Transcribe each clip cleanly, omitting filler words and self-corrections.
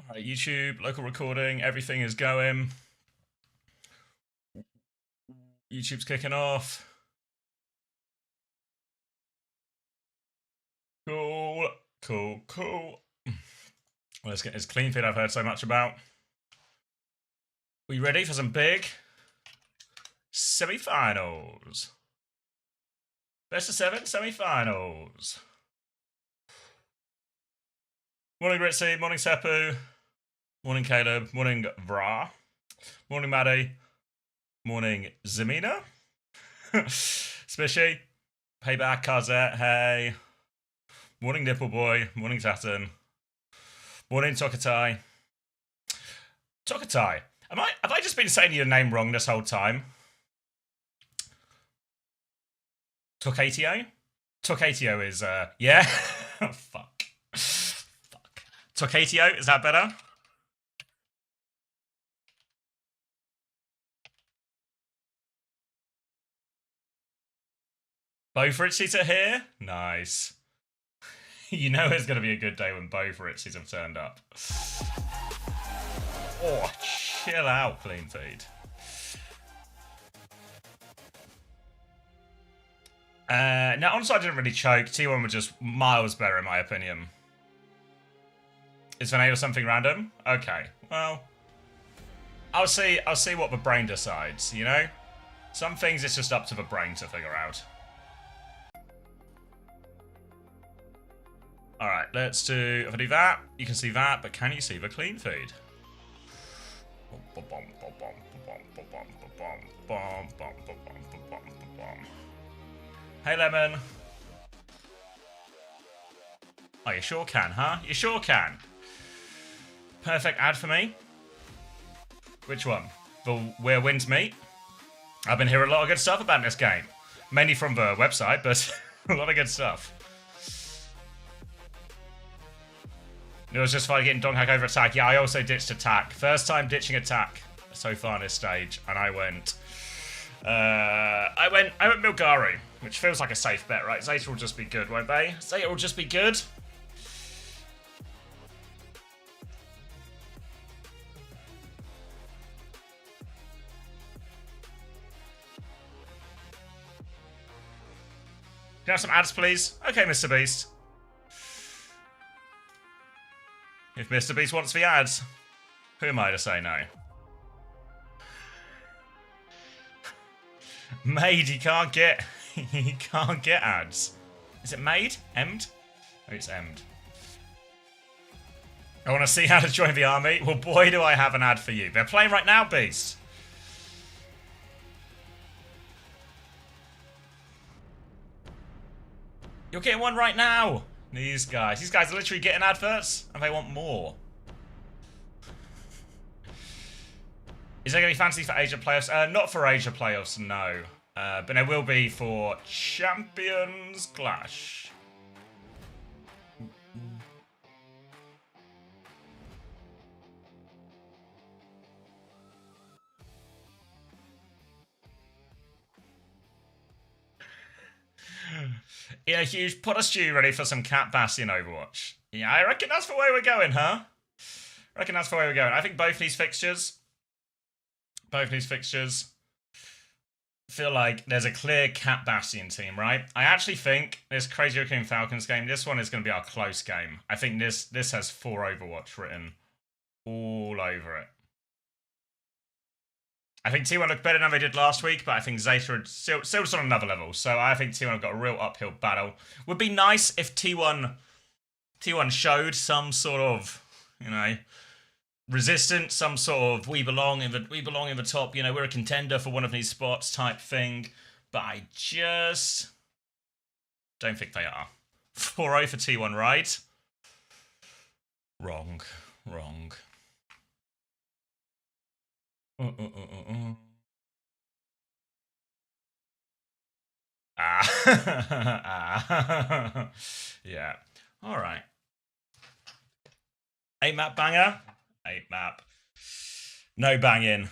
Alright, YouTube, local recording, everything is going. YouTube's kicking off. Cool, cool, cool. Let's get this clean feed I've heard so much about. We ready for some big semi-finals? Best of 7 semi-finals. Morning Ritzy, morning Seppu, morning Caleb, morning Vra, morning Maddie, morning Zamina, Spishy, Payback, Kazet, hey, morning Nipple Boy, morning Saturn, morning Tokatai. Tokatai, have I just been saying your name wrong this whole time? Tokatio? Tokatio is, yeah? Oh, fuck. Tokatio, is that better? Bo Fritzies are here? Nice. You know it's going to be a good day when Bo Fritzies have turned up. Oh, chill out, clean feed. No, onside didn't really choke. T1 was just miles better in my opinion. Is Vinay something random? Okay, well, I'll see what the brain decides, you know? Some things it's just up to the brain to figure out. Alright, let's do... If I do that, you can see that, but can you see the clean feed? Hey, Lemon. Oh, you sure can, huh? You sure can. Perfect ad for me. Which one? The Where Winds Meet? I've been hearing a lot of good stuff about this game. Mainly from the website, but a lot of good stuff. It was just fun getting Donghack over attack. Yeah, I also ditched attack. First time ditching attack so far on this stage, and I went Milgari, which feels like a safe bet, right? Zeta will just be good, won't they? Zeta will just be good. Can I have some ads, please? Okay, Mr. Beast. If Mr. Beast wants the ads, who am I to say no? Made, he can't get ads. Is it made? Emmed? Oh, it's emmed. I want to see how to join the army. Well, boy, do I have an ad for you. They're playing right now, Beast. You're getting one right now. These guys are literally getting adverts, and they want more. Is there going to be fantasy for Asia playoffs? Not for Asia playoffs, no. But there will be for Champions Clash. Yeah, huge. Put a stew ready for some Cat Bastion Overwatch. Yeah, I reckon that's the way we're going, huh? I think both these fixtures feel like there's a clear Cat Bastion team, right? I actually think this Crazy Raccoon Falcons game, this one is going to be our close game. I think this has 4 Overwatch written all over it. I think T1 looked better than they did last week, but I think Zeta are still just on another level. So I think T1 have got a real uphill battle. Would be nice if T1 showed some sort of, you know, resistance, some sort of we belong in the top, you know, we're a contender for one of these spots type thing. But I just don't think they are. 4-0 for T1, right? Wrong. Yeah. All right. 8 map banger. 8 map. No banging.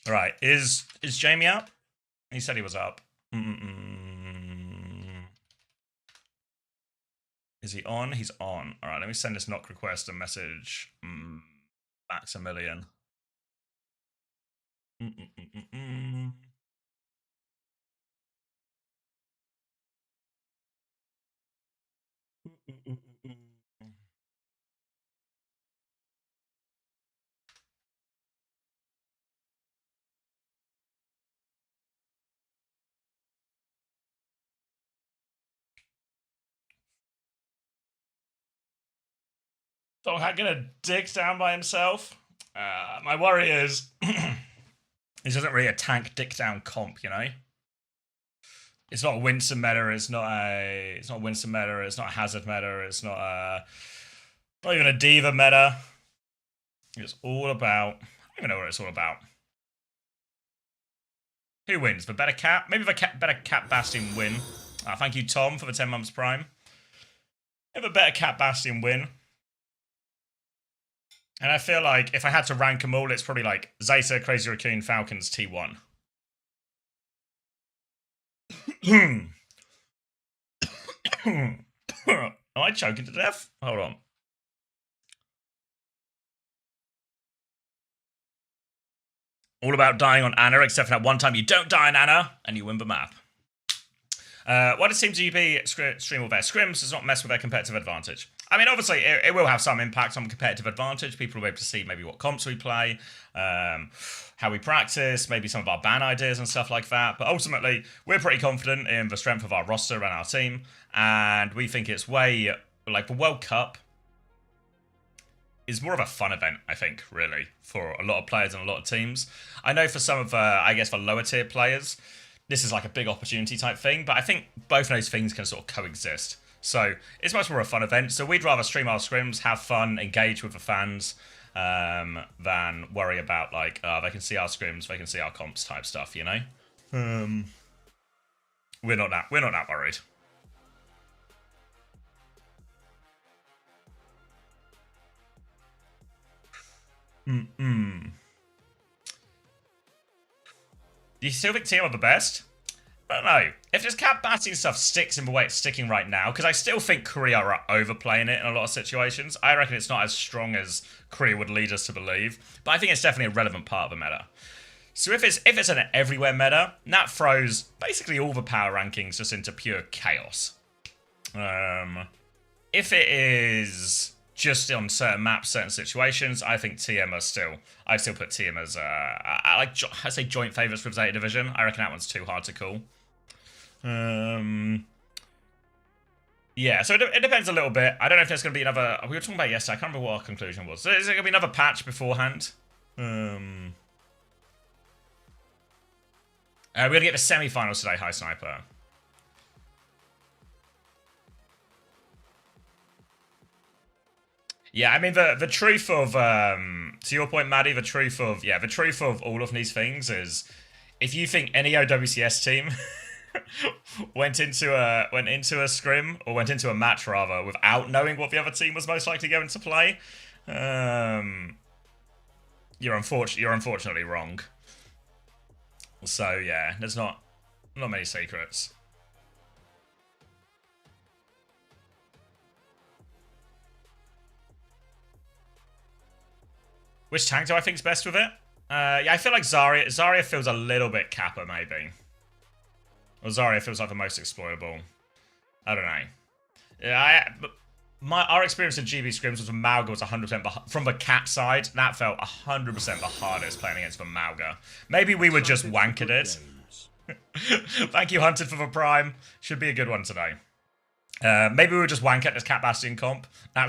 All right. Is Jamie up? He said he was up. Is he on? He's on. All right, let me send this knock request a message. Maximilian. Doghat gonna dig down by himself. My worry is this isn't really a tank dick down comp, you know. It's not a Winston meta. It's not a Winston meta. It's not a Hazard meta. It's not even a Diva meta. It's all about. I don't even know what it's all about. Who wins? The better cap? Maybe the better cap Bastion win. Thank you, Tom, for the 10 months prime. If a better cap Bastion win. And I feel like if I had to rank them all, it's probably like Zeta, Crazy Raccoon, Falcons, T1. Am I choking to death? Hold on. All about dying on Anna, except for that one time you don't die on Anna, and you win the map. Why does Team GB stream all their scrims does not mess with their competitive advantage? I mean, obviously, it will have some impact on competitive advantage. People will be able to see maybe what comps we play, how we practice, maybe some of our ban ideas and stuff like that. But ultimately, we're pretty confident in the strength of our roster and our team. And we think it's way, like, the World Cup is more of a fun event, I think, really, for a lot of players and a lot of teams. I know for some of, I guess, for lower tier players, this is like a big opportunity type thing, but I think both of those things can sort of coexist. So it's much more a fun event. So we'd rather stream our scrims, have fun, engage with the fans, than worry about like, they can see our scrims, they can see our comps type stuff, you know? We're not that worried. Do you still think team are the best? I don't know. If this cap batting stuff sticks in the way it's sticking right now, because I still think Korea are overplaying it in a lot of situations. I reckon it's not as strong as Korea would lead us to believe, but I think it's definitely a relevant part of the meta. So if it's an everywhere meta, that throws basically all the power rankings just into pure chaos. If it is just on certain maps, certain situations, I think TM are still. I'd still put TM as I say joint favourites with Zeta Division. I reckon that one's too hard to call. Yeah, so it depends a little bit. I don't know if there's going to be another. We were talking about yesterday. I can't remember what our conclusion was. So is there going to be another patch beforehand? We're going to get the semi-finals today. Hi, Sniper. Yeah, I mean the truth of to your point, Maddie, the truth of all of these things is if you think any OWCS team went into a scrim or went into a match rather without knowing what the other team was most likely going to play, you're unfortunately wrong. So yeah, there's not many secrets. Which tank do I think is best with it? Yeah, I feel like Zarya. Zarya feels a little bit Kappa, maybe. Or Zarya feels like the most exploitable. I don't know. Yeah, our experience in GB scrims was when Mauga was 100% from the cat side. That felt 100% the hardest playing against the Mauga. Maybe we were just wank at it. Thank you, Hunted, for the prime. Should be a good one today. Maybe we were just wank at this Cat Bastion comp. I'm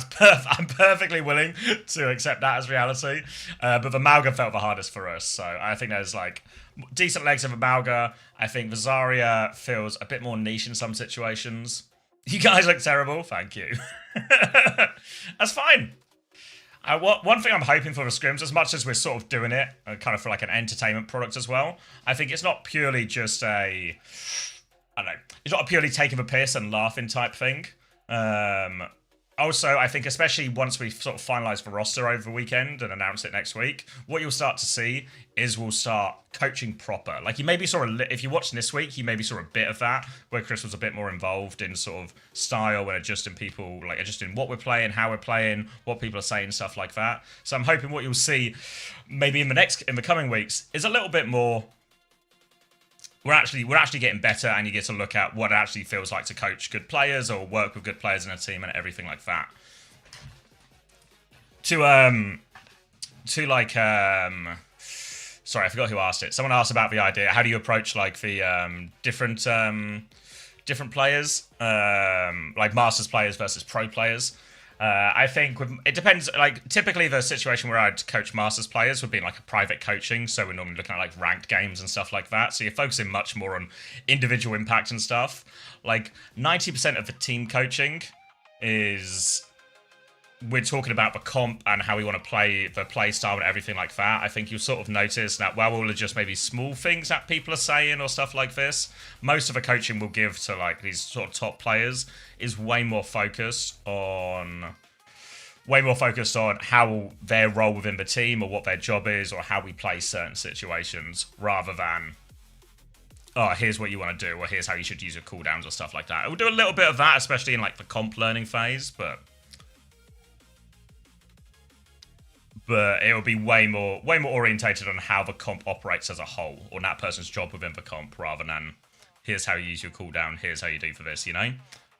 perfectly willing to accept that as reality. But the Mauga felt the hardest for us. So I think there's like decent legs of a Mauga. I think the Zarya feels a bit more niche in some situations. You guys look terrible. Thank you. That's fine. One thing I'm hoping for the scrims, as much as we're sort of doing it, kind of for like an entertainment product as well, I think it's not purely just a... I don't know. It's not a purely taking the piss and laughing type thing. Also, I think especially once we sort of finalise the roster over the weekend and announce it next week, what you'll start to see is we'll start coaching proper. Like you maybe saw, if you watched this week, you maybe saw a bit of that, where Chris was a bit more involved in sort of style and adjusting people, like adjusting what we're playing, how we're playing, what people are saying, stuff like that. So I'm hoping what you'll see maybe in the coming weeks is a little bit more. We're actually getting better, and you get to look at what it actually feels like to coach good players or work with good players in a team and everything like that. Sorry, I forgot who asked it. Someone asked about the idea. How do you approach like the different players, like Masters players versus pro players? I think it depends. Like typically, the situation where I'd coach Masters players would be like a private coaching. So we're normally looking at like ranked games and stuff like that. So you're focusing much more on individual impact and stuff. Like 90% of the team coaching is we're talking about the comp and how we want to play, the play style and everything like that. I think you'll sort of notice that while we'll just maybe small things that people are saying or stuff like this, most of the coaching we'll give to like these sort of top players is way more focused on how their role within the team or what their job is or how we play certain situations, rather than here's what you want to do or here's how you should use your cooldowns or stuff like that. We'll do a little bit of that, especially in like the comp learning phase, but it will be way more orientated on how the comp operates as a whole, or that person's job within the comp, rather than here's how you use your cooldown, here's how you do for this, you know?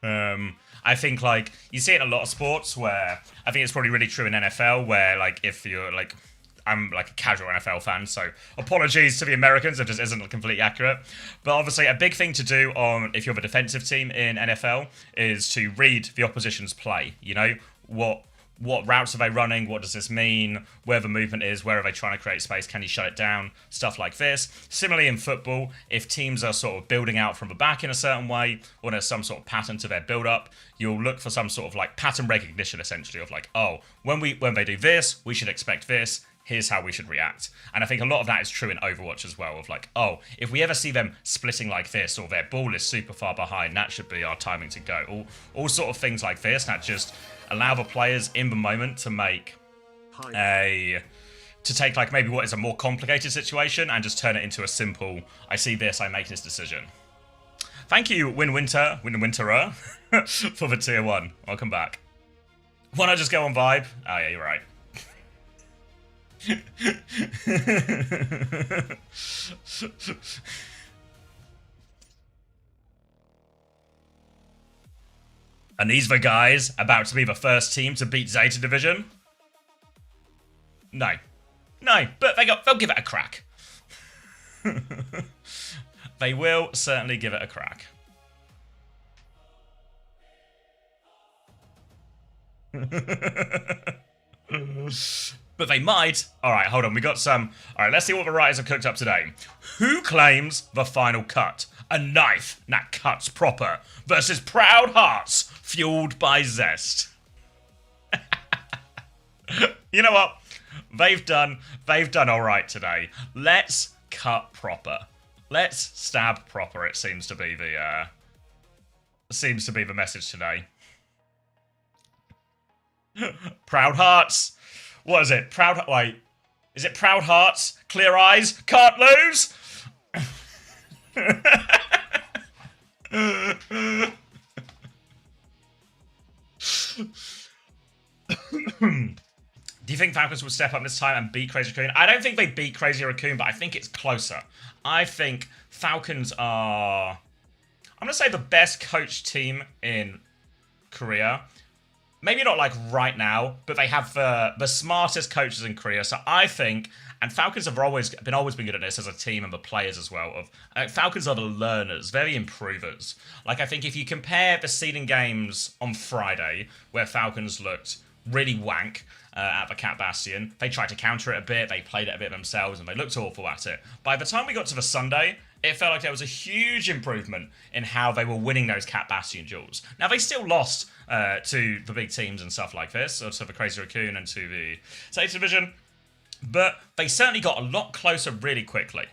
I think like you see it in a lot of sports where I think it's probably really true in NFL, where like if you're like, I'm like a casual NFL fan, so apologies to the Americans if this isn't completely accurate. But obviously a big thing to do if you're the defensive team in NFL is to read the opposition's play. You know, what routes are they running? What does this mean? Where the movement is? Where are they trying to create space? Can you shut it down? Stuff like this. Similarly in football, if teams are sort of building out from the back in a certain way, or there's some sort of pattern to their build-up, you'll look for some sort of like pattern recognition, essentially, of like, oh, when they do this, we should expect this. Here's how we should react. And I think a lot of that is true in Overwatch as well, of like, oh, if we ever see them splitting like this, or their ball is super far behind, that should be our timing to go. All sort of things like this that just allow the players in the moment to take like maybe what is a more complicated situation and just turn it into a simple, I see this, I make this decision. Thank you, Winwinterer, for the tier 1. Welcome back. Why not just go on vibe? Oh yeah, you're right. And these the guys about to be the first team to beat Zeta Division? No, but they'll give it a crack. They will certainly give it a crack. But they might. All right, hold on. We got some. All right, let's see what the writers have cooked up today. Who claims the final cut? A knife that cuts proper versus Proud Hearts fueled by zest. You know what? They've done all right today. Let's cut proper. Let's stab proper. It seems to be the message today. Proud Hearts. What is it? Wait. Is it Proud Hearts? Clear eyes? Can't lose? Do you think Falcons will step up this time and beat Crazy Raccoon? I don't think they beat Crazy Raccoon, but I think it's closer. I think Falcons are, I'm going to say, the best coached team in Korea. Maybe not like right now, but they have the smartest coaches in Korea. So I think, and Falcons have always been good at this as a team, and the players as well. Falcons are the learners, very improvers. Like I think if you compare the seeding games on Friday, where Falcons looked really wank at the Cat Bastion, they tried to counter it a bit, they played it a bit themselves, and they looked awful at it. By the time we got to the Sunday, it felt like there was a huge improvement in how they were winning those Cat Bastion duels. Now, they still lost to the big teams and stuff like this, or to the Crazy Raccoon and to the Zeta Division, but they certainly got a lot closer really quickly.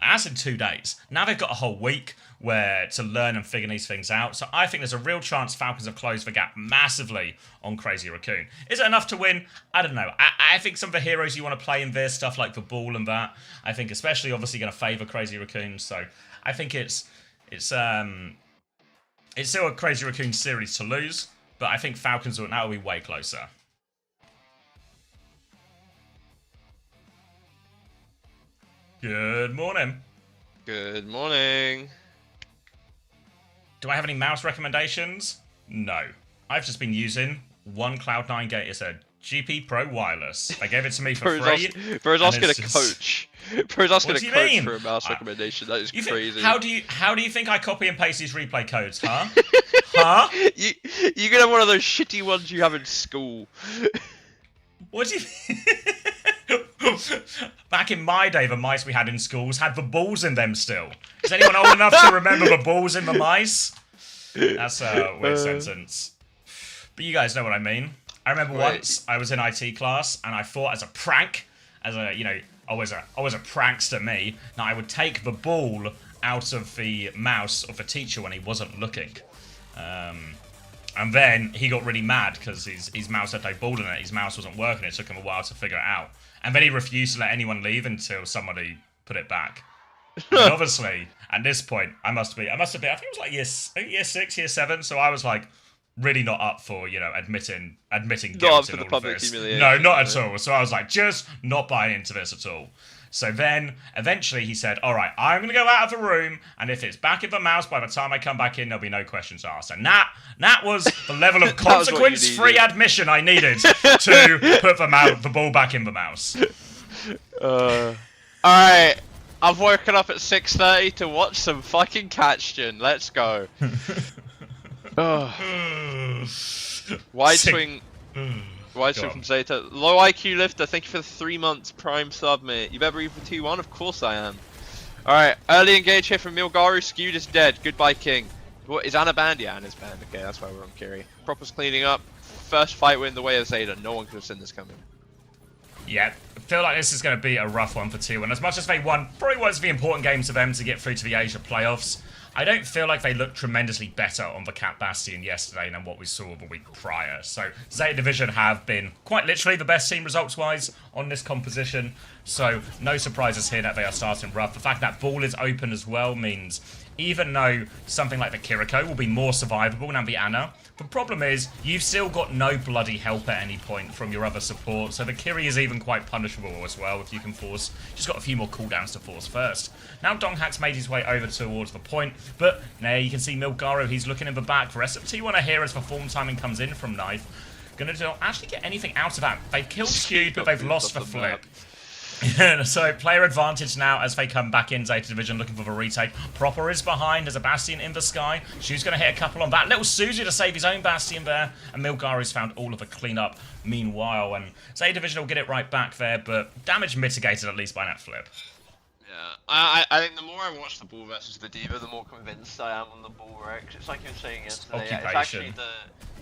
That's in 2 days. Now they've got a whole week where to learn and figure these things out. So I think there's a real chance Falcons have closed the gap massively on Crazy Raccoon. Is it enough to win? I don't know. I think some of the heroes you want to play in this, stuff like the ball and that, I think especially obviously going to favour Crazy Raccoon. So I think it's still a Crazy Raccoon series to lose, but I think Falcons will now be way closer. Good morning. Good morning. Do I have any mouse recommendations? No. I've just been using one Cloud9 gate. It's a GP Pro Wireless. They gave it to me for free. Bro's asking a coach. Bro's asking a coach for a mouse recommendation. That is crazy. How do you think I copy and paste these replay codes, huh? Huh? You could have one of those shitty ones you have in school. What do you... Back in my day, the mice we had in schools had the balls in them still. Is anyone old enough to remember the balls in the mice? That's a weird sentence. But you guys know what I mean. I remember once I was in IT class and I thought as a prank, as a, you know, always a prankster me, that I would take the ball out of the mouse of the teacher when he wasn't looking. And then he got really mad because his mouse had no ball in it. His mouse wasn't working. It took him a while to figure it out. And then he refused to let anyone leave until somebody put it back. And obviously, at this point, I must have been, I think it was like year 6, year 7. So I was like really not up for, you know, admitting guilt in all of this. No, not at all. So I was like, just not buying into this at all. So then, eventually, he said, all right, I'm going to go out of the room, and if it's back in the mouse, by the time I come back in, there'll be no questions asked. And that was the level of consequence-free admission I needed to put the ball back in the mouse. All right, I've woken up at 6:30 to watch some fucking catch-gen. Let's go. Wide swing... Wide swing from Zeta. Low IQ lifter, thank you for the 3 months prime sub, mate. You better read for 2-1? Of course I am. Alright, early engage here from Milgaru. Skewed is dead. Goodbye, King. What, is Anna banned? Yeah, Anna's banned. Okay, that's why we're on Kiri. Proper's cleaning up. First fight win the way of Zeta. No one could have seen this coming. Yeah, I feel like this is going to be a rough one for T1. As much as they won, probably was the important games for them to get through to the Asia playoffs. I don't feel like they looked tremendously better on the Cat Bastion yesterday than what we saw the week prior. So Zeta Division have been quite literally the best team results-wise on this composition. So no surprises here that they are starting rough. The fact that ball is open as well means even though something like the Kiriko will be more survivable than the Anna, the problem is you've still got no bloody help at any point from your other support, so the Kiri is even quite punishable as well if you can force. Just got a few more cooldowns to force first. Now Donghak's made his way over towards the point, but there you can see Milgaru, he's looking in the back. The rest of T1 are here as the form timing comes in from Knife. Gonna not actually get anything out of that. They've killed Skewed, but they've lost the flip. So player advantage now as they come back in Zeta Division looking for the retake. Proper is behind. There's a Bastion in the sky. Shu's going to hit a couple on that. Little Suzu to save his own Bastion there. And Milgaru's found all of the cleanup meanwhile. And Zeta Division will get it right back there, but damage mitigated at least by that flip. Yeah, I think the more I watch the ball versus the Diva, the more convinced I am on the ball Rex. It's like you were saying yesterday. It's actually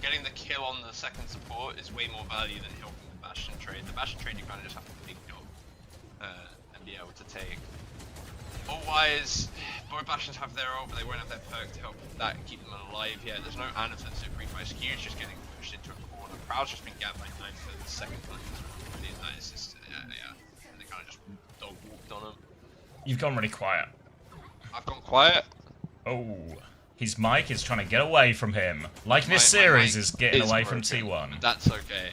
getting the kill on the second support is way more value than helping the Bastion trade. The Bastion trade you kind of just have to pick up. And be able to take. Otherwise, both Bastions have their ult, but they won't have their perk to help that and keep them alive yet. There's no Anna for the super by Skew's just getting pushed into a corner. Proud's just been gapped by Knife for the second time. That is just, yeah. And they kind of just dog walked on him. You've gone really quiet. I've gone quiet? Oh. His mic is trying to get away from him. Like this series is getting away from T1. That's okay.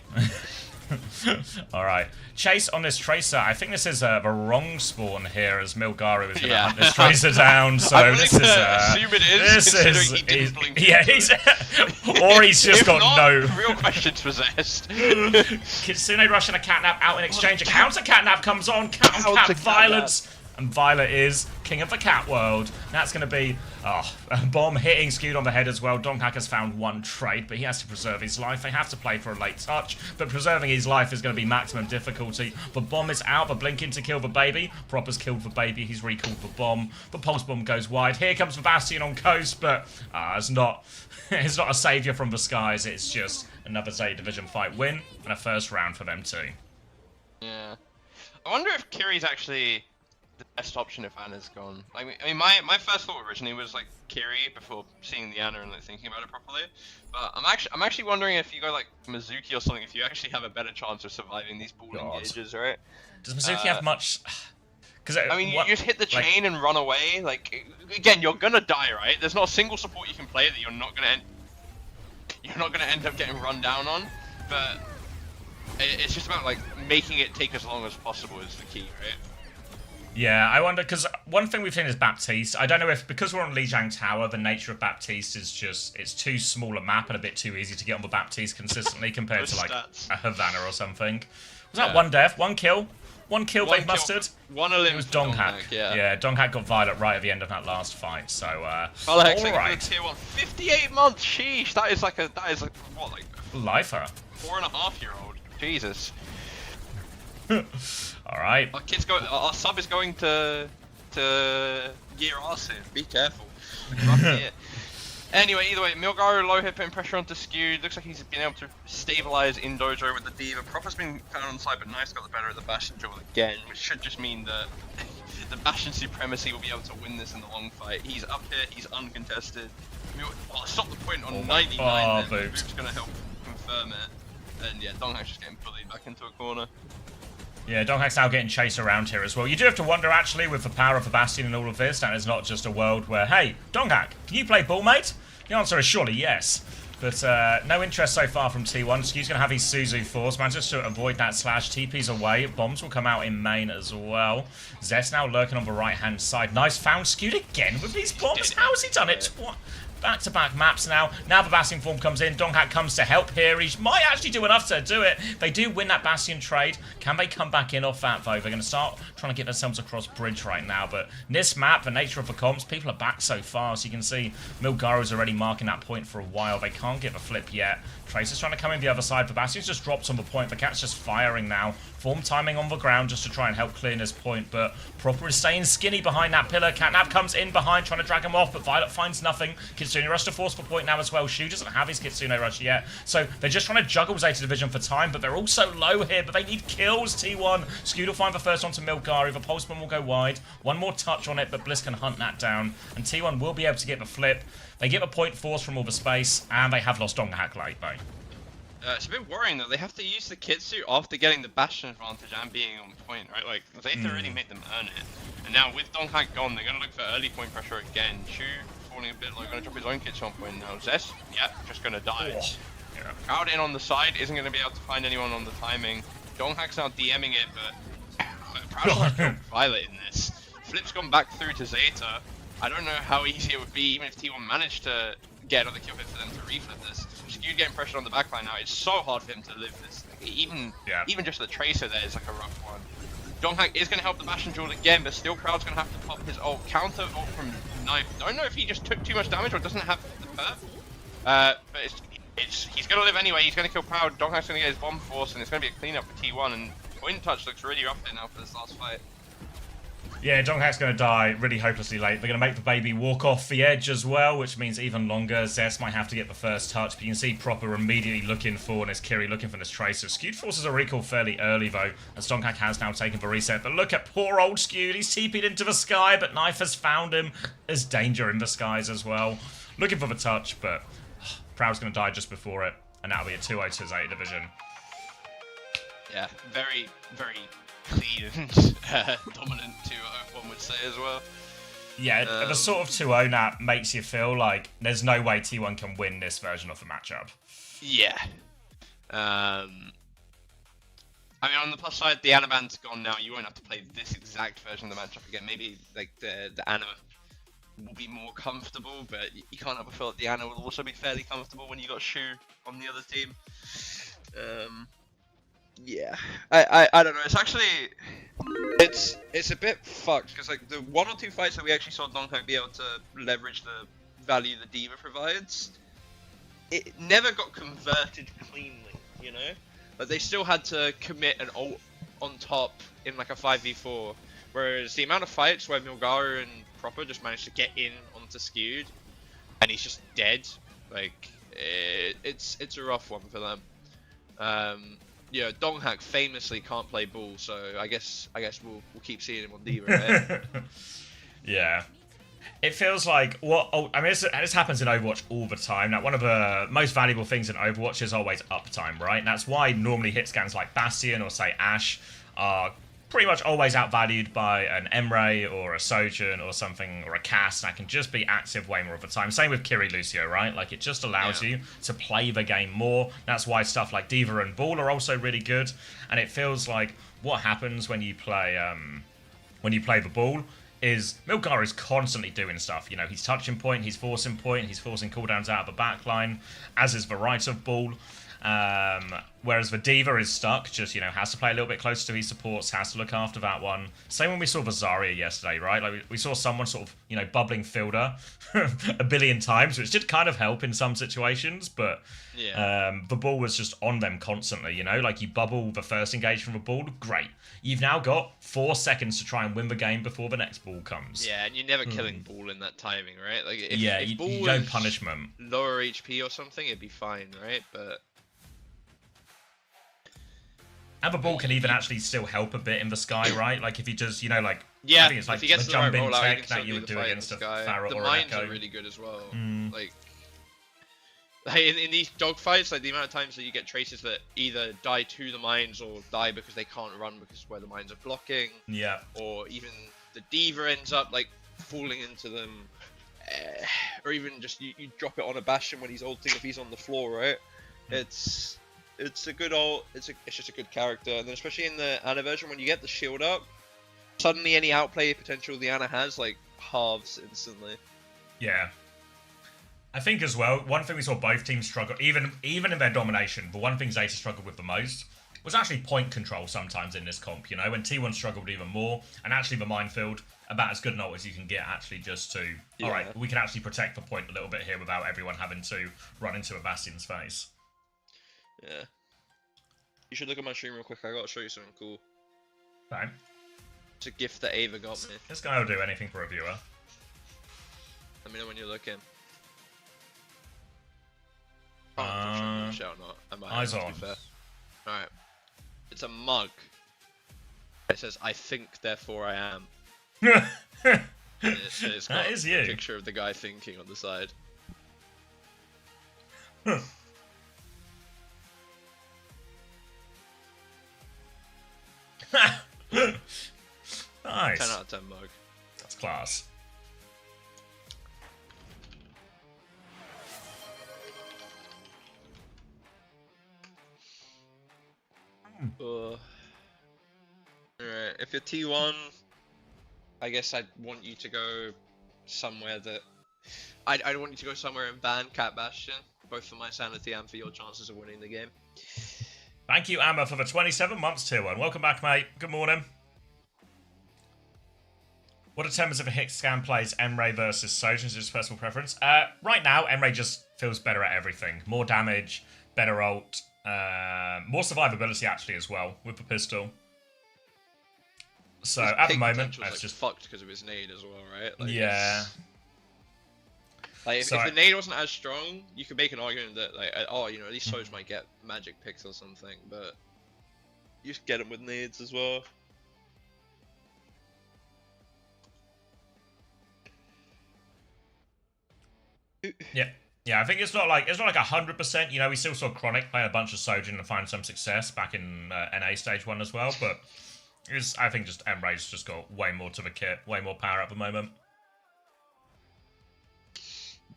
Alright. Chase on this Tracer. I think this is the wrong spawn here as Milgaru is going to hunt this Tracer down. So this is... assume it is, considering he didn't blink. Yeah, or he's just got no... real questions possessed. Kitsune rushing a catnap out in exchange. A counter catnap comes on. Cat on cat violence. And Violet is king of the cat world. That's going to be a bomb hitting Skewed on the head as well. Donghak has found one trade, but he has to preserve his life. They have to play for a late touch, but preserving his life is going to be maximum difficulty. The bomb is out, but blinking to kill the baby. Proper's killed the baby. He's recalled the bomb. The pulse bomb goes wide. Here comes the Bastion on coast, but it's not a saviour from the skies. It's just another Zeta Division fight win and a first round for them too. Yeah. I wonder if Kiri's actually the best option if Anna's gone. I mean, my first thought originally was like Kiri before seeing the Anna and like thinking about it properly. But I'm actually wondering if you go like Mizuki or something, if you actually have a better chance of surviving these ball engages, right? Does Mizuki have much? Because I mean, you just hit the chain and run away. Like again, you're gonna die, right? There's not a single support you can play that you're not gonna end up getting run down on. But it's just about like making it take as long as possible is the key, right? Yeah, I wonder, because one thing we've seen is Baptiste. I don't know if, because we're on Lijiang Tower, the nature of Baptiste is just, it's too small a map and a bit too easy to get on the Baptiste consistently compared to like a Havana or something. Was that one death? One kill? One kill they've mustered? One elimination. It was Donghak. Yeah, Donghak got Violet right at the end of that last fight, so, Alright. alright. 58 months, sheesh, that is like, what, like... Lifer. 4.5-year-old. Jesus. Alright. Our sub is going to gear R soon. Be careful. Rough year. Anyway, either way, Milgaru low hit putting pressure onto Skewed. Looks like he's been able to stabilize in Dojo with the Diva. Proper's been found on side, but Knife's got the better of the Bastion duel again, which should just mean that the Bastion supremacy will be able to win this in the long fight. He's up here, he's uncontested. Stop the point on 99 then. Boop's gonna help confirm it. And yeah, Donghak's just getting bullied back into a corner. Yeah, Donghak's now getting chased around here as well. You do have to wonder, actually, with the power of the Bastion and all of this, that it's not just a world where, hey, Donghak, can you play ball, mate? The answer is surely yes. But no interest so far from T1. Skew's going to have his Suzu force. Manages to avoid that slash. TP's away. Bombs will come out in main as well. Zest now lurking on the right-hand side. Nice, found Skewed again with these bombs. How has he done it? Back-to-back maps now. Now the Bastion form comes in. Donghak comes to help here. He might actually do enough to do it. They do win that Bastion trade. Can they come back in off that, though? They're going to start trying to get themselves across bridge right now. But this map, the nature of the comps, people are back so fast. You can see Milgaru's already marking that point for a while. They can't get the flip yet. Tracer's trying to come in the other side. The Bastion's just dropped on the point. The Cat's just firing now. Form timing on the ground just to try and help clear this point. But Proper is staying skinny behind that pillar. Catnap comes in behind, trying to drag him off. But Violet finds nothing. Kitsune rush to force for point now as well. Shu doesn't have his Kitsune rush yet. So they're just trying to juggle Zeta Division for time. But they're also low here. But they need kills, T1. Skewed will find the first one to Milgaru. The Pulseman will go wide. One more touch on it, but Bliss can hunt that down. And T1 will be able to get the flip. They get the point force from all the space. And they have lost Donghak late, though. It's a bit worrying though. They have to use the Kitsu after getting the Bastion advantage and being on point, right? Like, Zeta already made them earn it. And now with Donghak gone, they're going to look for early point pressure again. Shu falling a bit low, going to drop his own Kitsu on point now. Zest, yeah, just going to die. Oh. Yeah. Crowd in on the side, isn't going to be able to find anyone on the timing. Donghak's now DMing it, but Proud's not Violet in this. Flip's gone back through to Zeta. I don't know how easy it would be, even if T1 managed to get another kill hit for them to reflip this. Skewed getting pressure on the backline now. It's so hard for him to live this. Like, even just the Tracer there is like a rough one. Donghak is going to help the Bastion duel again, but still Proud's going to have to pop his ult. Counter ult from Knife. Don't know if he just took too much damage or doesn't have the perp. But he's going to live anyway. He's going to kill Proud. Donghak's going to get his bomb force, and it's going to be a cleanup for T1. And point touch looks really rough there now for this last fight. Yeah, Donghak's going to die really hopelessly late. They're going to make the baby walk off the edge as well, which means even longer. Zest might have to get the first touch, but you can see Proper immediately looking for, and it's Kiri looking for this Tracer. Skewed forces a recall fairly early, though, as Donghak has now taken the reset. But look at poor old Skewed. He's TP'd into the sky, but Knife has found him. There's danger in the skies as well. Looking for the touch, but Proud's going to die just before it, and that'll be a 2-0 to Zeta Division. Yeah, very, very clean and dominant 2-0, one would say as well. Yeah, the sort of 2-0 nap makes you feel like there's no way T1 can win this version of the matchup. Yeah. I mean, on the plus side, the Anna ban's gone now. You won't have to play this exact version of the matchup again. Maybe like the Anna will be more comfortable, but you can't help but feel that the Anna will also be fairly comfortable when you got Shu on the other team. Yeah, I don't know. It's actually it's a bit fucked because like the 1 or 2 fights that we actually saw Donghak be able to leverage the value the Diva provides, it never got converted cleanly. You know, like they still had to commit an ult on top in like a 5v4, whereas the amount of fights where Milgaru and Proper just managed to get in onto Skewed and he's just dead, like it's a rough one for them. Donghack famously can't play ball, so I guess we'll keep seeing him on Diva, right? Yeah. It feels like I mean, this happens in Overwatch all the time. Now, one of the most valuable things in Overwatch is always uptime, right? And that's why normally hit scans like Bastion or say Ashe are pretty much always outvalued by an Emre or a Sojourn or something, or a Cass, and I can just be active way more of the time. Same with Kiri Lucio, right? Like, it just allows you to play the game more. That's why stuff like Diva and Ball are also really good, and it feels like what happens when you play the Ball is Milgar is constantly doing stuff. You know, he's touching point, he's forcing cooldowns out of the backline, as is the right of Ball. Whereas the Diva is stuck, just, you know, has to play a little bit closer to his supports, has to look after that one. Same when we saw the Zarya yesterday, right? Like, we saw someone sort of, you know, bubbling Fielder a billion times, which did kind of help in some situations, but the ball was just on them constantly, you know? Like, you bubble the first engage from the ball, great. You've now got 4 seconds to try and win the game before the next ball comes. Yeah, and you're never killing Ball in that timing, right? Like, if you Ball don't was punishment. lower HP or something, it'd be fine, right? But and the ball can even actually still help a bit in the sky, right? Like, if he does, you know, like, yeah, I think it's like if he gets the the right jump in rollout, tech he can that you would do against a Pharah the or an mines Echo. are really good as well. Like in these dogfights, like the amount of times that you get traces that either die to the mines or die because they can't run because where the mines are blocking. Yeah. Or even the Diva ends up like falling into them, or even just you drop it on a Bastion when he's ulting if he's on the floor, right? It's a good it's just a good character, and then especially in the Ana version when you get the shield up, suddenly any outplay potential the Ana has like halves instantly. Yeah. I think as well, one thing we saw both teams struggle, even in their domination, the one thing Zeta struggled with the most was actually point control sometimes in this comp, you know, when T1 struggled even more, and actually the minefield, about as good an ult as you can get actually just to, alright, we can actually protect the point a little bit here without everyone having to run into a Bastion's face. Yeah. You should look at my stream real quick, I gotta show you something cool. Okay. It's a gift that Ava got me. This guy will do anything for a viewer. Let me know when you're looking. Eyes on. Alright. It's a mug. It says, I think, therefore I am. It's got that is you. A picture of the guy thinking on the side. Nice. 10 out of 10 mug. That's class. Alright, if you're T1, I guess I'd want you to go somewhere that... I'd want you to go somewhere and ban Cat Bastion, both for my sanity and for your chances of winning the game. Thank you, Amma, for the 27 months tier 1. Welcome back, mate. Good morning. What determines if a hit scan plays Emre versus Sojourn? Is just personal preference? Right now, Emre just feels better at everything. More damage, better ult, more survivability actually as well with the pistol. So His at the pick moment, potential's, that's like, just fucked because of his nade as well, right? Like, yeah. Like, if So the nade wasn't as strong, you could make an argument that, like, oh, you know, at least Soj might get magic picks or something, but you just get him with nades as well. Yeah, I think it's not like 100%. You know, we still saw Chronic play a bunch of Sojourn and find some success back in NA stage 1 as well, but I think just Emre's just got way more to the kit, way more power at the moment.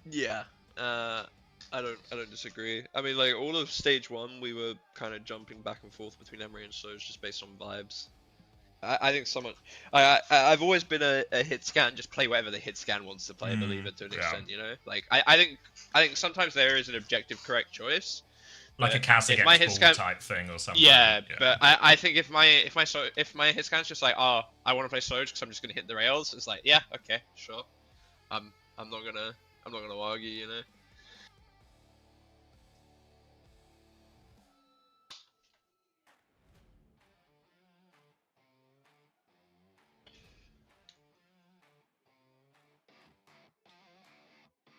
Yeah, I don't disagree. I mean, like, all of stage 1, we were kind of jumping back and forth between Emre and Soj just based on vibes. I think I've always been a hit scan, just play whatever the hit scan wants to play, believer to an extent, you know? Like, I think sometimes there is an objective correct choice. Like a Cass against Ball type thing or something. Yeah, but I think if my hit scan's just like, oh, I want to play Soj because I'm just gonna hit the rails, it's like, yeah, okay, sure. I'm not gonna argue, you know.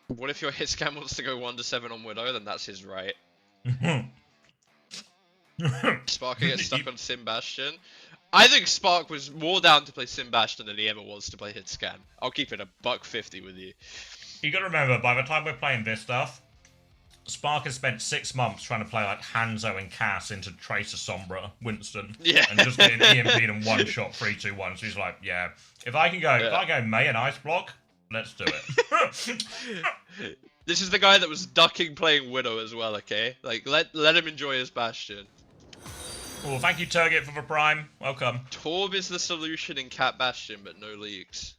What if your hit scan wants to go 1 to 7 on Widow? Then that's his right. Sparker gets stuck on Sim Bastion. I think Spark was more down to play Sim Bastion than he ever was to play Hit Scan. I'll keep it $1.50 with you. You gotta remember, by the time we're playing this stuff, Spark has spent 6 months trying to play like Hanzo and Cass into Tracer Sombra, Winston, and just getting EMP'd in one shot 3-2-1. So he's like, yeah, if I go May and Ice Block, let's do it. This is the guy that was ducking playing Widow as well, okay? Like, let him enjoy his Bastion. Well, thank you, Turgid, for the Prime. Welcome. Torb is the solution in Cat Bastion, but no leaks.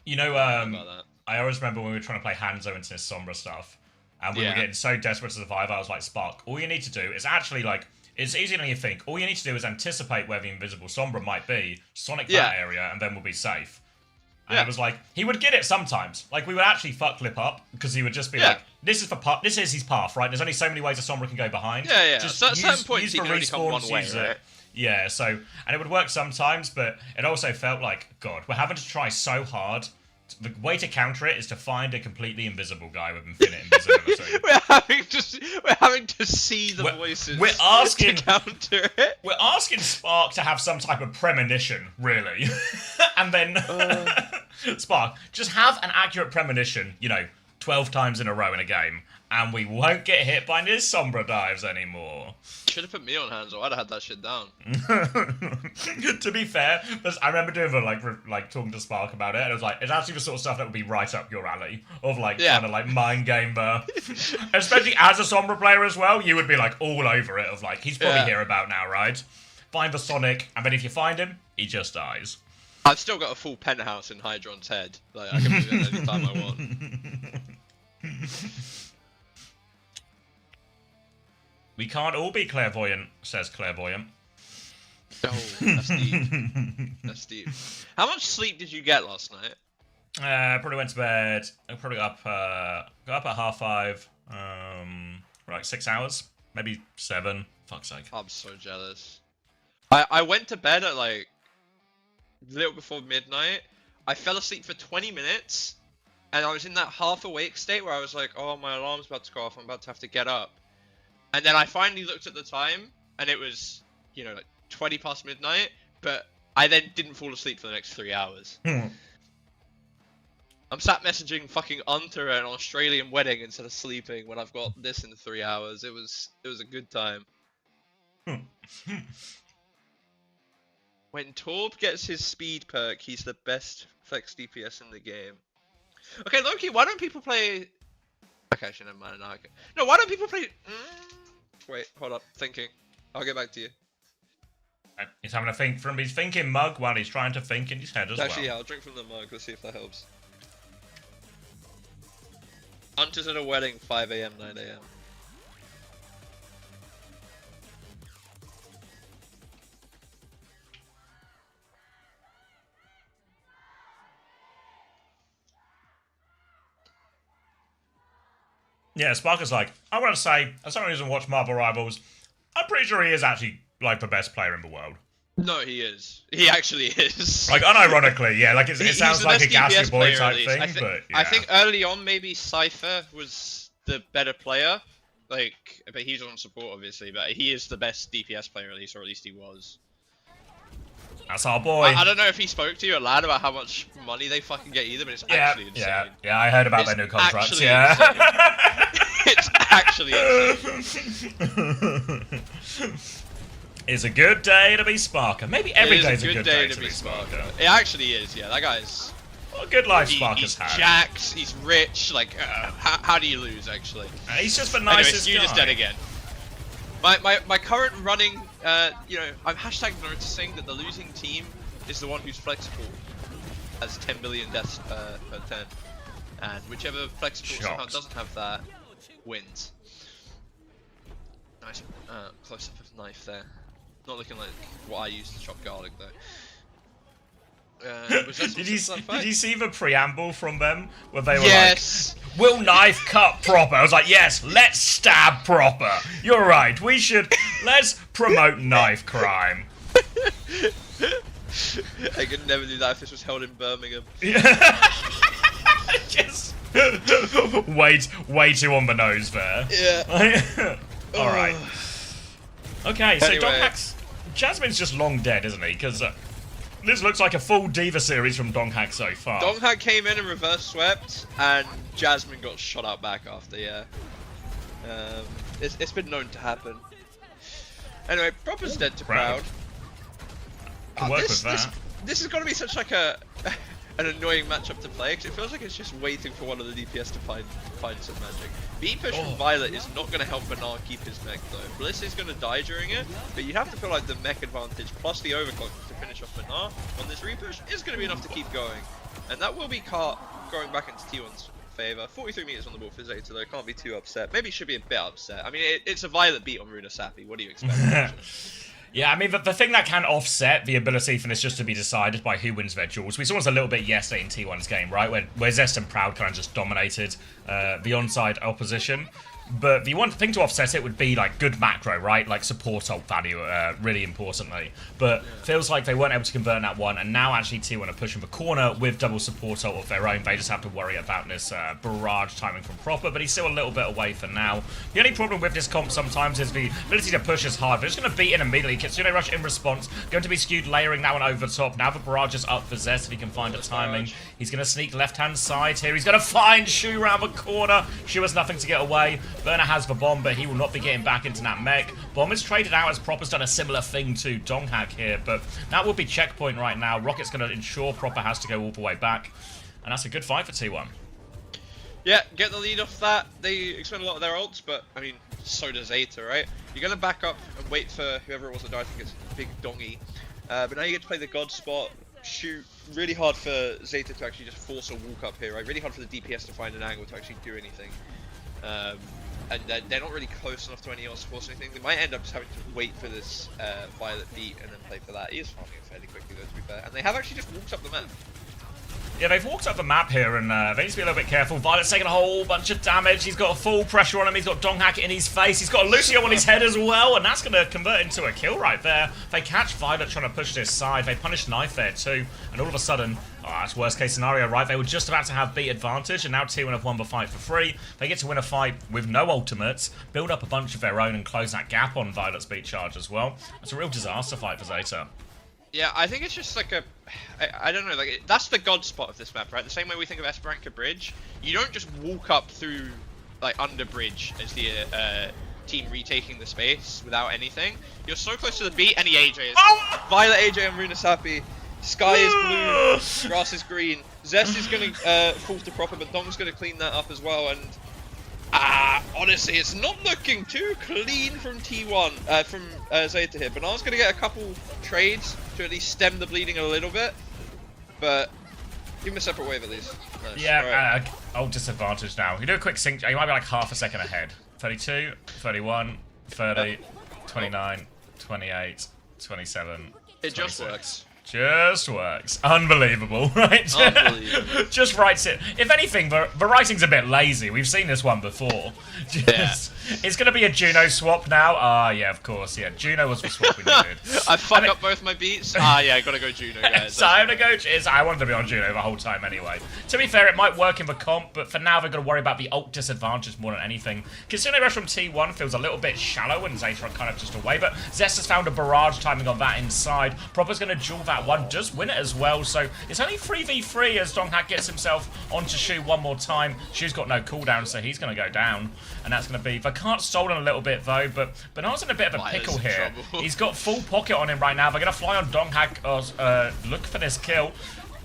You know, I always remember when we were trying to play Hanzo into this Sombra stuff, and we were getting so desperate to survive, I was like, Spark, all you need to do is actually, like, it's easier than you think. All you need to do is anticipate where the invisible Sombra might be, sonic that area, and then we'll be safe. And it was like, he would get it sometimes. Like, we would actually fuck Lip up, because he would just be like, this is his path, right? There's only so many ways a Sombra can go behind. Just so at certain points, he can only come one way, right? Yeah, so, and it would work sometimes, but it also felt like, God, we're having to try so hard. The way to counter it is to find a completely invisible guy with infinite invisibility. we're having to see the voices. We're asking to counter it. We're asking Spark to have some type of premonition, really, and then Spark, just have an accurate premonition. 12 times in a row in a game, and we won't get hit by his Sombra dives anymore. Should have put me on Hanzo. I'd have had that shit down. To be fair, I remember doing like talking to Spark about it, and it was like, it's actually the sort of stuff that would be right up your alley of trying to mind game especially as a Sombra player as well. You would be like all over it of like, he's probably here about now, right? Find the Sonic, and then if you find him, he just dies. I've still got a full penthouse in Hydron's head. Like, I can move it any time I want. We can't all be clairvoyant, says Clairvoyant. Oh, that's deep. That's deep. How much sleep did you get last night? Probably went to bed. I probably got up at 5:30. For like 6 hours, maybe 7. Fuck's sake. I'm so jealous. I went to bed at like a little before midnight. I fell asleep for 20 minutes, and I was in that half awake state where I was like, oh, my alarm's about to go off. I'm about to have to get up. And then I finally looked at the time, and it was, like 20 past midnight, but I then didn't fall asleep for the next 3 hours. I'm sat messaging fucking Unter at an Australian wedding instead of sleeping when I've got this in 3 hours. It was a good time. When Torb gets his speed perk, he's the best flex DPS in the game. Okay, Loki, why don't people play... Okay, actually, never mind. No, why don't people play... Wait, hold up. Thinking. I'll get back to you. He's having a think from his thinking mug while he's trying to think in his head as well. Actually, yeah, I'll drink from the mug. Let's see if that helps. Hunter's at a wedding, 5 AM, 9 AM. Yeah, Sparker's like, I want to say, as someone who doesn't watch Marvel Rivals, I'm pretty sure he is actually, like, the best player in the world. No, he is. He actually is. Like, unironically, yeah, like, it sounds like a Gassy Boy type thing, but, yeah. I think early on, maybe Cypher was the better player. Like, but he's on support, obviously, but he is the best DPS player, at least, or at least he was. That's our boy. I don't know if he spoke to you aloud about how much money they fucking get either, but it's actually insane. Yeah, I heard about their new contracts, It's actually insane. It's a good day to be Sparker. Maybe every day's a good day to be Sparker. It actually is, yeah. That guy's... What a good life Sparker's had. He's jacked, he's rich, like, how do you lose, actually? He's just the nicest guy. Anyways, just dead again. My current running, I'm hashtag noticing that the losing team is the one who's flexible. Has 10 billion deaths per 10. And whichever flexible somehow doesn't have that, wins. Nice close-up of knife there. Not looking like what I used to chop garlic, though. Did you see the preamble from them where they were like, "Will knife cut proper?" I was like, "Yes, let's stab proper." You're right. Let's promote knife crime. I could never do that if this was held in Birmingham. Just way too on the nose there. Yeah. All right. Okay, so Anyway. Donghack's... Jasmine's just long dead, isn't he? Because this looks like a full Diva series from Donghack so far. Donghack came in and reverse swept, and Jasmine got shot out back after, yeah. It's been known to happen. Anyway, Proper's dead to Proud. Can work with that. This is going to be such like an annoying matchup to play, because it feels like it's just waiting for one of the DPS to find some magic. B push from Violet is not going to help Bernard keep his mech though. Bliss is going to die during it, but you have to feel like the mech advantage plus the overclock to finish off Bernard on this repush is going to be enough to keep going. And that will be cart going back into T1's favour. 43 meters on the board for Zeta though, can't be too upset. Maybe should be a bit upset. I mean, it's a Violet beat on Runa Sappy, what do you expect? Yeah, I mean, the thing that can offset the ability for this just to be decided by who wins their duels. We saw this a little bit yesterday in T1's game, right? Where Zest and Proud kind of just dominated the onside opposition. But the one thing to offset it would be like good macro, right? Like support ult value, really importantly. But feels like they weren't able to convert in that one, and now actually T1 are pushing the corner with double support ult of their own. They just have to worry about this barrage timing from Proper, but he's still a little bit away for now. The only problem with this comp sometimes is the ability to push is hard. They're just going to beat in immediately. Kitsune Rush in response, going to be skewed layering now and over top. Now the barrage is up for Zest if he can find a timing. He's going to sneak left-hand side here. He's going to find Shu around the corner. Shu has nothing to get away. Burner has the bomb, but he will not be getting back into that mech. Bomb is traded out as Proper's done a similar thing to Donghack here, but that will be checkpoint right now. Rocket's going to ensure Proper has to go all the way back, and that's a good fight for T1. Yeah, get the lead off that. They expend a lot of their ults, but I mean, so does Zeta, right? You're going to back up and wait for whoever it was to die. I think it's Big Dongy. But now you get to play the God spot. Shoot really hard for Zeta to actually just force a walk up here, right? Really hard for the DPS to find an angle to actually do anything. And they're not really close enough to any else to force anything. They might end up just having to wait for this Violet beat and then play for that. He is farming it fairly quickly though, to be fair. And they have actually just walked up the map. Yeah, they've walked up the map here, and they need to be a little bit careful. Violet's taking a whole bunch of damage. He's got a full pressure on him. He's got Donghack in his face. He's got Lucio on his head as well, and that's going to convert into a kill right there. They catch Violet trying to push this side. They punish Knife there too, and all of a sudden, that's worst case scenario, right? They were just about to have beat advantage, and now T1 have won the fight for free. They get to win a fight with no ultimates, build up a bunch of their own, and close that gap on Violet's beat charge as well. It's a real disaster fight for Zeta. Yeah, I think it's just like I don't know, like that's the God spot of this map, right? The same way we think of Esperanza Bridge, you don't just walk up through like under bridge as the team retaking the space without anything. You're so close to the beat, and the AJ is Violet AJ and Runa Sappy. Sky is blue, grass is green. Zest is gonna fall to Proper, but Dom's gonna clean that up as well. And honestly, it's not looking too clean from T1, from Zeta here. Banana's gonna get a couple trades to at least stem the bleeding a little bit, but give him a separate wave at least. Nice. Yeah, right. Disadvantage now. You do a quick sync, you might be like half a second ahead. 32, 31, 30, 29, 28, 27, It 26. just works. Just works. Unbelievable, right? Unbelievable. Just writes it. If anything, the writing's a bit lazy. We've seen this one before. It's going to be a Juno swap now. Yeah, of course. Yeah, Juno was the swap we needed. I fuck up both my beats. Yeah, I gotta go Juno, guys. So I'm going to go... I wanted to be on Juno the whole time anyway. To be fair, it might work in the comp, but for now they're going to worry about the ult disadvantage more than anything. Kitsune Rush from T1 feels a little bit shallow and Zeta are kind of just away, but Zest has found a barrage timing on that inside. Proper's going to duel that one, does win it as well, so it's only 3v3 as Donghack gets himself onto Shu one more time. Shu's got no cooldown, so he's going to go down, and that's going to be... The cart's stolen a little bit though, but Banana's in a bit of a pickle here. He's got full pocket on him right now. They're going to fly on Donghack, look for this kill.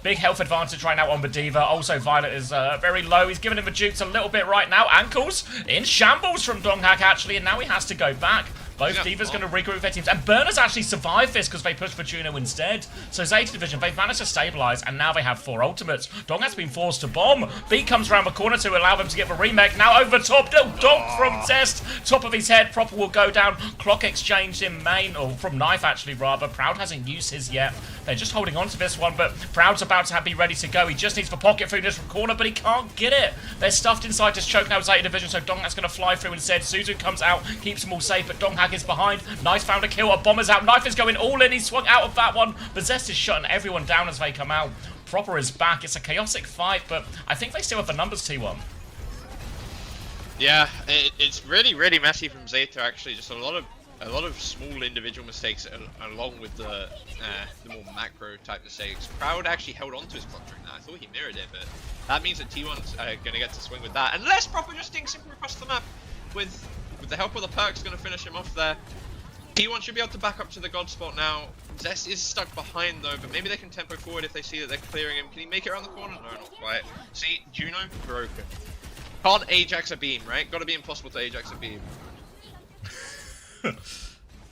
Big health advantage right now on the Diva. Also, Violet is very low. He's giving him the jukes a little bit right now. Ankles in shambles from Donghack, actually, and now he has to go back. Both Divas going to regroup their teams. And Burners actually survived this because they pushed for Juno instead. So Zeta Division, they've managed to stabilize, and now they have 4 ultimates. Dong has been forced to bomb. Beat comes around the corner to allow them to get the remake. Now over top, no Donk from Zest. Top of his head, Proper will go down. Clock exchanged in main, or from Knife actually rather. Proud hasn't used his yet. They're just holding on to this one, but Proud's about to be ready to go. He just needs the pocket through this corner, but he can't get it. They're stuffed inside this choke now, Zeta Division, so Donghack's going to fly through instead. Suzu comes out, keeps them all safe, but Donghack is behind. Knife found a kill, a bomber's out. Knife is going all in, he swung out of that one, but Zest is shutting everyone down as they come out. Proper is back. It's a chaotic fight, but I think they still have the numbers, T1. Yeah, it's really, really messy from Zeta, actually. Just a lot of a lot of small individual mistakes along with the more macro type mistakes. Proud actually held on to his clock during that. I thought he mirrored it, but that means that T1's going to get to swing with that. Unless Proper just stinks him across the map with the help of the perks, going to finish him off there. T1 should be able to back up to the god spot now. Zest is stuck behind though, but maybe they can tempo forward if they see that they're clearing him. Can he make it around the corner? No, not quite. See, Juno, broken. Can't Ajax a beam, right? Gotta be impossible to Ajax a beam.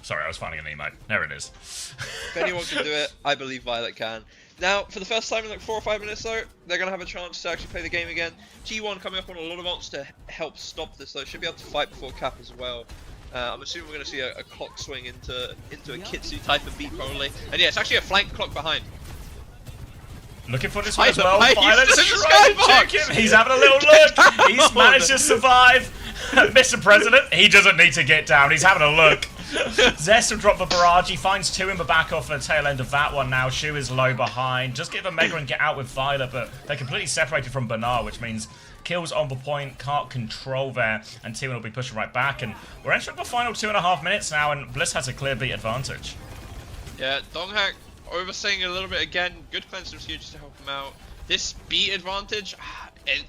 Sorry, I was finding an emote. There it is. If anyone can do it, I believe Violet can. Now, for the first time in like 4 or 5 minutes though, they're going to have a chance to actually play the game again. T1 coming up on a lot of ults to help stop this though. Should be able to fight before cap as well. I'm assuming we're going to see a clock swing into a Kitsu type of beat probably. And yeah, it's actually a flank clock behind. Looking for this one as well. Violet's He's trying to check him. He's having a little look. He's managed to survive. Mr. President, he doesn't need to get down. He's having a look. Zest will drop the barrage. He finds 2 in the back off the tail end of that one now. Shu is low behind. Just get the Mega and get out with Violet, but they're completely separated from Bernard, which means kills on the point, can't control there, and T1 will be pushing right back. And we're entering the final 2.5 minutes now, and Bliss has a clear beat advantage. Yeah, Donghack overstaying a little bit again. Good cleanse from Q just to help him out. This beat advantage,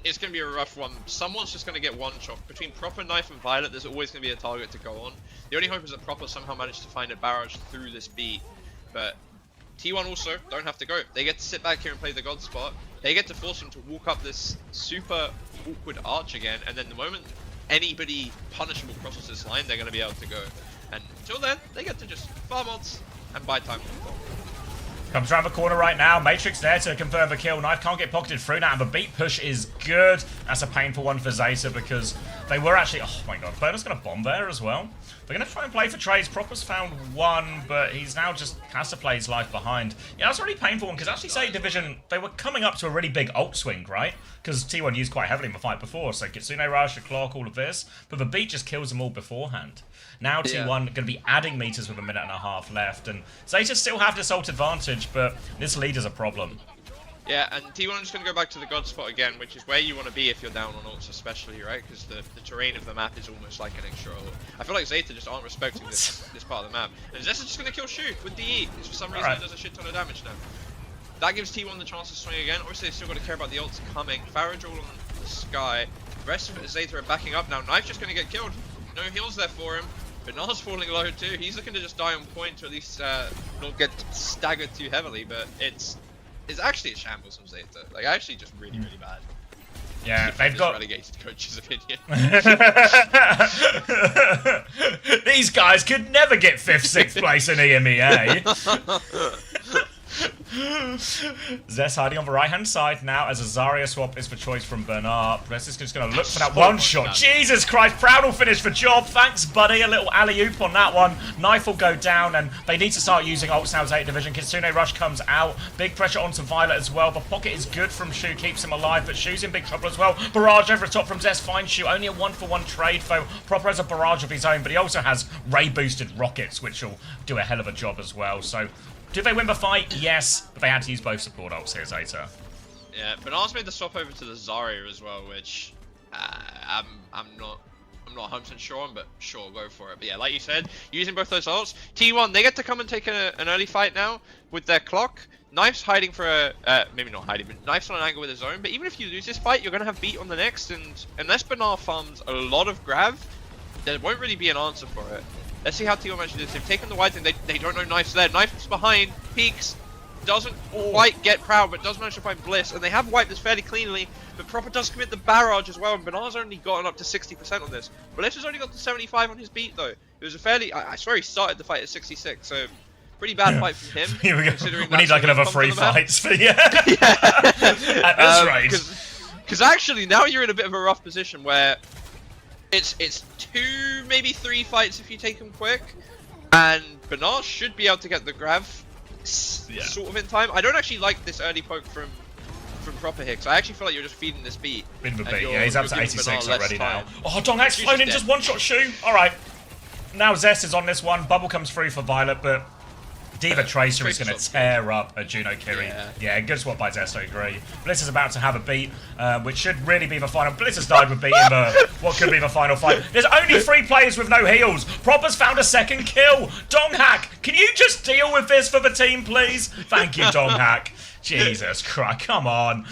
it's going to be a rough one. Someone's just going to get one shot. Between Proper, Knife, and Violet, there's always going to be a target to go on. The only hope is that Proper somehow managed to find a barrage through this beat. But T1 also don't have to go. They get to sit back here and play the god spot. They get to force him to walk up this super awkward arch again. And then the moment anybody punishable crosses this line, they're going to be able to go. And until then, they get to just farm ults and buy time. Comes around the corner right now. Matrix there to confirm the kill. Knife can't get pocketed through now, and the beat push is good. That's a painful one for Zeta because they were actually... Oh my god, Player's going to bomb there as well. They're going to try and play for trades. Proper's found 1, but he's now just has to play his life behind. Yeah, that's a really painful one because actually Zeta Division, they were coming up to a really big ult swing, right? Because T1 used quite heavily in the fight before, so Kitsune Rush, the clock, all of this. But the beat just kills them all beforehand. Now T1 going to be adding meters with 1.5 minutes left, and Zeta still have this ult advantage, but this lead is a problem. Yeah, and T1 is going to go back to the god spot again, which is where you want to be if you're down on ults especially, right? Because the terrain of the map is almost like an extra ult. I feel like Zeta just aren't respecting this part of the map. And Zeta's just going to kill Shu with DE, because for some reason he does a shit ton of damage now. That gives T1 the chance to swing again. Obviously, they've still got to care about the ults coming. Farage all on the sky. The rest of Zeta are backing up now. Knife's just going to get killed. No heals there for him. But Nars falling low too. He's looking to just die on point to at least not get staggered too heavily. But it's actually a shambles from Zeta. Like actually just really bad. Yeah, they've got relegated coach's opinion. These guys could never get 5th, 6th place in EMEA. Zest hiding on the right hand side now as a Zarya swap is the choice from Bernard. Rest is just going to look for that one shot. Jesus Christ, Proud will finish the job. Thanks, buddy. A little alley-oop on that one. Knife will go down, and they need to start using ults now as 8th Division. Kitsune Rush comes out. Big pressure onto Violet as well. The pocket is good from Shu, keeps him alive, but Shu's in big trouble as well. Barrage over the top from Zest finds Shu. Only a 1-for-1 trade, though. Proper has a barrage of his own, but he also has ray-boosted rockets, which will do a hell of a job as well. So, did they win the fight? Yes, but they had to use both support ults here, Zeta. Yeah, Bernard's made the swap over to the Zarya as well, which I'm not 100% sure on, but sure, go for it. But yeah, like you said, using both those ults, T1 they get to come and take an early fight now with their clock. Knife's hiding for a maybe not hiding, but Knife's on an angle with his own. But even if you lose this fight, you're gonna have beat on the next, and unless Bernard farms a lot of grav, there won't really be an answer for it. Let's see how T1 manages this. They've taken the white thing. They don't know Knife's there. Knife's behind. Peeks. Doesn't quite get Proud, but does manage to find Bliss. And they have wiped this fairly cleanly. But Proper does commit the barrage as well. And Bernard's only gotten up to 60% on this. Bliss has only got to 75 on his beat, though. It was a fairly... I swear he started the fight at 66. So, pretty bad fight from him. Here we go. We need like another 3 fights for you. At this rate. Because actually, now you're in a bit of a rough position where... It's 2, maybe 3 fights if you take them quick, and Bernard should be able to get the grav sort of in time. I don't actually like this early poke from Proper here, because I actually feel like you're just feeding this beat. Yeah, he's up to 86 already now. Oh, Donghack's flown in, just one-shot Shu. Alright, now Zest is on this one. Bubble comes through for Violet, but Diva Tracer is going Tracer's to tear up a Juno Kiri. Yeah, good swap by Zesto, agree. Blitz is about to have a beat, which should really be the final. Blitz has died with beating what could be the final fight. There's only 3 players with no heals. Proper's found a second kill. Donghack, can you just deal with this for the team, please? Thank you, Donghack. Jesus Christ, come on.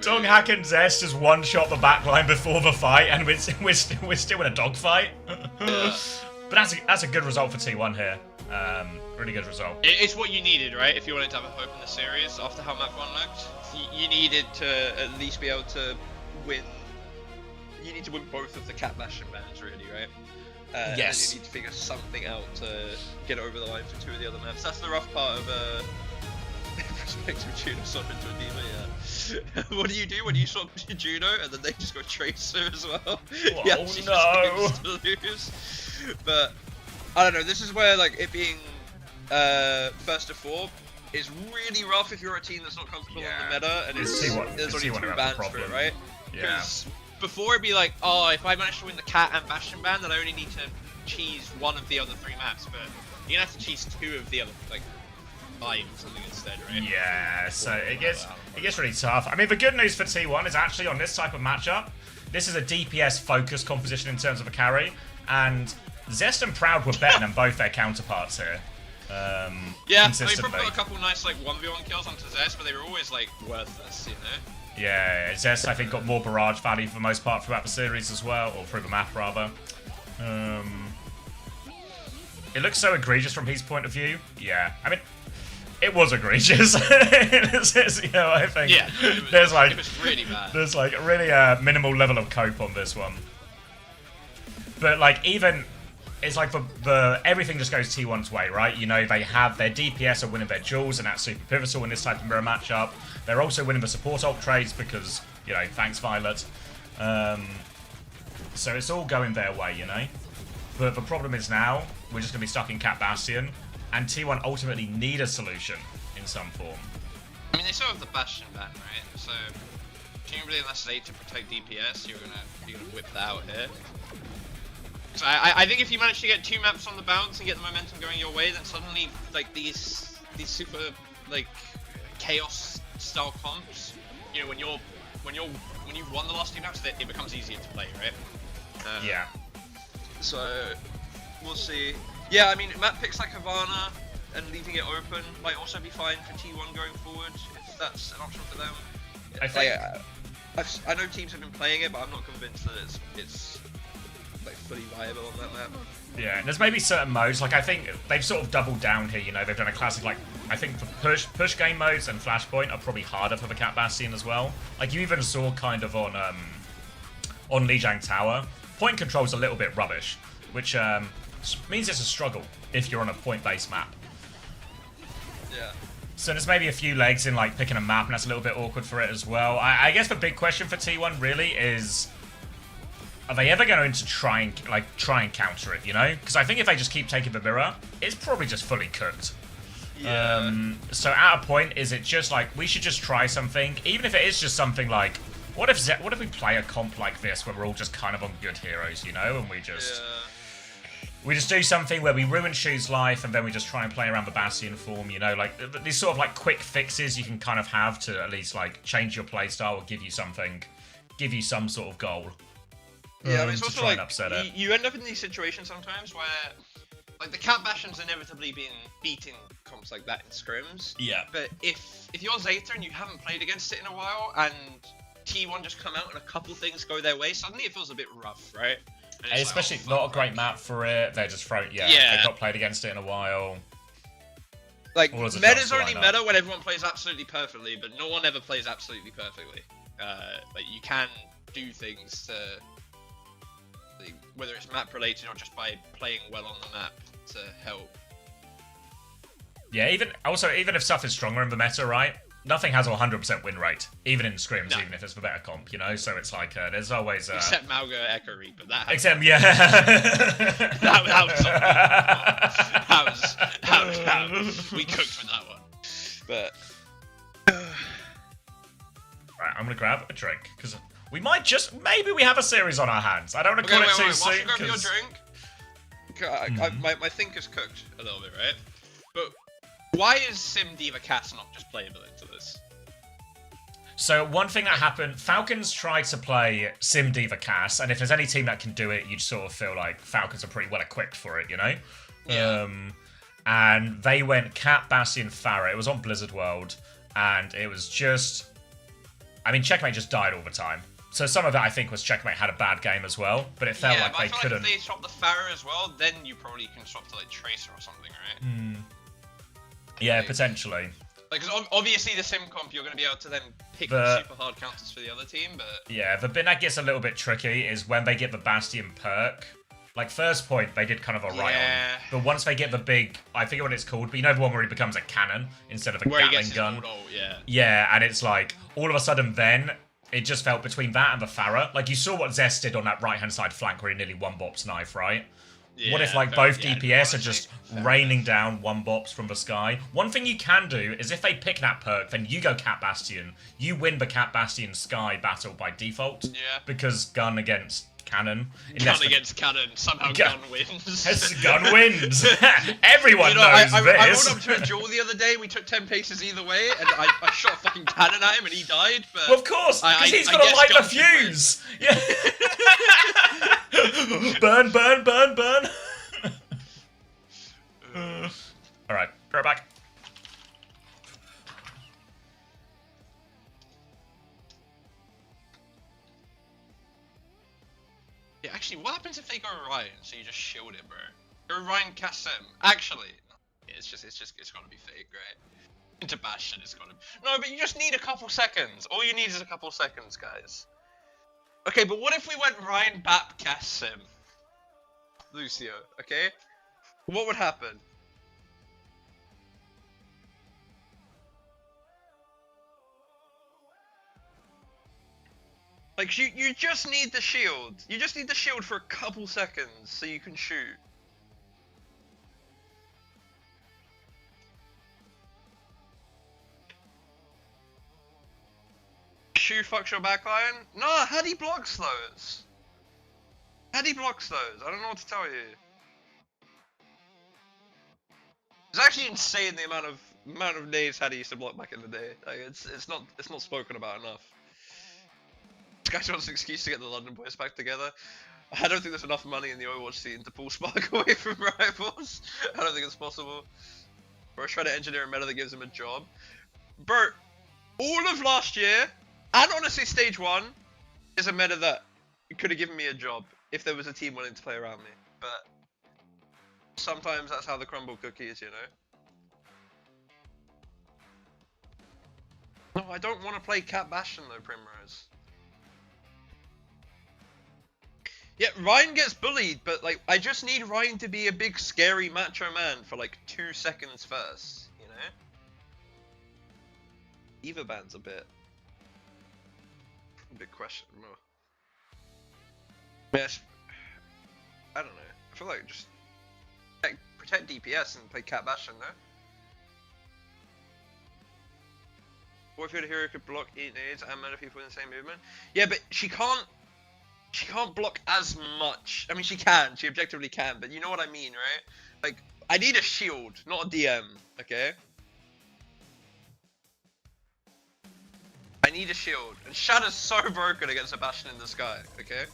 Donghack and Zest just one-shot the backline before the fight, and we're still in a dogfight. But that's a good result for T1 here. Really good result. It's what you needed, right? If you wanted to have a hope in the series after how Map 1 looked, you needed to at least be able to win. You need to win both of the Cat Bastion bans, really, right? Yes. And you need to figure something out to get over the line for 2 of the other maps. That's the rough part of prospective Juno swap into a Diva, yeah. What do you do when you swap to Juno and then they just go Tracer as well? Yeah, no! To lose. But I don't know. This is where like it being first to 4 is really rough if you're a team that's not comfortable on the meta, and there's only 2 bans for it, right? Yeah. Before it'd be like, oh, if I manage to win the Cat and Bastion ban, then I only need to cheese 1 of the other 3 maps. But you're gonna have to cheese 2 of the other, like 5 or something instead, right? Yeah. So it gets really tough. I mean, the good news for T1 is actually on this type of matchup, this is a DPS focused composition in terms of a carry, and Zest and Proud were better than both their counterparts here. Yeah, I mean, probably got a couple nice like 1v1 kills onto Zest, but they were always like worthless, you know? Yeah, Zest I think got more barrage value for the most part throughout the series as well, or through the map rather. It looks so egregious from his point of view. Yeah, I mean, it was egregious. You know, I think it was really bad. There's like a really minimal level of cope on this one. But like even it's like the everything just goes T1's way, right? You know, they have their DPS are winning their duels, and that's super pivotal in this type of mirror matchup. They're also winning the support ult trades because, you know, thanks Violet. So it's all going their way, you know. But the problem is now we're just gonna be stuck in Cat Bastion, and T1 ultimately need a solution in some form. I mean, they still have the Bastion ban, right? So presumably, unless they to protect DPS, you're gonna whip that out here. So I think if you manage to get 2 maps on the bounce and get the momentum going your way, then suddenly like these super like chaos style comps, you know, when you've won the last 2 maps, it becomes easier to play, right? Yeah. So we'll see. Yeah, I mean, map picks like Havana and leaving it open might also be fine for T1 going forward if that's an option for them. I think. I know teams have been playing it, but I'm not convinced that it's like fully viable on that map. Yeah, there's maybe certain modes, like I think they've sort of doubled down here, you know, they've done a classic, like, I think the push game modes and Flashpoint are probably harder for the Cat Bastion as well. Like, you even saw kind of on Lijiang Tower, point control's a little bit rubbish, which means it's a struggle if you're on a point-based map. Yeah. So there's maybe a few legs in, like, picking a map, and that's a little bit awkward for it as well. I guess the big question for T1 really is, are they ever going to try and counter it, you know? Because I think if they just keep taking the mirror, it's probably just fully cooked. Yeah. So at a point, is it just like, we should just try something? Even if it is just something like, what if we play a comp like this where we're all just kind of on good heroes, you know? And we just do something where we ruin Shu's life and then we just try and play around the Bastion form, you know? Like, these sort of like quick fixes you can kind of have to at least like change your playstyle or give you some sort of goal. Yeah, I mean, it's also like, it. You end up in these situations sometimes where, like, the Cat Bastion's inevitably been beating comps like that in scrims. Yeah. But if you're Zeta and you haven't played against it in a while, and T1 just come out and a couple things go their way, suddenly it feels a bit rough, right? Especially like, not a great map for it. They're just they've not played against it in a while. Like, meta's only meta when everyone plays absolutely perfectly, but no one ever plays absolutely perfectly. Like, you can do things to, whether it's map related or just by playing well on the map to help. Yeah, even if stuff is stronger in the meta, right? Nothing has a 100% win rate, even in scrims, even if it's the better comp, you know? So it's like, there's always... Except Malga Echo Reaper, that happened. Except, yeah. that was we cooked with that one. But... Right, I'm gonna grab a drink, because we might maybe we have a series on our hands. I don't want to call it too soon. Grab your drink, my thinker's cooked a little bit, right? But why is Sim Diva Cass not just playable into this? So one thing that happened, Falcons tried to play Sim Diva Cass, and if there's any team that can do it, you'd sort of feel like Falcons are pretty well equipped for it, you know? Yeah. And they went Cat, Bastion, Pharah. It was on Blizzard World, and it was just... I mean, Checkmate just died all the time. So some of it, I think, was Checkmate had a bad game as well, but it felt like they couldn't... Like if they swap the Pharah as well, then you probably can swap to, like, Tracer or something, right? Yeah, like, potentially. Like, cause obviously the sim comp, you're going to be able to then pick the super hard counters for the other team, but... Yeah, the bit that gets a little bit tricky is when they get the Bastion perk. Like, first point, they did kind of a right on. But once they get the big... I forget what it's called, but you know the one where he becomes a cannon instead of a Gatling gun? Yeah, and it's like, all of a sudden then, it just felt between that and the Pharah. Like, you saw what Zest did on that right-hand side flank where he nearly one-bops knife, right? Yeah, what if, like, both DPS are just raining down one-bops from the sky? One thing you can do is if they pick that perk, then you go Cat Bastion. You win the Cat Bastion Sky battle by default. Yeah. Because gun against cannon. Gun against cannon. Somehow gun wins. Gun wins. Everyone knows this. I rolled up to a duel the other day. We took 10 paces either way, and I shot a fucking cannon at him, and he died. But well, of course, because he's got to light the fuse. Yeah. Burn, burn, burn, burn. All right, right back. Yeah, actually, what happens if they go Ryan? So you just shield it, bro. Go Ryan Kasim. Actually, it's gotta be fake, right? Into Bastion, it's gotta be. No, but you just need a couple seconds. All you need is a couple seconds, guys. Okay, but what if we went Ryan Bap Kasim? Lucio, okay? What would happen? Like, you just need the shield. You just need the shield for a couple seconds so you can shoot. Shu fucks your backline? No, Hadi blocks those. Hadi blocks those. I don't know what to tell you. It's actually insane the amount of nades Hadi used to block back in the day. Like, it's not spoken about enough. This guy wants an excuse to get the London boys back together. I don't think there's enough money in the Overwatch scene to pull Spark away from rivals. I don't think it's possible. Bro, try to engineer a meta that gives him a job. Bro, all of last year, and honestly stage 1, is a meta that could have given me a job if there was a team willing to play around me. But sometimes that's how the crumble cookie is, you know? No, I don't want to play Cat Bastion though, Primrose. Yeah, Ryan gets bullied, but like, I just need Ryan to be a big scary macho man for like 2 seconds first, you know? Eva ban's a bit... big question. Yes, I don't know. I feel like just protect DPS and play Cat Bastion, no? What if your hero could block 8 nades and many people in the same movement? Yeah, but she can't block as much. I mean, she can. She objectively can, but you know what I mean, right? Like, I need a shield, not a DM, okay? I need a shield. And Shadow's so broken against a Bastion in the sky, okay?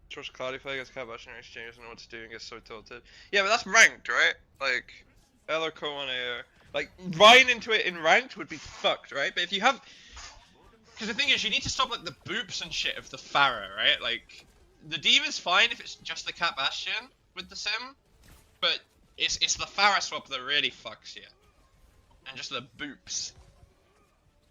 Trust Cloudify against Cat Bastion in exchange, doesn't know what to do and gets so tilted. Yeah, but that's ranked, right? Like, L or Co-1 AR. Like, Ryan into it in ranked would be fucked, right? But if you have... Because the thing is, you need to stop, like, the boops and shit of the Pharah, right? Like, the Diva's fine if it's just the Cat Bastion with the Sim, but it's the Pharah swap that really fucks you. And just the boops.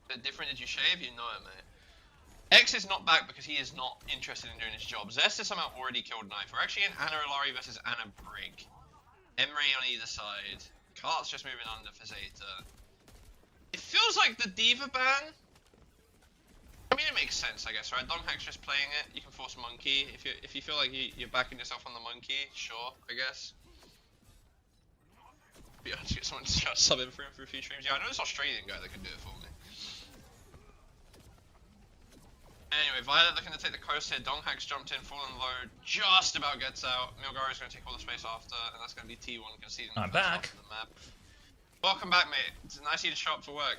The different did you shave? You know it, mate. X is not back because he is not interested in doing his job. Zest is somehow already killed Knife. We're actually in Anna Ilari versus Anna Brig. Emery on either side. Kart's just moving under for Zeta. It feels like the Diva ban. I mean, it makes sense, I guess, right? Donghack's just playing it. You can force Monkey. If you feel like you're backing yourself on the Monkey, sure, I guess. Be honest, to get someone to sub in for him for a few streams. Yeah, I know this Australian guy that can do it for me. Anyway, Violet looking to take the coast here. Donghack's jumped in, fallen low, just about gets out. Milgari's going to take all the space after, and that's going to be T1 conceding the first half of the map. Welcome back, mate. It's nice of you to show up for work.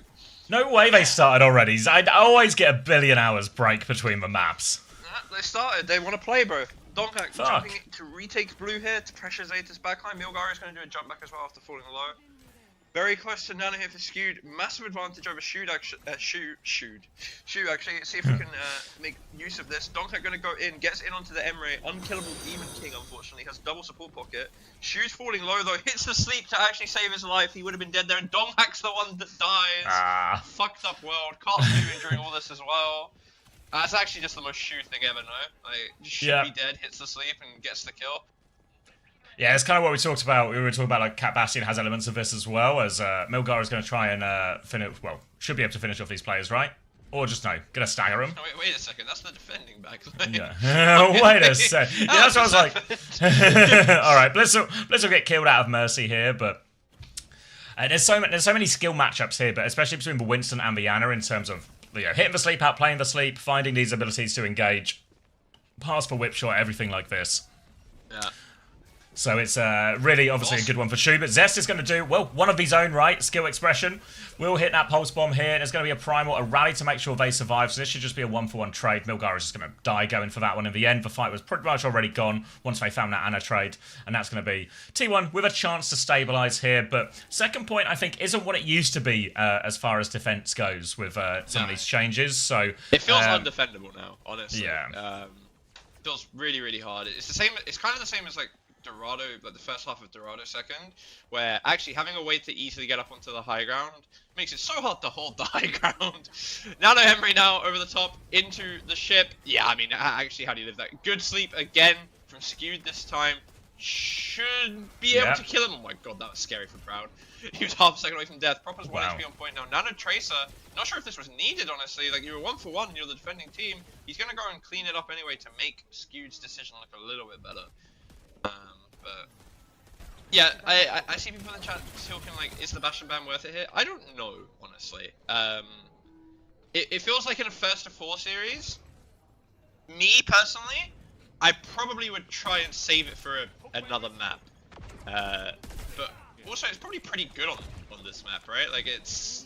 No way they started already. I always get a billion hours break between the maps. They started. They want to play, bro. Donghack jumping to retake blue here to pressure Zeta's backline. Milgari's going to do a jump back as well after falling low. Very close to Nana here for Skewed. Massive advantage over Shoot actually. Shoot actually. See if we can make use of this. Donghack going to go in, gets in onto the Emre. Unkillable Demon King, unfortunately, has double support pocket. Shoot's falling low though. Hits the sleep to actually save his life. He would have been dead there, and Donghack's the one that dies. Fucked up world. Cart's moving during all this as well. That's actually just the most Shoot thing ever, no? Like, just should be dead, hits the sleep, and gets the kill. Yeah, it's kind of what we talked about. We were talking about like Cat Bastion has elements of this as well, as Milgar is going to try and finish. Well, should be able to finish off these players, right? Or just no, gonna stagger them. No, wait a second, that's the defending backline. Yeah. Wait a sec. Yeah, that's what I was like. All right, Blitz will get killed out of mercy here, but there's so many skill matchups here, but especially between the Winston and the Ana in terms of hitting the sleep, outplaying the sleep, finding these abilities to engage, pass for whip shot, everything like this. Yeah. So it's really, obviously, a good one for Shu. But Zest is going to do, well, one of his own right, skill expression. We'll hit that pulse bomb here, and it's going to be a primal, a rally to make sure they survive. So this should just be a one-for-one trade. Milgar is just going to die going for that one in the end. The fight was pretty much already gone once they found that Ana trade. And that's going to be T1 with a chance to stabilize here. But second point, I think, isn't what it used to be as far as defense goes with some of these changes. So it feels undefendable now, honestly. Yeah. It feels really, really hard. It's the same. It's kind of the same as like Dorado, like the first half of Dorado second, where actually having a way to easily get up onto the high ground makes it so hard to hold the high ground. Nano Emery now over the top into the ship. Yeah, I mean, actually, how do you live that? Good sleep again from Skewed this time. Should be able to kill him. Oh my god, that was scary for Proud. He was half a second away from death. Proper's 1 HP on point now. Nano Tracer, not sure if this was needed, honestly. Like, you were 1-for-1 and you're the defending team. He's going to go and clean it up anyway to make Skewed's decision look a little bit better. But yeah, I see people in the chat talking like, is the Bastion ban worth it here? I don't know, honestly. It feels like in a first to 4 series, me personally, I probably would try and save it for another map. But also, it's probably pretty good on this map, right? Like, it's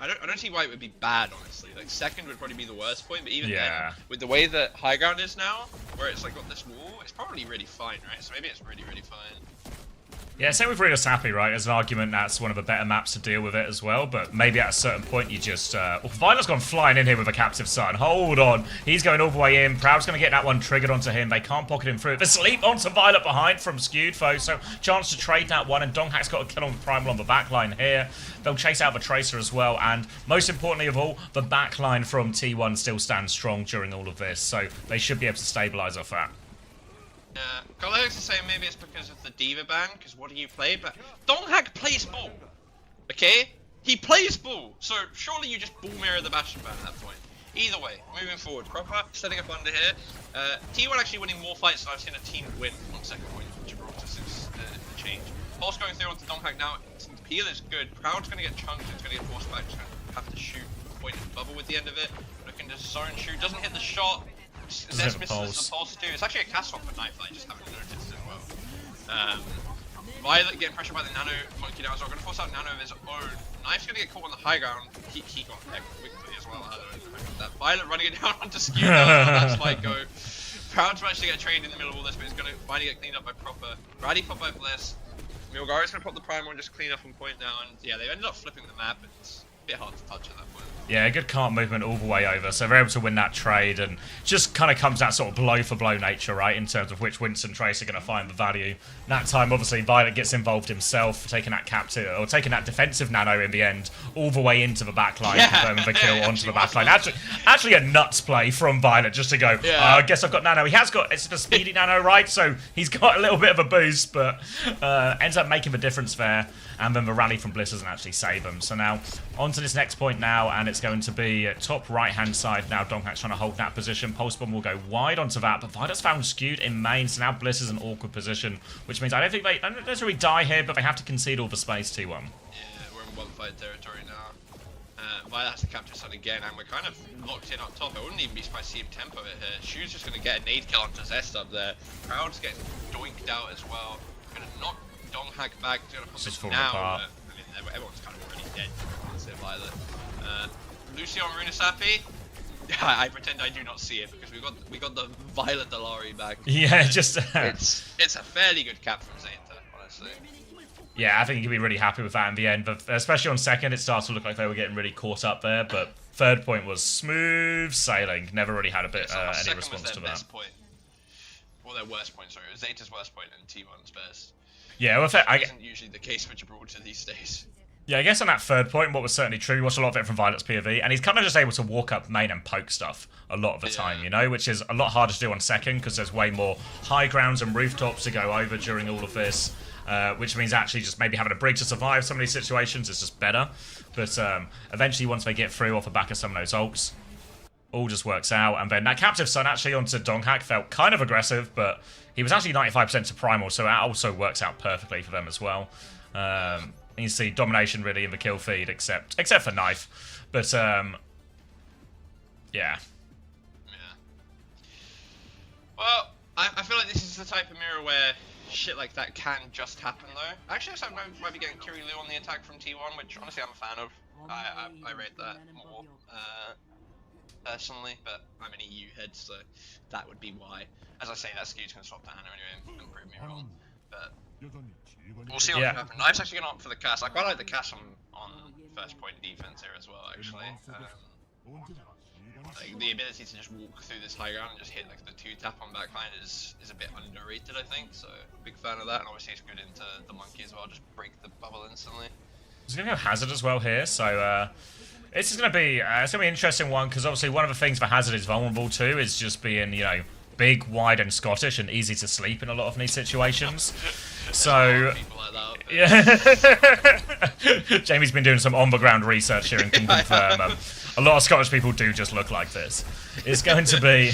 I don't see why it would be bad, honestly. Like, second would probably be the worst point, but even then, with the way that high ground is now, where it's like got this wall, it's probably really fine, right? So maybe it's really, really fine. Yeah, same with Reno Sappy, right? There's an argument that's one of the better maps to deal with it as well, but maybe at a certain point you just... Violet's gone flying in here with a Captive Son. Hold on. He's going all the way in. Proud's going to get that one triggered onto him. They can't pocket him through it. The sleep onto Violet behind from Skewed, folks, so chance to trade that one, and Donghack's got a kill on the Primal on the backline here. They'll chase out the Tracer as well, and most importantly of all, the backline from T1 still stands strong during all of this, so they should be able to stabilize off that. Yeah, Galaxy is saying maybe it's because of the Diva ban, because what do you play? But Donghack plays ball, okay? He plays ball, so surely you just ball mirror the Bastion ban at that point. Either way, moving forward, Proper setting up under here. T1 actually winning more fights than I've seen a team win on second point from Gibraltar since the change. Pulse going through onto Donghack now. Peel is good. Proud's going to get chunked, it's going to get forced back, just going to have to shoot point and bubble with the end of it. Looking to zone shoot, doesn't hit the shot. Zest misses the pulse too. It's actually a cast swap for Knife that I just haven't noticed as well. Violet getting pressured by the Nano Monkey now as well. Going to force out Nano of his own. Knife's going to get caught on the high ground. He got heck quickly as well. I don't know that. Violet running it down onto Skew. That's like go. Proud's managed to get trained in the middle of all this, but he's going to finally get cleaned up by Proper. Brady pop out Bliss. Milgari's going to pop the Primal and just clean up on point now. And yeah, they ended up flipping the map. bit hard to touch at that point. Yeah, good cart movement all the way over, so they're able to win that trade, and just kind of comes that sort of blow-for-blow nature, right, in terms of which Winston Trace are going to find the value. That time, obviously, Violet gets involved himself, taking that captive, or taking that defensive nano in the end, all the way into the backline, confirming the kill onto the backline. Actually a nuts play from Violet, just to go, I guess I've got nano. He has got, it's a speedy nano, right, so he's got a little bit of a boost, but ends up making the difference there. And then the rally from Bliss doesn't actually save him. So now, on to this next point now, and it's going to be top right-hand side now. Donghak's trying to hold that position. Pulse Bomb will go wide onto that, but Violet's found skewed in main, so now Bliss is in an awkward position, which means I don't necessarily die here, but they have to concede all the space 2-1. Yeah, we're in one-fight territory now. Violet has to capture Sun again, and we're kind of locked in up top. I wouldn't even be surprised to see him tempo it here. Shu's just going to get a nade kill onto Zest up there. Crowd's getting doinked out as well. Going to knock Donghak back. It's just falling now, apart. I mean, everyone's kind of already dead. Let's say Violet. Lucio and Runasapi. I pretend I do not see it because we got the Violet Dalari back. Yeah, just it's a fairly good cap from Zeta, honestly. Yeah, I think you can be really happy with that in the end, but especially on second, it starts to look like they were getting really caught up there. But third point was smooth sailing. Never really had a bit any response to that. Best point. Well, their worst point, sorry. It was Zeta's worst point and T1's best. Yeah, well, isn't usually the case for Gibraltar these days. Yeah, I guess on that third point, what was certainly true, we watched a lot of it from Violet's POV, and he's kind of just able to walk up main and poke stuff a lot of the time, you know, which is a lot harder to do on second, because there's way more high grounds and rooftops to go over during all of this, which means actually just maybe having a brig to survive some of these situations is just better. But eventually, once they get through off the back of some of those ults, all just works out, and then that captive Sun actually onto Donghak felt kind of aggressive, but he was actually 95% to Primal, so that also works out perfectly for them as well. You see domination really in the kill feed, except for Knife, but yeah. Well, I feel like this is the type of mirror where shit like that can just happen though. Actually, sometimes might be getting Kiryu on the attack from T1, which honestly I'm a fan of. I rate that more. Personally, but I'm an EU head, so that would be why. As I say, that skew's gonna swap to Hannah anyway and prove me wrong. But we'll see what can happen. Knife's actually gonna opt for the cast. I quite like the cast on first point defense here as well, actually. Like, the ability to just walk through this high ground and just hit like the 2-tap on backline is a bit underrated, I think. So big fan of that, and obviously it's good into the monkey as well. Just break the bubble instantly. He's gonna go Hazard as well here, so this is going to be it's going to be an interesting one, because obviously one of the things that Hazard is vulnerable to is just being, you know, big, wide, and Scottish, and easy to sleep in a lot of these situations. So, yeah, Jamie's been doing some on-the-ground research here and can confirm a lot of Scottish people do just look like this. It's going to be...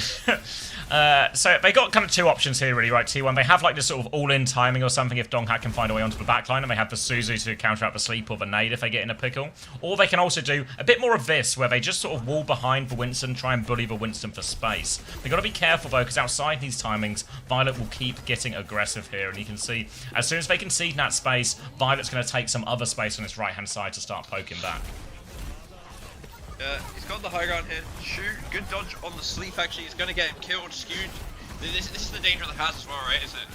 so they got kind of two options here, really, right? T1, they have like this sort of all-in timing or something if Donghak can find a way onto the backline, and they have the Suzu to counter out the sleep or the nade if they get in a pickle. Or they can also do a bit more of this, where they just sort of wall behind the Winston, try and bully the Winston for space. They've got to be careful, though, because outside these timings, Violet will keep getting aggressive here, and you can see, as soon as they concede that space, Violet's going to take some other space on its right-hand side to start poking back. He's got the high ground here. Shoot, good dodge on the sleep actually. He's gonna get him killed, skewed. This is the danger of the house as well, right? Is it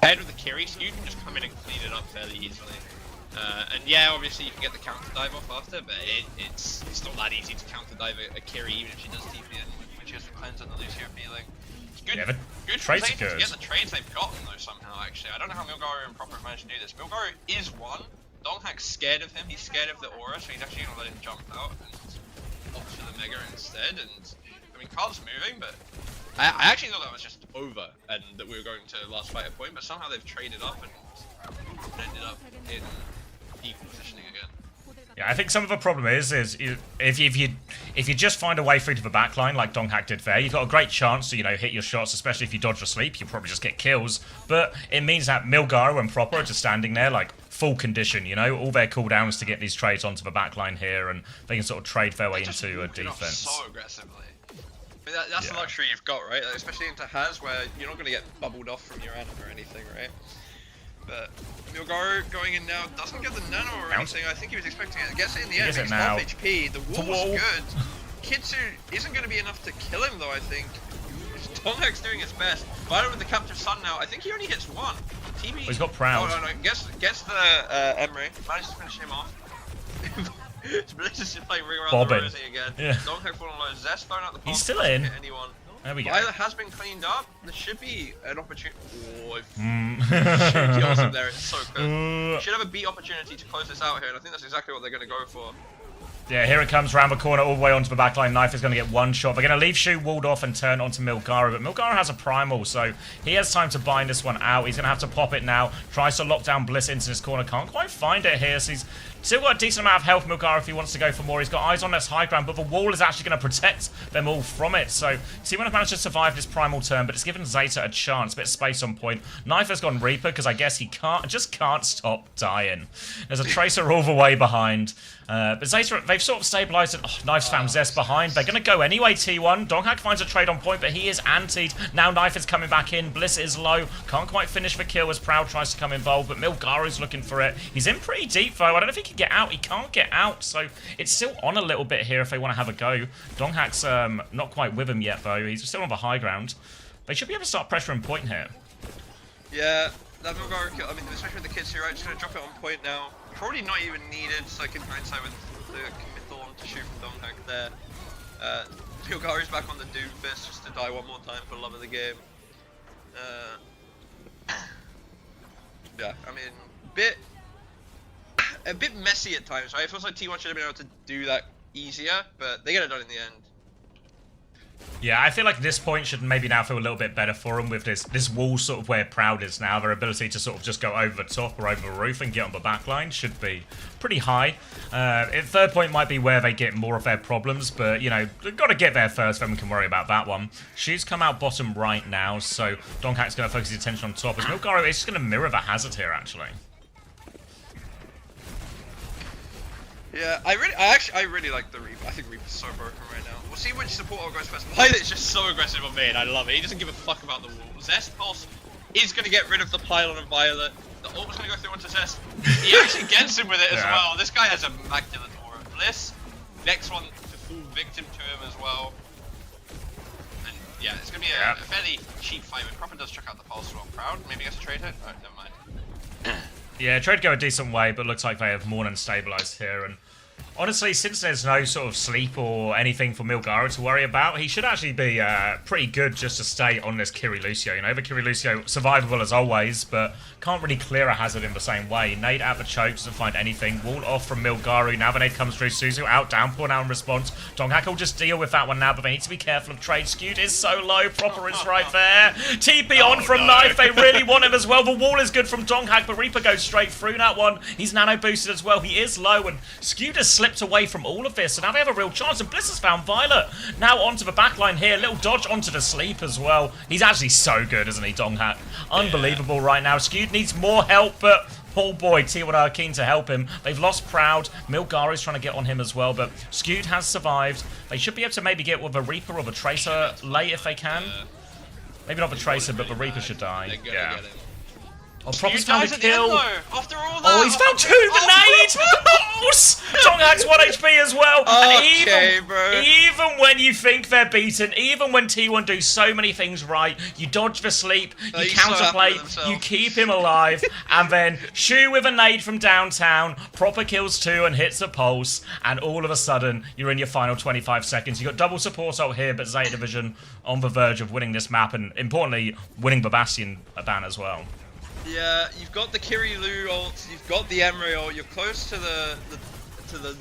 head with the Kiri, skewed can just come in and clean it up fairly easily. And yeah, obviously you can get the counter dive off after, but it's not that easy to counter dive a Kiri even if she does TP in, when she has the cleanse and the Lucio feeling. It's good. Yeah, good trades to get the trades they've gotten though somehow actually. I don't know how Milgaru and Proper have managed to do this. Milgaru is one. Donghak's scared of him. He's scared of the aura, so he's actually gonna let him jump out and opt for the Mega instead. And I mean, Carl's moving, but I actually thought that was just over and that we were going to last fight a point, but somehow they've traded up and ended up in equal positioning again. Yeah, I think some of the problem is if you just find a way through to the backline like Donghak did there, you've got a great chance to, you know, hit your shots, especially if you dodge the sleep, you'll probably just get kills. But it means that Milgaru and Proper are just standing there like full condition, you know, all their cooldowns to get these trades onto the backline here, and they can sort of trade their way into a defense. So aggressively. I mean, that's the luxury you've got, right? Like, especially into Haz, where you're not going to get bubbled off from your anim or anything, right? But Milgaru going in now doesn't get the nano or anything. I think he was expecting it. Gets it in the end. He's off HP. The wall's good. Kitsu isn't going to be enough to kill him, though, I think. Donghak's doing his best. Violet with the captive Sun now. I think he only hits one. TB. He's got Proud. Oh, no. Gets the Emery. Manages to finish him off. Bliss is just like ring around Bobbing. the rosy again. Yeah. Donkey falling low. Zest throwing out the pulse. He's still doesn't in. hit anyone. There we go. Violet has been cleaned up. There should be an opportunity. Oh, if Mm. kills him there, it's so good. Should have a beat opportunity to close this out here, and I think that's exactly what they're going to go for. Yeah, here it comes round the corner all the way onto the backline. Knife is going to get one shot. They're going to leave Shu walled off and turn onto Milgara, but Milgara has a primal, so he has time to bind this one out. He's going to have to pop it now. Tries to lock down Bliss into this corner. Can't quite find it here, so he's still got a decent amount of health, Milgara, if he wants to go for more. He's got eyes on this high ground, but the wall is actually going to protect them all from it. So T1 have managed to survive this primal turn, but it's given Zeta a chance. A bit of space on point. Knife has gone Reaper, because I guess he just can't stop dying. There's a Tracer all the way behind. But Zeta, they've sort of stabilised it. Oh, Knife's found Zest behind. They're going to go anyway, T1. Donghack finds a trade on point, but he is antied. Now Knife is coming back in. Bliss is low. Can't quite finish the kill as Proud tries to come involved, but Milgaru's looking for it. He's in pretty deep, though. I don't know if he can get out. He can't get out, so it's still on a little bit here if they want to have a go. Donghack's not quite with him yet, though. He's still on the high ground. They should be able to start pressuring point here. Yeah, that Milgaru kill, I mean, especially with the kids here, right? Just going to drop it on point now. Probably not even needed, so I can hindsight with the committal to shoot from Donghack there. Milgaru's back on the Doomfist just to die one more time for love of the game. Yeah, I mean, a bit messy at times, right? It feels like T1 should have been able to do that easier, but they get it done in the end. Yeah, I feel like this point should maybe now feel a little bit better for them with this wall sort of where Proud is now. Their ability to sort of just go over the top or over the roof and get on the back line should be pretty high. Third point might be where they get more of their problems, but, you know, they've got to get there first, then we can worry about that one. She's come out bottom right now, so Donghack's going to focus his attention on top. As Milgaro is just going to mirror the hazard here, actually. Yeah, I really like the Reaper. I think Reaper's so broken right now. We'll see which support all goes first. Violet's just so aggressive on me, and I love it. He doesn't give a fuck about the wall. Zest Pulse is going to get rid of the pylon of Violet. The ult was going to go through onto Zest. He actually gets him with it as well. This guy has a immaculate aura. Bliss, next one to fall victim to him as well. And yeah, it's going to be a fairly cheap fight. But Proper does check out the pulse as well. Proud, maybe gets a trade hit. Oh, never mind. Yeah, trade go a decent way, but looks like they have more than stabilised here. And honestly, since there's no sort of sleep or anything for Milgaro to worry about, he should actually be pretty good just to stay on this Kiri Lucio. You know, the Kiri Lucio, survivable as always, but can't really clear a hazard in the same way. Nade at the choke, doesn't find anything. Wall off from Milgaro. Now the nade comes through. Suzu out, downpour now in response. Donghack will just deal with that one now, but they need to be careful of trade. Skewed is so low. Proper is right there. TP on from Knife. They really want him as well. The wall is good from Donghack, but Reaper goes straight through that one. He's nano boosted as well. He is low, and Skewed has slipped away from all of this, so now they have a real chance, and Bliss has found Violet. Now onto the backline here. Little dodge onto the sleep as well. He's actually so good, isn't he, Donghack? Unbelievable right now. Skewed needs more help, but oh boy, T1 are keen to help him. They've lost Proud. Milgaru's trying to get on him as well, but Skewed has survived. They should be able to maybe get with a Reaper or the Tracer late if they can. Maybe not the Tracer, but the Reaper should die. Yeah. Oh, Proper's found a kill. After all that. Oh, he's found two. The nade. Donghack's 1 HP as well. Okay, and bro. Even when you think they're beaten, even when T1 do so many things right, you dodge the sleep, you counterplay, you keep him alive, and then Shu with a nade from downtown, Proper kills 2 and hits a pulse, and all of a sudden, you're in your final 25 seconds. You got double support out here, but Zeta Division on the verge of winning this map, and importantly, winning the Bastion ban as well. Yeah, you've got the Kirilu ult, you've got the Emre ult, you're close to the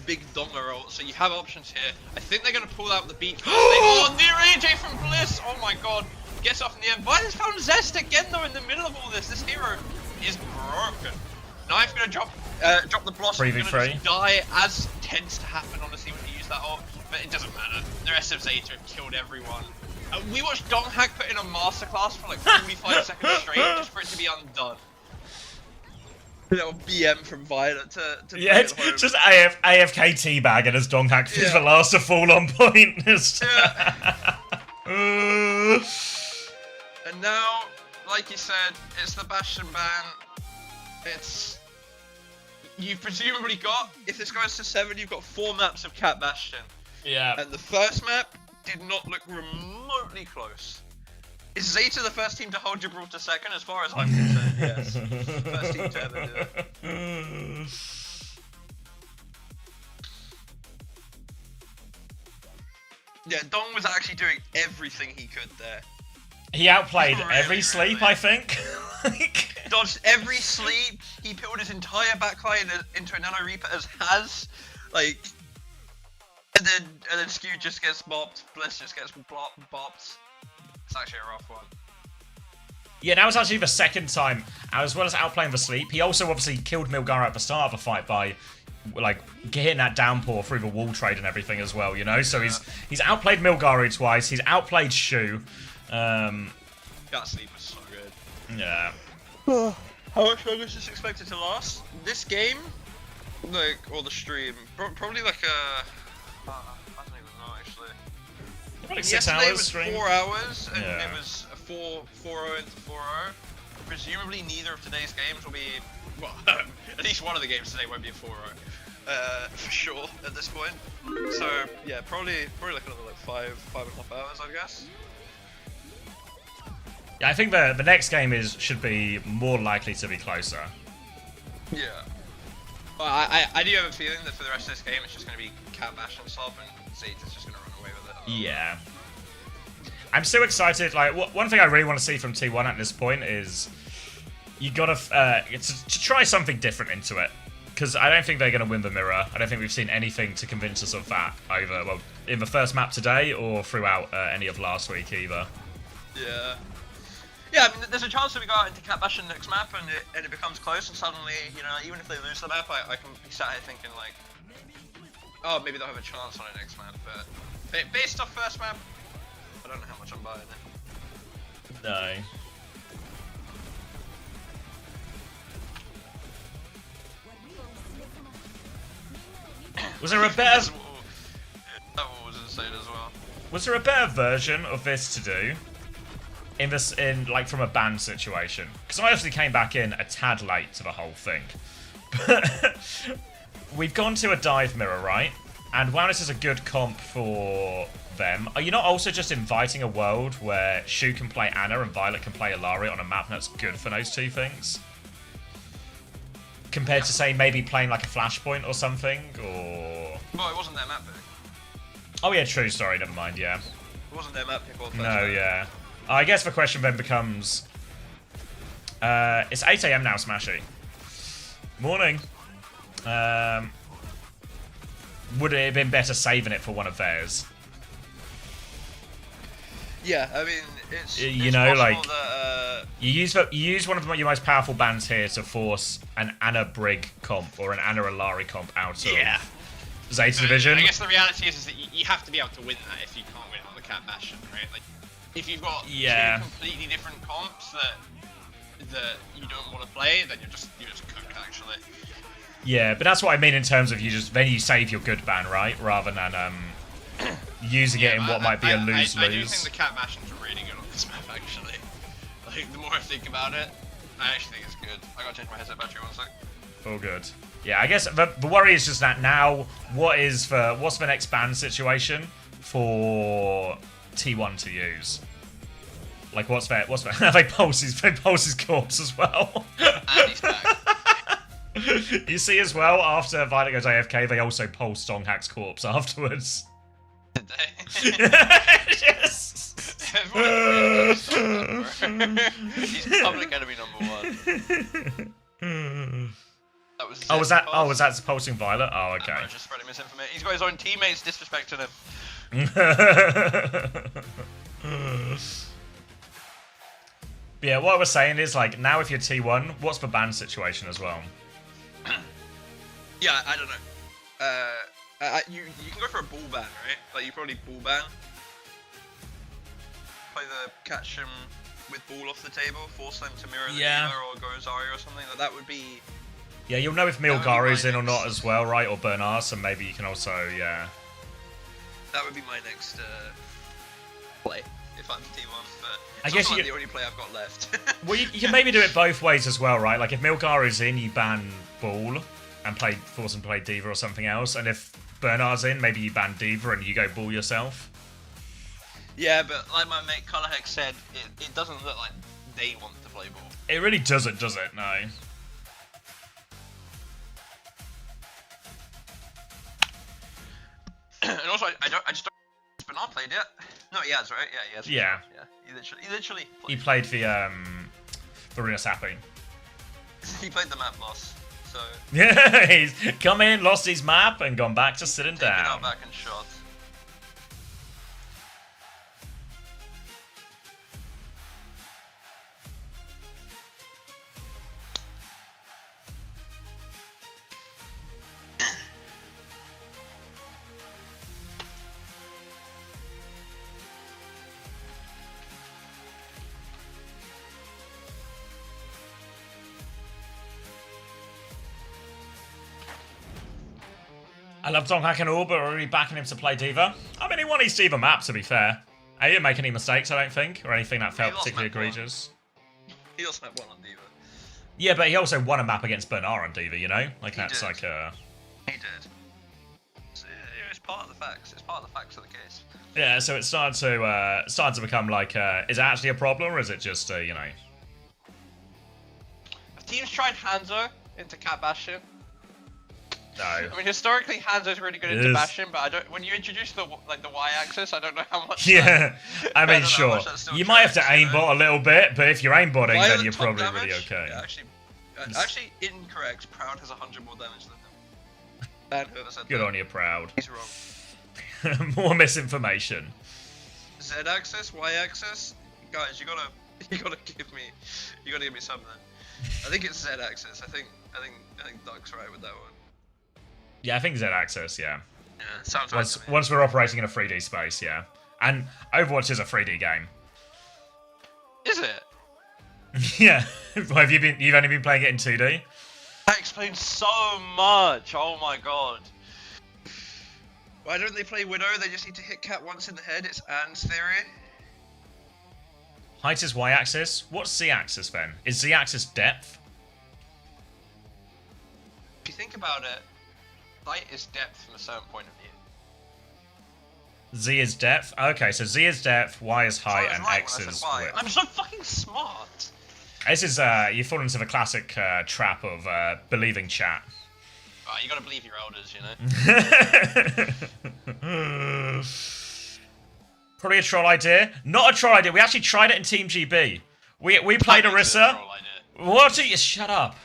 big Donga ult, so you have options here. I think they're going to pull out the beat. Oh, near AJ from Bliss! Oh my god, gets off in the end. Violet's found Zest again though in the middle of all this. This hero is broken. Knife going to drop the Blossom, going to just die, as tends to happen honestly when you use that ult, but it doesn't matter. The rest of Zeta have killed everyone. We watched Donghack put in a masterclass for like 45 seconds straight just for it to be undone. Little BM from Violet to yeah, it's just AFK teabagging as Donghack is the last to fall on point. And now, like you said, it's the Bastion ban. You've presumably got, if this goes to 7, you've got 4 maps of Cat Bastion. Yeah. And the first map did not look remotely close. Is Zeta the first team to hold Gibraltar second, as far as I'm concerned? Yes. First team to ever do it. Yeah, Dong was actually doing everything he could there. He outplayed Really, every sleep, really. I think. Like... Dodged every sleep. He pulled his entire backline into a Nano Reaper as has, like, and then Skew just gets bopped. Bliss just gets bopped. It's actually a rough one. Yeah, that was actually the second time, as well as outplaying the sleep. He also obviously killed Milgara at the start of the fight by, like, hitting that downpour through the wall trade and everything as well, you know? So he's outplayed Milgara twice, he's outplayed Shu. That sleep was so good. Yeah. How much longer is this expected to last? This game, like, or the stream, probably like a... I don't even know, actually. Like 6 Yesterday hours was stream. 4 hours, and Yeah. it was a 4-0 into 4-0. Presumably neither of today's games will be... Well, at least one of the games today won't be a 4-0. For sure, at this point. So, yeah, probably like another like 5.5 hours, I guess. Yeah, I think the next game should be more likely to be closer. Yeah. Well, I do have a feeling that for the rest of this game, it's just going to be Cat Bash and Slob, and Zeta's just going to run away with it. Yeah. I'm so excited. Like, one thing I really want to see from T1 at this point is you gotta to try something different into it. Because I don't think they're going to win the mirror. I don't think we've seen anything to convince us of that over, well, in the first map today or throughout any of last week either. Yeah. Yeah, I mean, there's a chance that we go out into Cat Bash in the next map and it becomes close, and suddenly, you know, even if they lose the map, I can be sat here thinking, like, oh, maybe they'll have a chance on the next map, but based off first map, I don't know how much I'm buying it. No. Was there a better... That was insane as well. Was there a better version of this to do? In like from a ban situation? Because I actually came back in a tad late to the whole thing. But we've gone to a dive mirror, right? And while this is a good comp for them, are you not also just inviting a world where Shu can play Ana and Violet can play Ilaria on a map that's good for those two things? Compared to, say, maybe playing like a Flashpoint or something, or... Well, it wasn't their map pick. Oh yeah, true, sorry, never mind, yeah. It wasn't their map pick or first No, map. yeah. I guess the question then becomes... it's 8 AM now, Smashy. Morning. Would it have been better saving it for one of theirs? Yeah, I mean, it's You know, like... that, You use one of your most powerful bans here to force an Ana Brig comp or an Ana Alari comp out of Zeta Division. I guess the reality is that you have to be able to win that if you can't win on the Cat Bastion, right? Like, if you've got two completely different comps that you don't want to play, then you're just cooked, actually. Yeah, but that's what I mean in terms of then you save your good ban, right? Rather than using it in what might be a lose-lose. I do think the Cat Bastions are really good on this map, actually. Like, the more I think about it, I actually think it's good. I gotta change my headset battery 1 sec. All good. Yeah, I guess the worry is just that now, what's the next ban situation for T1 to use? Like, what's their they pulse his corpse as well. And he's back. You see as well, after Violet goes AFK, they also pulse Donghack's corpse afterwards. Did they? Yes. He's public enemy #1. That was was that pulsing Violet? Oh, okay. I'm just spreading misinformation. He's got his own teammates disrespecting him. But yeah, what I was saying is, like, now if you're T1, what's the ban situation as well? Yeah, I don't know. You can go for a bull ban, right? Like, you probably bull ban. Play the catch him with ball off the table, force them to mirror the dealer or go Zarya or something. Like, that would be... Yeah, you'll know if Milgaru's in or not as well, right? Or Bernard, so maybe you can also, yeah. That would be my next play if I'm T1, but I it's guess also like the only play I've got left. Well, you can maybe do it both ways as well, right? Like if Milgaru's in, you ban Ball and force him to play Diva or something else, and if Bernard's in, maybe you ban Diva and you go Ball yourself. Yeah, but like my mate Colorhex said, it doesn't look like they want to play Ball. It really doesn't, does it? No. And also, I just don't Bernard played it. No, he has, right? Yeah, he has. Yeah. Sure. Yeah. He literally. He played the Arena Sappy. He played the map boss. So. Yeah, he's come in, lost his map, and gone back to sitting down. Taken out back and shot. I love Don Hack and all, but we're already backing him to play D.Va. I mean, he won his D.Va map, to be fair. He didn't make any mistakes, I don't think, or anything that felt particularly egregious. He also had one on D.Va. Yeah, but he also won a map against Bernard on D.Va, you know? Like, that's like a... He did. It's part of the facts. It's part of the facts of the case. Yeah, so it's starting to become like, is it actually a problem, or is it just, you know... Have teams tried Hanzo into Cat Bastion? No. I mean, historically, Hanzo's really good into Bastion, but I don't. When you introduce the Y-axis, I don't know how much. Yeah, I mean, sure. You might have to tracks, aimbot a little bit, but if you're aimbotting, Violent then you're top probably damage? really okay. Yeah, actually incorrect. Proud has 100 more damage than him. And whoever said Good that. on you, Proud. He's wrong. More misinformation. Z-axis, Y-axis, guys, you gotta give me something. I think it's Z-axis. I think Doug's right with that one. Yeah, I think Z-axis, yeah. Yeah, sounds right to me. Once we're operating in a 3D space, yeah. And Overwatch is a 3D game. Is it? Yeah. Well, you've only been playing it in 2D? That explains so much. Oh my god. Why don't they play Widow? They just need to hit Cat once in the head. It's Anne's theory. Height is Y-axis. What's Z-axis then? Is Z-axis depth? If you think about it, height is depth from a certain point of view. Z is depth? Okay, so Z is depth, Y is height, and right X is Y. width. I'm so fucking smart. This is, you fall into the classic trap of believing chat. Right, you gotta believe your elders, you know? Probably a troll idea. Not a troll idea. We actually tried it in Team GB. We played Orisa. What are you? Shut up.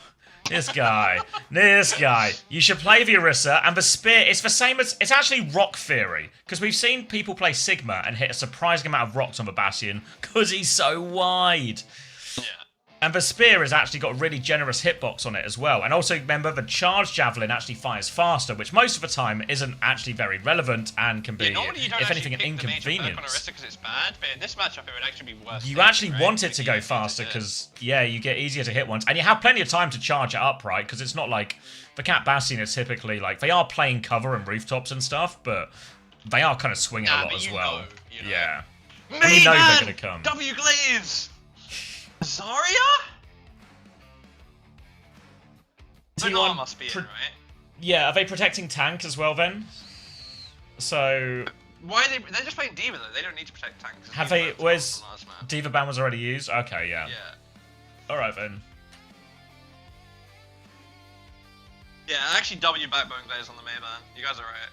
This guy. This guy. You should play the Orisa and the Spear. It's the same as... It's actually rock theory. Because we've seen people play Sigma and hit a surprising amount of rocks on the Bastion because he's so wide. Yeah. And the Spear has actually got a really generous hitbox on it as well. And also, remember, the Charged Javelin actually fires faster, which most of the time isn't actually very relevant and can be, if anything, an inconvenience. Because it's bad, but in this matchup, it would actually be worse. You actually want it to go faster because, yeah, you get easier to hit ones. And you have plenty of time to charge it up, right? Because it's not like... The Cat Bastion is typically, like... They are playing cover and rooftops and stuff, but they are kind of swinging a lot as well. You know. Yeah. Me, you know man! they're going to come. W Glaze! Zarya? Bernard must be in, right? Yeah, are they protecting tank as well then? So... Why are they... They're just playing D.Va though, they don't need to protect tanks. Have they... Where's... D.Va ban was already used? Okay, yeah. Yeah. Alright then. Yeah, actually W Backbone Glaze on the main ban. You guys are right.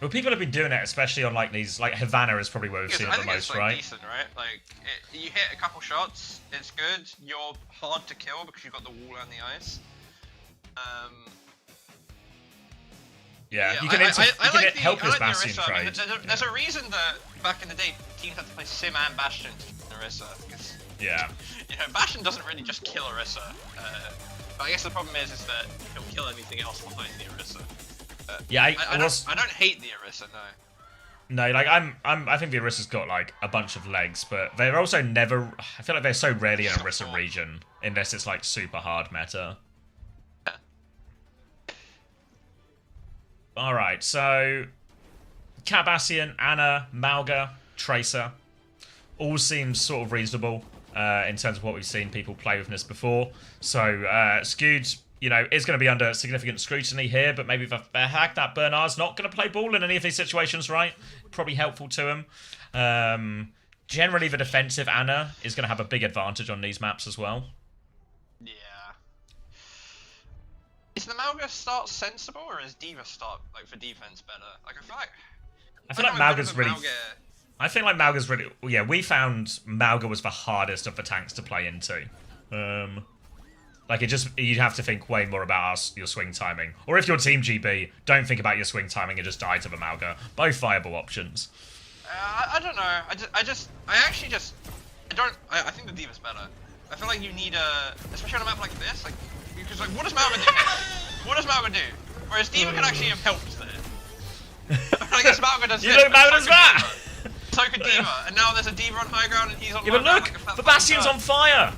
Well, people have been doing it, especially on like these... Like, Havana is probably where we've seen it the most, it's, like, right? Decent, right? Like, you hit a couple shots, it's good. You're hard to kill because you've got the wall and the ice. Yeah, you can, help his Bastion trade. There's a reason that back in the day teams had to play Sim and Bastion to Orisa. Because, yeah. You know, Bastion doesn't really just kill Orisa. But I guess the problem is that he'll kill anything else behind the Orisa. Yeah, I don't hate the Orisa, no. No, like I think the Orisa's got like a bunch of legs, but they're also never. I feel like they're so rarely in an Orisa region unless it's like super hard meta. All right, so Cat Bastion, Ana, Malga, Tracer, all seems sort of reasonable in terms of what we've seen people play with this before. So Skewed, you know, is going to be under significant scrutiny here, but maybe the hack that Bernard's not going to play ball in any of these situations, right? Probably helpful to him. Generally, the defensive Ana is going to have a big advantage on these maps as well. Yeah. Is the Malga start sensible, or is D.Va start, like, for defense better? Like, I feel like I feel like Mauga's really... I think like Mauga's really... Yeah, we found Mauga was the hardest of the tanks to play into. Like, you'd have to think way more about your swing timing. Or if you're Team GB, don't think about your swing timing and just die to the Mauga. Both viable options. I don't know. I think the D.Va's better. I feel like you need especially on a map like this, like, because like, what does Mauga do? What does Mauga do? Whereas D.Va can actually have helped there. I guess Mauga does this. You look, Mauga does that! So could D.Va, and now there's a D.Va on high ground and he's on low ground. Yeah, but look! The Bastion's on fire!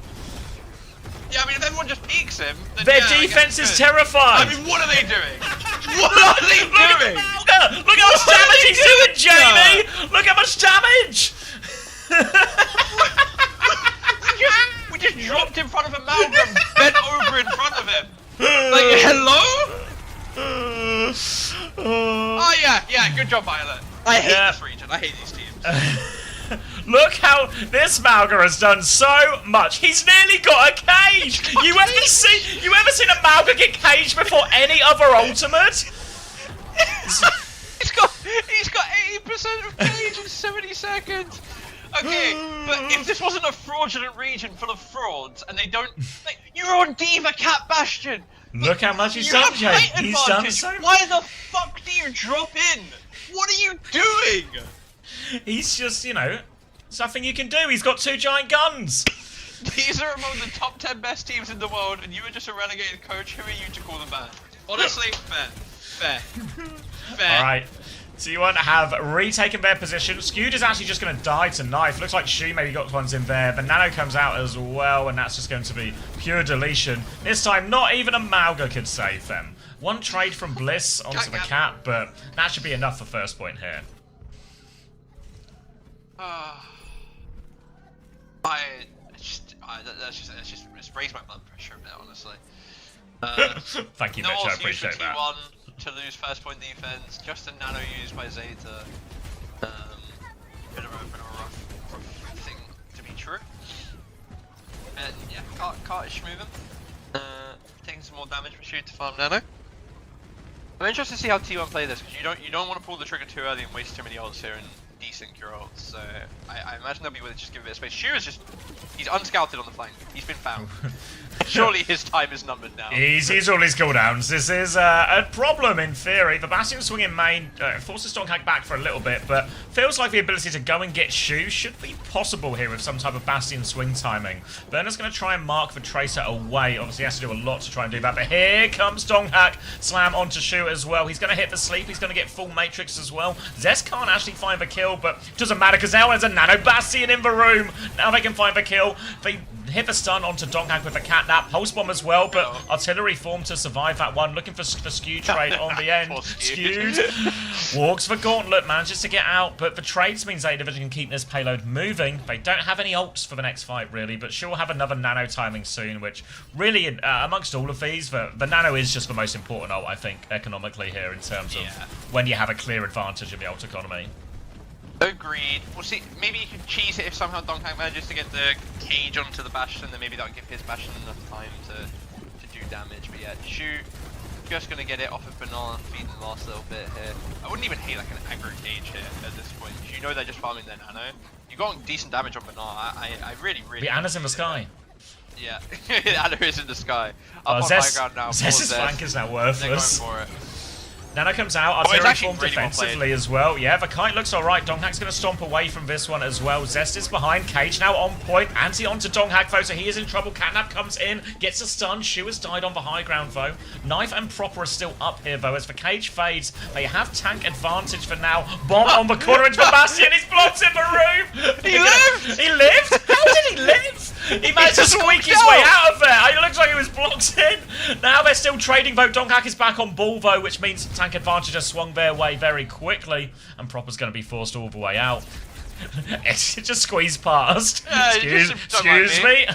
Yeah, I mean, if everyone just peeks him, then their defense is terrified! I mean, what are they doing? What are they doing? Look how much damage he's doing, Jamie! Look how much damage! we just dropped in front of a Mauga and bent over in front of him. Like, hello? Oh yeah, good job, Violet. I hate this region, I hate these teams. Look how this Mauga has done so much. He's nearly got a cage. You ever seen a Mauga get caged before any other ultimate? He's got 80% of cage in 70 seconds. Okay, but if this wasn't a fraudulent region full of frauds and they don't, like, you're on D.Va Cat Bastion. Look how much he's done, Jay. He's done so much. Why the fuck do you drop in? What are you doing? He's just, you know, something you can do. He's got 2 giant guns. These are among the top 10 best teams in the world, and you are just a relegated coach. Who are you to call them bad? Honestly, fair. All right. T1 have retaken their position. Skewed is actually just going to die to Knife. Looks like Shu maybe got ones in there. The Nano comes out as well, and that's just going to be pure deletion. This time, not even a Mauga could save them. One trade from Bliss onto the Cat, but that should be enough for first point here. It's raised my blood pressure a bit, honestly. Thank you, Mitch. I appreciate that. To lose first point defense, just a nano used by Zeta. Bit of a rough thing to be true. And yeah, Cart is schmoving. Taking some more damage but shoot to farm nano. I'm interested to see how T1 play this, because you don't want to pull the trigger too early and waste too many ults here and desync your ults. So I imagine they'll be willing to just give a bit of space. Shu is just, he's unscouted on the flank. He's been found. Surely his time is numbered now. He's all his cooldowns. This is a problem in theory. The Bastion swinging main forces Donkhack back for a little bit, but feels like the ability to go and get Shu should be possible here with some type of Bastion swing timing. Burner's going to try and mark the Tracer away. Obviously, he has to do a lot to try and do that, but here comes Donkhack. Slam onto Shu as well. He's going to hit the sleep. He's going to get full Matrix as well. Zest can't actually find the kill, but it doesn't matter because now there's a Nano Bastion in the room. Now they can find the kill. They hit the stun onto Donkhack with the catnap. Pulse bomb as well, but artillery formed to survive that one. Looking for the Skew trade on the end. Skewed walks the gauntlet, manages to get out, but the trades means Zeta Division can keep this payload moving. They don't have any ults for the next fight, really, but she'll have another nano timing soon, which really, amongst all of these, the nano is just the most important ult, I think, economically here in terms of when you have a clear advantage in the ult economy. Agreed. We'll see. Maybe you could cheese it if somehow Donkhack manages to get the cage onto the Bastion, then maybe that'll give his Bastion enough time to do damage. But yeah, Shu just gonna get it off of Banana, feeding the last little bit here. I wouldn't even hate like an aggro cage here at this point. You know they're just farming their nano. You got decent damage on Banana. I really. The Anna's in the sky. Yeah, Anna is in the sky. Up on high ground now. Zest's flank is now worthless. They're going for it. Nano comes out, artillery formed defensively as well. Yeah, the kite looks alright. Donkhack's going to stomp away from this one as well. Zest is behind. Cage now on point. Anti onto Donkhack though, so he is in trouble. Catnap comes in, gets a stun. Shu has died on the high ground though. Knife and Proper are still up here though. As the cage fades, they have tank advantage for now. Bomb on the corner into the Bastion. He's blocked in the room. He lived! He lived? How did he live? He managed to squeak his way out of there. It looks like he was blocked in. Now they're still trading though. Donkhack is back on ball though, which means tank advantage has swung their way very quickly, and Proper's going to be forced all the way out. It just squeezed past. Excuse me.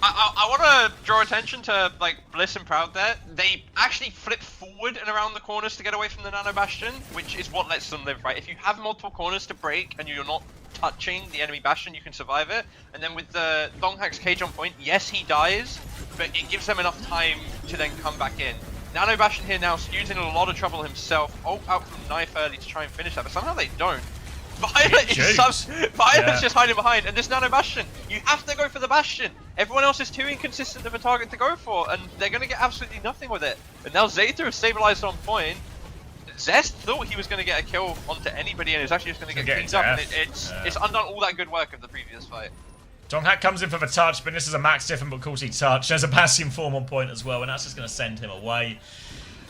I want to draw attention to like Bliss and Proud there. They actually flip forward and around the corners to get away from the Nano Bastion, which is what lets them live, right? If you have multiple corners to break and you're not touching the enemy Bastion, you can survive it. And then with the Donkhack's cage on point, yes, he dies, but it gives them enough time to then come back in. Nano bashing here now, Skew's in a lot of trouble himself. Ult out from Knife early to try and finish that, but somehow they don't. Violet's just hiding behind, and this Nano Bastion, you have to go for the Bastion. Everyone else is too inconsistent of a target to go for, and they're going to get absolutely nothing with it. And now Zeta has stabilized on point. Zest thought he was going to get a kill onto anybody, and he's actually just going to get cleaned up. And it's undone all that good work of the previous fight. Donghack comes in for the touch, but this is a max difficulty touch. There's a Bastion form on point as well, and that's just going to send him away.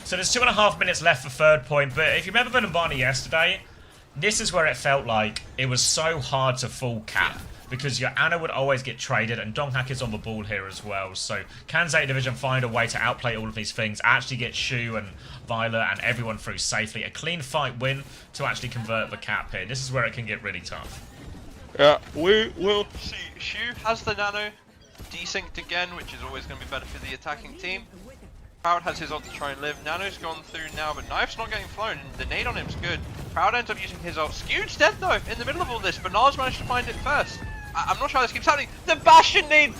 So there's 2.5 minutes left for third point, but if you remember Benabani yesterday, this is where it felt like it was so hard to full cap, because your Ana would always get traded, and Donghack is on the ball here as well. So can Zeta Division find a way to outplay all of these things, actually get Shu and Violet and everyone through safely? A clean fight win to actually convert the cap here. This is where it can get really tough. Yeah, we will see. Shu has the Nano desynced again, which is always going to be better for the attacking team. Proud has his ult to try and live. Nano's gone through now, but Knife's not getting flown, and the nade on him's good. Proud ends up using his ult. Skewed's dead though, in the middle of all this. Bernard's managed to find it first. I'm not sure how this keeps happening. The Bastion nade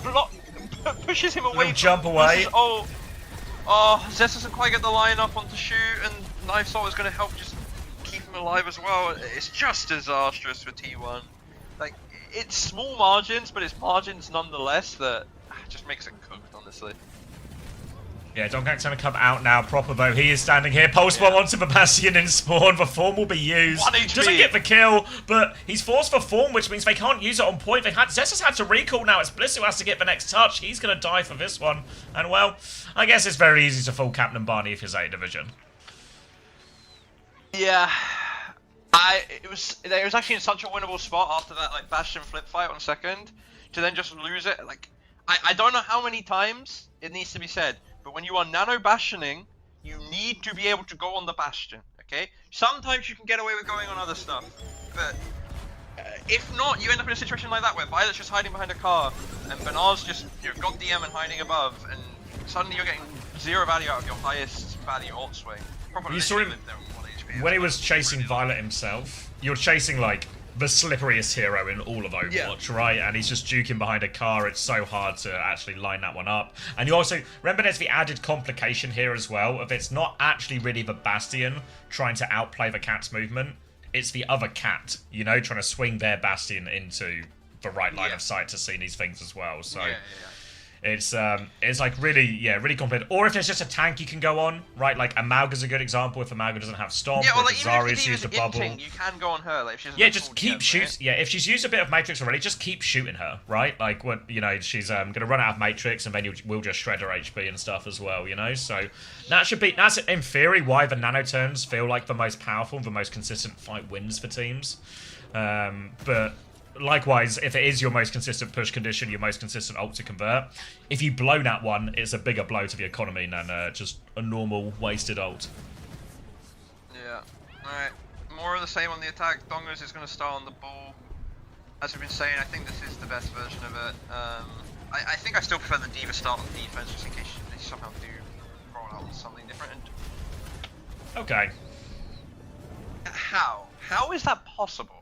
pushes him away. Jump away. Oh, Zest doesn't quite get the line up onto Shu, and Knife's ult is going to help just keep him alive as well. It's just disastrous for T1. Like, it's small margins, but it's margins nonetheless that just makes it cooked, honestly. Yeah, Donghack's going to come out now proper though. He is standing here. Pulse bomb onto the Bastion in spawn. The form will be used. Doesn't get the kill, but he's forced for form, which means they can't use it on point. Zest has had to recall now. It's Bliss who has to get the next touch. He's going to die for this one. And well, I guess it's very easy to full Captain Barney if you're Zeta Division. Yeah. It was actually in such a winnable spot after that like Bastion flip fight on second to then just lose it. Like I don't know how many times it needs to be said, but when you are Nano Bastioning, you need to be able to go on the Bastion, okay? Sometimes you can get away with going on other stuff, but if not, you end up in a situation like that where Violet's just hiding behind a car, and Bernard's just got DM and hiding above, and suddenly you're getting 0 value out of your highest value ult swing. Probably you saw him when he was chasing Violet himself. You're chasing like the slipperiest hero in all of Overwatch, right? And he's just juking behind a car. It's so hard to actually line that one up. And you also, remember there's the added complication here as well, of it's not actually really the Bastion trying to outplay the cat's movement. It's the other cat, you know, trying to swing their Bastion into the right line of sight to see these things as well. So it's like really complicated. Or if there's just a tank you can go on, right? Like Amalga's a good example. If Amalga doesn't have Stomp, or like, if Zarya's used a bubble, you can go on her. Like, if she just keep shooting. Right? Yeah, if she's used a bit of Matrix already, just keep shooting her, right? Like what she's gonna run out of Matrix, and then we'll just shred her HP and stuff as well, you know. So that's in theory why the nano turns feel like the most powerful, the most consistent fight wins for teams, but. Likewise, if it is your most consistent push condition, your most consistent ult to convert, if you blow that one, it's a bigger blow to the economy than just a normal wasted ult. Yeah. Alright. More of the same on the attack. Dongos is going to start on the ball. As we've been saying, I think this is the best version of it. I think I still prefer the D.Va start on defense, just in case they somehow do roll out with something different. Okay. How? How is that possible?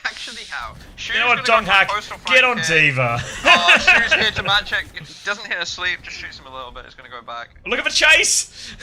Actually, how? You know what, Donghack? Get on D.Va. Oh, Shu's here to match it. Doesn't hit her sleep, just shoots him a little bit. It's going to go back. Look at the chase!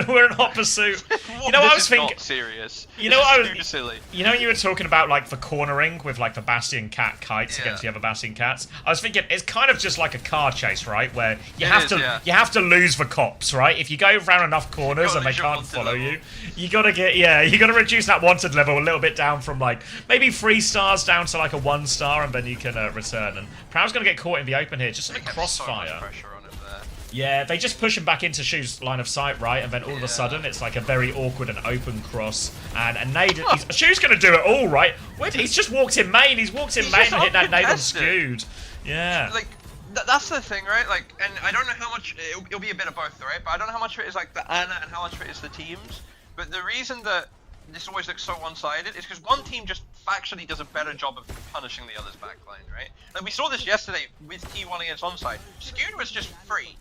We're in hot pursuit. You know what I was thinking? Not serious. You know what I was silly. You know when you were talking about like the cornering with like the Bastion cat kites against the other Bastion cats? I was thinking it's kind of just like a car chase, right? Where you have to lose the cops, right? If you go around enough corners and they can't follow you, you gotta reduce that wanted level a little bit down from like maybe 3 stars down to like a 1 star, and then you can return. And Proud's gonna get caught in the open here, just like crossfire. So much pressure on him there. Yeah, they just push him back into Shu's line of sight, right? And then all of a sudden, it's like a very awkward and open cross. And a nade. Shu's going to do it all, right? He's just walked in main. He's walked in main and hit that nade on Skewed. Yeah. Like, that's the thing, right? Like, and I don't know how much. It'll be a bit of both, right? But I don't know how much of it is like the Ana and how much of it is the teams. But the reason that this always looks so one-sided is because one team just factually does a better job of punishing the other's backline, right? Like we saw this yesterday with T1 against Onside. Skewed was just free,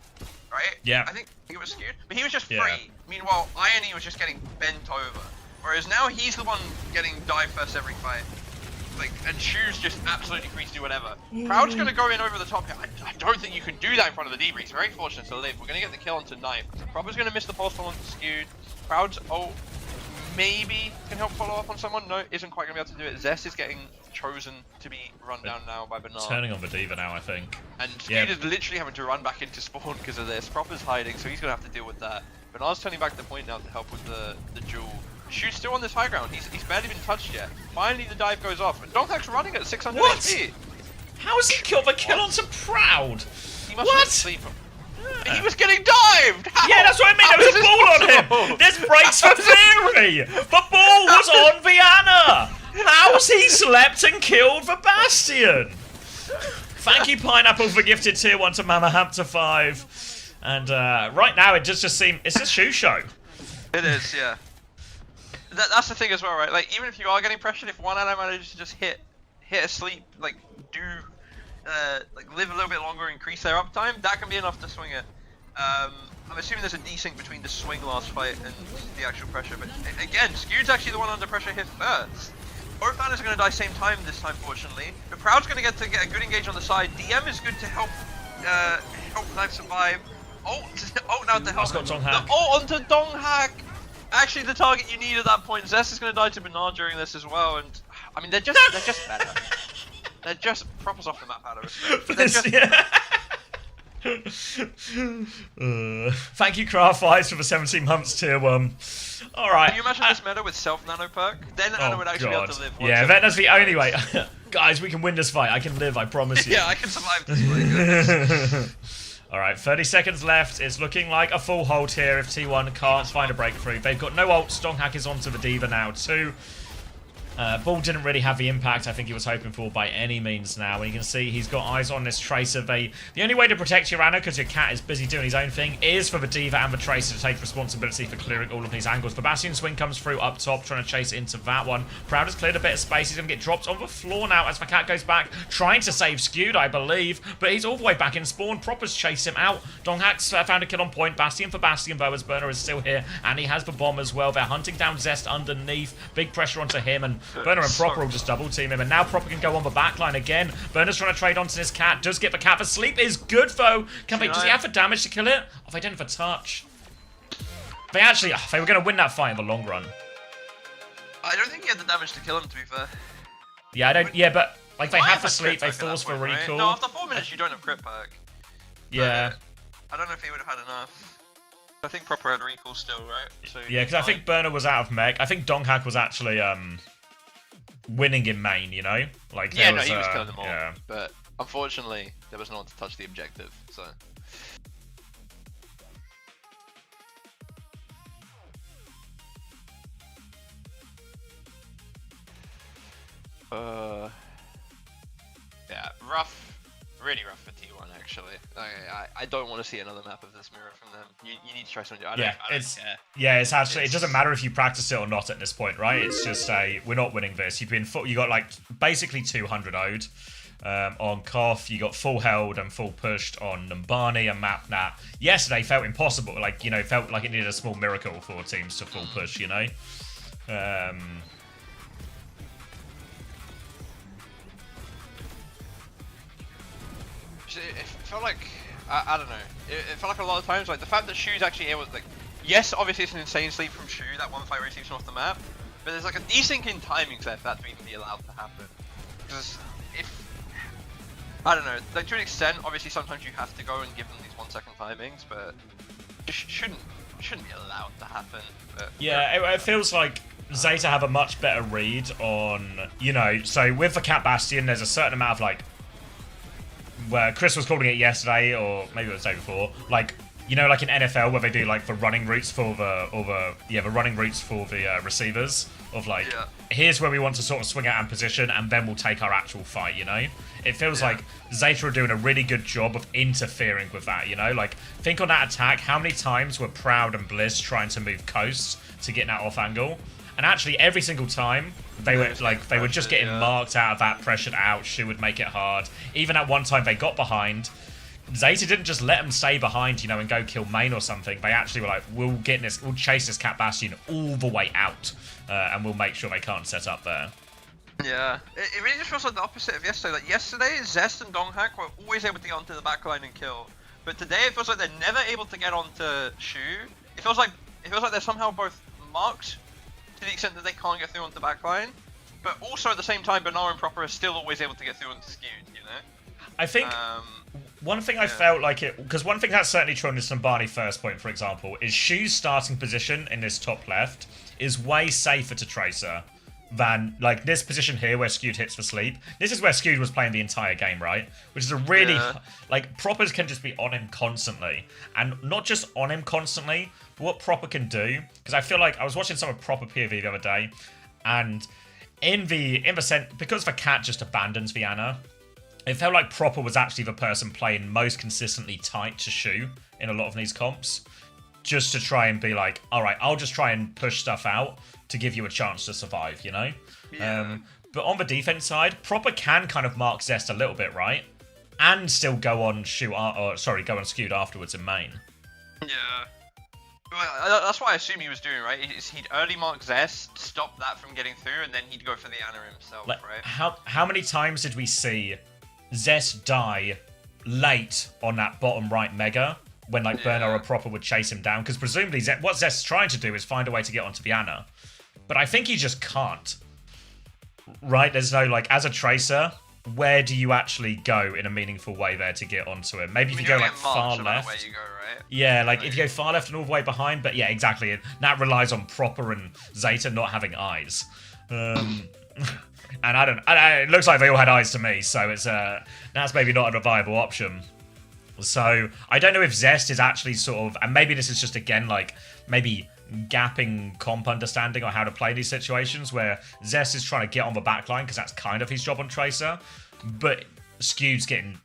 right? Yeah. I think he was Skewed, but he was just free. Meanwhile, Irony was just getting bent over. Whereas now he's the one getting dive first every fight. like, and Shoes just absolutely free to do whatever. Proud's gonna go in over the top here. I don't think you can do that in front of the D, but he's very fortunate to live. We're gonna get the kill onto Knife. Proper's gonna miss the pulse onto Skewed. Proud's ult maybe can help follow up on someone. No, isn't quite gonna be able to do it. Zest is getting chosen to be run down now by Bernard. Turning on the D.Va now, I think. And Skewed is literally having to run back into spawn because of this. Proper's hiding, so he's gonna have to deal with that. Bernard's turning back the point now to help with the duel. Shoot's still on this high ground. He's barely been touched yet. Finally, the dive goes off. And Donkhack's running at 600 What? HP. How has he killed the kill onto Proud? He must have been asleep. He was getting dived! How? Yeah, that's what I mean. There was a ball on him. This breaks for theory. The ball was on Viana. How's he slept and killed the Bastion? Thank you, Pineapple, for gifted tier 1 to Mama Hamter 5. And right now, it just seems it's a shoe show. It is, yeah. That's the thing as well, right? Like, even if you are getting pressured, if one ally manages to just hit a sleep, like live a little bit longer, increase their uptime, that can be enough to swing it. I'm assuming there's a desync between the swing last fight and the actual pressure, but again, Skewed's actually the one under pressure here first. Both Annas are going to die same time this time, fortunately. But Proud's going to get a good engage on the side. DM is good to help Knife survive. Oh, now to help. Got Donghack. Oh, onto Donghack! Actually, the target you need at that point. Zest is going to die to Bernard during this as well, and I mean they're just better. They're just Proper's off the map out of respect. But they're just... Thank you, Craft Fights, for the 17 months tier 1. Alright. Can you imagine this meta with self-nano perk? Then Anna would actually be able to live. Yeah, that's the only way. Guys, we can win this fight. I can live, I promise you. Yeah, I can survive this fight. Alright, 30 seconds left. It's looking like a full hold here if T1 can't find a breakthrough. They've got no ult. Donghack is onto the D.Va now too. Ball didn't really have the impact I think he was hoping for by any means now. And you can see he's got eyes on this Tracer. The only way to protect your Ana, because your cat is busy doing his own thing, is for the D.Va and the Tracer to take responsibility for clearing all of these angles. The Bastion swing comes through up top, trying to chase into that one. Proud has cleared a bit of space. He's going to get dropped on the floor now as the cat goes back, trying to save Skewed, I believe. But he's all the way back in spawn. Proppers chase him out. Donghack's found a kill on point. Bastion for Bastion, though, as Burner is still here. And he has the bomb as well. They're hunting down Zest underneath. Big pressure onto him. And Burner and Proper will just double team him. And now Proper can go on the backline again. Burner's trying to trade onto this cat. Does get the cat. The sleep is good, though. Does he have the damage to kill it? Oh, they don't have a touch. They actually, they were going to win that fight in the long run. I don't think he had the damage to kill him, to be fair. Yeah, I don't. Yeah, but like they have the sleep. They force for recall. No, after 4 minutes, you don't have crit perk. Yeah. I don't know if he would have had enough. I think Proper had recall still, right? So yeah, because I think Burner was out of mech. I think Donghack was actually winning in main, you know? Like yeah, no, he was killing them all. Yeah. But unfortunately, there was no one to touch the objective, so... Yeah, rough. Really rough for T1, actually. I don't want to see another map of this mirror from them. You need to try something. It's actually, it doesn't matter if you practice it or not at this point, right? It's just we're not winning this. You got like basically 200 owed on Koth. You got full held and full pushed on Numbani and Mapnat. Yesterday felt impossible. Like, you know, felt like it needed a small miracle for teams to full push, you know? It felt like, I don't know, it felt like a lot of times, like the fact that Shu's actually able to, like, yes, obviously it's an insane sleep from Shu, that one fight receives him off the map, but there's like a desync in timings there for that to even be allowed to happen. Because if, I don't know, like to an extent, obviously sometimes you have to go and give them these 1 second timings, but it shouldn't be allowed to happen. But yeah, it feels like Zeta have a much better read on, you know, so with the Cat Bastion, there's a certain amount of like, where Chris was calling it yesterday, or maybe it was the day before, like, you know, like in NFL where they do like the running routes for the receivers of like, here's where we want to sort of swing out and position, and then we'll take our actual fight, you know? It feels like Zeta are doing a really good job of interfering with that, you know? Like, think on that attack, how many times were Proud and Bliss trying to move coast to get that off angle? And actually, every single time, they were just getting marked out of that, pressured out. Shu would make it hard. Even at one time, they got behind. Zeta didn't just let them stay behind, you know, and go kill main or something. They actually were like, we'll chase this Cat Bastion all the way out, and we'll make sure they can't set up there. Yeah, it really just feels like the opposite of yesterday. Like yesterday, Zest and Donghak were always able to get onto the backline and kill, but today it feels like they're never able to get onto Shu. It feels like they're somehow both marked to the extent that they can't get through onto the backline, but also at the same time, Benar and Proper are still always able to get through onto Skewed. You know. I think one thing I felt like it, because one thing that's certainly true on this Numbani first point, for example, is Shu's starting position in this top left is way safer to Tracer than like this position here where Skewed hits for sleep. This is where Skewed was playing the entire game, right? Which is a really like Proppers can just be on him constantly, and not just on him constantly, but what Proper can do. Because I feel like I was watching some of Proper POV the other day, and in the sense because the cat just abandons Viana, it felt like Proper was actually the person playing most consistently tight to Shu in a lot of these comps, just to try and be like, all right, I'll just try and push stuff out to give you a chance to survive, you know? Yeah. But on the defense side, Proper can kind of mark Zest a little bit, right? And still go on Skewed afterwards in main. Yeah. Well, that's what I assume he was doing, right? He'd early mark Zest, stop that from getting through, and then he'd go for the Ana himself, Like, right? How many times did we see Zest die late on that bottom right mega when like Bernard or Proper would chase him down? Because presumably what Zest's trying to do is find a way to get onto Viana. But I think he just can't. Right? There's no, like, as a Tracer, where do you actually go in a meaningful way there to get onto him? Maybe if you go, like, far left. Where you go, right? Yeah, like, if you go far left and all the way behind, but yeah, exactly. That relies on Proper and Zeta not having eyes. And it looks like they all had eyes to me, so it's, that's maybe not a viable option. So, I don't know if Zest is actually sort of, and maybe this is just, again, like, maybe gapping comp understanding on how to play these situations where Zest is trying to get on the backline because that's kind of his job on Tracer, but Skewed's getting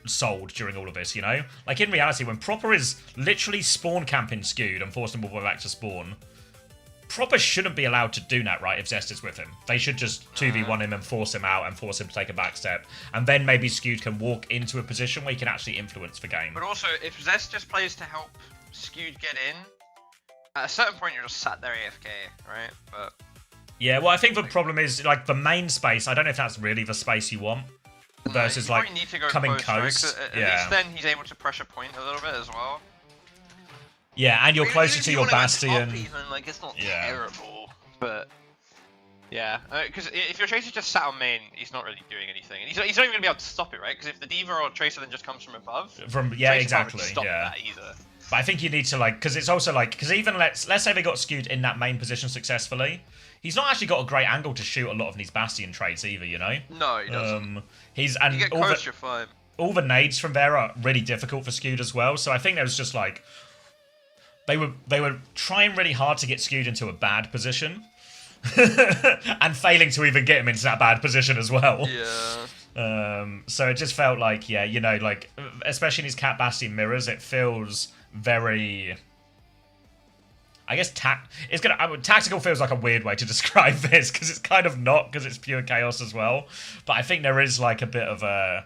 sold during all of this, you know? Like, in reality, when Proper is literally spawn camping Skewed and forcing him all the way back to spawn, Proper shouldn't be allowed to do that, right, if Zest is with him. They should just 2v1 him and force him out and force him to take a back step. And then maybe Skewed can walk into a position where he can actually influence the game. But also, if Zest just plays to help Skewed get in, at a certain point you're just sat there AFK, right? But yeah, well, I think the problem is, like, the main space, I don't know if that's really the space you want, versus, like, need to go coming close, coast. right? At least then he's able to pressure point a little bit as well. Yeah, and you're closer to your Bastion. Even, like, it's not terrible, but yeah, because if your Tracer just sat on main, he's not really doing anything, and he's not even going to be able to stop it, right? Because if the Diva or Tracer then just comes from above, yeah, exactly, can't really stop that either. But I think you need to, like, because it's also like, because even let's say they got Skewed in that main position successfully, he's not actually got a great angle to shoot a lot of these Bastion trades either, you know? No, he doesn't. And you get close, you're fine. All the nades from there are really difficult for Skewed as well, so I think there was just like, they were trying really hard to get Skewed into a bad position, and failing to even get him into that bad position as well. Yeah. So it just felt like, yeah, you know, like, especially in these Cat Bastion mirrors, it feels very, I guess, tactical feels like a weird way to describe this, because it's kind of not, because it's pure chaos as well. But I think there is, like, a bit of a,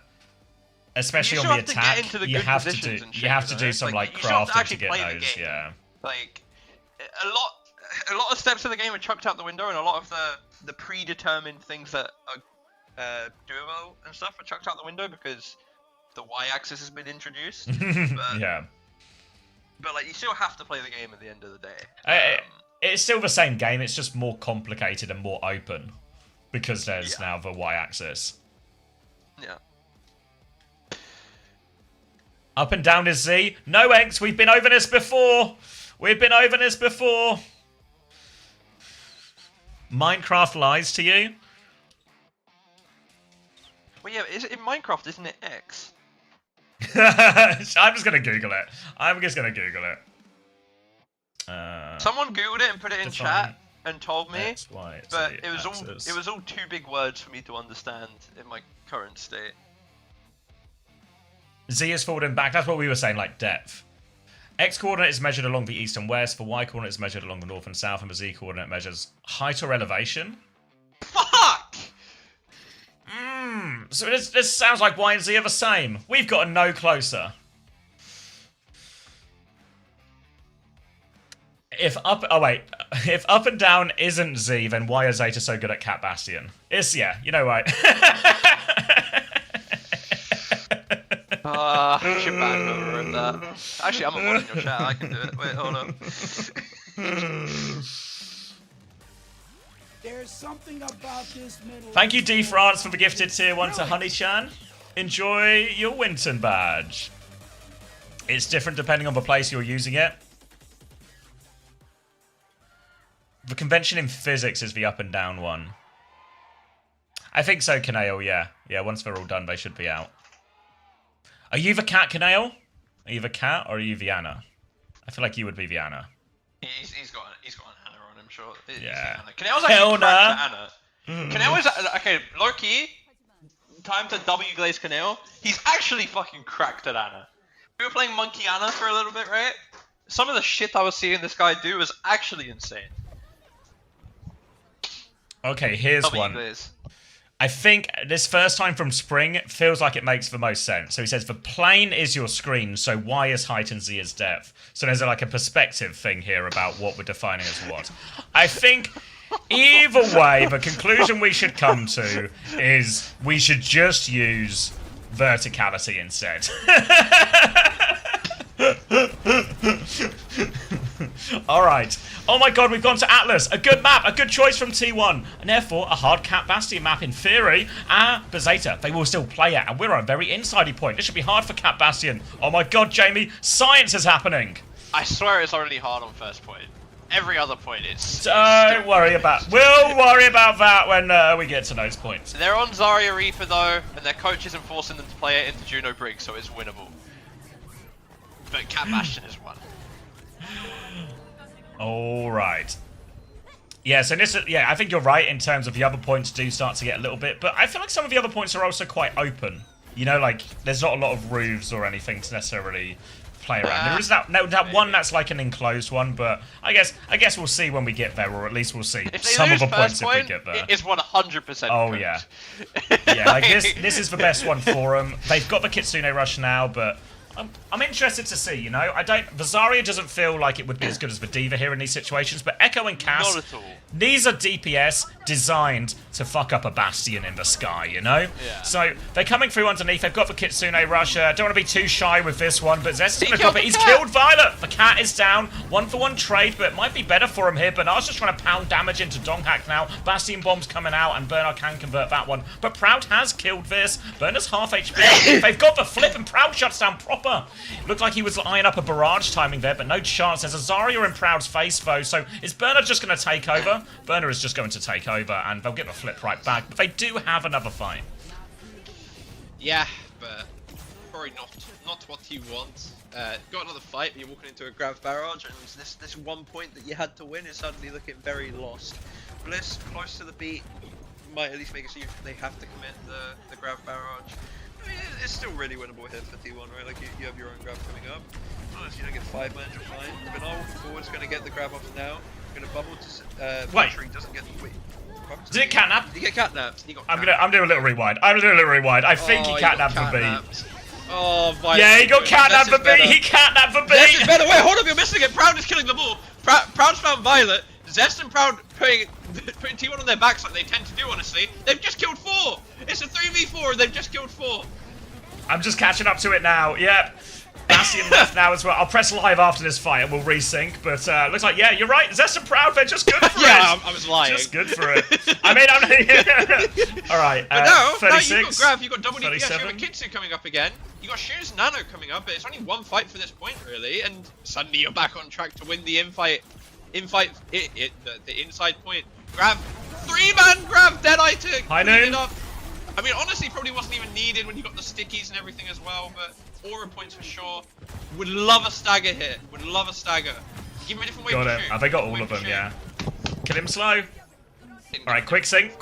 especially on the attack, you have to do some, like, crafting to get those, yeah. Like, a lot of steps of the game are chucked out the window, and a lot of the predetermined things that are doable and stuff are chucked out the window because the Y-axis has been introduced. But, yeah. But, like, you still have to play the game at the end of the day. It's still the same game, it's just more complicated and more open, because there's now the Y-axis. Yeah. Up and down is Z. No, Enks, we've been over this before. Minecraft lies to you? Well, yeah, in Minecraft, isn't it X? I'm just going to Google it. Someone Googled it and put it in chat and told me, X, y, but Z it was all too big words for me to understand in my current state. Z is forward and back. That's what we were saying, like depth. X coordinate is measured along the east and west. The Y coordinate is measured along the north and south, and the Z coordinate measures height or elevation. Fuck! So this sounds like Y and Z are the same. We've got to know closer. if up if up and down isn't Z, then why is Zeta so good at Cat Bastion? It's you know right. I should ban whoever wrote that. Actually, I'm a mod in your chat. I can do it. Wait, hold on. There's something about this middle. Thank you, D France, for the gifted tier 1 to Honey-chan. Enjoy your Winton badge. It's different depending on the place you're using it. The convention in physics is the up and down one. I think so, Kaneo, yeah. Yeah, once they're all done, they should be out. Are you the cat, Kaneo? Are you the cat, or are you the Anna? I feel like you would be the Anna. He's got an Anna on him, sure. Yeah. Kaneo's actually cracked to Anna. Kaneo is... Okay, low-key, time to W-glaze Kaneo. He's actually fucking cracked at Anna. We were playing Monkey Anna for a little bit, right? Some of the shit I was seeing this guy do was actually insane. Okay, here's one. I think this first time from Spring feels like it makes the most sense. So he says, the plane is your screen, so Y is height and Z is depth. So there's like a perspective thing here about what we're defining as what. I think either way, the conclusion we should come to is we should just use verticality instead. Alright. Oh my god, we've gone to Atlas. A good map, a good choice from T1. And therefore, a hard Cat Bastion map in theory. But Zeta, they will still play it. And we're on a very insidey point. This should be hard for Cat Bastion. Oh my god, Jamie. Science is happening. I swear it's already hard on first point. Every other point is... Don't worry about... We'll worry about that when we get to those points. They're on Zarya Reaper though, and their coach isn't forcing them to play it into Juno Briggs, so it's winnable. But Cat Bastion is one. Alright. Yeah, so this, I think you're right in terms of the other points do start to get a little bit, but I feel like some of the other points are also quite open. You know, like, there's not a lot of roofs or anything to necessarily play around. There is that one that's like an enclosed one, but I guess we'll see when we get there, or at least we'll see some of the points if we get there. It's 100%. Oh yeah, yeah. Like this is the best one for them. They've got the Kitsune Rush now, but I'm interested to see. You know, the Zarya doesn't feel like it would be as good as the Diva here in these situations, but Echo and Cass, not at all. These are DPS designed to fuck up a Bastion in the sky, you know? Yeah. So they're coming through underneath. They've got the Kitsune Rush. Don't want to be too shy with this one, but Zest is going to drop it. He's killed Violet. The cat is down. 1-for-1 trade, but it might be better for him here. Bernard's just trying to pound damage into Donghack now. Bastion Bomb's coming out, and Bernard can convert that one. But Proud has killed this. Bernard's half HP. They've got the flip, and Proud shuts down proper. Looked like he was eyeing up a barrage timing there, but no chance. There's a Zarya in Proud's face, though. So is Bernard just going to take over? Bernard is just going to take over, and they'll get the flip right back. But they do have another fight. Yeah, but probably not what you want. Got another fight, but you're walking into a grab barrage, and this 1 point that you had to win is suddenly looking very lost. Bliss, close to the beat, might at least make it so they have to commit the grab barrage. I mean, it's still really winnable here for T1, right? Like, you have your own grab coming up. Unless you don't get 5 man, you're fine. But now walking forward is going to get the grab off now. Going to bubble to... Wait. Sure he doesn't get... Wait. Did it catnap? He get catnapped. He got I'm doing a little rewind. I think he catnapped for B. Oh, Violet. Yeah, he got catnapped for B. He catnapped for B. Zest is better. Wait, hold up, you're missing it. Proud is killing them all. Proud's found Violet. Zest and Proud putting T1 on their backs like they tend to do, honestly. They've just killed 4. It's a 3v4 and they've just killed 4. I'm just catching up to it now. Yep. Bastion left now as well. I'll press live after this fight and we'll resync. But looks like, yeah, you're right. Zest and Proud, they're just good for it. Yeah, I was lying. Just good for it. I mean, all right. But now, 36, you've got Grav, you've got double DPS, 37. you've got Kitsu coming up again. You've got Shoes Nano coming up, but it's only one fight for this point, really. And suddenly you're back on track to win the infight. The inside point. Grav, 3-man Grav, Deadeye to High clean noon. it up. I mean, honestly, probably wasn't even needed when you got the stickies and everything as well, but aura points for sure. Would love a stagger here. Would love a stagger. Give him a different way Got to it. shoot. Have they got all of them? Yeah. Kill him slow. All right, quick sync.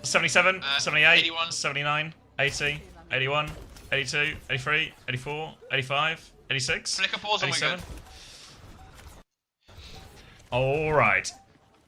77, 78, 81. 79, 80, 81, 82, 83, 84, 85, 86, Flicker pause and we're 87. good. All right.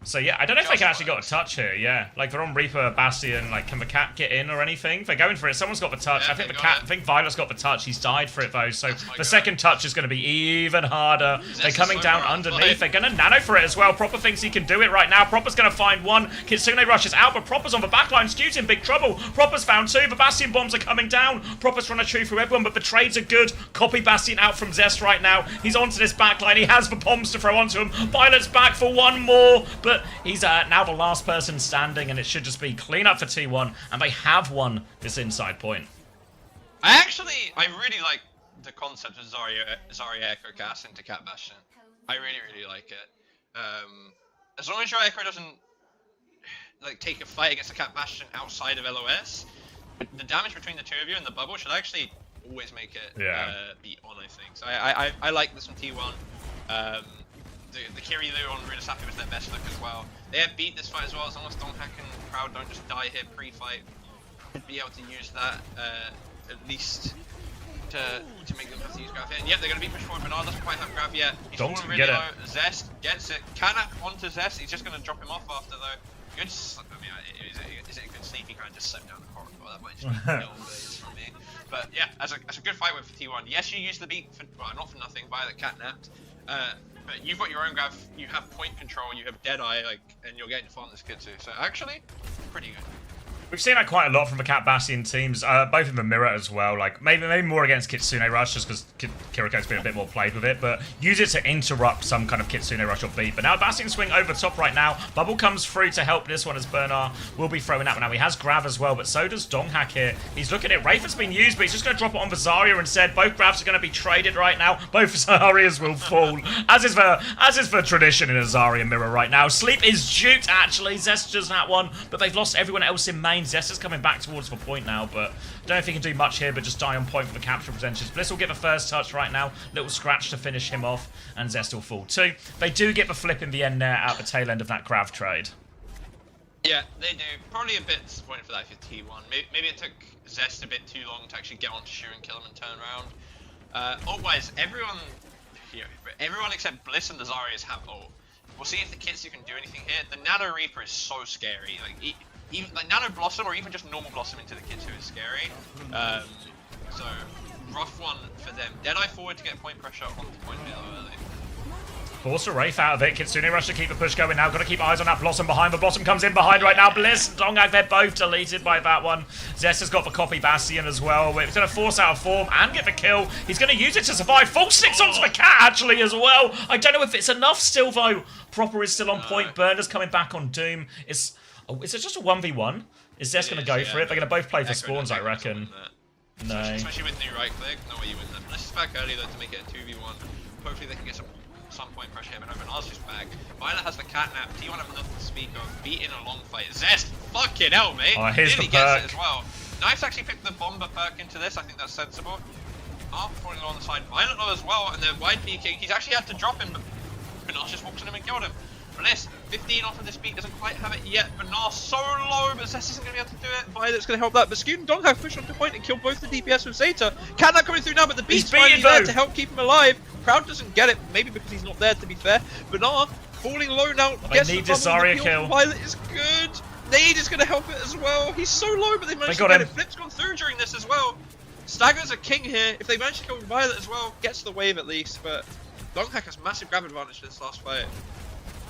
So yeah, I don't know if they can actually got a touch here, yeah. Like they're on Reaper, Bastion, like can the cat get in or anything? They're going for it, someone's got the touch. Yeah, I think Violet's got the touch, he's died for it though, so the second touch is going to be even harder. They're coming down underneath, they're going to nano for it as well. Proper thinks he can do it right now, Proper's going to find one, Kitsune rushes out, but Proper's on the backline, Skew's in big trouble. Proper's found two, the Bastion bombs are coming down, Proper's trying to chew through everyone, but the trades are good. Copy Bastion out from Zest right now, he's onto this backline, he has the bombs to throw onto him. Violet's back for one more, but he's now the last person standing, and it should just be clean up for T1, and they have won this inside point. I really like the concept of Zarya Echo cast into Cat Bastion. I really like it. As long as your Echo doesn't like take a fight against the Cat Bastion outside of LOS, the damage between the two of you and the bubble should actually always make it be on, I think. So I like this from T1. The Kiryu on Runasapi was their best look as well. They have beat this fight as well, as long as Donghak and Proud don't just die here pre-fight. Be able to use that at least to make them have to use Grav here. And yep, they're going to be pushed forward. Bernard doesn't quite have Grav yet. He's falling really low. Zest gets it. Canap onto Zest. He's just going to drop him off after though. Good. I mean, is it a good sneak? He kind of just slipped down the corridor. That might just be no ways from me. But yeah, as a good fight with T1. Yes, you use the beat for not for nothing. Violet catnapped. But you've got your own Grav, you have point control, you have Deadeye, like, and you're getting to farm this kid too. So actually, pretty good. We've seen that quite a lot from the Cat Bastion teams, both in the mirror as well. Like maybe more against Kitsune Rush, just because Kiriko's been a bit more played with it. But use it to interrupt some kind of Kitsune Rush or beat. But now Bastion swing over top right now. Bubble comes through to help this one as Bernard will be throwing out. Now he has Grav as well, but so does Donghak here. He's looking at Wraith has been used, but he's just going to drop it on Zarya instead. Both Gravs are going to be traded right now. Both Zaryas will fall, as is the tradition in a Zarya mirror right now. Sleep is duped actually. Zest does that one, but they've lost everyone else in main. Zest is coming back towards the point now, but don't know if he can do much here, but just die on point for the capture percentages. Bliss will get the first touch right now. Little scratch to finish him off, and Zest will fall too. They do get the flip in the end there at the tail end of that Grav trade. Yeah, they do. Probably a bit disappointed for that for T1. Maybe it took Zest a bit too long to actually get onto Shu and kill him and turn around. Ult-wise, everyone except Bliss and the Zaryas have ult. We'll see if the Kitsu can do anything here. The Nano Reaper is so scary. Like, even like Nano Blossom or even just normal Blossom into the Kitsu is scary. So rough one for them. Deadeye forward to get point pressure on the point a bit early. Force a Wraith out of it. Kitsune Rush to keep the push going now. Got to keep eyes on that Blossom behind. The Blossom comes in behind right now. Bliss, Donghak, they're both deleted by that one. Zest has got the copy Bastion as well. He's going to force out of form and get the kill. He's going to use it to survive. Full sticks onto the cat actually as well. I don't know if it's enough still though. Proper is still on point. Burner's coming back on Doom. Is it just a 1v1? Is Zest going to go for it? They're going to both play for spawns, I reckon. No. Especially with new right click. No way you win that. Bliss is back early though to make it a 2v1. Hopefully they can get some point pressure here, but Bernard's just back. Violet has the catnap. T1 have nothing to speak of. Beat in a long fight. Zest, fucking hell, mate. Oh, here's the perk. Gets it as well. Knife's actually picked the bomber perk into this. I think that's sensible. Arm falling low on the side. Violet low as well, and they're wide peeking. He's actually had to drop him, but Bernard just walks on him and killed him. Bliss, 15 off of this beat, doesn't quite have it yet. Bernard so low, but Zest isn't going to be able to do it. Violet's going to help that, but Scoot and Donghak push onto point and kill both the DPS with Zeta. Catnap coming through now, but the beat's finally there to help keep him alive. Proud doesn't get it, maybe because he's not there to be fair. Bernard falling low now, gets the Zarya kill. Violet is good. Nade is going to help it as well. He's so low, but they managed to get it. Flip's gone through during this as well. Stagger's a king here. If they manage to kill Violet as well, gets the wave at least, but Donghak has massive grab advantage for this last fight.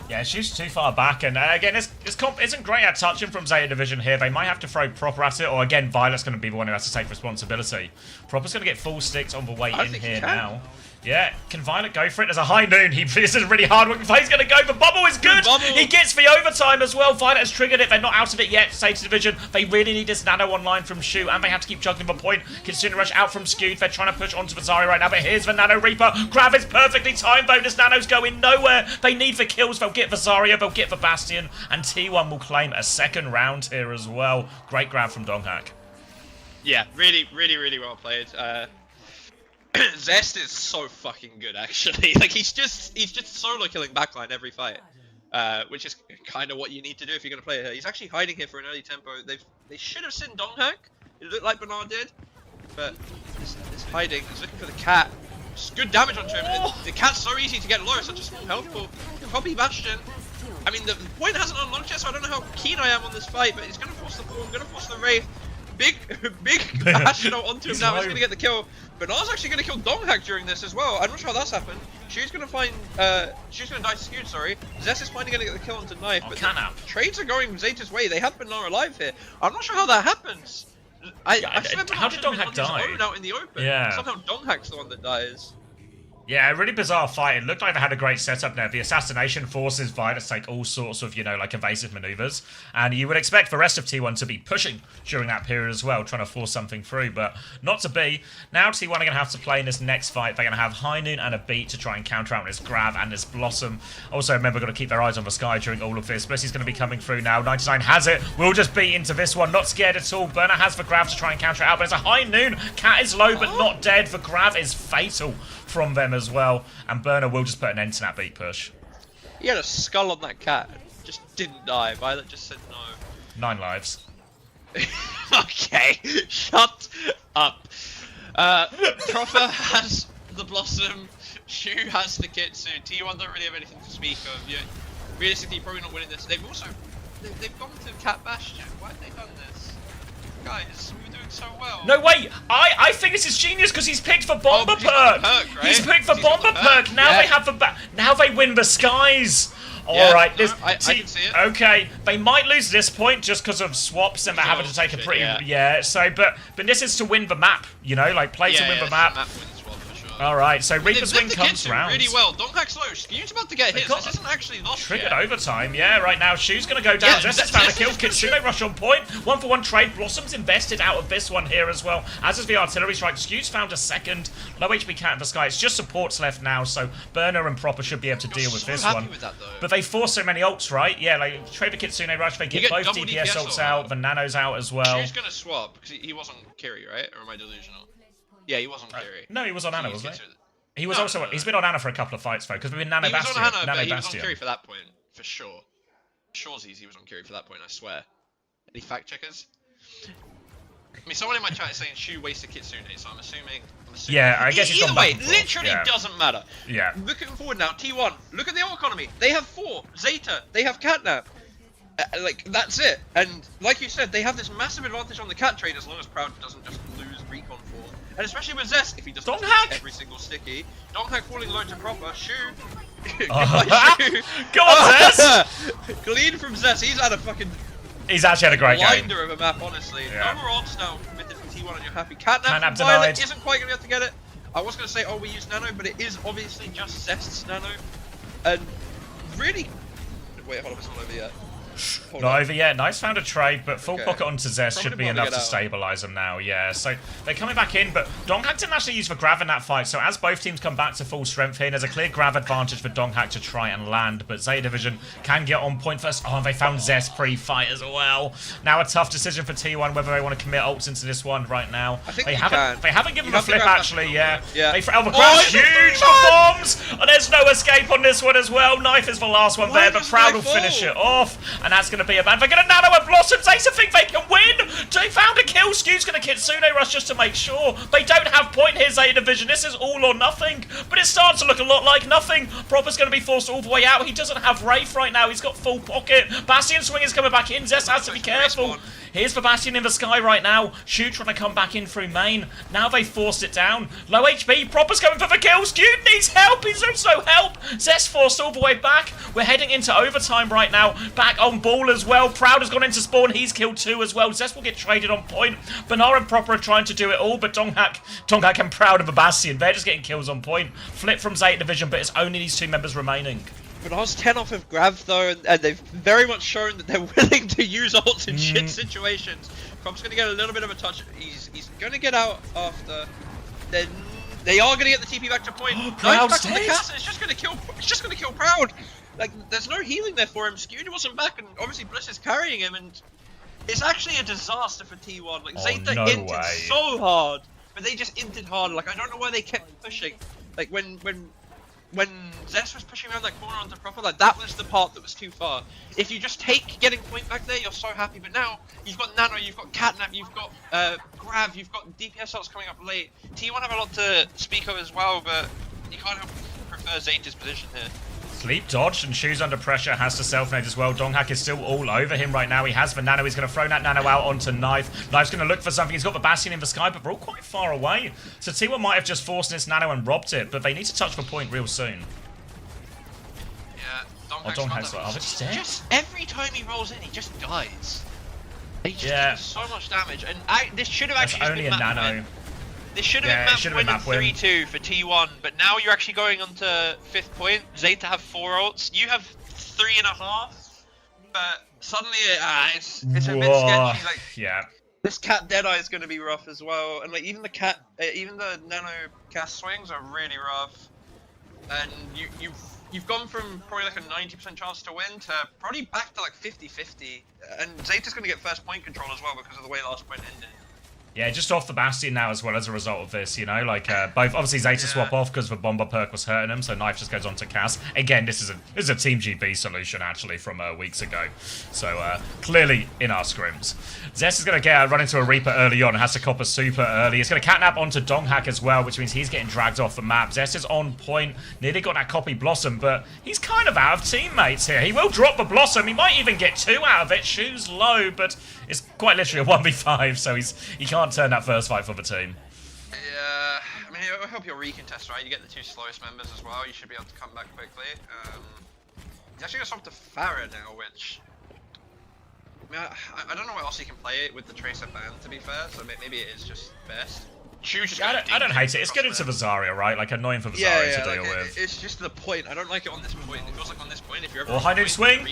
Yeah, she's too far back, and again, this comp isn't great at touching from Zeta Division here. They might have to throw Proper at it, or again, Violet's going to be the one who has to take responsibility. Proper's going to get full sticks on the way in here now. Yeah, can Violet go for it? There's a high noon. This is a really hard working fight. He's going to go. The bubble is good. He gets the overtime as well. Violet has triggered it. They're not out of it yet. Zeta Division. They really need this nano online from Shu, and they have to keep juggling the point. Kitsune Rush out from Skewed. They're trying to push onto the Zarya right now, but here's the Nano Reaper. Grav is perfectly timed though. This Nano's going nowhere. They need the kills. They'll get the Zarya. They'll get the Bastion, and T1 will claim a second round here as well. Great grab from Donghak. Yeah, really well played. Zest is so fucking good, actually. Like he's just solo killing backline every fight, which is kind of what you need to do if you're gonna play it here. He's actually hiding here for an early tempo. They should have seen Donghak. It looked like Bernard did, but this hiding. He's looking for the cat. Just good damage onto him. The cat's so easy to get low, such a small health pool. Copy Bastion. I mean, the point hasn't unlocked yet, so I don't know how keen I am on this fight, but he's going to force the ball, going to force the Wraith. Big Astronaut onto him now, he's going to get the kill. Bernard's actually going to kill Donghack during this as well. I'm not sure how that's happened. She's going to find, she's going to die to Skewed, sorry. Zess is finally going to get the kill onto Knife, but the trades are going Zeta's way. They have Bernard alive here. I'm not sure how that happens. I swear how did Donghack die? Out in the open. Yeah. Somehow Donghack's the one that dies. Yeah, a really bizarre fight. It looked like they had a great setup there. The assassination forces Vi to take all sorts of, you know, like evasive maneuvers. And you would expect the rest of T1 to be pushing during that period as well, trying to force something through, but not to be. Now T1 are going to have to play in this next fight. They're going to have High Noon and a Beat to try and counter out this Grab and this Blossom. Also, remember, got to keep their eyes on the sky during all of this. Blissy's going to be coming through now. 99 has it. We'll just beat into this one. Not scared at all. Burner has the Grab to try and counter it out, but it's a High Noon. Cat is low, but not dead. The Grab is fatal from them as well, and Burner will just put an end to that Beat push. He had a skull on that cat, just didn't die. Violet just said no. 9 lives. Okay, shut up. Proper has the Blossom, Shu has the Kitsune, T1 don't really have anything to speak of. Yeah, realistically, probably not winning this. They've also, they've gone to Cat Bastion. Why have they done this? Guys, we were doing so well. No, wait! I think this is genius because he's picked for Bomber Perk! Right? He's picked for Bomber Perk! Now they have the now they win the skies! Alright, I can see it. Okay, they might lose this point just because of swaps and they're having to take a pretty... but this is to win the map, you know, like play to win the map. Alright, so Reaper's Wing comes round. Really well. Donghack's low. Skew's about to get his. This isn't actually lost Triggered yet. overtime, yeah, right now. Shu's going to go down. Zess has found a kill. Kitsune rush on point. 1-for-1 trade. Blossom's invested out of this one here as well, as is the artillery strike. Skew's found a second. Low HP Cat in the sky. It's just supports left now, so Burner and Proper should be able to deal with this one. With that, but they force so many ults, right? Yeah, like trade the Kitsune rush. They get both DPS ults out. The Nano's out as well. Shu's going to swap because he wasn't Kiri, right? Or am I delusional? Yeah, he wasn't Kiri. No, he was on Ana, wasn't he? He was he's been on Ana for a couple of fights though, because we've been Nano Bastion. He was on Ana, but he was on Bastion. Kiri for that point, for sure. Shoresies, he was on Kiri for that point, I swear. Any fact checkers? I mean, someone in my chat is saying Shu wasted Kitsune, so I'm assuming. Yeah, I guess he's either gone way, back and forth. literally doesn't matter. Yeah. Looking forward now, T1. Look at the ult economy. They have 4. Zeta. They have Catnap. Like that's it. And like you said, they have this massive advantage on the cat trade as long as Proud doesn't just lose recon form. And especially with Zest, if he doesn't Donghack every single sticky. Donghack falling low to Proper. Shu. Go on, Zest! Clean from Zest. He's had a fucking. He's actually had a great game. Blinder of a map, honestly. Yeah. No more odds now with the T1 and you're happy. Catnap Catnap from Violet denied. isn't quite going to be able to get it. I was going to say, oh, we use Nano, but it is obviously just Zest's Nano. And really... Wait, hold on, it's not over yet. Not over yet. Nice found a trade, but full pocket onto Zest should be enough to out. stabilize them now, yeah. So they're coming back in, but Donghack didn't actually use the Grav in that fight, so as both teams come back to full strength here, there's a clear Grav advantage for Donghack to try and land, but Zeta Division can get on point first. Oh, and they found Zest pre-fight as well. Now a tough decision for T1 whether they want to commit ults into this one right now. I think they haven't given him a flip actually, yeah. Yeah. The Grab's huge for bombs, and there's no escape on this one as well. Knife is the last one there, but Proud will finish it off, and that's going to be a bad. They're going to Nano and Blossom. Zeta think they can win. They found a kill. Skew's going to Kitsune rush just to make sure. They don't have point here, Zeta Division. This is all or nothing. But it starts to look a lot like nothing. Proper's going to be forced all the way out. He doesn't have Wraith right now. He's got full pocket. Bastion swing is coming back in. Zest has to be careful. Here's the Bastion in the sky right now. Shu trying to come back in through main. Now they forced it down. Low HP. Proper's going for the kill. Skew needs help. He's also help. Zest forced all the way back. We're heading into overtime right now. Back on ball as well. Proud has gone into spawn. He's killed 2 as well. Zest will get traded on point. Banar and Proper are trying to do it all, but Donghack and Proud of the Bastion. They're just getting kills on point. Flip from Zeta Division, but it's only these 2 members remaining. But I was 10 off of Grav though, and they've very much shown that they're willing to use ults in shit situations. Prop's going to get a little bit of a touch. He's going to get out after. Then they are going to get the TP back to point. Proud's back on the castle. It's just going to kill. It's just going to kill Proud. Like there's no healing there for him. Skewed wasn't back, and obviously Bliss is carrying him, and it's actually a disaster for T1. Like Zeta inted so hard, but they just inted hard. Like I don't know why they kept pushing. Like when Zest was pushing around that corner onto Proper, like that was the part that was too far. If you just take getting point back there, you're so happy. But now you've got Nano, you've got Catnap, you've got Grav, you've got DPS ults coming up late. T1 have a lot to speak of as well, but you can't help prefer Zeta's position here. Sleep dodged and Shoes under pressure has to self-nade as well. Donghack is still all over him right now. He has the Nano. He's going to throw that Nano out onto Knife. Knife's going to look for something. He's got the Bastion in the sky, but we're all quite far away. So T1 might have just forced this Nano and robbed it, but they need to touch the point real soon. Yeah, Donghack's like, oh, it's dead. Just every time he rolls in, he just dies. He just Yeah. does so much damage, and this should have That's actually just only been a map Nano. win. This should have Yeah, it been map win win. 3-2 for T1, but now you're actually going on to 5th point. Zeta have 4 ults. You have 3.5. but suddenly it's a bit Whoa. sketchy. Like, Yeah. This cat Deadeye is going to be rough as well, and like even the Nano cast swings are really rough, and you've gone from probably like a 90% chance to win to probably back to like 50-50, and Zeta's going to get first point control as well because of the way last point ended. Yeah, just off the Bastion now as well as a result of this, you know, like both obviously Zeta swap off because the Bomber perk was hurting him, so Knife just goes on to Cass. Again, this is a Team GB solution actually from weeks ago, so clearly in our scrims. Zest is going to run into a Reaper early on, has to cop a super early. He's going to catnap onto Donghack as well, which means he's getting dragged off the map. Zest is on point, nearly got that copy Blossom, but he's kind of out of teammates here. He will drop the Blossom, he might even get 2 out of it. Shoes low, but it's quite literally a 1v5, so he can't turn that first fight for the team. Yeah, I mean, I hope you'll recontest, right? You get the 2 slowest members as well, you should be able to come back quickly. He's actually got something to Farah now, which... I mean, I don't know what else he can play it with the Tracer ban, to be fair, so maybe it is just best. Yeah, I don't hate it. It's good into the Zarya, right? Like, annoying for the Zarya to deal with. It's just the point. I don't like it on this point. It feels like on this point, if you're ever... Or high noon swing!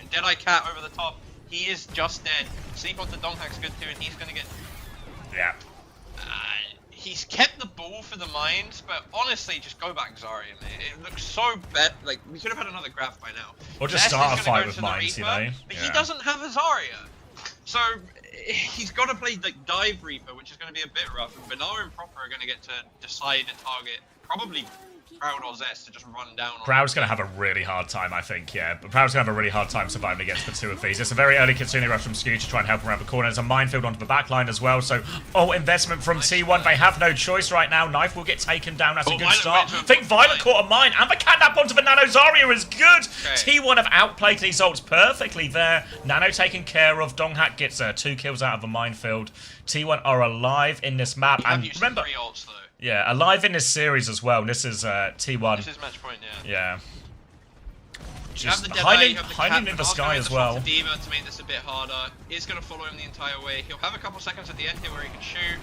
Deadeye Cat over the top. He is just dead. Sleep onto Donghack's good too, and he's gonna get... Yeah. He's kept the ball for the mines, but honestly, just go back Zarya, mate. It looks so bad. Like, we could have had another grab by now. Or just Zest start is a gonna fight go with to the mines, you Reaper, know? But Yeah. he doesn't have a Zarya. So, he's got to play, like, Dive Reaper, which is going to be a bit rough. And Vanilla and Proper are going to get to decide and target, probably Proud or Zest, to just run down on Proud's going to have a really hard time, I think, yeah. But Proud's going to have a really hard time surviving against the 2 of these. It's a very early Kitsune rush from Skew to try and help him around the corner. There's a minefield onto the back line as well, so investment from T1. They have no choice right now. Knife will get taken down. That's a good start. I think Violet caught a mine, and the catnap onto the Nano Zarya is good. Okay. T1 have outplayed these ults perfectly there. Nano taken care of. Donghack gets 2 kills out of the minefield. T1 are alive in this map. And remember, 3 ults, though. Yeah, alive in this series as well. This is T1. This is match point, yeah. Yeah. Just hiding in the sky as well. Diva to make this a bit harder. It's going to follow him the entire way. He'll have a couple seconds at the end here where he can shoot.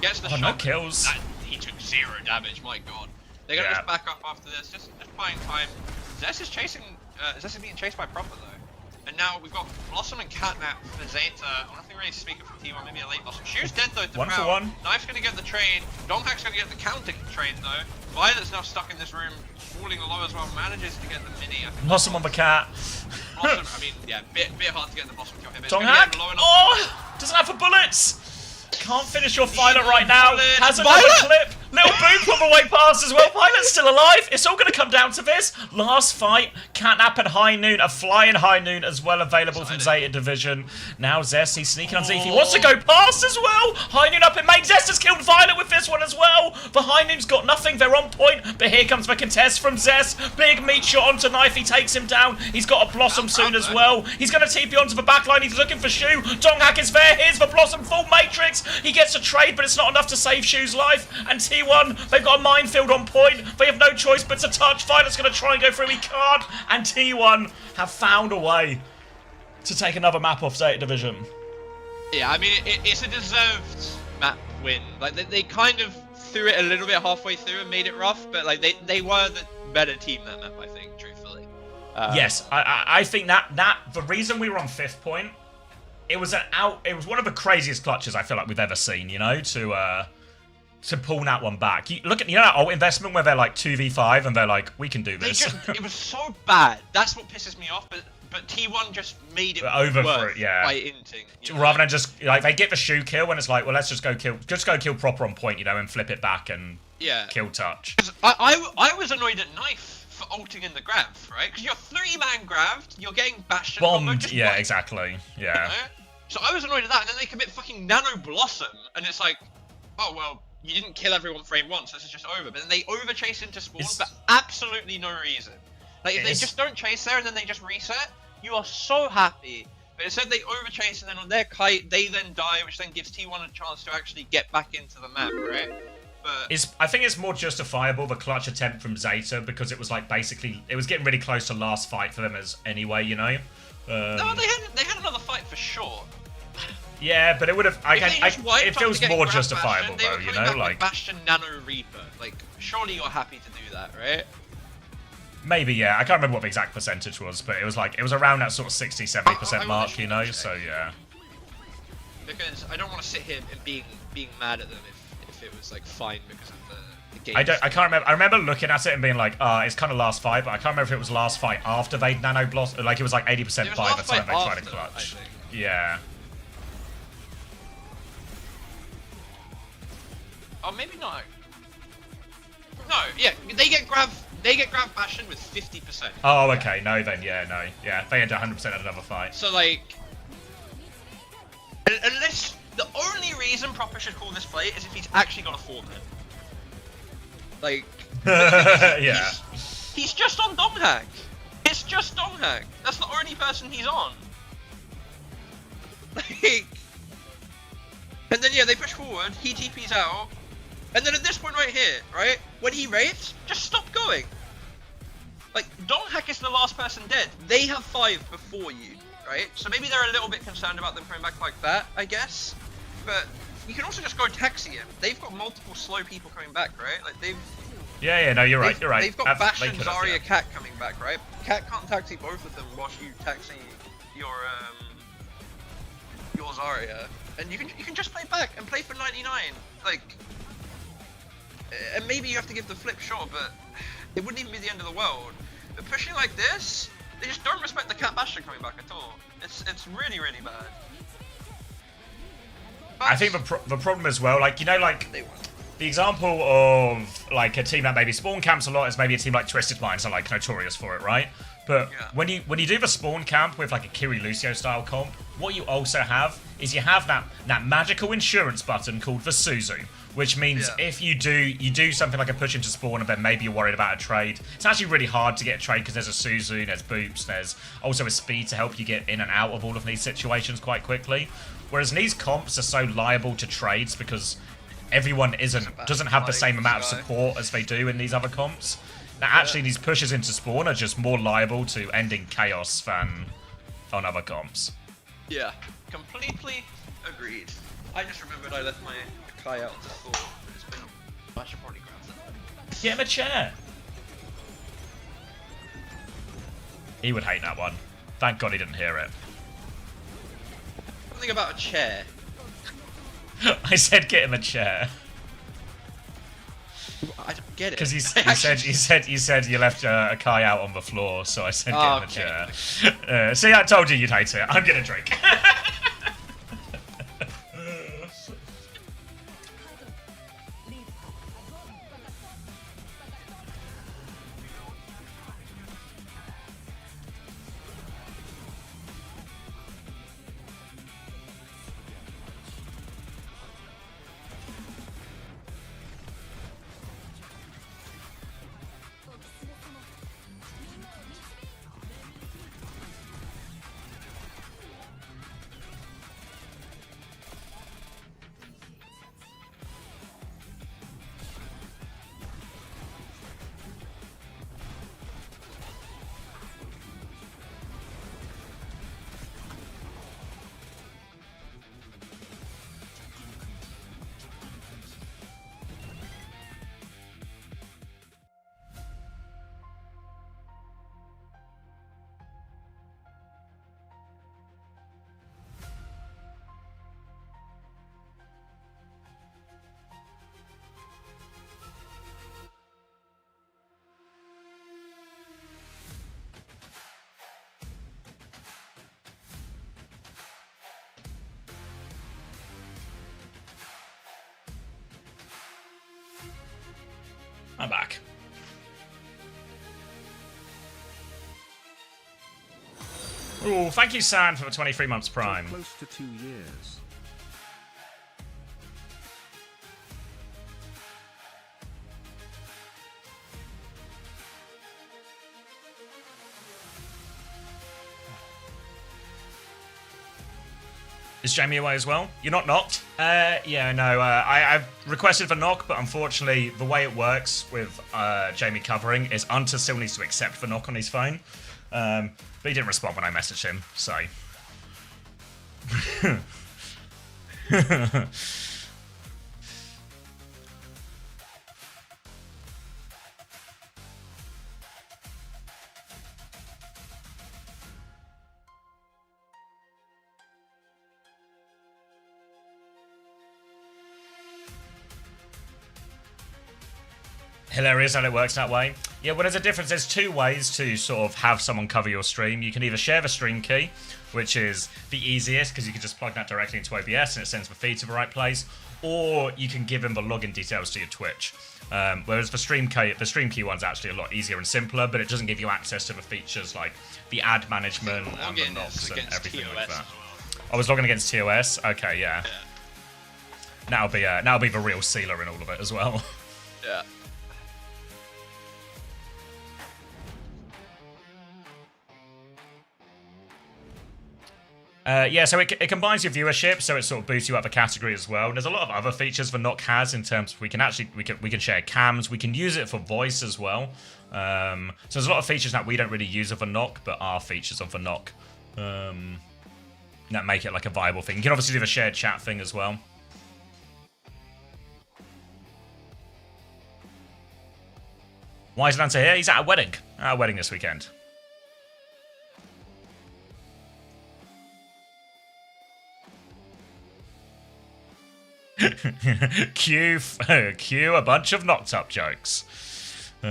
Gets the shot. No kills. He took 0 damage, my god. They're going to just back up after this, just buying time. Zest is chasing, Zest is being chased by Proper though. And now we've got Blossom and Catnap for Zeta. Nothing really speaking for T1, maybe a late Blossom. Shoe's dead though to 1 for 1. Knife's gonna get the trade. Donghack's gonna get the counter trade though. Violet's now stuck in this room, falling low as well, manages to get the mini. Blossom on the cat. Blossom, I mean, yeah, bit hard to get the Blossom kill here. Donghack! Oh! Doesn't have the bullets! Can't finish your Violet right now. Has another clip. Little boom on the way past as well. Violet's still alive. It's all going to come down to this. Last fight. Catnap and High Noon. A flying High Noon as well available from Zeta Division. Now Zest, he's sneaking on Zeke. He wants to go past as well. High Noon up in main. Zest has killed Violet with this one as well. The High Noon's got nothing. They're on point. But here comes the contest from Zest. Big meat shot onto Knife. He takes him down. He's got a Blossom soon as well. He's going to TP onto the backline. He's looking for Shoe. Donghack is there. Here's the Blossom full matrix. He gets a trade, but it's not enough to save Shoe's life. And T1, they've got a minefield on point. They have no choice but to touch. Violet's going to try and go through. He can't. And T1 have found a way to take another map off Zeta Division. Yeah, I mean, it's a deserved map win. Like, they kind of threw it a little bit halfway through and made it rough, but like they were the better team that map, I think, truthfully. Yes, I think that the reason we were on 5th point, it was one of the craziest clutches I feel like we've ever seen, you know, to pull that one back. Look at that old investment where they're like 2v5 and they're like, we can do this. It was so bad. That's what pisses me off. But T1 just made it over worse for it, yeah. by inting. Rather than just like they get the Shoe kill and it's like, well, let's just go kill Proper on point, you know, and flip it back and kill touch. I was annoyed at Knife for ulting in the grab, right? Because you're 3-man grabbed, you're getting bashed bombed. Yeah, exactly. Yeah. You know? So I was annoyed at that, and then they commit fucking Nano Blossom, and it's like, oh well, you didn't kill everyone frame 1, so this is just over. But then they overchase into spawn for absolutely no reason. Like, if they just don't chase there and then they just reset, you are so happy. But instead they overchase and then on their kite, they then die, which then gives T1 a chance to actually get back into the map, right? But I think it's more justifiable, the clutch attempt from Zeta, because it was like basically, it was getting really close to last fight for them as anyway, you know? no, they had another fight for sure. Yeah, but it would have, it feels more Grab justifiable Bastion, though, you know? Like, Bastion Nano Reaper. Like, surely you're happy to do that, right? maybe, yeah. I can't remember what the exact percentage was, but it was like, it was around that sort of 60-70% mark, you know? So, yeah. Because I don't want to sit here and being mad at them if it was like fine because of the game. I can't remember. I remember looking at it and being like, it's kind of last fight, but I can't remember if it was last fight after they'd nano blossom. Like, it was like 80% by the time they tried to clutch. Yeah. Oh, maybe not. No, yeah, they get grab Bastion with 50%. Oh, okay. No, then, yeah, no. Yeah, they had 100% at another fight. So, like, unless the only reason Proper should call this play is if he's actually got a format. Like, yeah. he's just on Dom Hack. It's just Dom Hack. That's the only person he's on. Like, and then yeah, they push forward. He TP's out, and then at this point right here, right, when he wraiths, just stop going. Like, Dom Hack is the last person dead. They have 5 before you, right? So maybe they're a little bit concerned about them coming back like that, I guess. But you can also just go taxi him. They've got multiple slow people coming back, right? Like they've. Yeah, no, you're right. You're right. They've got Bastion, have, Zarya, yeah. Cat coming back, right? Cat can't taxi both of them whilst you taxi your Zarya, and you can just play back and play for 99. Like, and maybe you have to give the flip shot, but it wouldn't even be the end of the world. But pushing like this, they just don't respect the Cat Bastion coming back at all. It's really bad. But I think the problem as well, like, you know, like, the example of, like, a team that maybe spawn camps a lot is maybe a team like Twisted Minds are, like, notorious for it, right? But yeah. when you do the spawn camp with, like, a Kiri Lucio style comp, what you also have is you have that magical insurance button called the Suzu, which means if you do something like a push into spawn and then maybe you're worried about a trade, it's actually really hard to get a trade because there's a Suzu, there's boops, there's also a speed to help you get in and out of all of these situations quite quickly. Whereas these comps are so liable to trades because everyone doesn't have the same amount of support as they do in these other comps. Now, actually, these pushes into spawn are just more liable to ending chaos than on other comps. Yeah, completely agreed. I just remembered I left my Kai out on the floor. It's been I should probably grab that. Get him a chair. He would hate that one. Thank God he didn't hear it. Something about a chair. I said get him a chair. I don't get it. Because you said you left a Kai out on the floor, so I said get him a chair. See, I told you you'd hate it. I'm gonna drink. I'm back. Oh, thank you, San, for the 23 months Prime. Close to 2 years. Is Jamie away as well? You're not knocked? Yeah, no. I've requested for knock, but unfortunately, the way it works with Jamie covering is Unta still needs to accept for knock on his phone. But he didn't respond when I messaged him, so. Hilarious that it works that way. Yeah, well, there's a difference. There's two ways to sort of have someone cover your stream. You can either share the stream key, which is the easiest because you can just plug that directly into OBS and it sends the feed to the right place, or you can give them the login details to your Twitch. Whereas the stream key one's actually a lot easier and simpler, but it doesn't give you access to the features like the ad management and the knocks and everything like that. I was logging against TOS. Okay, yeah. That'll be the real sealer in all of it as well. Yeah. Yeah, so it combines your viewership, so it sort of boosts you up the category as well. And there's a lot of other features the Knock has in terms of we can share cams, we can use it for voice as well. So there's a lot of features that we don't really use of a Knock, but are features of a Knock that make it like a viable thing. You can obviously do the shared chat thing as well. Why is Lanta here? He's at a wedding. At a wedding this weekend. Cue a bunch of knocked up jokes. Do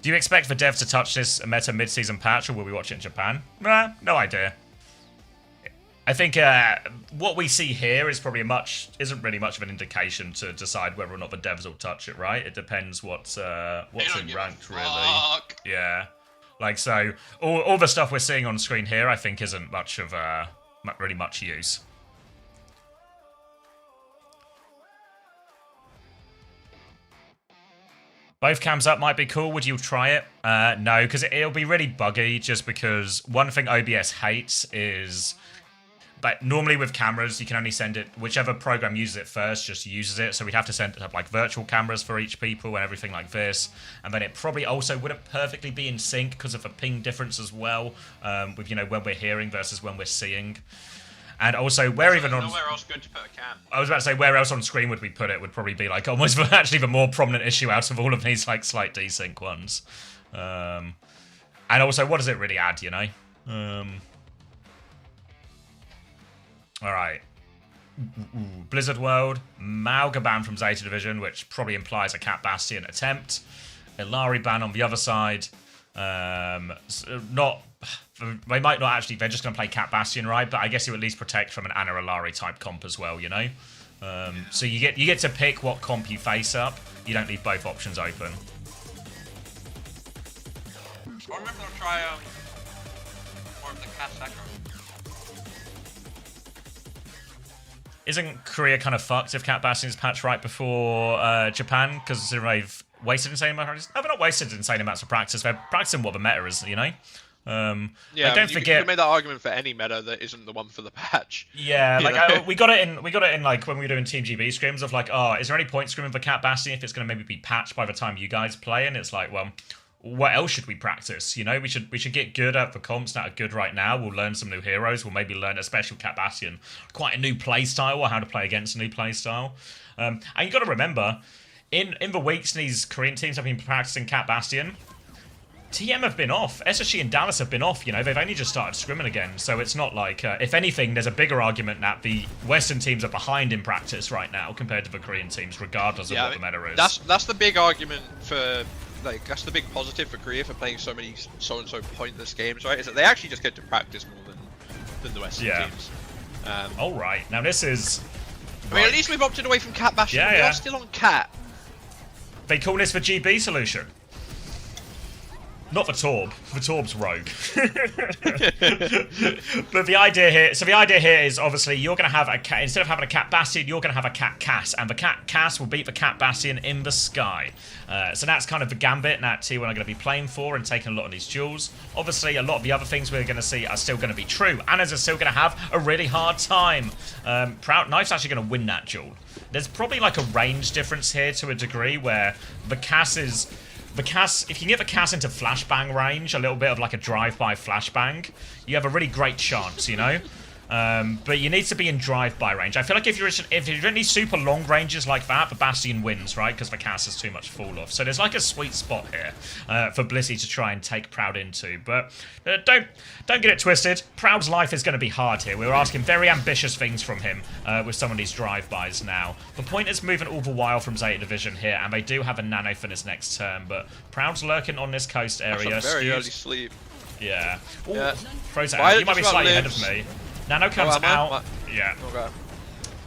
you expect the devs to touch this meta mid-season patch, or will we watch it in Japan? No idea. I think what we see here is probably isn't really much of an indication to decide whether or not the devs will touch it, right? It depends what's in ranked, really. Yeah. Like, so, all the stuff we're seeing on screen here, I think, isn't much of, really much use. Both cams up might be cool. Would you try it? No, because it'll be really buggy, just because one thing OBS hates is... But normally with cameras, you can only send it, whichever program uses it first just uses it. So we'd have to send it up like virtual cameras for each people and everything like this. And then it probably also wouldn't perfectly be in sync because of a ping difference as well, with, you know, when we're hearing versus when we're seeing. And also, where even on... Nowhere else good to put a cam. I was about to say, where else on screen would we put it would probably be like almost actually the more prominent issue out of all of these like slight desync ones. And also, what does it really add, you know? Alright. Blizzard World. Malga ban from Zeta Division, which probably implies a Cat Bastion attempt. Ilari ban on the other side. They might not actually, they're just going to play Cat Bastion, right? But I guess you at least protect from an Ana Ilari type comp as well, you know? So you get to pick what comp you face up. You don't leave both options open. I wonder if they'll try more of the Cat Sacker. Isn't Korea kind of fucked if Cat Bastion's patched right before Japan? Because they've wasted insane amounts of practice? No, they're not wasted insane amounts of practice. They're practicing what the meta is, you know? Yeah, like, don't forget. You made that argument for any meta that isn't the one for the patch. Yeah, like we got it in like when we were doing Team GB scrims of like, oh, is there any point scrimming for Cat Bastion if it's going to maybe be patched by the time you guys play? And it's like, well, what else should we practice? You know, we should get good at the comps that are good right now. We'll learn some new heroes. We'll maybe learn, especially Cat Bastion, quite a new play style or how to play against a new play style. And you got to remember, in the weeks these Korean teams have been practicing Cat Bastion, TM have been off. SSG and Dallas have been off, you know. They've only just started scrimming again. So it's not like, if anything, there's a bigger argument that the Western teams are behind in practice right now compared to the Korean teams, regardless of what the meta is. That's the big argument for, like, that's the big positive for Korea for playing so many so-and-so pointless games, right? Is that they actually just get to practice more than the Western teams. All right. Now this is... I mean, at least we've opted away from Cat Bastion. Yeah, we are still on Cat. They call this the GB solution. Not for Torb. For Torb's rogue. But the idea here is obviously you're going to have a cat, instead of having a cat Bastion, you're going to have a cat Cass, and the cat Cass will beat the cat Bastion in the sky. So that's kind of the gambit that T1 are going to be playing for and taking a lot of these duels. Obviously, a lot of the other things we're going to see are still going to be true. Anna's are still going to have a really hard time. Proud Knife's actually going to win that duel. There's probably like a range difference here to a degree where the Cass is... if you can get the Cass into flashbang range, a little bit of like a drive-by flashbang, you have a really great chance, you know? But you need to be in drive-by range. I feel like if you're in these super long ranges like that, the Bastion wins, right? Because the Cass has too much fall-off. So there's like a sweet spot here for Blissey to try and take Proud into. But don't get it twisted. Proud's life is going to be hard here. We're asking very ambitious things from him with some of these drive-bys now. The point is moving all the while from Zeta Division here, and they do have a nano for this next turn. But Proud's lurking on this coast area. That's a very early sleep. Yeah. Ooh, Yeah. Frozen, you might be slightly ahead of me. Nano comes out. Yeah. Okay.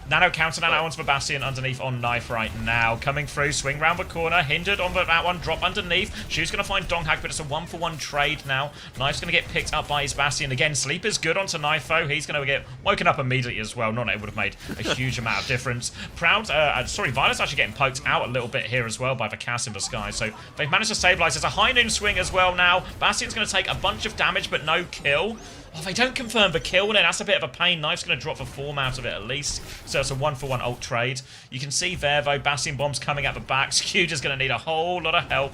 Nano counter Nano onto the Bastion underneath on Knife right now. Coming through, swing round the corner, hindered on that one, drop underneath. Shu's going to find Donghack, but it's a 1-for-1 trade now. Knife's going to get picked up by his Bastion. Again, Sleep is good onto Knife, though. He's going to get woken up immediately as well. Not that it would have made a huge amount of difference. Violet's actually getting poked out a little bit here as well by the Cass in the sky. So they've managed to stabilize. There's a high noon swing as well now. Bastion's going to take a bunch of damage, but no kill. Oh, they don't confirm the kill, then that's a bit of a pain. Knife's going to drop the form out of it at least. So it's a 1-for-1 ult trade. You can see there, though, Bastion Bomb's coming at the back. Skewder's going to need a whole lot of help.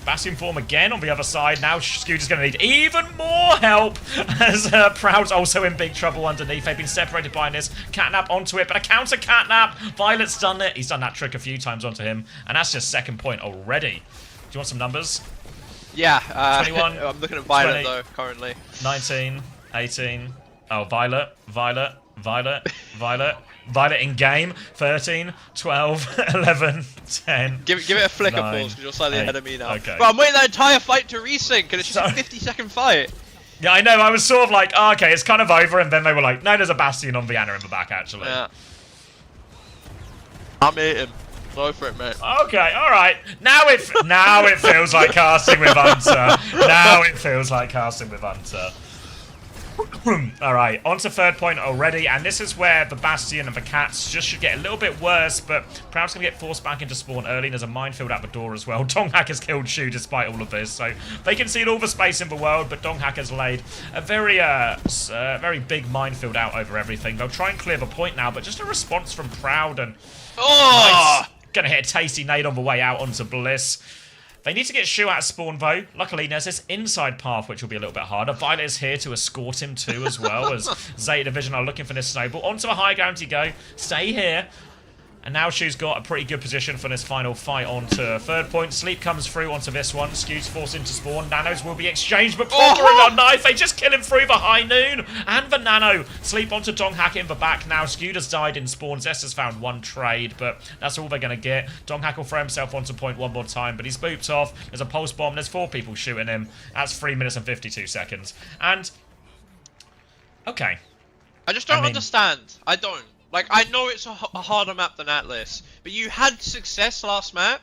Bastion form again on the other side. Now Skewder's going to need even more help as Proud's also in big trouble underneath. They've been separated by this. Catnap onto it, but a counter Catnap. Violet's done it. He's done that trick a few times onto him. And that's just second point already. Do you want some numbers? Yeah, 21. I'm looking at Violet 20, though, currently. 19, 18. Oh, Violet in game. 13, 12, 11, 10. Give it a flicker 9, pause because you're slightly 8. ahead of me now. Okay. But I'm waiting that entire fight to resync and it's just a 50-second fight. Yeah, I know. I was sort of like, oh, okay, it's kind of over, and then they were like, no, there's a Bastion on Vienna in the back, actually. Yeah. I'm eating. Go for it, mate. Okay, all right. Now it feels like casting with Hunter. Now it feels like casting with Hunter. All right, on to third point already, and this is where the Bastion and the Cats just should get a little bit worse, but Proud's going to get forced back into spawn early. There's a minefield at the door as well. Donghack has killed Shu despite all of this, so they can see all the space in the world, but Donghack has laid a very big minefield out over everything. They'll try and clear the point now, but just a response from Proud and... Oh! Nice. Gonna hit a tasty nade on the way out onto Bliss. They need to get Shu out of spawn, though. Luckily, there's this inside path, which will be a little bit harder. Violet is here to escort him, too, as well, as Zeta Division are looking for this snowball. Onto the high ground you go. Stay here. And now Shu's got a pretty good position for this final fight onto third point. Sleep comes through onto this one. Skew's forced into spawn. Nanos will be exchanged, but proffering on Knife. They just kill him through the high noon. And the Nano. Sleep onto Donghack in the back now. Skew's died in spawn. Zest has found one trade, but that's all they're going to get. Donghack will throw himself onto point one more time, but he's booped off. There's a pulse bomb. There's 4 people shooting him. That's 3 minutes and 52 seconds. And... okay. I just don't understand. I don't. Like, I know it's a harder map than Atlas, but you had success last map.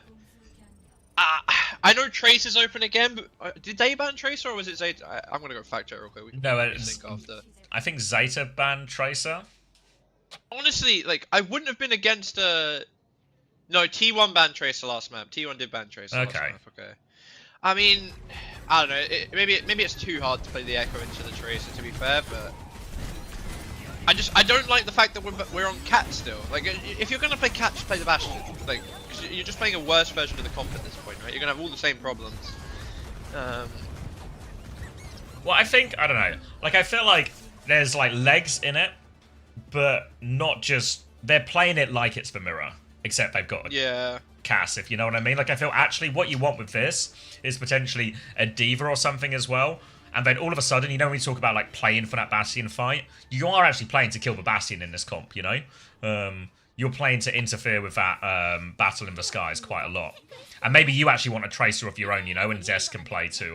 I know Trace is open again, but did they ban Tracer or was it Zeta? I'm gonna go fact check real quick. No, I think Zeta banned Tracer. Honestly, like, I wouldn't have been against no, T1 banned Tracer last map. T1 did ban Tracer last map, okay. I mean, I don't know, maybe it's too hard to play the Echo into the Tracer, to be fair, but... I don't like the fact that we're on Cat still. Like, if you're gonna play Cat, just play the Bastion. Like, cause you're just playing a worse version of the comp at this point, right? You're gonna have all the same problems. Well, I don't know. Like, I feel like there's, like, legs in it, but not just... they're playing it like it's the mirror, except they've got a Cass, if you know what I mean. Like, I feel actually what you want with this is potentially a Diva or something as well. And then all of a sudden, you know, when we talk about, like, playing for that Bastion fight, you are actually playing to kill the Bastion in this comp, you know? You're playing to interfere with that battle in the skies quite a lot. And maybe you actually want a Tracer of your own, you know, and Zest can play to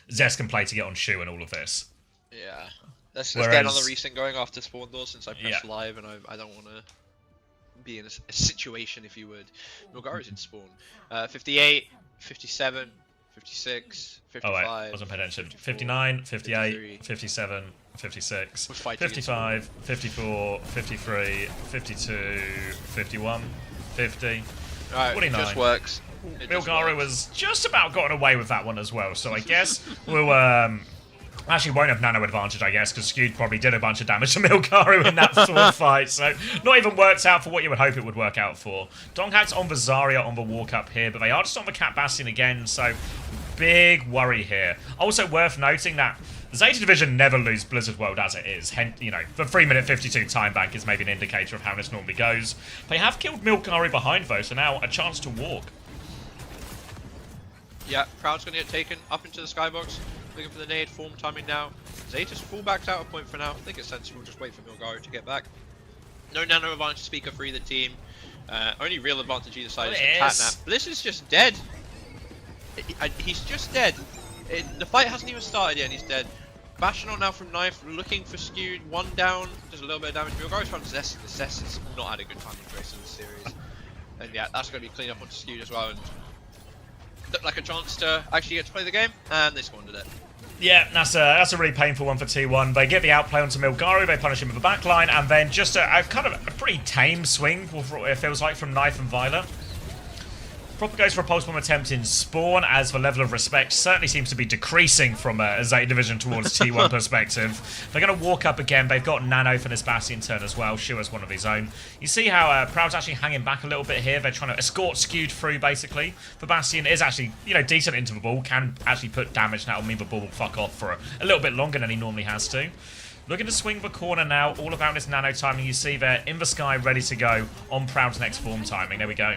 get on Shu and all of this. Yeah. Let's get another resync going after spawn doors since I pressed live and I don't want to be in a situation, if you would. Milgaru's in spawn. 58, 57... 56, Oh 55. wait, wasn't paying attention. 54, 59, 58, 53. 57, 56, We're fighting 55, 54, 53, 52, 51, 50, Alright, 49. just works. It just Milgaru works. was just about gotten away with that one as well, so I guess we'll actually won't have nano advantage, I guess, because Skewed probably did a bunch of damage to Milgaru in that sword fight, so not even worked out for what you would hope it would work out for. Donghack's on the Zarya on the walk up here, but they are just on the Cat Bastion again, so big worry here. Also worth noting that Zeta Division never lose Blizzard World as it is. Hence, you know, the 3-minute 52 time bank is maybe an indicator of how this normally goes. They have killed Milgaru behind though, so now a chance to walk. Yeah, Proud's gonna get taken up into the skybox. Looking for the nade, form timing now. Zeta's full backed out a point for now. I think it's sensible, just wait for Milgaru to get back. No nano advantage to speak of for either team. Only real advantage either side is the Catnap. Bliss is just dead. He's just dead. The fight hasn't even started yet and he's dead. Bastion on now from Knife, looking for Skewed. One down, just a little bit of damage. Milgaru's found Zest. Zest has not had a good time in this series. And yeah, that's going to be cleaned up onto Skewed as well. And looked like a chance to actually get to play the game, and they squandered it. Yeah, that's a really painful one for T1. They get the outplay onto Milgaru, they punish him with a backline, and then just a kind of a pretty tame swing, it feels like, from Knife and Violet. Proper goes for a pulse bomb attempt in Spawn, as the level of respect certainly seems to be decreasing from a Zeta Division towards T1 perspective. They're going to walk up again. They've got Nano for this Bastion turn as well. Shua's one of his own. You see how Proud's actually hanging back a little bit here. They're trying to escort Skewed through, basically. The Bastion is actually, you know, decent into the ball. Can actually put damage. That'll mean the ball will fuck off for a little bit longer than he normally has to. Looking to swing the corner now. All about this Nano timing. You see there in the sky, ready to go on Proud's next form timing. There we go.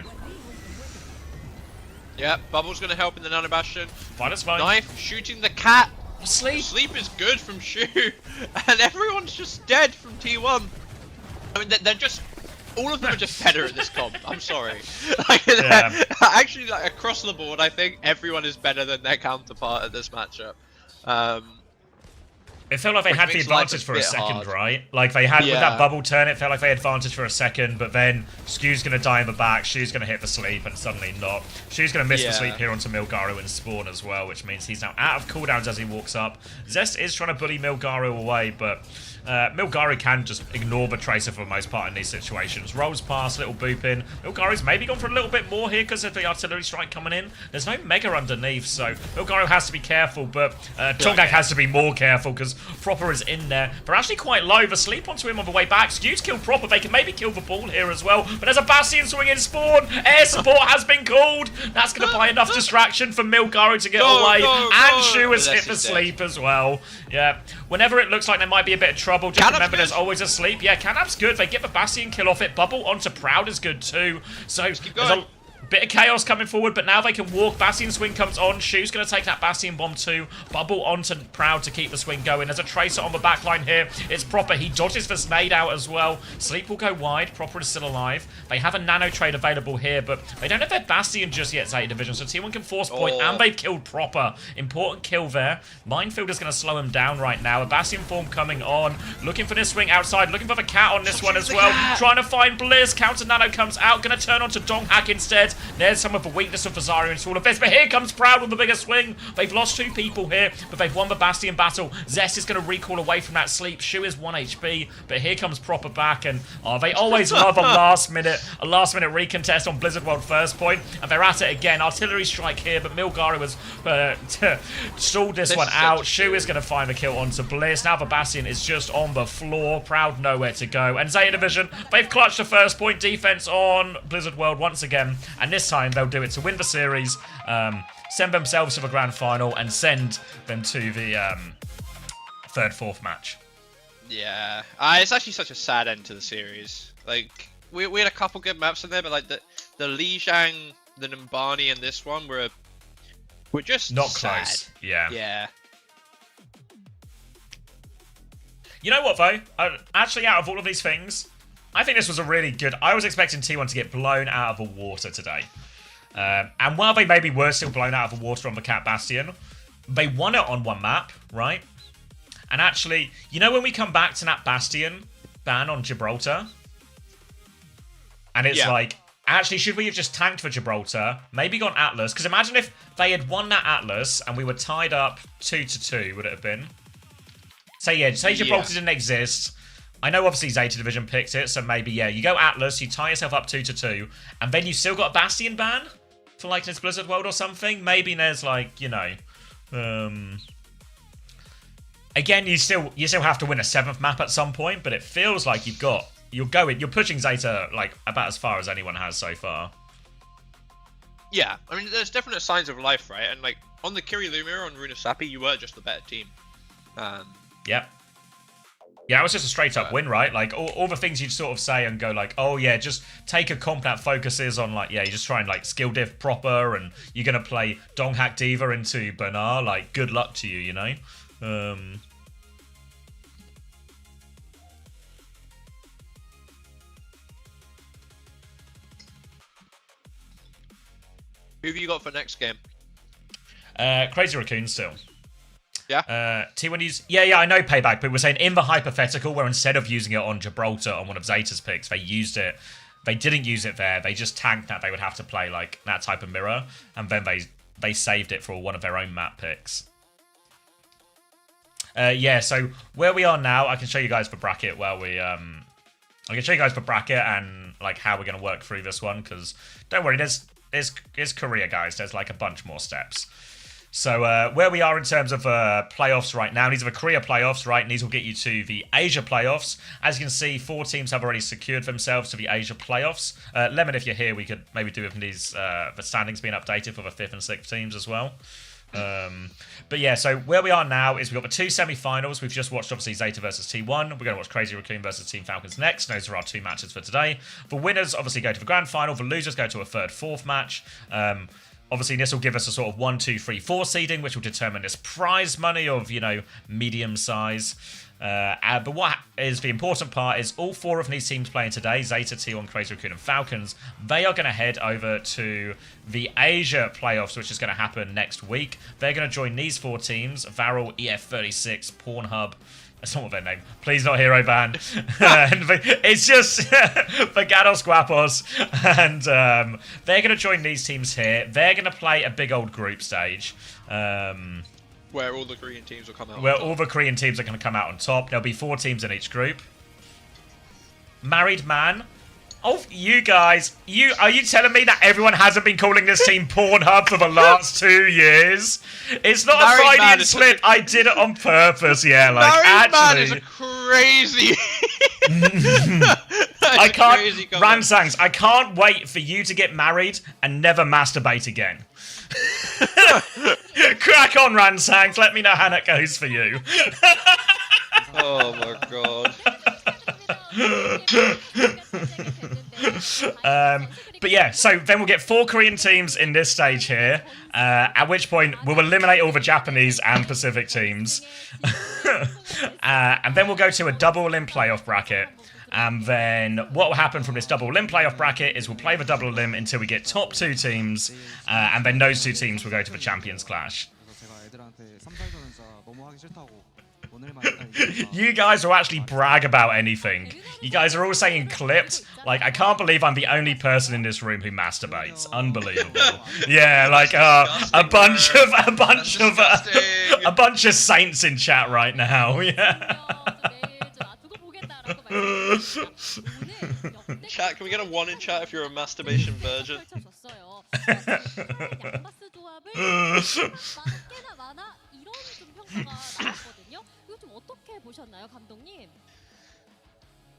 Yeah, Bubble's going to help in the Nano Bastion. Violet's fine. Knife shooting the cat. Sleep. Sleep is good from Shu. And everyone's just dead from T1. I mean, they're just... All of them are just better at this comp. I'm sorry. Like, Yeah. Actually, like, across the board, I think everyone is better than their counterpart at this matchup. It felt like they Which had the makes life advantage a for a bit second, hard. right? Like, they had, with Yeah. that bubble turn, it felt like they had advantage for a second, but then Skew's going to die in the back, Shu's going to hit the sleep, and suddenly not. Shu's going to miss the Yeah. sleep here onto Milgaru and Spawn as well, which means he's now out of cooldowns as he walks up. Zest is trying to bully Milgaru away, but Milgaru can just ignore the Tracer for the most part in these situations. Rolls past, little boop in. Milgaru's maybe gone for a little bit more here because of the artillery strike coming in. There's no Mega underneath, so Milgaru has to be careful, but Tongak has to be more careful because Proper is in there. They're actually quite low. The sleep onto him on the way back. Skew's killed Proper. They can maybe kill the ball here as well, but there's a Bastion swing in Spawn. Air support has been called. That's going to buy enough distraction for Milgaru to get away. And Shu has hit the sleep as well. Yeah. Whenever it looks like there might be a bit of trouble, just remember there's always a sleep. Yeah, Canap's good. They get the Bastion kill off it. Bubble onto Proud is good too. So there's a bit of chaos coming forward, but now they can walk. Bastion swing comes on. Shu's going to take that Bastion bomb too. Bubble onto Proud to keep the swing going. There's a Tracer on the backline here. It's Proper. He dodges the nade out as well. Sleep will go wide. Proper is still alive. They have a nano trade available here, but they don't have their Bastion just yet, Zeta Division, so T1 can force point, and they've killed Proper. Important kill there. Minefield is going to slow him down right now. A Bastion form coming on. Looking for this swing outside. Looking for the cat on this one as well. Trying to find Bliss. Counter nano comes out. Going to turn onto Donghack instead. There's some of the weakness of Fazario into all of this, but here comes Proud with the bigger swing. They've lost 2 people here, but they've won the Bastion battle. Zest is going to recall away from that sleep. Shu is 1 HP, but here comes Proper back, and they always love a last minute recontest on Blizzard World first point, and they're at it again. Artillery strike here, but Milgaru has stalled this one out. Shu is going to find the kill onto Bliss. Now the Bastion is just on the floor. Proud nowhere to go, and Zeta Division, they've clutched the first point defense on Blizzard World once again, and this time they'll do it to win the series, send themselves to the grand final, and send them to the third, fourth match. Yeah, it's actually such a sad end to the series. Like, we had a couple good maps in there, but like the Lijiang, the Numbani, and this one were just not sad. close. Yeah. Yeah. You know what though? Actually, out of all of these things, I think this was a really good... I was expecting T1 to get blown out of the water today. And while they maybe were still blown out of the water on the Cat Bastion, they won it on one map, right? And actually, you know when we come back to that Bastion ban on Gibraltar? And it's like, Actually, should we have just tanked for Gibraltar? Maybe gone Atlas? Because imagine if they had won that Atlas and we were tied up 2-2, would it have been? Say Gibraltar didn't exist. I know obviously Zeta Division picked it, so maybe, yeah, you go Atlas, you tie yourself up 2-2, and then you still got a Bastion ban for like this Blizzard World or something. Maybe there's like, you know, again, you still have to win a 7th map at some point, but it feels like you're pushing Zeta like about as far as anyone has so far. Yeah, I mean, there's definite signs of life, right? And like on the Kiri Lumia on Runa Sapi, you were just the better team. Yep. Yeah, it was just a straight up win, right? Like all the things you'd sort of say and go like, oh yeah, just take a comp that focuses on like, yeah, you just try and like skill diff proper, and you're gonna play Donghack Diva into Bernard. Like, good luck to you, you know. Who have you got for next game? Crazy Raccoon still. Yeah. T1 use. Yeah, I know Payback, but we're saying in the hypothetical where instead of using it on Gibraltar on one of Zeta's picks, they used it. They didn't use it there. They just tanked that they would have to play like that type of mirror, and then they saved it for one of their own map picks. Yeah. So where we are now, I can show you guys the bracket where we I can show you guys the bracket and like how we're gonna work through this one, because don't worry, there's Korea, guys. There's like a bunch more steps. So where we are in terms of playoffs right now, these are the Korea playoffs, right? And these will get you to the Asia playoffs. As you can see, 4 teams have already secured themselves to the Asia playoffs. Lemon, if you're here, we could maybe do with these the standings being updated for the 5th and 6th teams as well. But yeah, so where we are now is we've got the 2 semi-finals. We've just watched, obviously, Zeta versus T1. We're going to watch Crazy Raccoon versus Team Falcons next. Those are our 2 matches for today. The winners, obviously, go to the grand final. The losers go to a 3rd, 4th match. Obviously, this will give us a sort of 1, 2, 3, 4 seeding, which will determine this prize money of, you know, medium size. But what is the important part is all 4 of these teams playing today, Zeta, T1, Crazy Raccoon, and Falcons, they are going to head over to the Asia playoffs, which is going to happen next week. They're going to join these 4 teams, Varel, EF36, Pornhub. That's not what their name. Please not Hero Ban. It's just Vagados Guapos. And they're going to join these teams here. They're going to play a big old group stage. Where all the Korean teams will come out. Where all the Korean teams are going to come out on top. There'll be 4 teams in each group. Married man. Oh, you guys, are you telling me that everyone hasn't been calling this team Pornhub for the last 2 years? It's not a Freudian slip. I did it on purpose. Yeah, like Married actually. Man is a crazy. I can't. Ransangs, I can't wait for you to get married and never masturbate again. Crack on, Ransangs. Let me know how that goes for you. Oh my god. But yeah, so then we'll get 4 Korean teams in this stage here, at which point we'll eliminate all the Japanese and Pacific teams. And then we'll go to a double elim playoff bracket. And then what will happen from this double elim playoff bracket is we'll play the double elim until we get top 2 teams, and then those 2 teams will go to the Champions Clash. You guys will actually brag about anything. You guys are all saying clipped. Like, I can't believe I'm the only person in this room who masturbates. Unbelievable. Yeah, like a bunch of saints in chat right now. Yeah. Chat, can we get a 1 in chat if you're a masturbation virgin?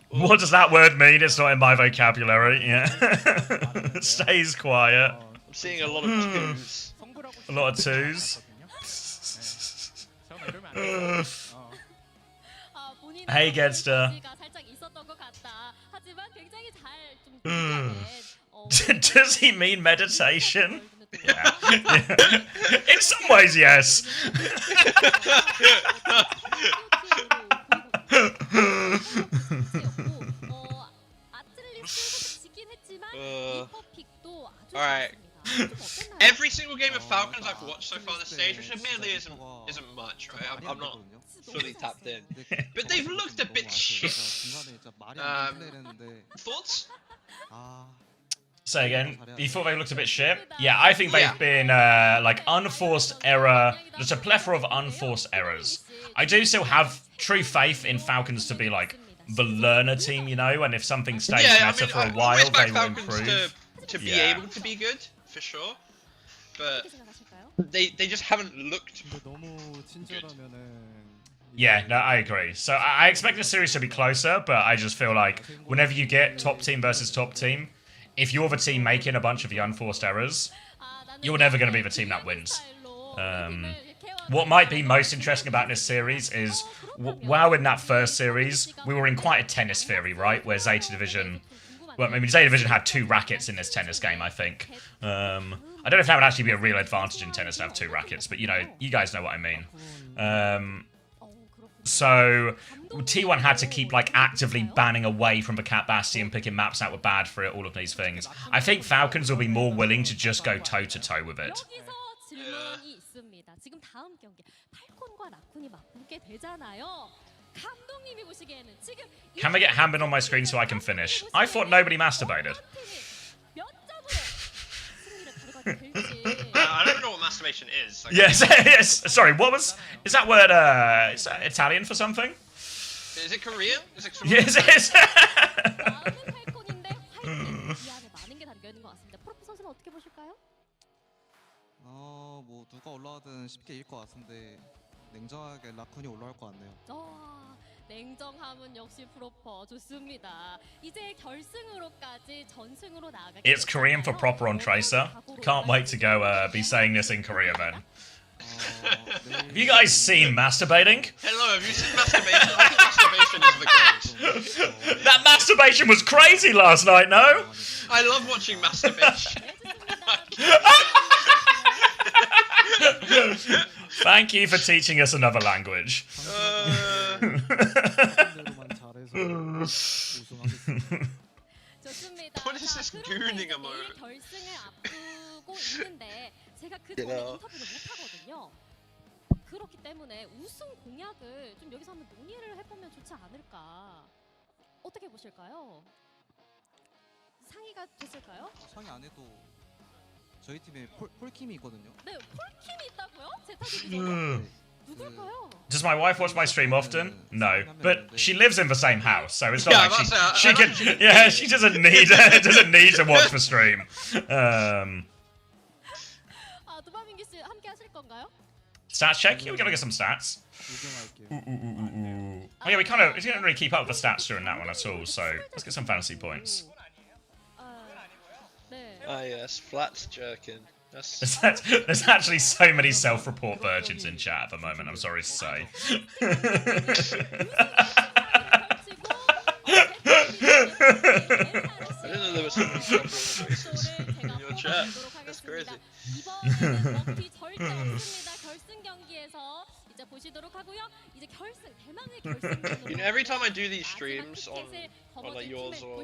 What does that word mean? It's not in my vocabulary. Yeah. Stays quiet. I'm seeing a lot of 2s. A lot of 2s. Hey, Gedster. Does he mean meditation? Yeah. In some ways, yes. Alright. Every single game of Falcons I've watched so far this stage, which admittedly isn't much, right? I'm not fully tapped in, but they've looked a bit shit. Thoughts? Say again. You thought they looked a bit shit? Yeah, I think they've been like unforced error. There's a plethora of unforced errors. I do still have true faith in Falcons to be like the learner team, you know, and if something stays meta for a while, they will improve. To be able to be good, for sure. But they just haven't looked good. Yeah, no, I agree. So I expect the series to be closer, but I just feel like whenever you get top team versus top team, if you're the team making a bunch of the unforced errors, you're never going to be the team that wins. What might be most interesting about this series is, while in that first series, we were in quite a tennis theory, right? Where Zeta Division... Well, I mean, Zeta Division had 2 rackets in this tennis game, I think. I don't know if that would actually be a real advantage in tennis to have 2 rackets, but, you know, you guys know what I mean. So, T1 had to keep, like, actively banning away from the Cat Bastion, picking maps that were bad for it, all of these things. I think Falcons will be more willing to just go toe-to-toe with it. Can we get Hambin on my screen so I can finish? I thought nobody masturbated. I don't know what masturbation is. Like, yes, yes. Sorry, what was... Is that word is that Italian for something? Is it Korean? Is it Yes, it is. 뭐 누가 올라가든 쉽게 이길 것 같은데 냉정하게 라쿤이 올라올 것 같네요. 냉정함은 역시 프로퍼 좋습니다. 이제 결승으로까지 전승으로 나아가. It's Korean for proper on Tracer. Can't wait to go be saying this in Korea then. Have you guys seen masturbating? Hello, have you seen masturbation? I think masturbation is the craze. That masturbation was crazy last night, no? I love watching masturbation. Thank you for teaching us another language. What is this gooning emote? 제가 그 전에 인터뷰를 못 하거든요. 그렇기 때문에 우승 공약을 좀 여기서 한번 논의를 해보면 좋지 않을까. 어떻게 보실까요? 상의가 됐을까요? 상의 안 해도 저희 팀에 폴킴이 있거든요. 네, 폴킴이 있다고요? 제타기전에? 누굴까요? Does my wife watch my stream often? No, but she lives in the same house, so it's not like she can. Yeah, she doesn't need to watch the stream. 도마민기 씨 함께 하실 건가요? Stats check. Yeah, we're gonna get some stats. Oh yeah, we didn't really keep up with the stats during that one at all. So let's get some fantasy points. Ah yes, Flats jerking. There's actually so many self-report virgins in chat at the moment, I'm sorry to say. I didn't know there was so many voices in your chat. That's crazy. You know, every time I do these streams on like yours or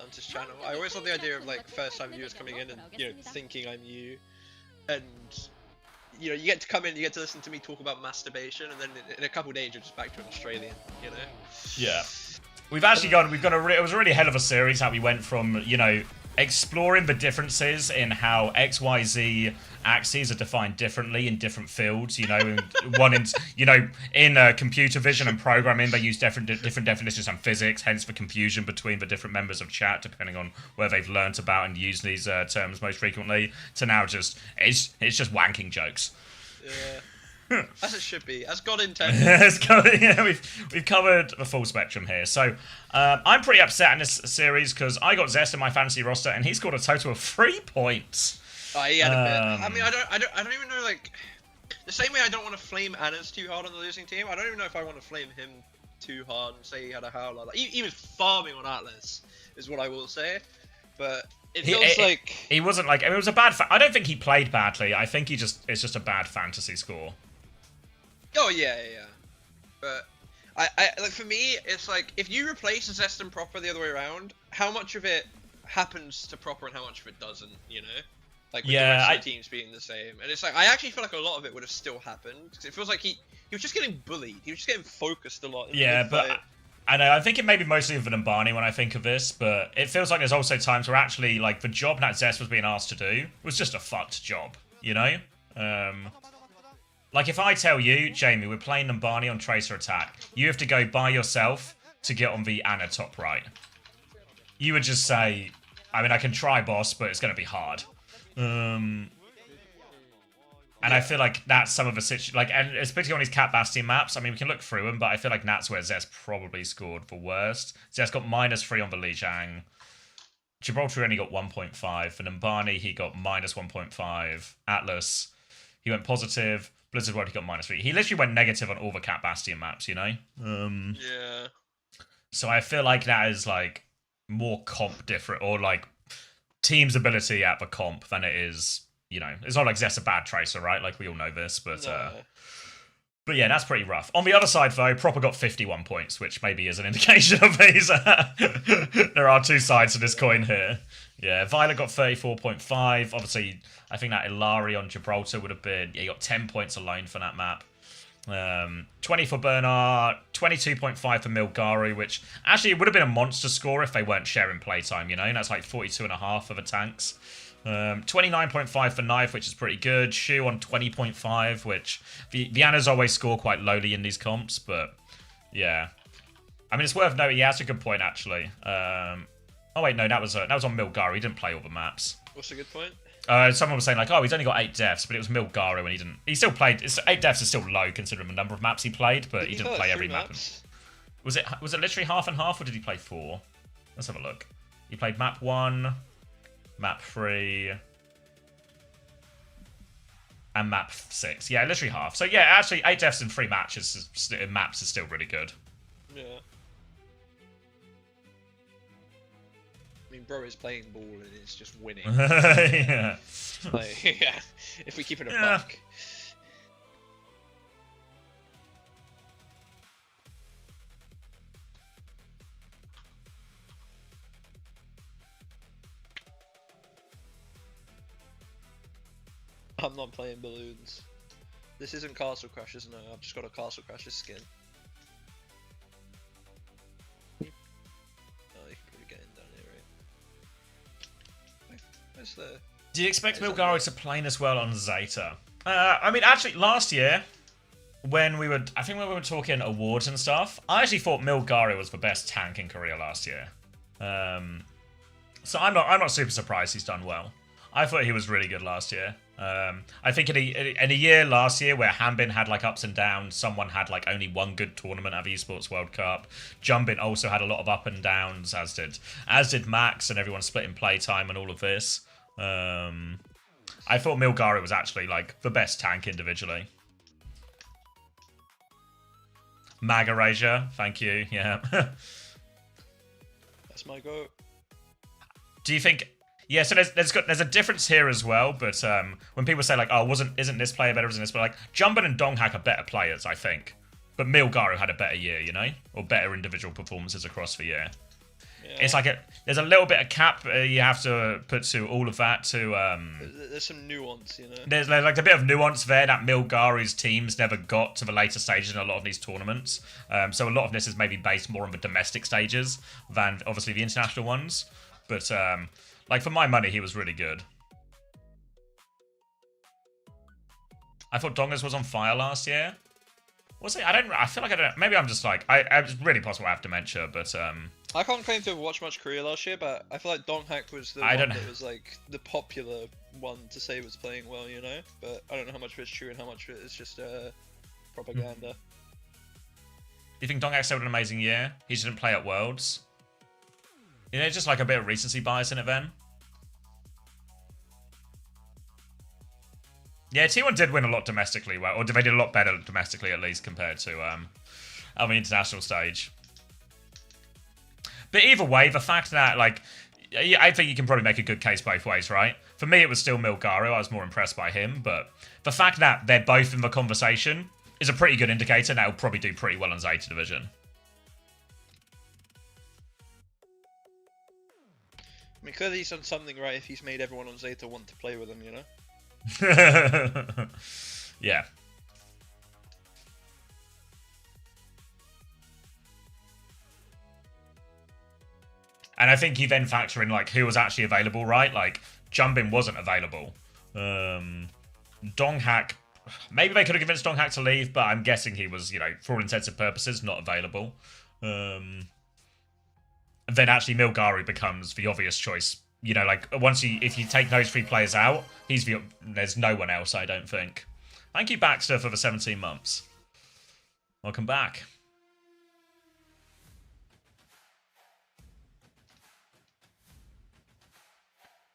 Antis channel, I always love the idea of like first-time viewers coming in and, you know, thinking I'm you, and you know, you get to come in, you get to listen to me talk about masturbation, and then in a couple of days you're just back to an Australian, you know? Yeah. We've got it was a really hell of a series how we went from, you know, exploring the differences in how XYZ axes are defined differently in different fields, you know, in computer vision and programming, they use different definitions and physics, hence the confusion between the different members of chat, depending on where they've learnt about and used these terms most frequently, to now just, it's just wanking jokes. Yeah. As it should be, as God intended. Yeah, we've covered the full spectrum here. So I'm pretty upset in this series because I got Zest in my fantasy roster and he scored a total of 3 points. Oh, he had a bit. I mean, I don't even know, like, the same way I don't want to flame Anna's too hard on the losing team. I don't even know if I want to flame him too hard and say he had a howler. Like, he was farming on Atlas, is what I will say. But it feels like he wasn't like. I mean, it was a bad. I don't think he played badly. I think it's just a bad fantasy score. Oh yeah. But I like, for me, it's like, if you replace Zest and Proper the other way around, how much of it happens to Proper and how much of it doesn't, you know? Like, with the rest of the teams being the same. And it's like, I actually feel like a lot of it would have still happened, because it feels like he was just getting bullied. He was just getting focused a lot. Yeah, but I know, I'm thinking maybe mostly of an Mbani when I think of this, but it feels like there's also times where actually, like, the job that Zest was being asked to do was just a fucked job, you know? Like, if I tell you, Jamie, we're playing Mbani on Tracer Attack, you have to go by yourself to get on the Ana top right. You would just say, I mean, I can try, boss, but it's going to be hard. And I feel like that's some of the situation, like, and especially on these Cat Bastion maps. I mean, we can look through them, but I feel like that's where Zest probably scored the worst. Zest got -3 on the Lijiang. Gibraltar only got 1.5. For Mbani, he got -1.5. Atlas, he went positive. Blizzard World, he got -3. He literally went negative on all the Cat Bastion maps, you know? Yeah. So I feel like that is, like, more comp different, or, like, team's ability at the comp than it is. You know, it's not like Zest's a bad tracer, right? Like, we all know this, but but yeah, that's pretty rough. On the other side, though, Proper got 51 points, which maybe is an indication of these. There are two sides to this coin here. Yeah, Violet got 34.5. Obviously, I think that Ilari on Gibraltar would have been... Yeah, he got 10 points alone for that map. 20 for Bernard, 22.5 for Milgaru, which actually it would have been a monster score if they weren't sharing playtime, you know? That's like 42.5 for the tanks. 29.5 for Knife, which is pretty good. Shu on 20.5, which the Anas always score quite lowly in these comps, but yeah. I mean, it's worth noting, yeah, that's a good point, actually. Oh, wait, no, that was on Milgaru. He didn't play all the maps. What's a good point? Someone was saying, like, oh, he's only got 8 deaths, but it was Milgaru and he didn't... He still played... 8 deaths is still low considering the number of maps he played, but he didn't play every map. Was it literally half and half, or did he play 4? Let's have a look. He played map 1... Map 3 and map 6. Yeah, literally half. So yeah, actually 8 deaths in 3 matches in maps is still really good. Yeah. I mean, bro is playing ball and it's just winning. Yeah. Like, yeah. If we keep it a buck. I'm not playing balloons. This isn't Castle Crashers, no, I've just got a Castle Crashers skin. Oh, you can probably get in down here, right? Where's the... Do you expect Milgaru to play as well on Zeta? I mean, actually, last year, when we were talking awards and stuff, I actually thought Milgaru was the best tank in Korea last year. So I'm not super surprised he's done well. I thought he was really good last year. I think in a year last year where Hanbin had like ups and downs, someone had like only one good tournament at the Esports World Cup. Jumbin also had a lot of up and downs, as did Max, and everyone split in playtime and all of this. I thought Milgaru was actually like the best tank individually. Mag Erasure, thank you. Yeah. That's my goat. Do you think? Yeah, so there's a difference here as well, but when people say like, oh, isn't this player better than this, but like Jumbin and Donghak are better players, I think. But Milgaru had a better year, you know, or better individual performances across the year. Yeah. It's like there's a little bit of cap you have to put to all of that to. There's some nuance, you know. There's like a bit of nuance there that Milgaru's teams never got to the later stages in a lot of these tournaments. So a lot of this is maybe based more on the domestic stages than obviously the international ones, but. Like, for my money, he was really good. I thought Dongas was on fire last year. Was he? I feel like I don't... Maybe I'm just like... It's really possible I have dementia, but... I can't claim to have watched much Korea last year, but I feel like Donghak was the one that was, like, the popular one to say was playing well, you know? But I don't know how much of it's true and how much of it is just propaganda. Do you think Donghak still had an amazing year? He just didn't play at Worlds? You know, just like a bit of recency bias in it then. Yeah, T1 did win a lot domestically, well, or they did a lot better domestically at least compared to on the international stage. But either way, the fact that, like, I think you can probably make a good case both ways, right? For me, it was still Milgaru. I was more impressed by him, but the fact that they're both in the conversation is a pretty good indicator, and they'll probably do pretty well on Zeta Division. I mean, clearly he's done something right if he's made everyone on Zeta want to play with him, you know? Yeah. And I think you then factor in like who was actually available, right? Like Jumbin wasn't available. Donghack, maybe they could have convinced Donghack to leave, but I'm guessing he was, you know, for all intents and purposes, not available. Then actually Milgaru becomes the obvious choice. You know, like if you take those 3 players out, there's no one else, I don't think. Thank you, Baxter, for the 17 months. Welcome back.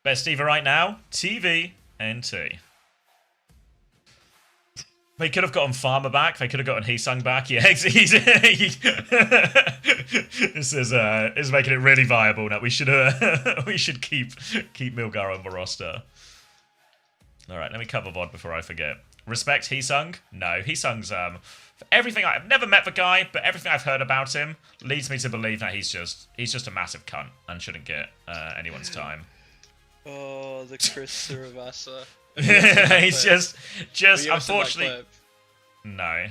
Best Diva right now, TV and T. They could have gotten Farmer back. They could have gotten Heesung back. Yeah, this is making it really viable. Now we should keep Milgar on the roster. All right, let me cover VOD before I forget. Respect Heesung? No, Heesung's everything. I've never met the guy, but everything I've heard about him leads me to believe that he's just a massive cunt and shouldn't get anyone's time. Oh, the Chris Siravasa. He's just unfortunately. No.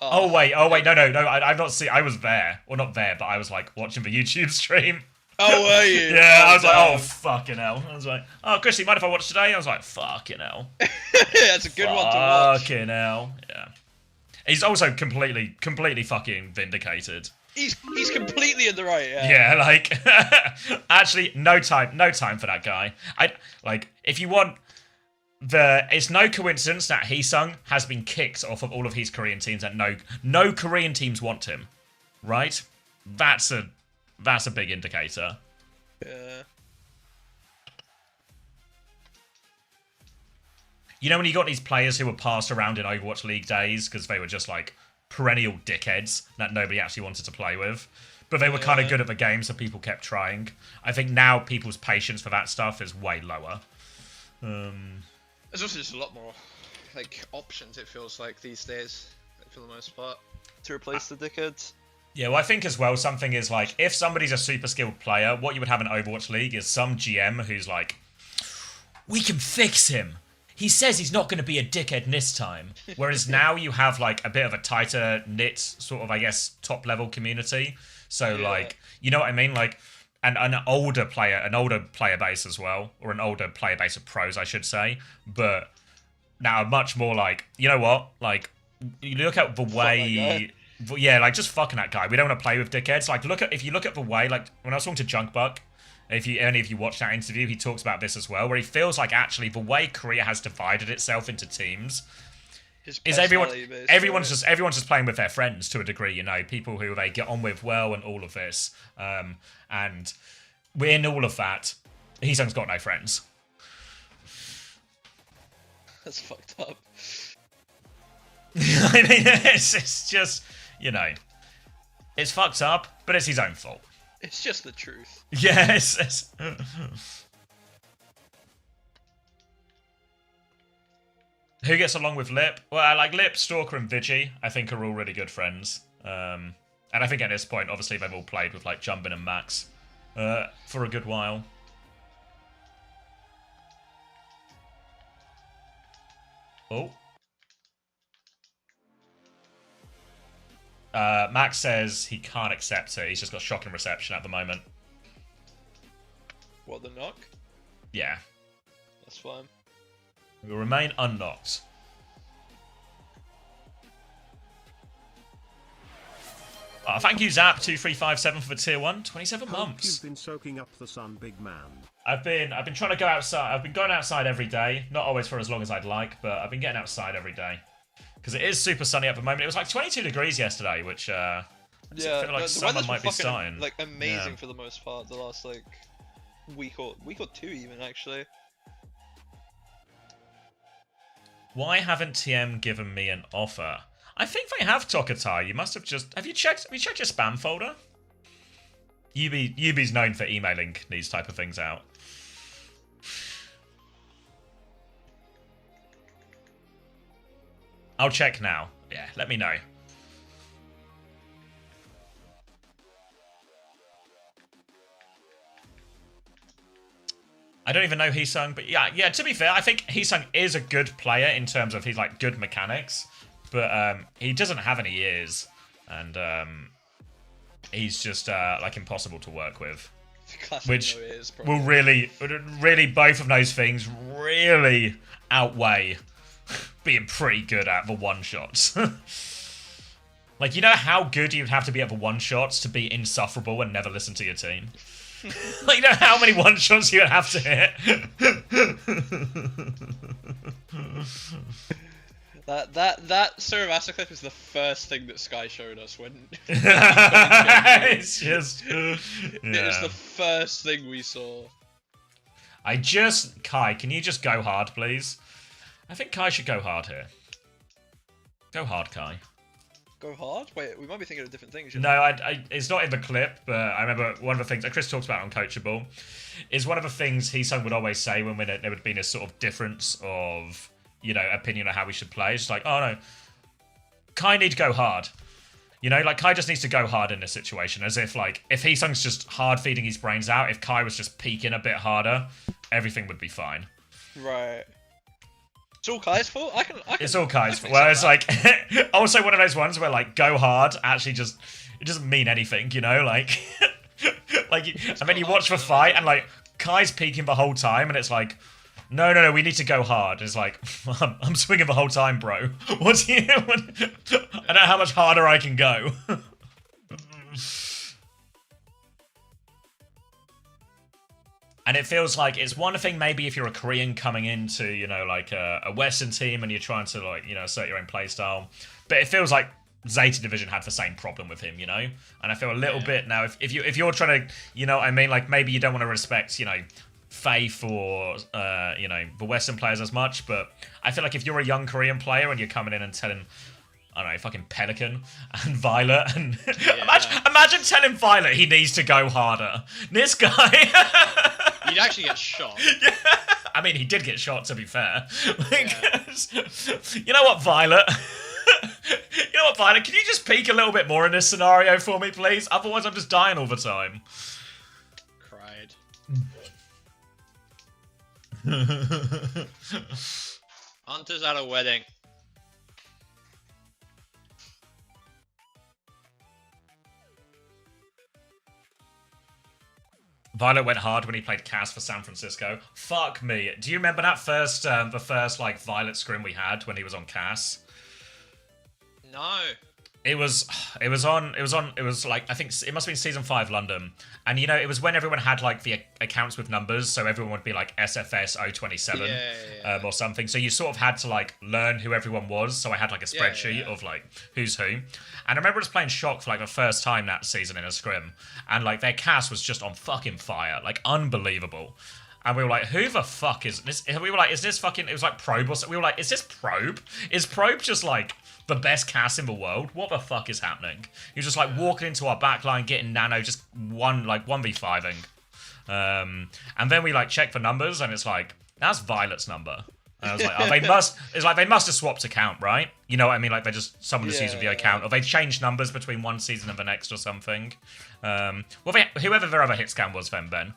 Oh wait, no. I've not seen. I was there, or not there, but I was like watching the YouTube stream. Oh, were you? Yeah, I was like, oh fucking hell. I was like, oh Chris, you mind if I watch today? I was like, fucking hell. That's a good one to watch. Fucking hell. Yeah. He's also completely fucking vindicated. He's completely in the right. Yeah, like actually, no time for that guy. If you want. It's no coincidence that Heesung has been kicked off of all of his Korean teams and no Korean teams want him. Right? That's a big indicator. Yeah. You know when you got these players who were passed around in Overwatch League days because they were just like perennial dickheads that nobody actually wanted to play with, but they were kind of good at the game, so people kept trying. I think now people's patience for that stuff is way lower. There's also just a lot more like options. It feels like these days, for the most part, to replace the dickheads. Yeah, well, I think as well something is like if somebody's a super skilled player, what you would have in Overwatch League is some GM who's like, we can fix him. He says he's not going to be a dickhead this time. Whereas now you have like a bit of a tighter knit sort of, I guess, top level community. So like, you know what I mean? Like. And an older player base as well, or an older player base of pros, I should say. But now much more like, you know what? Like, you look at the way, like just fucking that guy. We don't want to play with dickheads. Like, if you look at the way, like when I was talking to Junkbuck, if you watch that interview, he talks about this as well, where he feels like actually the way Korea has divided itself into teams. Is everyone's just playing with their friends to a degree, you know, people who they get on with well and all of this. And in all of that, Heesung's got no friends. That's fucked up. I mean, it's just, you know, it's fucked up, but it's his own fault. It's just the truth. Yes. Who gets along with Lip? Well, I like Lip, Stalker, and Vigi. I think are all really good friends. And I think at this point, obviously, they've all played with like Jumbin and Max for a good while. Oh. Max says he can't accept it. He's just got shocking reception at the moment. What, the knock? Yeah. That's fine. We will remain unknocked. Thank you, Zap2357 for the tier 1. 27 months. You've been soaking up the sun, big man. I've been trying to go outside. I've been going outside every day. Not always for as long as I'd like, but I've been getting outside every day. Because it is super sunny at the moment. It was like 22 degrees yesterday, which I feel like summer might be starting. Like amazing for the most part. The last like week or two even actually. Why haven't TM given me an offer? I think they have, Tokatai. You must have just... Have you checked your spam folder? UB's known for emailing these type of things out. I'll check now. Yeah, let me know. I don't even know Heesung, but yeah. To be fair, I think Heesung is a good player in terms of his like good mechanics, but he doesn't have any ears, and he's just like impossible to work with. Classic which no ears, will really both of those things really outweigh being pretty good at the one shots. Like, you know how good you'd have to be at the one shots to be insufferable and never listen to your team? Like, you know how many one shots you would have to hit? That Surabasa clip is the first thing that Sky showed us when It's just... it was the first thing we saw. Kai, can you just go hard, please? I think Kai should go hard here. Go hard, Kai. Go hard? Wait, we might be thinking of different things. No, it's not in the clip, but I remember one of the things that Chris talks about on Coachable is one of the things Heesung would always say when there would be this sort of difference of, you know, opinion on how we should play. It's like, oh no, Kai need to go hard. You know, like, Kai just needs to go hard in this situation, as if, like, if Heesung's just hard feeding his brains out, if Kai was just peeking a bit harder, everything would be fine. Right. It's all Kai's fault? I can It's all Kai's fault. Well, it's like, also one of those ones where, like, go hard actually just, it doesn't mean anything, you know? Like, and then you watch the fight and, like, Kai's peeking the whole time and it's like, no, we need to go hard. It's like, I'm swinging the whole time, bro. What do you... I don't know how much harder I can go. And it feels like it's one thing maybe if you're a Korean coming into, you know, like a Western team and you're trying to, like, you know, assert your own playstyle. But it feels like Zeta Division had the same problem with him, you know? And I feel a little bit now, if you're trying to, you know what I mean? Like, maybe you don't want to respect, you know, Faith or, you know, the Western players as much. But I feel like if you're a young Korean player and you're coming in and telling... I don't know, fucking Pelican and Violet and imagine telling Violet he needs to go harder. This guy You'd actually get shot. Yeah. I mean, he did get shot, to be fair. You know what, Violet? You know what, Violet? Can you just peek a little bit more in this scenario for me, please? Otherwise, I'm just dying all the time. Cried. Hunter's at a wedding. Violet went hard when he played Cass for San Francisco. Fuck me. Do you remember that first, the first, like, Violet scrim we had when he was on Cass? No. It was like, I think it must have been season 5 London. And, you know, it was when everyone had, like, the accounts with numbers, so everyone would be, like, SFS 027 or something. So you sort of had to, like, learn who everyone was. So I had, like, a spreadsheet of, like, who's who. And I remember just playing Shock for, like, the first time that season in a scrim. And, like, their cast was just on fucking fire. Like, unbelievable. And we were like, who the fuck is this? We were like, is this fucking... It was like Probe or something. We were like, is this Probe? Is Probe just, like... the best cast in the world? What the fuck is happening? He was just like walking into our backline, getting Nano just 1v5ing. And then we like check for numbers and it's like, that's Violet's number. And I was like, oh, they must have swapped account, right? You know what I mean? Like someone just used a account, or they changed numbers between one season and the next or something. Whoever their other hit scan was then, Ben.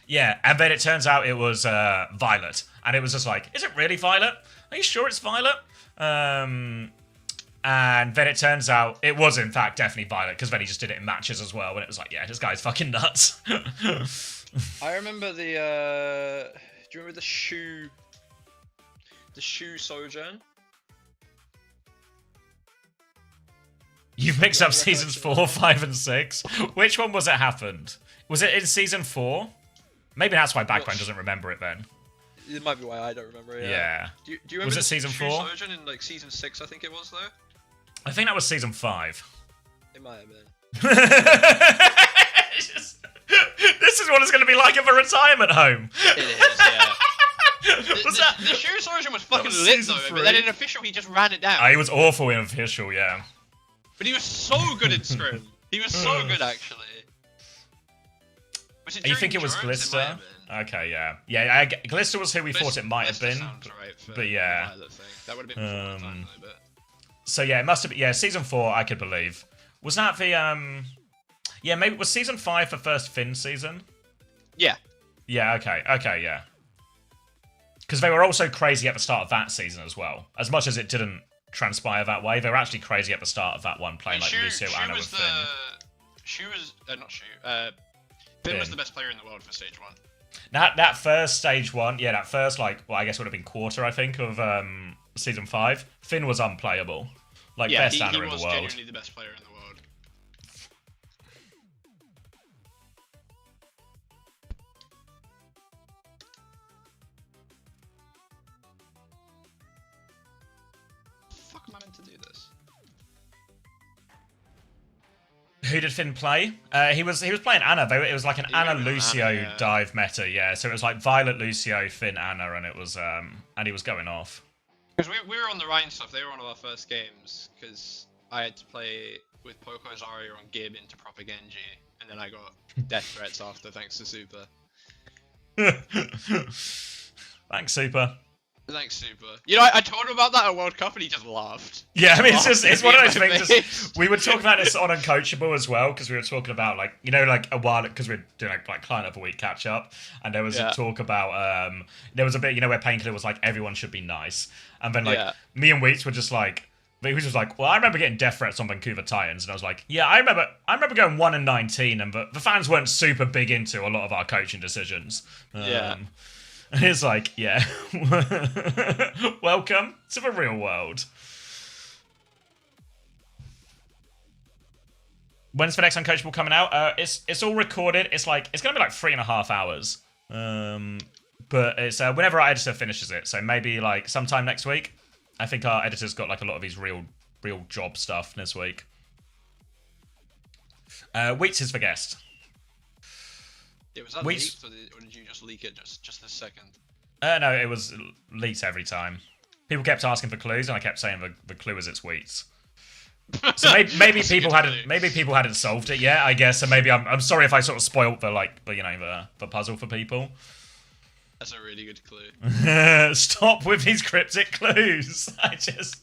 Yeah, and then it turns out it was Violet. And it was just like, is it really Violet? Are you sure it's Violet? And then it turns out it was, in fact, definitely Violet, because then he just did it in matches as well, and it was like, yeah, this guy's fucking nuts. I remember do you remember the shoe Sojourn? You've mixed up seasons 4, 5, and 6. Which one was it happened? Was it in season 4? Maybe that's why Backbone doesn't remember it then. It might be why I don't remember it. Yeah. Do you remember was it season 4? Sojourn in like season 6, I think it was though. I think that was season 5. It might have been. This is what it's going to be like at a retirement home. It is, yeah. The shoe Sojourn was fucking lit though, but then in official he just ran it down. He was awful in official, yeah. But he was so good in scrim. He was so good actually. You think it was Glister? Okay, yeah. Yeah, Glister was who we thought it might have been. But yeah. That would have been before my time though, but... So yeah, it must have been, yeah, season 4, I could believe. Was that the, yeah, maybe, was season 5 the first Finn season? Yeah. Yeah, okay, yeah. Because they were also crazy at the start of that season as well. As much as it didn't transpire that way, they were actually crazy at the start of that one, playing like Lucio, Anna, and Finn. Shu was not Shu. Finn was the best player in the world for stage 1. That first stage 1, yeah, that first I guess would have been quarter, I think, of season 5. Finn was unplayable. Like best Ana in the world. He was genuinely the best player in the world. Fuck am I meant to do this? Who did Finn play? He was playing Ana. It was like an Ana Lucio dive meta, yeah. So it was like Violet Lucio, Finn Ana, and it was and he was going off. Because we were on the Rhine stuff. They were one of our first games. Because I had to play with Poco Zarya on Gib into proper Genji, and then I got death threats after, thanks to Super. Thanks, Super. Thanks, Super. You know, I told him about that at World Cup and he just laughed. Yeah, I mean, it's one of those things. We were talking about this on Uncoachable as well, because we were talking about, like, you know, like a while, because we were doing like client of the week catch up, and there was a talk about, there was a bit, you know, where Painkiller was like, everyone should be nice. And then, like, me and Wheats were just like, Wheats was like, well, I remember getting death threats on Vancouver Titans, and I was like, yeah, I remember going 1-19, and the fans weren't super big into a lot of our coaching decisions. And it's like, yeah, welcome to the real world. When's the next Uncoachable coming out? It's all recorded. It's gonna be like 3.5 hours. But it's whenever our editor finishes it. So maybe like sometime next week. I think our editor's got like a lot of his real job stuff this week. Wheats is the guest. Yeah, was that leaked, or did you just leak it just this second? No, it was leaked every time. People kept asking for clues, and I kept saying the clue is it's Wheats. So maybe people hadn't solved it yet, I guess. So maybe I'm sorry if I sort of spoilt the puzzle for people. That's a really good clue. Stop with these cryptic clues. I just.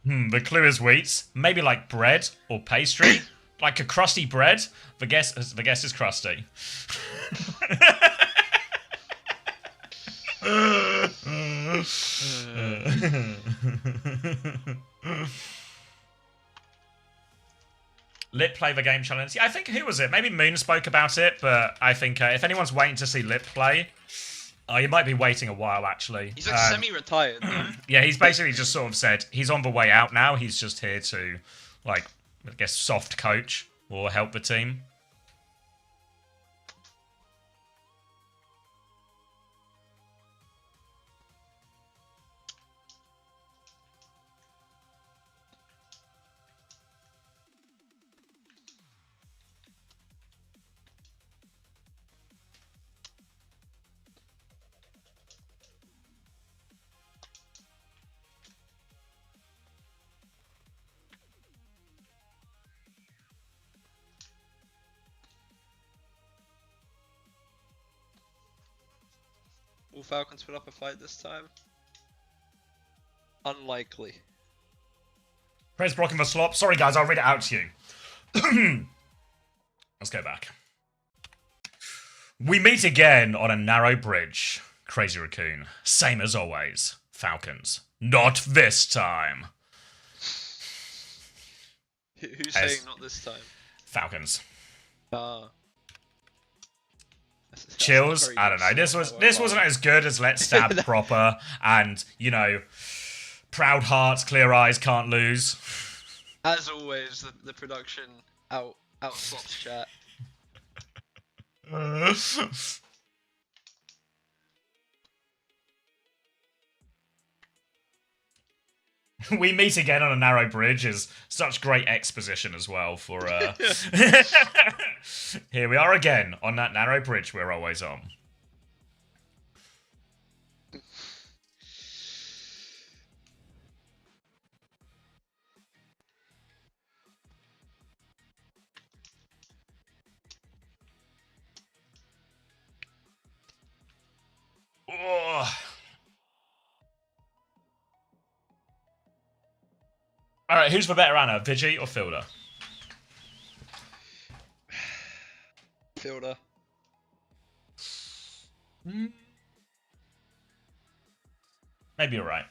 The clue is Wheats. Maybe like bread or pastry. Like a crusty bread. The guess is crusty. Lip play the game challenge. Yeah, I think, who was it? Maybe Moon spoke about it, but I think if anyone's waiting to see Lip play, you might be waiting a while, actually. He's like semi-retired. Yeah, he's basically just sort of said he's on the way out now. He's just here to, like, I guess, soft coach or help the team. Will Falcons put up a fight this time? Unlikely. Praise blocking the slop. Sorry, guys, I'll read it out to you. Let's go back. We meet again on a narrow bridge. Crazy Raccoon. Same as always. Falcons. Not this time. Who's saying not this time? Falcons. Chills. I don't know. This wasn't as good as Let's Stab proper, and you know, proud hearts, clear eyes, can't lose. As always, the production outslops chat. We meet again on a narrow bridge is such great exposition as well for Here we are again on that narrow bridge we're always on. Oh. Alright, who's the better Ana, Vigi or Fielder? Fielder. Maybe you're right.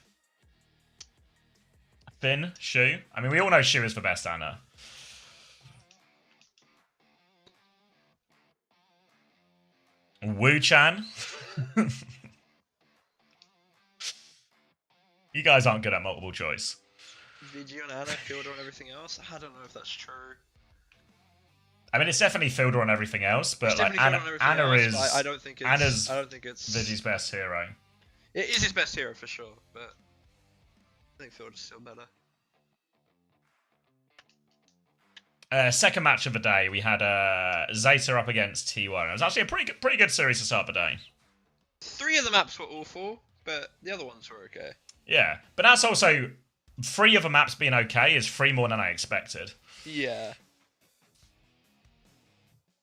Finn, Shu. I mean, we all know Shu is the best Anna. Wu-chan. You guys aren't good at multiple choice. VG on Anna, Fielder on everything else. I don't know if that's true. I mean, it's definitely Fielder on everything else, but It's like definitely Fielder on Anna everything is else. I don't think it's. Anna's I don't think it's. Vigi's best hero. It is his best hero for sure, but I think Fielder's still better. Second match of the day, we had Zeta up against T1. It was actually a pretty good series to start the day. 3 of the maps were awful, but the other ones were okay. Yeah, but that's also 3 of the maps being okay is 3 more than I expected. Yeah.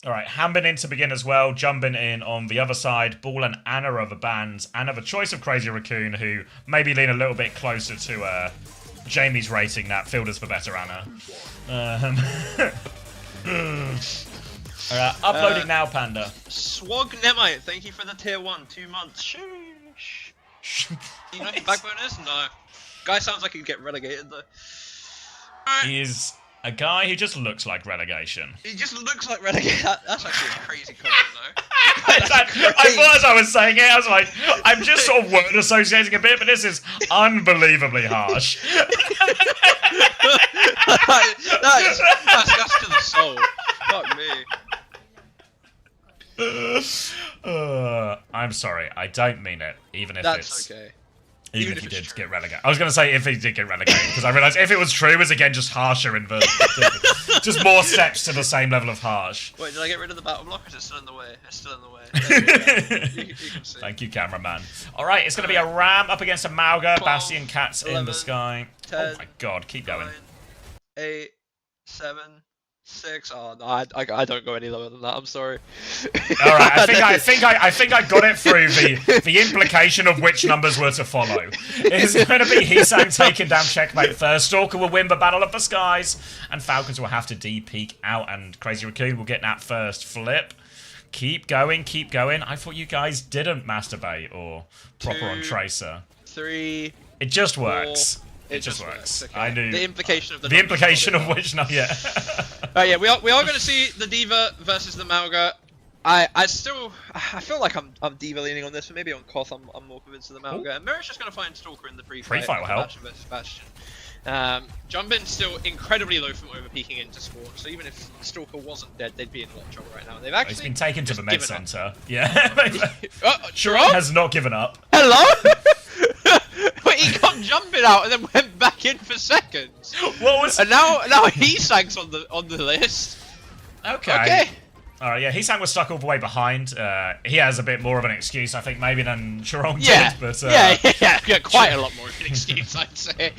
All right, Hanbin in to begin as well, jumping in on the other side. Ball and Anna are the bans. Anna, the choice of Crazy Raccoon, who maybe lean a little bit closer to Jamie's rating that Fielder's for better Anna. Alright, uploading now, Panda. Swag Nemite, thank you for the tier 1, 2 months. Shoosh. You know what your backbone is? No. Guy sounds like he'd get relegated though. Alright. He's a guy who just looks like relegation. He just looks like relegated. That's actually a crazy comment though. I thought as I was saying it, I was like, I'm just sort of word associating a bit, but this is unbelievably harsh. That's to the soul. Fuck me. I'm sorry, I don't mean it, even if That's it's... okay. Even if he did get relegated. I was going to say if he did get relegated, because I realised if it was true, it was again just harsher in version. Just more steps to the same level of harsh. Wait, did I get rid of the battle block, or is it still in the way? It's still in the way. You can see. Thank you, cameraman. Alright, it's going to be a Ram up against a Mauga. 12, Bastion Cats 11, in the sky. 10, oh my god, keep going. 9, 8, 7, 6. Oh no, I don't go any lower than that. I'm sorry. All right, I think I got it through the implication of which numbers were to follow. It's going to be Hisang taking down checkmate first. Stalker will win the Battle of the Skies, and Falcons will have to D-peek out, and Crazy Raccoon will get that first flip. Keep going, keep going. I thought you guys didn't masturbate or proper on 2, Tracer. 3. It just 4, works. It just works. Okay. I knew the implication of the implication of which no, yeah. Yeah, we are going to see the Diva versus the Mauga. I feel like I'm Diva leaning on this, but maybe on Koth I'm more convinced of the Mauga. And Mirror's just going to find Stalker in the pre-fight. Pre-fight will help. Bastion. Jumbin's still incredibly low from overpeaking into spawn, so even if Stalker wasn't dead, they'd be in a lot of trouble right now. They've actually He's been taken to just the med given up. center. Yeah. Chiron has not given up. Hello? Wait, he got Jumbin out and then went back in for seconds. What was? And now Hisang's on the list. Okay. Alright, yeah, Hisang was stuck all the way behind. He has a bit more of an excuse, I think, maybe than Chiron Yeah. did. But, yeah, quite a lot more of an excuse, I'd say.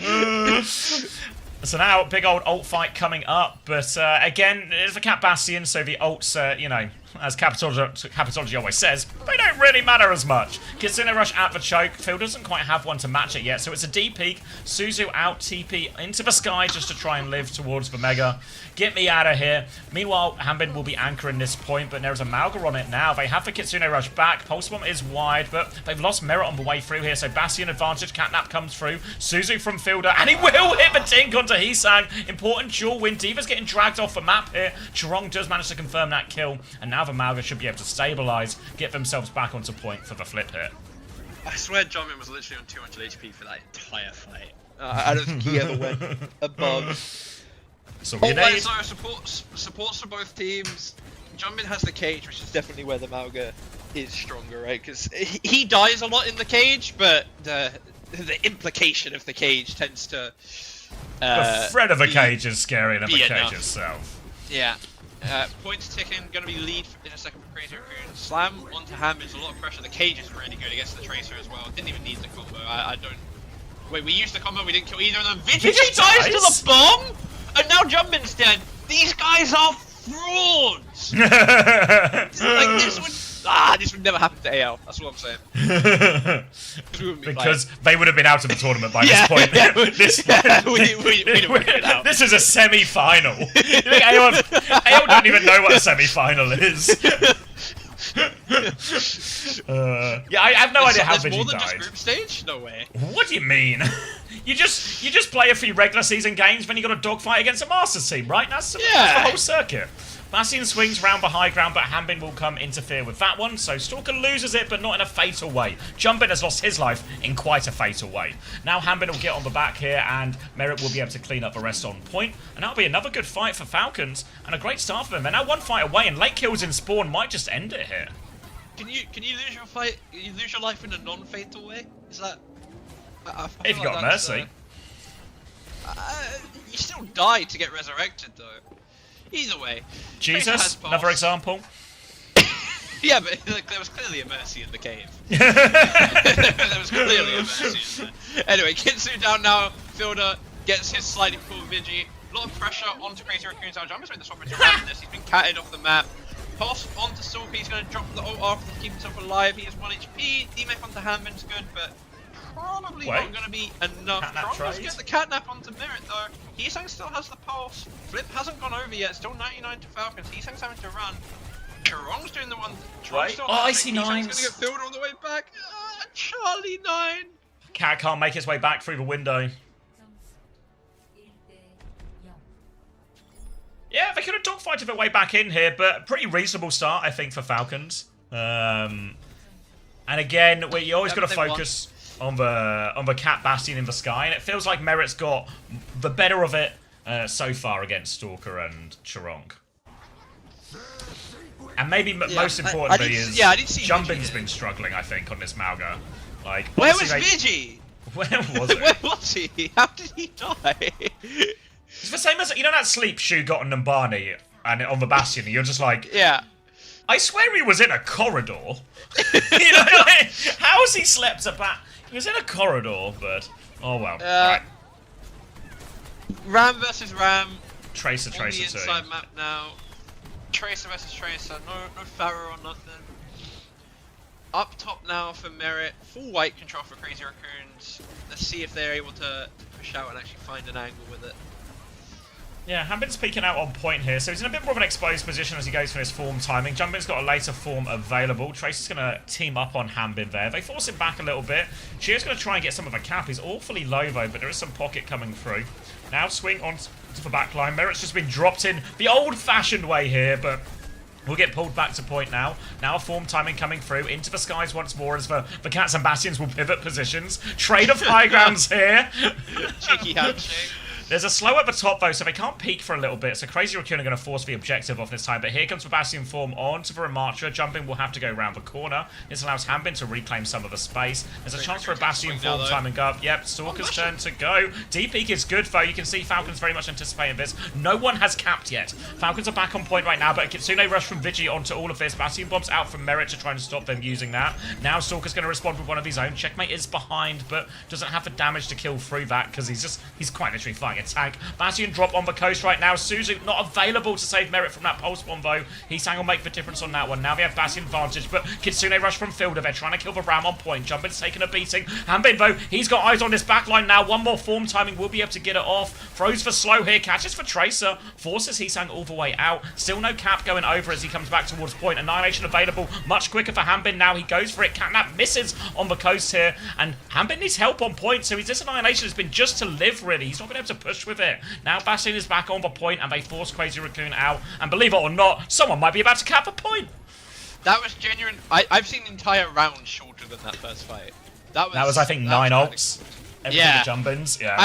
So now, big old ult fight coming up, but again, it's the Cat Bastion, so the ults, you know, as Capitology always says, they don't really matter as much. Kitsune Rush at the choke. Phil doesn't quite have one to match it yet, so it's a D peak. Suzu out, TP into the sky just to try and live towards the Mega. Get me out of here. Meanwhile, Hanbin will be anchoring this point, but there's a Mauga on it now. They have the Kitsune Rush back. Pulse Bomb is wide, but they've lost Merit on the way through here, so Bastion advantage. Catnap comes through. Suzu from Fielder, and he will hit the Tink onto Hisang. Important dual win. Diva's getting dragged off the map here. Chirong does manage to confirm that kill, and now the Mauga should be able to stabilize, get themselves back onto point for the flip hit. I swear Jumbin was literally on 200 HP for that entire fight. I don't think he ever went above. So supports for both teams. Jumbin has the cage, which is definitely where the Mauga is stronger, right? Because he dies a lot in the cage, but the implication of the cage tends to. The threat of a cage is scarier than the cage enough. itself. Yeah. Points ticking, gonna be lead in a second for Crazy Raccoon. Slam onto Ham is a lot of pressure. The cage is really good against the Tracer as well. Didn't even need the combo. I don't. Wait, we used the combo, we didn't kill either of them. Vigi dies to the bomb! And now Jumbin's dead. These guys are frauds! Like, this would never happen to AL. That's what I'm saying. Because they would have been out of the tournament by this point. This is a semi-final. AL don't even know what a semi-final is. Yeah, I have no idea how There's Vigi more than just died. group stage? No way. What do you mean? you just play a few regular season games when you got a dogfight against a Masters team, right? That's the whole circuit. Bastion swings round the high ground, but Hanbin will come interfere with that one, so Stalker loses it, but not in a fatal way. Jumpin has lost his life in quite a fatal way. Now Hanbin will get on the back here, and Merritt will be able to clean up the rest on point, and that'll be another good fight for Falcons, and a great start for them. They're now one fight away, and late kills in spawn might just end it here. Can you lose your fight? You lose your life in a non-fatal way? Is that? I If feel you got that's, mercy. You still die to get resurrected, though. Either way. Jesus, another example. Yeah, but like, there was clearly a mercy in the cave. There was clearly a mercy in there. Anyway, Kitsu down now. Fielder gets his slightly pulled Vigi. A lot of pressure onto Crazy Raccoon's out. Jumpers made the swap into randomness. He's been catted off the map. Pass onto Stalker. He's going to drop the ult after to keep himself alive. He has 1 HP. DMF onto Hanbin's good, but probably not going to be enough. Tron's get the catnap onto Merit though. Heesang still has the pulse. Flip hasn't gone over yet. Still 99 to Falcons. Heesang's having to run. Charong's doing the one. I see Heesang's nines. going to get filled all the way back. Charlie 9. Cat can't make his way back through the window. Yeah, they could have dogfighted their way back in here, but pretty reasonable start, I think, for Falcons. And again, you always got to focus on the Cat Bastion in the sky, and it feels like Merit's got the better of it so far against Stalker and Charong. And maybe most importantly Jumpin's been struggling, I think, on this Malga. Like, where was Vigi? Where was it? Where was he? How did he die? It's the same as, you know, that sleep Shu got on Numbani and on the Bastion, and you're just like, yeah. I swear he was in a corridor. You know, like, how has he slept about? He was in a corridor, but oh well. Right. Ram versus Ram. Tracer on the too. inside map now. Tracer versus Tracer. No Pharaoh or nothing. Up top now for Merit. Full white control for Crazy Raccoons. Let's see if they're able to push out and actually find an angle with it. Yeah, Hanbin's peeking out on point here, so he's in a bit more of an exposed position as he goes for his form timing. Jumpin's got a later form available. Tracer's going to team up on Hanbin there. They force him back a little bit. Chio's going to try and get some of a cap. He's awfully low though, but there is some pocket coming through. Now swing on to the back line. Merit's just been dropped in the old-fashioned way here, but we'll get pulled back to point now. Now form timing coming through into the skies once more as the Cats and Bastions will pivot positions. Trade of high grounds here. Cheeky handshake. There's a slow at the top, though, so they can't peek for a little bit. So Crazy Raccoon are going to force the objective off this time. But here comes the Bastion form onto the Ramattra. Jumping will have to go around the corner. This allows Hanbin to reclaim some of the space. There's a chance for a Bastion form time and go up. Yep, Stalker's turn to go. D-Peek is good, though. You can see Falcons very much anticipating this. No one has capped yet. Falcons are back on point right now, but a Kitsune rush from Vigi onto all of this. Bastion bombs out from Merit to try and stop them using that. Now Stalker's going to respond with one of his own. Checkmate is behind, but doesn't have the damage to kill through that because he's quite literally fighting a tank. Bastion drop on the coast right now. Suzu not available to save Merit from that pulse bomb though. Heesang will make the difference on that one. Now they have Bastion advantage, but Kitsune rush from Fielder. They're trying to kill the Ram on point. Jumpin's taking a beating. Hanbin though, he's got eyes on this backline now. One more form timing will be able to get it off. Throws for slow here, catches for Tracer. Forces Heesang all the way out. Still no cap going over as he comes back towards point. Annihilation available much quicker for Hanbin now. He goes for it. Catnap misses on the coast here. And Hanbin needs help on point, so his Annihilation has been just to live really. He's not been able to push with it. Now Bastion is back on the point and they force Crazy Raccoon out. And believe it or not, someone might be about to cap a point. That was genuine. I've seen entire rounds shorter than that first fight. That was I think 9 ults. Yeah. Jumpins. Yeah.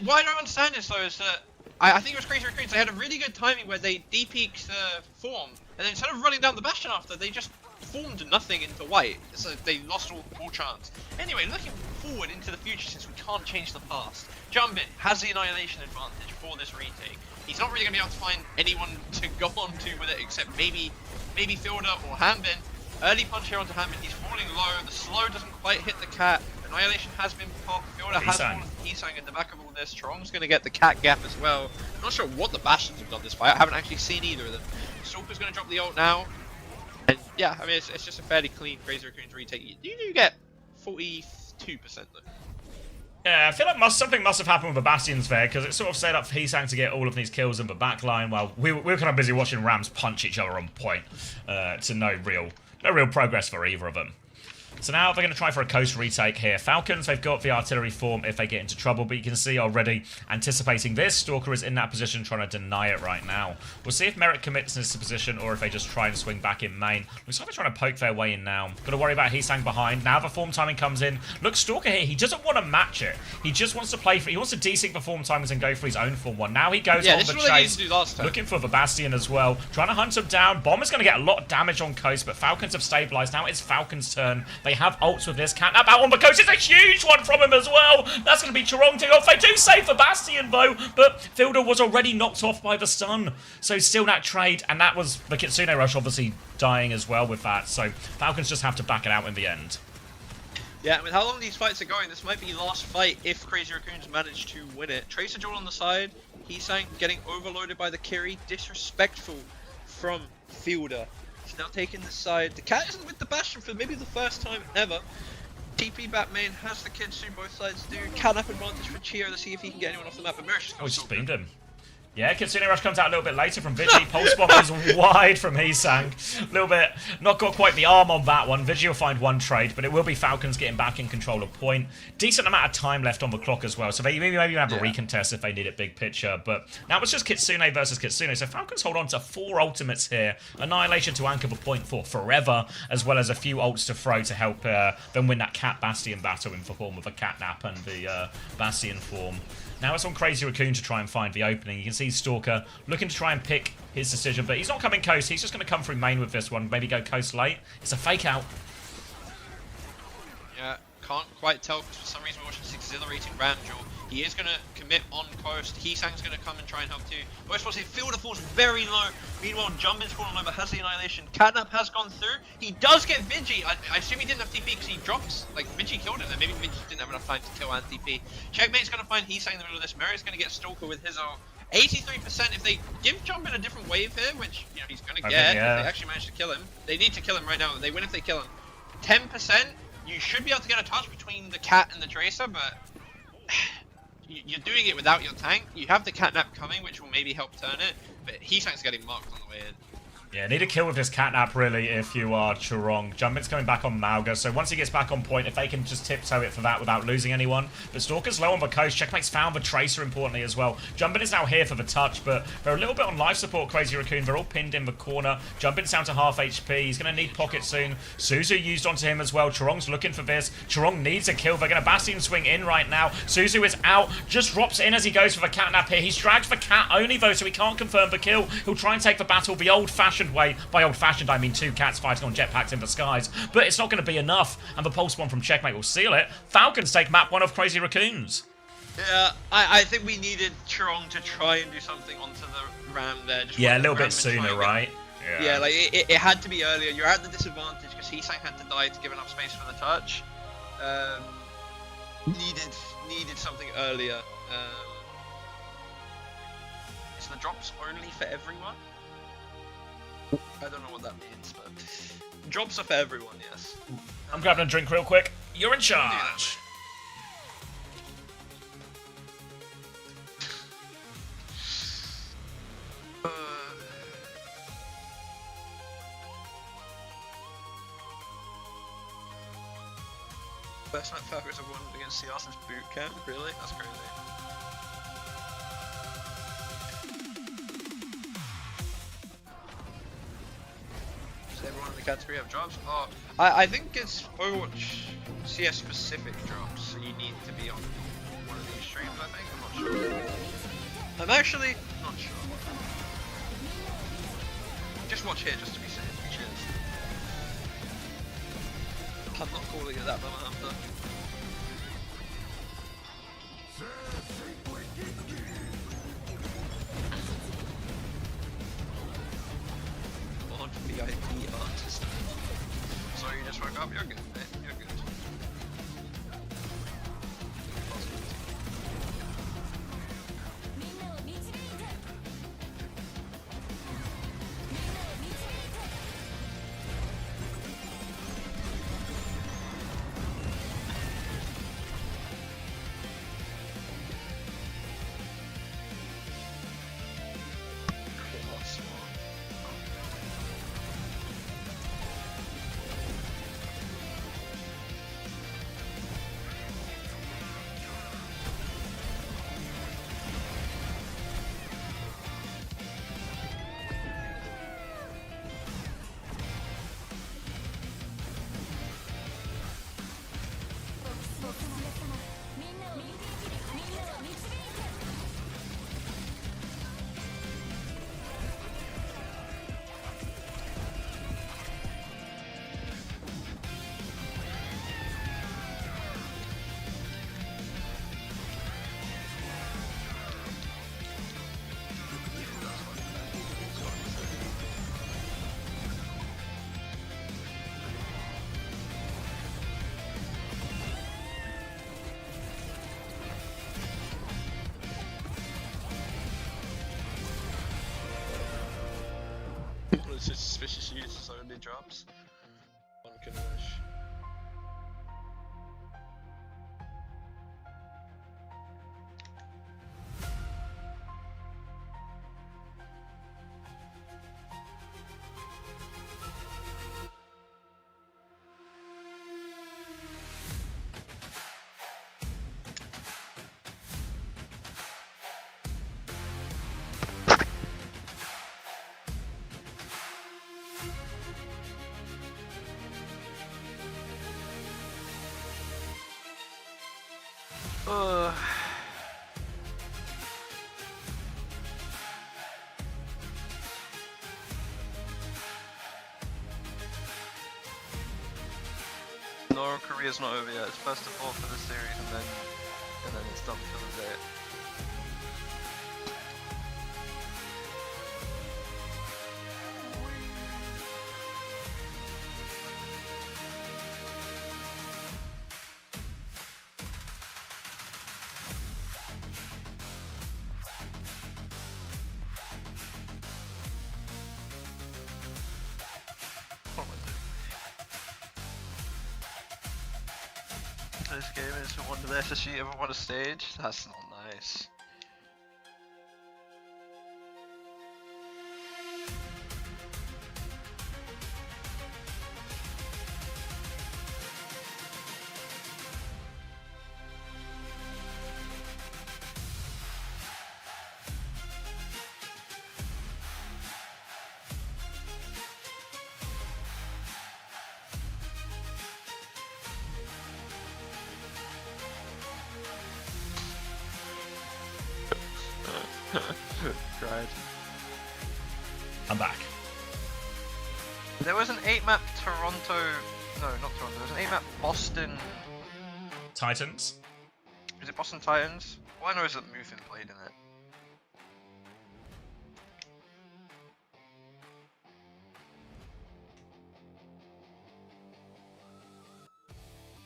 What I don't understand is though is that I think it was Crazy Raccoons. They had a really good timing where they de-peaked the form, and then instead of running down the Bastion after, they just formed nothing into white, so they lost all chance. Anyway, looking forward into the future, since we can't change the past, Jumpin has the Annihilation advantage for this retake. He's not really going to be able to find anyone to go on to with it, except maybe Fielder or Hanbin. Early punch here onto Hanbin, he's falling low, the slow doesn't quite hit the cat, Annihilation has been popped, Fielder has fallen Heesang in the back of all this, Charong's going to get the cat gap as well. I'm not sure what the Bastions have done this fight, I haven't actually seen either of them. Stalker's going to drop the ult now. And yeah, I mean, it's just a fairly clean Crazy Raccoons retake. You do get 42% though. Yeah, I feel like something must have happened with the Bastions there, because it sort of set up for Heesang to get all of these kills in the backline while we were kind of busy watching Rams punch each other on point to no real no real progress for either of them. So now they're going to try for a coast retake here. Falcons, they've got the artillery form if they get into trouble, but you can see already anticipating this. Stalker is in that position trying to deny it right now. We'll see if Merrick commits in this position or if they just try and swing back in main. Looks like they're trying to poke their way in now. Got to worry about Heesang behind. Now the form timing comes in. Look, Stalker here, he doesn't want to match it. He just wants to play for, he wants to desync the form timings and go for his own form one. Now he goes on the chase, looking for the Bastion as well. Trying to hunt him down. Bomb is going to get a lot of damage on coast, but Falcons have stabilized. Now it's Falcons' turn. They have ults with this. Catnap out on the coast. It's a huge one from him as well. That's going to be Chorong taking off. They do save the Bastion though, but Fielder was already knocked off by the stun. So still that trade, and that was the Kitsune Rush obviously dying as well with that. So Falcons just have to back it out in the end. Yeah, with how long these fights are going, this might be last fight if Crazy Raccoons manage to win it. Tracer Jewel on the side. Heesang getting overloaded by the Kiri. Disrespectful from Fielder. He's now taking the side. The cat isn't with the Bastion for maybe the first time ever. TP Batman has the Kitsune, both sides do. Catnap advantage for Chio to see if he can get anyone off the map, but Mirish just Oh, he just beamed him. Yeah, Kitsune Rush comes out a little bit later from Vigi. Pulse box is wide from Heesang. A little bit, not got quite the arm on that one. Vigi will find one trade, but it will be Falcons getting back in control of point. Decent amount of time left on the clock as well, so they maybe have a recontest if they need it big picture. But now it's just Kitsune versus Kitsune, so Falcons hold on to 4 ultimates here. Annihilation to anchor the point for forever, as well as a few ults to throw to help them win that Cat Bastion battle in the form of a Catnap and the Bastion form. Now it's on Crazy Raccoon to try and find the opening. You can see Stalker looking to try and pick his decision, but he's not coming coast. He's just going to come through main with this one. Maybe go coast late. It's a fake out. Yeah, can't quite tell because for some reason we're watching this exhilarating ram duel. He is going to commit on coast. Heesang's going to come and try and help too. But I Fielder falls very low. Meanwhile, Jumbin's fallen over, has the annihilation. Catnap has gone through. He does get Vigi. I assume he didn't have TP because he drops. Like, Vigi killed him, and maybe Vigi didn't have enough time to kill and TP. Checkmate's going to find Heesang in the middle of this. Merrick's going to get Stalker with his ult. 83%. If they give Jumbin a different wave here, which you know he's going to get, if they actually manage to kill him. They need to kill him right now. They win if they kill him. 10%. You should be able to get a touch between the Cat and the Tracer, but you're doing it without your tank. You have the Catnap coming, which will maybe help turn it, but Heesang's getting marked on the way in. Yeah, need a kill with this Catnap, really, if you are Chorong. Jumbin's coming back on Mauga, so once he gets back on point, if they can just tiptoe it for that without losing anyone. But Stalker's low on the coast. Checkmate's found the Tracer, importantly, as well. Jumbin is now here for the touch, but they're a little bit on life support, Crazy Raccoon. They're all pinned in the corner. Jumbin's down to half HP. He's going to need pocket soon. Suzu used onto him as well. Chorong's looking for this. Chorong needs a kill. They're going to Bastion swing in right now. Suzu is out. Just drops in as he goes for the Catnap here. He's dragged for Cat only, though, so he can't confirm the kill. He'll try and take the battle the old-fashioned way. By old-fashioned, I mean 2 cats fighting on jetpacks in the skies. But it's not going to be enough, and the Pulse Bomb from Checkmate will seal it. Falcons take map 1 of Crazy Raccoons. Yeah, I think we needed Chorong to try and do something onto the ram there. Just yeah, a little bit sooner, right? Yeah, like it had to be earlier. You're at the disadvantage because Heesang had to die to give enough space for the touch. Needed something earlier. Is the drops only for everyone? I don't know what that means, but drops are for everyone, yes. I'm grabbing a drink real quick. You're in charge. Best night Falcons have won against CR since boot camp? Really? That's crazy. Does everyone in the category have drops? Oh, I think it's Overwatch CS specific drops, so you need to be on one of these streams, I think. I'm not sure. I'm actually not sure. Just watch here just to be safe. Cheers. I'm not calling it that, but I'm after. On VIP artist. So you just woke up? You're good, mate. You're good. with suspicious users only drops. One can wish. No, Korea's not over yet. It's first to fourth for the series, and then it's done for the day. This game is one of the SSG ever won a stage? That's not nice. Cried. I'm back. There was an 8-map Toronto... No, not Toronto. There was an 8-map Boston... Titans. Is it Boston Titans? All I know is that Mufin played in it.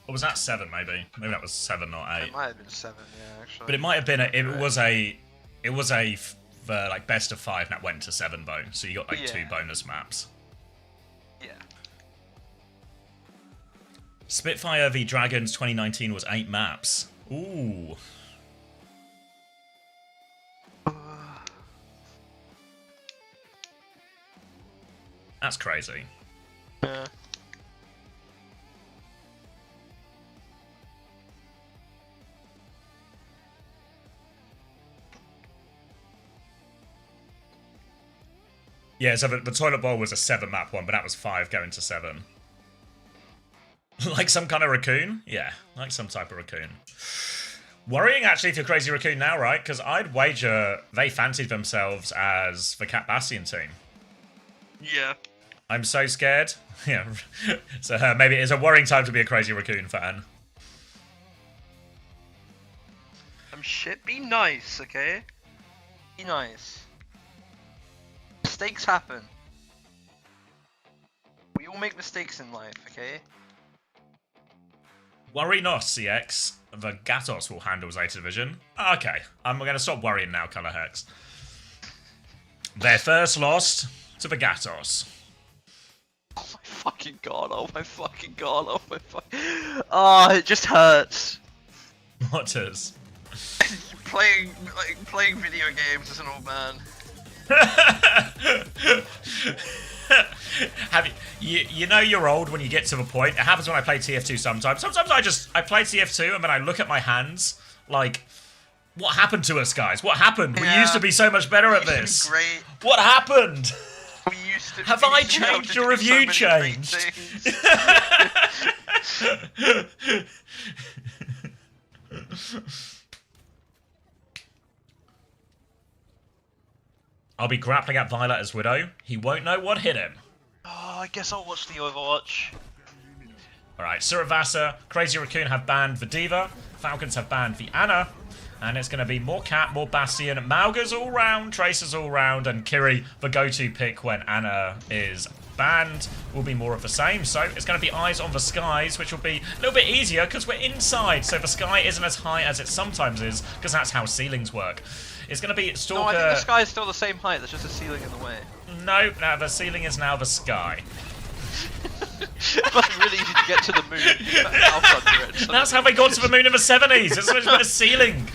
Or was that 7 maybe? Maybe that was 7, not 8. It might have been 7, yeah, actually. But it might have been it was a like best of 5 that went to 7 though. So you got like 2 bonus maps. Yeah. Spitfire v Dragons 2019 was 8 maps. Ooh. That's crazy. Yeah. Yeah, so the Toilet Bowl was a 7 map one, but that was 5 going to 7. Like some kind of raccoon? Yeah, like some type of raccoon. Worrying actually for Crazy Raccoon now, right? Because I'd wager they fancied themselves as the Cat Bastion team. Yeah. I'm so scared. Yeah. So maybe it's a worrying time to be a Crazy Raccoon fan. Shit, be nice, okay? Be nice. Mistakes happen. We all make mistakes in life, okay? Worry not, CX. The Gatos will handle Zeta Division. Okay, I'm going to stop worrying now, Colour Hex. Their first loss to the Gatos. Oh my fucking god, oh my fucking god, oh my fucking... Oh, it just hurts. What does? playing video games as an old man. Have you know you're old when you get to the point. It happens when I play TF2 sometimes. Sometimes I play TF2 and then I look at my hands like, what happened to us, guys? What happened? Yeah. We used to be so much better at this. Great. What happened? We used to. Have I changed or have you changed? I'll be grappling at Violet as Widow. He won't know what hit him. Oh, I guess I'll watch the Overwatch. Alright, Suravasa, Crazy Raccoon have banned the Diva, Falcons have banned the Ana, and it's going to be more Cat, more Bastion, Malga's all round, Tracer's all round, and Kiri, the go-to pick when Ana is banned, will be more of the same. So it's going to be Eyes on the Skies, which will be a little bit easier because we're inside, so the sky isn't as high as it sometimes is, because that's how ceilings work. It's going to be Stalker... No, I think the sky is still the same height, there's just a ceiling in the way. No, the ceiling is now the sky. It must be really easy to get to the moon. You put a house under it. That's how they got to the moon in the 70s. It's just a ceiling.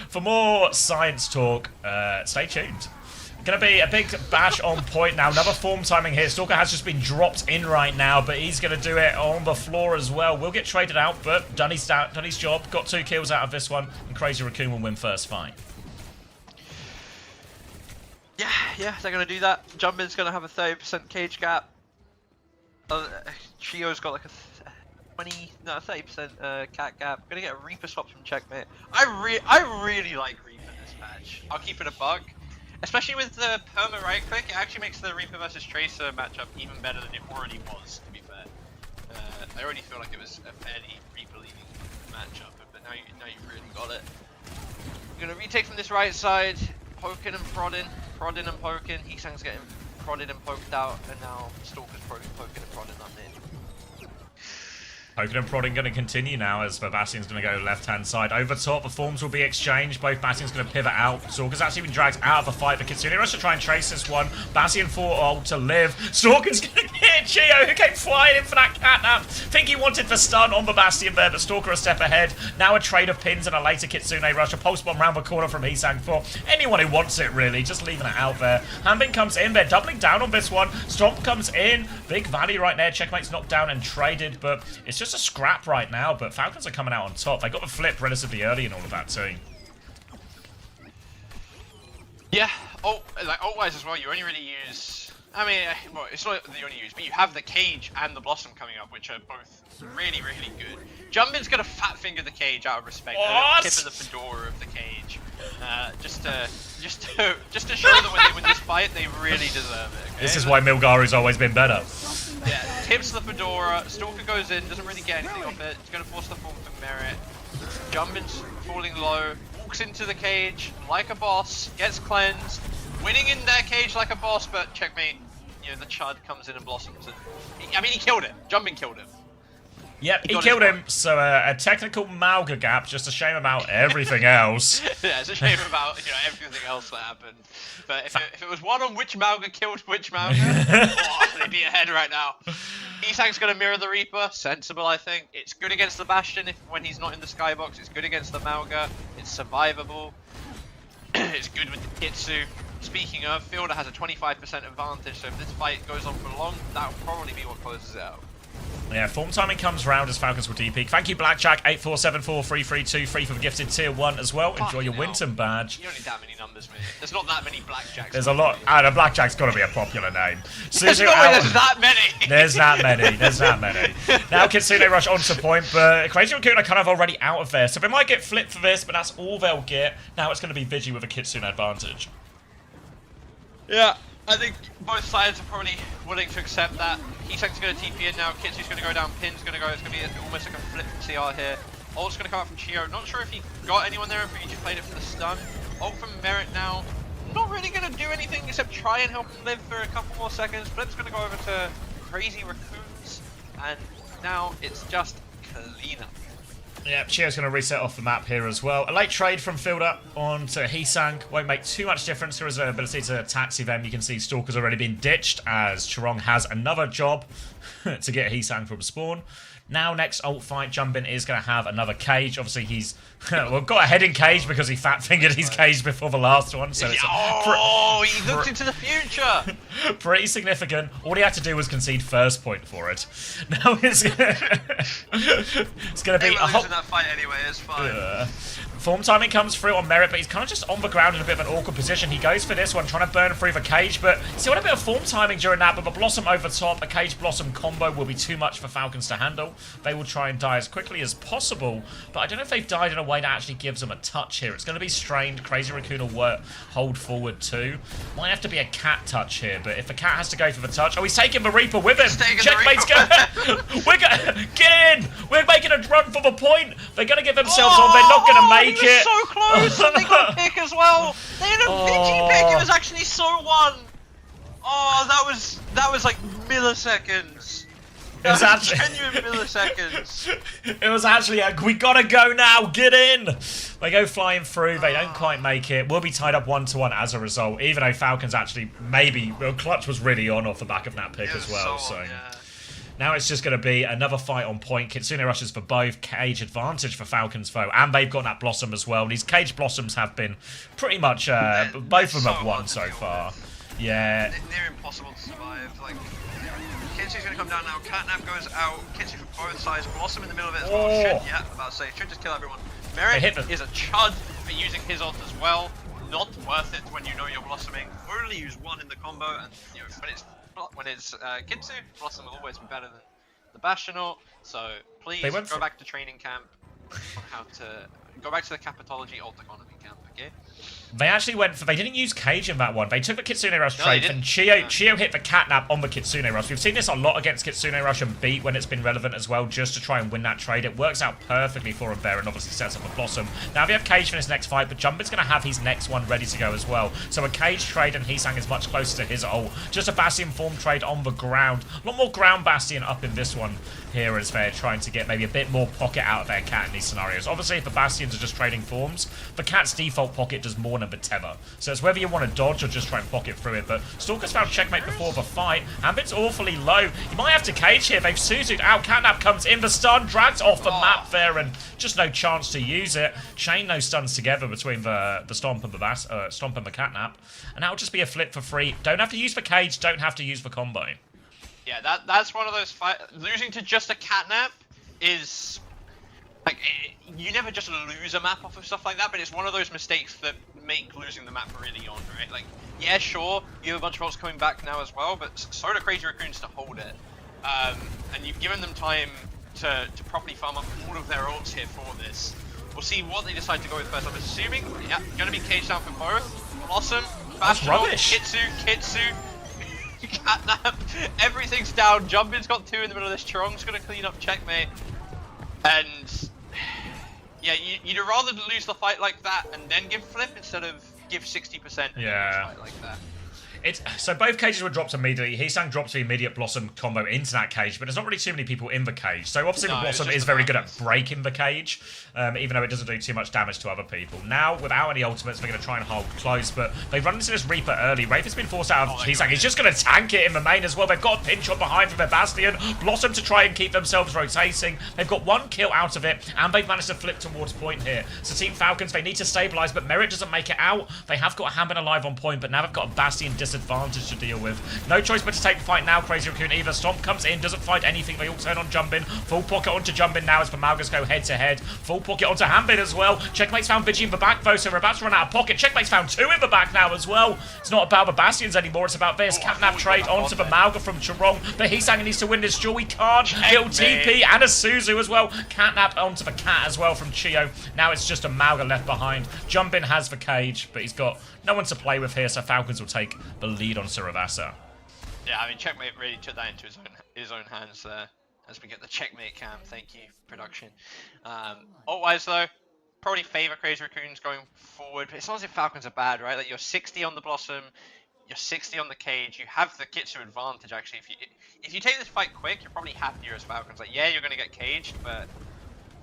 For more science talk, stay tuned. Gonna be a big bash on point now. Another form timing here. Stalker has just been dropped in right now, but he's gonna do it on the floor as well. Will get traded out, but done his job. Got 2 kills out of this one, and Crazy Raccoon will win first fight. Yeah, they're gonna do that. Jumpin's gonna have a 30% cage gap. Chio's got like a 30% cat gap. Gonna get a Reaper swap from Checkmate. I really like Reaper this match. I'll keep it a bug. Especially with the perma right click, it actually makes the Reaper versus Tracer matchup even better than it already was, to be fair. I already feel like it was a fairly Reaper-leading matchup, but now you really got it. I'm gonna retake from this right side, poking and prodding and poking. Heesang's getting prodded and poked out, and now Stalker's poking and prodding on mid. Poking and prodding going to continue now as Bastion's going to go left-hand side. Over top, the forms will be exchanged. Both Bastion's going to pivot out. Stalker's actually been dragged out of the fight. The Kitsune Rush to try and trace this one. Bastion for to live. Stalker's going to hit Chio, who came flying in for that catnap. Think he wanted the stun on the Bastion there, but Stalker a step ahead. Now a trade of pins and a later Kitsune Rush. A pulse bomb round the corner from Heesang for anyone who wants it, really. Just leaving it out there. Hanbin comes in. They're doubling down on this one. Stomp comes in. Big value right there. Checkmate's knocked down and traded, but it's just a scrap right now, but Falcons are coming out on top. They got the flip relatively early and all of that too. Yeah, like ult-wise as well, you only really use... I mean, well, it's not the only use, but you have the Cage and the Blossom coming up, which are both really, really good. Jumpin's gonna fat finger the Cage out of respect. What? Tip of the fedora of the Cage, just to show that when they win this fight, they really deserve it. Okay? This is why Milgaru's always been better. Yeah, tips the fedora. Stalker goes in, doesn't really get anything off it. It's gonna force the form for merit. Jumpin's falling low, walks into the Cage like a boss, gets cleansed, winning in their Cage like a boss, but Checkmate, you know, the Chud comes in and blossoms. And I mean, he killed it. Jumpin killed him. Yep, he killed him, so a technical Malga gap, just a shame about everything else. Yeah, it's a shame about, you know, everything else that happened. But if it was one on which Malga killed which Malga, they'd be ahead right now. Heesang's gonna mirror the Reaper, sensible I think. It's good against the Bastion when he's not in the skybox, it's good against the Malga, it's survivable. It's good with the Kitsu. Speaking of, Fielder has a 25% advantage, so if this fight goes on for long, that'll probably be what closes it out. Yeah, form timing comes round as Falcons will DP. Thank you, Blackjack84743323 for the gifted tier 1 as well. Enjoy your Winton badge. You don't need that many numbers, mate. There's not that many Blackjacks. There's a lot. And Blackjack's got to be a popular name. There's that many. There's that many. There's that many. Now Kitsune Rush onto point, but Crazy Raccoon are kind of already out of there. So they might get flipped for this, but that's all they'll get. Now it's going to be Vigi with a Kitsune advantage. Yeah. I think both sides are probably willing to accept that. Heesang's going to TP in now, Kitsu's going to go down, Pin's going to go, it's going to be almost like a flip CR here. Ult's going to come out from Chio, not sure if he got anyone there, if he just played it for the stun. Ult from Merit now, not really going to do anything except try and help him live for a couple more seconds. Flip's going to go over to Crazy Raccoons, and now it's just clean up. Yeah, Chio's going to reset off the map here as well. A late trade from Fielder onto Heesang won't make too much difference to his ability to taxi them. You can see Stalker's already been ditched as Chirong has another job to get Heesang from spawn. Now, next ult fight, Jumpin is going to have another cage. Obviously, he's well, got a heading cage because he fat-fingered his cage before the last one. So it's he looked into the future! Pretty significant. All he had to do was concede first point for it. Now it's going to be a whole... that fight anyway, it's fine. Form timing comes through on Merit, but he's kind of just on the ground in a bit of an awkward position. He goes for this one, trying to burn through the cage, but still had a bit of form timing during that, but the Blossom over top, a Cage Blossom combo will be too much for Falcons to handle. They will try and die as quickly as possible, but I don't know if they've died in a way that actually gives them a touch here. It's going to be strained. Crazy Raccoon will hold forward too. Might have to be a cat touch here, but if the cat has to go for the touch... Oh, he's taking the Reaper with him! Checkmate's going get in! We're making a run for the point! They're going to get themselves on, they're not going to make he was so close, and they got a pick as well. They had a Vigi pick. It was actually so one. Oh, that was like milliseconds. It was actually genuine milliseconds. It was actually we gotta go now. Get in. They go flying through. They don't quite make it. We'll be tied up 1-1 as a result. Even though Falcons actually Clutch was really on off the back of that pick as well. So. Yeah. Now it's just going to be another fight on point. Kitsune rushes for both. Cage advantage for Falcons foe. And they've got that Blossom as well. These Cage Blossoms have been pretty much... both of them have won so far. Yeah. They're impossible to survive. Like, Kitsu's going to come down now. Catnap goes out. Kitsu for both sides. Blossom in the middle of it as well. About to say, should just kill everyone. Merrick is a chud for using his ult as well. Not worth it when you know you're blossoming. Only use one in the combo, and you know when it's Kitsu, Blossom will always be better than the Bastion ult. So please go back to training camp on how to go back to the Capitology ult economy camp. Okay. They actually went for... They didn't use Cage in that one. They took the Kitsune Rush trade, and Chio hit the Catnap on the Kitsune Rush. We've seen this a lot against Kitsune Rush and Beat when it's been relevant as well, just to try and win that trade. It works out perfectly for him there, and obviously sets up a Blossom. Now we have Cage for his next fight, but Jumpin's going to have his next one ready to go as well. So a Cage trade, and Heesang is much closer to his ult. Just a Bastion form trade on the ground. A lot more ground Bastion up in this one here as they're trying to get maybe a bit more pocket out of their Cat in these scenarios. Obviously, if the Bastions are just trading forms, the Cat's default pocket does more than the Tether. So it's whether you want to dodge or just try and pocket through it. But Stalker's found checkmate before the fight. Ambit's awfully low. You might have to Cage here. They've suited out. Catnap comes in. The stun drags off the map there, and just no chance to use it. Chain those stuns together between the Stomp and the Stomp and the Catnap. And that'll just be a flip for free. Don't have to use the Cage. Don't have to use the combo. Yeah, that's one of those losing to just a Catnap is like you never just lose a map off of stuff like that, but it's one of those mistakes that make losing the map really on, right? Like, yeah, sure, you have a bunch of ults coming back now as well, but so do Crazy Raccoons to hold it, and you've given them time to properly farm up all of their ults here for this. We'll see what they decide to go with first. I'm assuming, yeah, gonna be caged down for both. Awesome. That's rubbish. Kitsu. Catnap, everything's down. Jumpin's got 2 in the middle of this. Chirong's gonna clean up checkmate, and yeah, you'd rather lose the fight like that and then give flip instead of give 60% and lose the fight like that. So both cages were dropped immediately. Heesang drops the immediate Blossom combo into that cage, but there's not really too many people in the cage. So obviously the Blossom is very good at breaking the cage, even though it doesn't do too much damage to other people. Now, without any ultimates, they're going to try and hold close, but they run into this Reaper early. Wraith has been forced out of Heesang. He's just going to tank it in the main as well. They've got a pinch on behind from their Bastion. Blossom to try and keep themselves rotating. They've got 1 kill out of it, and they've managed to flip towards point here. So Team Falcons, they need to stabilize, but Merit doesn't make it out. They have got Hambin alive on point, but now they've got a Bastion disadvantage to deal with. No choice but to take the fight now. Crazy Raccoon either. Stomp comes in, doesn't find anything. They all turn on Jumpin. Full pocket onto Jumpin now as the Malgas go head to head. Full pocket onto Hambin as well. Checkmate's found Vigi in the back though, so we're about to run out of pocket. Checkmate's found 2 in the back now as well. It's not about the Bastions anymore, it's about this. Catnap trade onto the Malga from Chirong. But Heesang needs to win this duel. He can't. Kill TP and a Suzu as well. Catnap onto the Cat as well from Chio. Now it's just a Malga left behind. Jumpin has the cage, but he's got no one to play with here, so Falcons will take the lead on Suravasa. Yeah, I mean, Checkmate really took that into his own hands there as we get the Checkmate cam. Thank you, production. Ult-wise, though, probably favour Crazy Raccoons going forward. But it's not as if Falcons are bad, right? Like, you're 60 on the Blossom, you're 60 on the cage. You have the Kitsu advantage, actually. If you take this fight quick, you're probably happier as Falcons. Like, yeah, you're going to get caged, but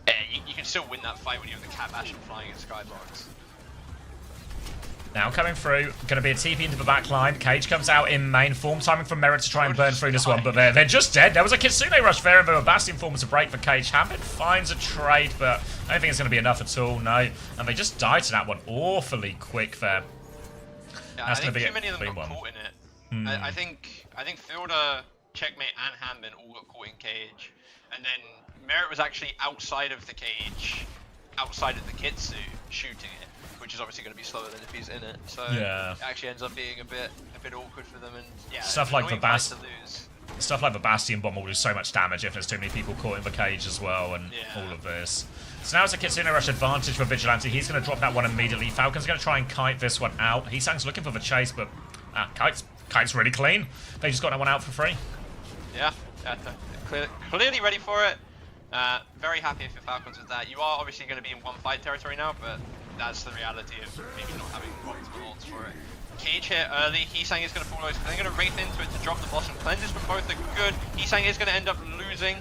yeah, you can still win that fight when you have the Cat Bastion flying in Skybox. Now coming through, going to be a TP into the back line. Cage comes out in main form, timing for Merit to try and burn through this one, but they're just dead. There was a Kitsune rush there, and there were Bastion forms to break the cage. Hambin finds a trade, but I don't think it's going to be enough at all, no. And they just died to that one awfully quick there. Yeah, that's I think too many of them got caught in it. I think Fielder, Checkmate, and Hambin all got caught in cage, and then Merit was actually outside of the cage, outside of the Kitsu, shooting it, which is obviously going to be slower than if he's in it. So yeah, it actually ends up being a bit awkward for them, and yeah, stuff like the Bastion bomb will do so much damage if there's too many people caught in the cage as well, and all of this. So now it's a Kitsune Rush advantage for Vigilante. He's going to drop that one immediately. Falcon's going to try and kite this one out. Heesang's looking for the chase, but Kite's really clean. They just got that one out for free. Yeah, clearly ready for it. Very happy if your Falcons with that. You are obviously going to be in 1-5 territory now, but that's the reality of maybe not having multiple ults for it. Cage here early. Heesang is going to pull those. They're going to Wraith into it to drop the Blossom. Cleanses from both are good. Heesang is going to end up losing losing.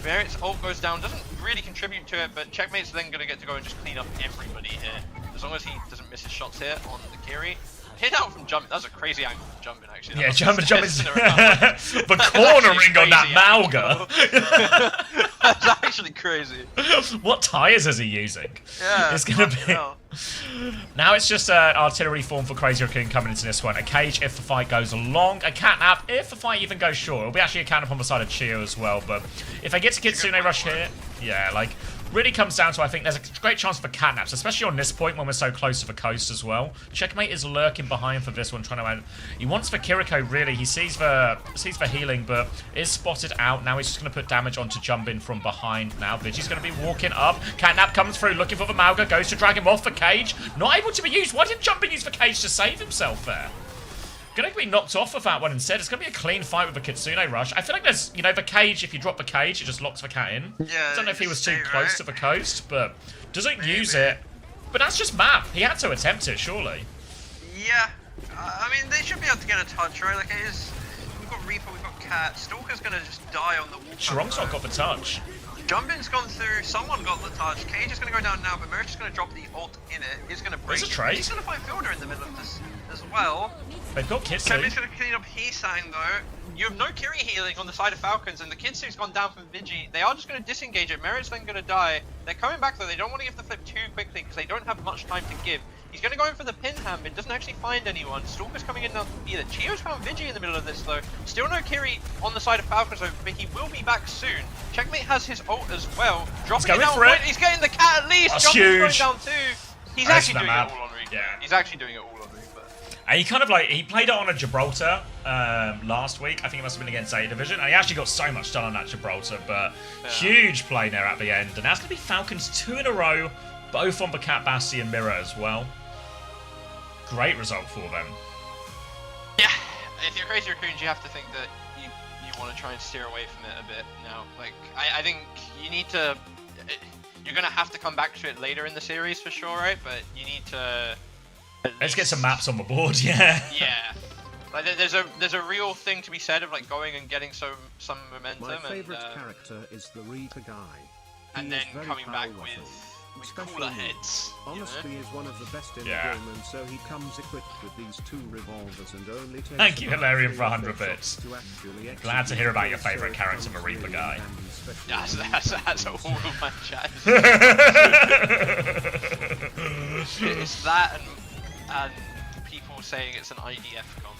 Merit's ult goes down, doesn't really contribute to it, but Checkmate's then going to get to go and just clean up everybody here. As long as he doesn't miss his shots here on the Kiri. Hit out from jump. That's a crazy angle from jumping, actually. Yeah, jumping. The cornering on that Mauga. That's actually crazy. What tires is he using? Yeah, it's gonna be. Now it's just artillery form for Crazy Raccoon coming into this one. A cage if the fight goes long. A catnap if the fight even goes short. It'll be actually a catnap on the side of Chio as well. But if I get to Kitsune Rush here, yeah, like really comes down to I think there's a great chance for catnaps, especially on this point when we're so close to the coast as well. Checkmate is lurking behind for this one, trying to. He wants for Kiriko really. He sees the healing, but is spotted out. Now he's just going to put damage onto Jumbin from behind. Now Vigi's going to be walking up. Catnap comes through, looking for the Mauga. Goes to drag him off the cage. Not able to be used. Why did Jumbin use the cage to save himself there? Gonna be knocked off of that one instead. It's gonna be a clean fight with a Kitsune Rush. I feel like there's, you know, the cage, if you drop the cage, it just locks the cat in. Yeah, I don't know if he was too close right? to the coast, but doesn't use it. But that's just map. He had to attempt it, surely. Yeah, I mean, they should be able to get a touch, right? Like, it is. We've got Reaper, we've got Cat. Stalker's gonna just die on the wall. Sharong's not got the touch. Jumbin's gone through, someone got the touch. Cage is gonna go down now, but Merch is gonna drop the ult in it. He's gonna break. There's a trade. He's gonna find Fielder in the middle of this as well. They've got Kitsune. Kevin's gonna clean up Heesang though. You have no Kiri healing on the side of Falcons, and the Kitsune's gone down from Vigi. They are just gonna disengage it. Merit's then gonna die. They're coming back though. They don't want to give the flip too quickly because they don't have much time to give. He's gonna go in for the pin ham, but doesn't actually find anyone. Stalker's coming in now either. Chio's found Vigi in the middle of this though. Still no Kiri on the side of Falcons though, but he will be back soon. Checkmate has his ult as well. Dropping it down point. He's getting the cat at least. That's huge. Going down too. He's actually doing it all on Reaper. Yeah. He's actually doing it all on Reaper. And he kind of like, he played it on a Gibraltar last week. I think it must have been against A Division. And he actually got so much done on that Gibraltar, but huge play there at the end. And that's going to be Falcons 2 in a row, both on the Cat Basti and Mirror as well. Great result for them. Yeah, if you're Crazy Raccoons, you have to think that you want to try and steer away from it a bit now. Like, I think you need to, you're going to have to come back to it later in the series for sure, right? But you need to... Let's get some maps on the board, yeah. Yeah. Like, there's a real thing to be said of like going and getting some momentum. My favourite character is the Reaper guy. And then coming back with cooler heads. Honestly, is one of the best in the Yeah. game, and so he comes equipped with these 2 revolvers and only takes Thank you, about Hilarion, 3 for 100 shots bits. to actually Glad to hear about your execute, favourite so character, it the comes Reaper really guy. in handy, especially That's all of my chat. It's that and people saying it's an IDF comp.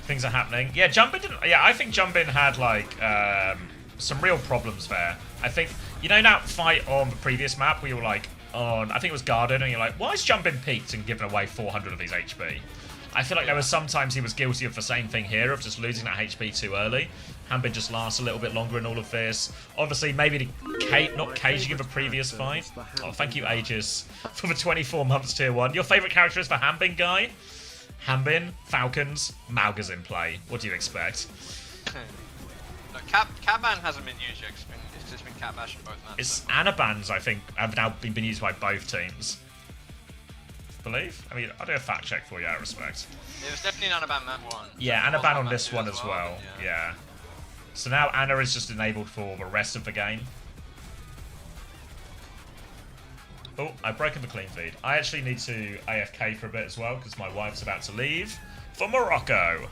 Things are happening. Yeah, Jumbin didn't. Yeah, I think Jumbin had like some real problems there. I think, you know, that fight on the previous map where you were like on, I think it was Garden, and you're like, why is Jumbin peaked and giving away 400 of his HP? I feel like there was sometimes he was guilty of the same thing here, of just losing that HP too early. Hanbin just lasts a little bit longer in all of this. Obviously, maybe not caging of a previous fight. Oh, thank you, Aegis, for the 24 months tier 1. Your favourite character is the Hanbin guy? Hanbin, Falcons, Mauga's in play. What do you expect? No, Catban hasn't been used yet. It's just been Catbash in both maps. It's Anabans, I think, have now been used by both teams. Believe? I mean, I'll do a fact check for you, I respect. It was definitely an Anaban map 1. Yeah, It was Anaban on map this 2 one as well. Yeah. So now Anna is just enabled for the rest of the game. Oh, I've broken the clean feed. I actually need to AFK for a bit as well because my wife's about to leave for Morocco.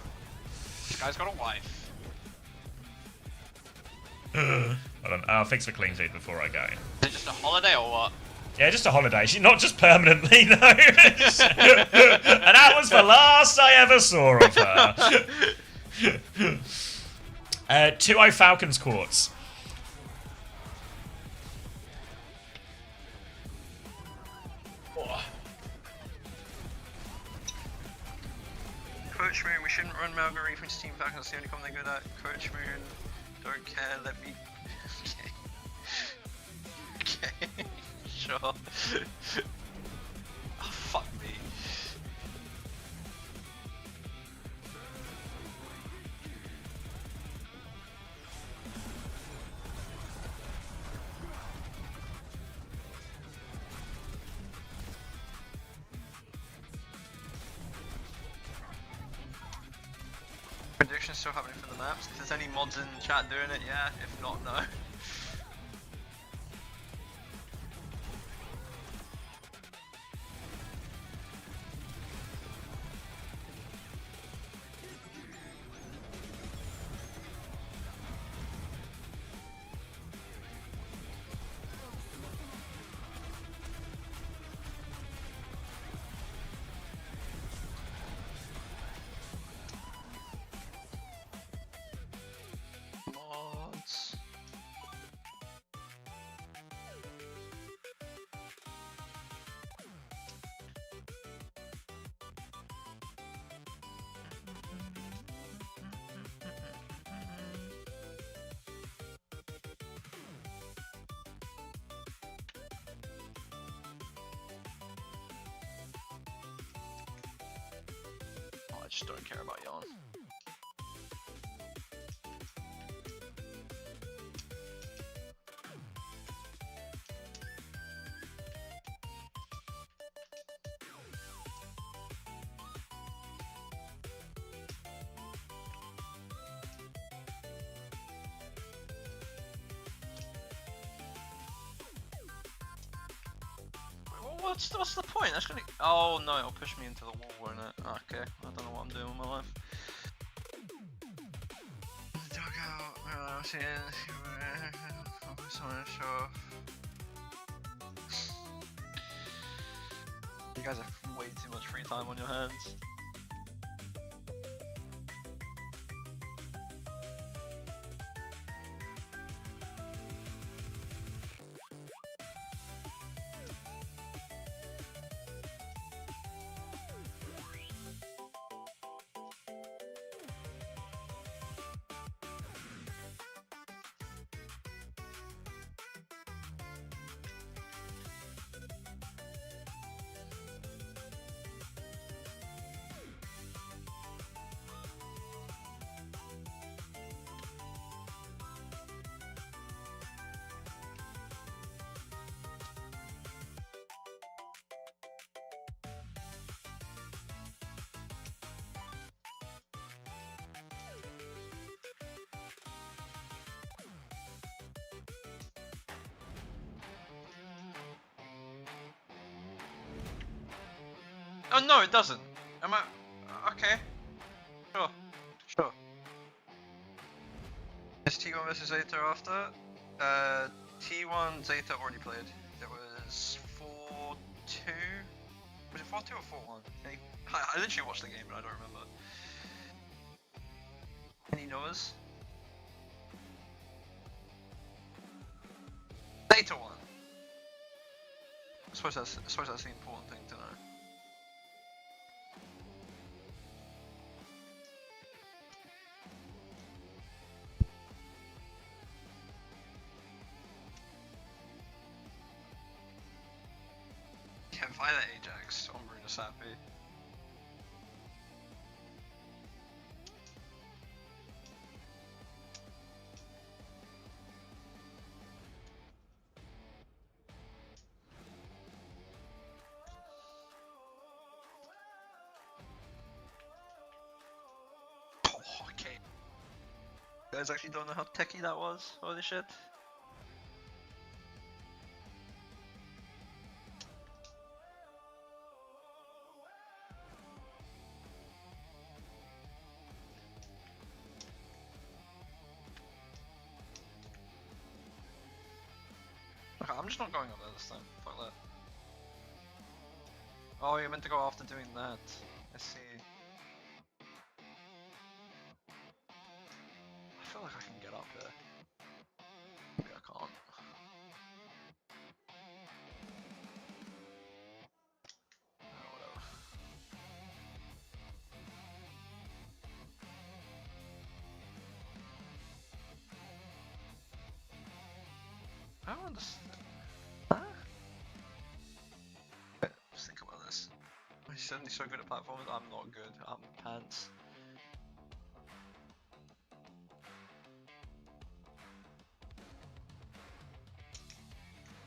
This guy's got a wife. Hold on, I'll fix the clean feed before I go. Is it just a holiday or what? Yeah, just a holiday. She's not just permanently, no. And that was the last I ever saw of her. 2-0 Falcons Quartz. Coach Moon, we shouldn't run Malgary from Team Falcons, that's the only comp they're good at. Coach Moon, don't care, let me... Okay. Okay, sure. Oh, fuck me. Predictions still happening for the maps. If there's any mods in chat doing it, yeah. If not, no. Mods. Oh, I just don't care about Yarn. What's the point? That's gonna. Oh no, it'll push me into the wall, won't it? Okay, I don't know what I'm doing with my life. Dugout. You guys have way too much free time on your hands. Oh no, it doesn't. Am I? Okay. Sure. Sure. Is T1 versus Zeta after? T1 Zeta already played. It was 4-2. Was it 4-2 or 4-1? I literally watched the game, but I don't remember. Any knows? Zeta won. I suppose that's the important thing to know. Yeah, Violet Ajax on Bruna Sappy. Oh, okay. You guys actually don't know how techie that was? Holy shit. Okay, I'm just not going up there this time. Fuck that. Oh, you're meant to go after doing that. I see. I feel like I can get up here. Maybe I can't. Oh, whatever. I don't understand. Huh? Wait, just think about this. He's suddenly so good at platforming. I'm not good. I'm pants.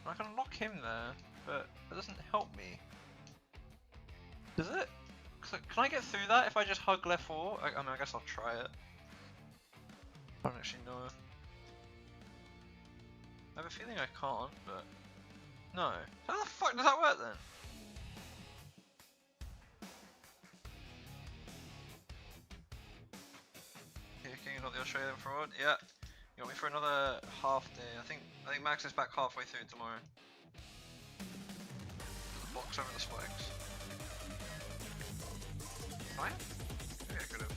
I can lock him there, but that doesn't help me. Does it? Can I get through that if I just hug left 4? I mean, I guess I'll try it. I don't actually know. I have a feeling I can't, but no. How the fuck does that work then? Here, King, you got the Australian fraud? Yeah. You got me for another half day. I think Max is back halfway through tomorrow. Box over the spikes. Fine? Maybe I could have.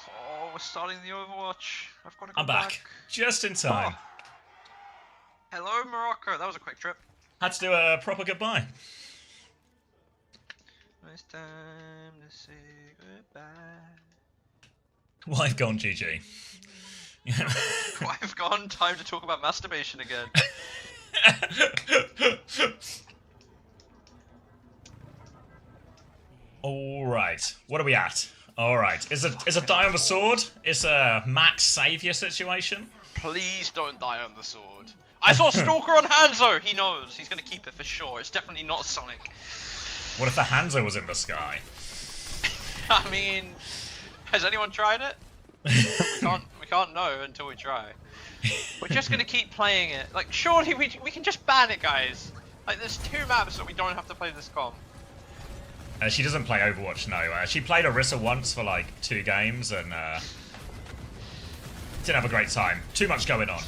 Oh, we're starting the Overwatch. I've got to go I'm back. Just in time. Oh. Hello, Morocco. That was a quick trip. Had to do a proper goodbye. It's time to say goodbye. Wife gone, GG. Wife gone. Time to talk about masturbation again. Alright, what are we at? Alright, is a die on the sword? It's a max savior situation? Please don't die on the sword. I saw Stalker on Hanzo! He knows. He's gonna keep it for sure. It's definitely not Sonic. What if the Hanzo was in the sky? I mean, has anyone tried it? we can't know until we try. We're just gonna keep playing it. Like, surely we can just ban it, guys. Like, there's 2 maps that we don't have to play this comp. She doesn't play Overwatch, no. She played Orisa once for like 2 games and didn't have a great time. Too much going on.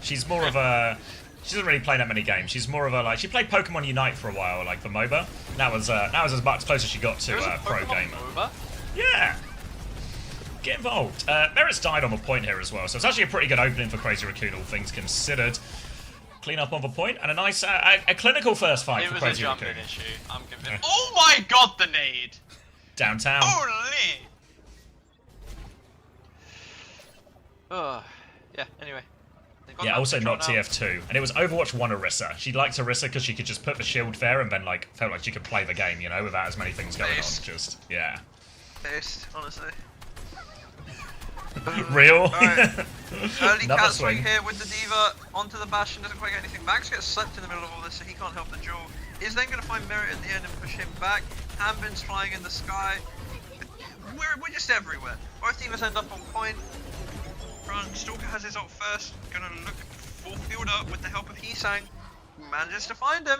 She's more of a... She doesn't really play that many games. She's more of a, like... She played Pokemon Unite for a while, like, for MOBA. That was as much close as she got to pro gamer. MOBA? Yeah! Get involved. Merit's died on the point here as well, so it's actually a pretty good opening for Crazy Raccoon, all things considered. Clean up on the point, and a nice, a clinical first fight for Crazy Raccoon. It was a jumping issue. I'm convinced. Oh my god, the nade! Downtown. Holy! Yeah, anyway. Yeah, also not TF2. And it was Overwatch 1 Orisa. She liked Orisa because she could just put the shield there and then, like, felt like she could play the game, you know, without as many things going on. Just, yeah. Based, honestly. Real? Alright. Early Another cat swing swing here with the Diva onto the Bastion, doesn't quite get anything. Max gets slept in the middle of all this, so he can't help the duel. Is then going to find Merit at the end and push him back. Hambin's flying in the sky. We're just everywhere. Both Divas end up on point. Stalker has his ult first, gonna look full field up with the help of Heesang, who manages to find him.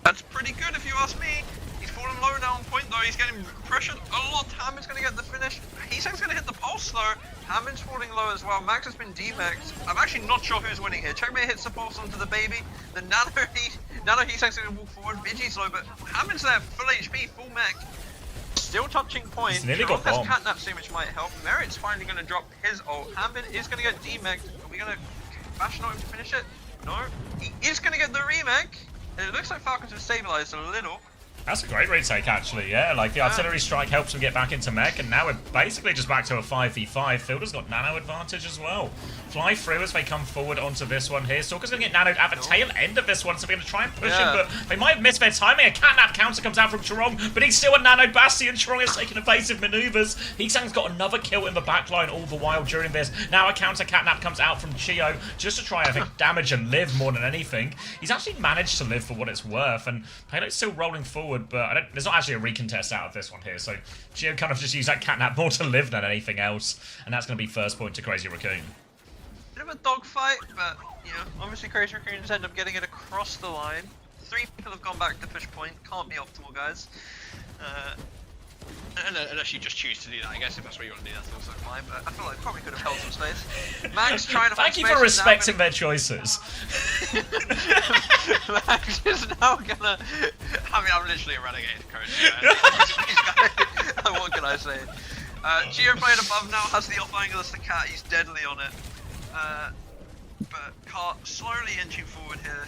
That's pretty good if you ask me. He's fallen low now on point though, he's getting pressured a lot. Hammond's gonna get the finish. Heesang's gonna hit the pulse though. Hammond's falling low as well. Max has been demexed. I'm actually not sure who's winning here. Checkmate hits the pulse onto the baby. The Nano Heesang's gonna walk forward. Vigi's low, but Hammond's there, full HP, full mech. Still touching point. He's nearly got has bomb. catnap soon, which might help. Merit's finally going to drop his ult. Hambin is going to get demeked. Are we going to Bastion him to finish it? No. He is going to get the remake. And it looks like Falcons have stabilized a little. That's a great retake, actually, yeah. Like, the artillery strike helps him get back into mech, and now we're basically just back to a 5v5. Fielder's got nano advantage as well. Fly through as they come forward onto this one here. Stalker's going to get nanoed at the tail end of this one, so they're going to try and push him, but they might have missed their timing. A catnap counter comes out from Chirong, but he's still a nanoed Bastion. Chirong is taking evasive maneuvers. Heesang's got another kill in the backline all the while during this. Now a counter catnap comes out from Chio, just to try, I think, damage and live more than anything. He's actually managed to live for what it's worth, and Payload's still rolling forward, but there's not actually a recontest out of this one here, so Chio kind of just used that catnap more to live than anything else, and that's going to be first point to Crazy Raccoon. Bit of a dogfight, but, you know, obviously Crazy Raccoons end up getting it across the line. 3 people have gone back to push point. Can't be optimal, guys. Unless you just choose to do that, I guess if that's what you want to do, that's also fine, but I feel like probably could have held some space. Max trying to Thank you for respecting their choices. Max is now gonna... I mean, I'm literally a renegade coach, man. What can I say? Geo playing above now, has the off angle as the cat, he's deadly on it. But Cart slowly inching forward here.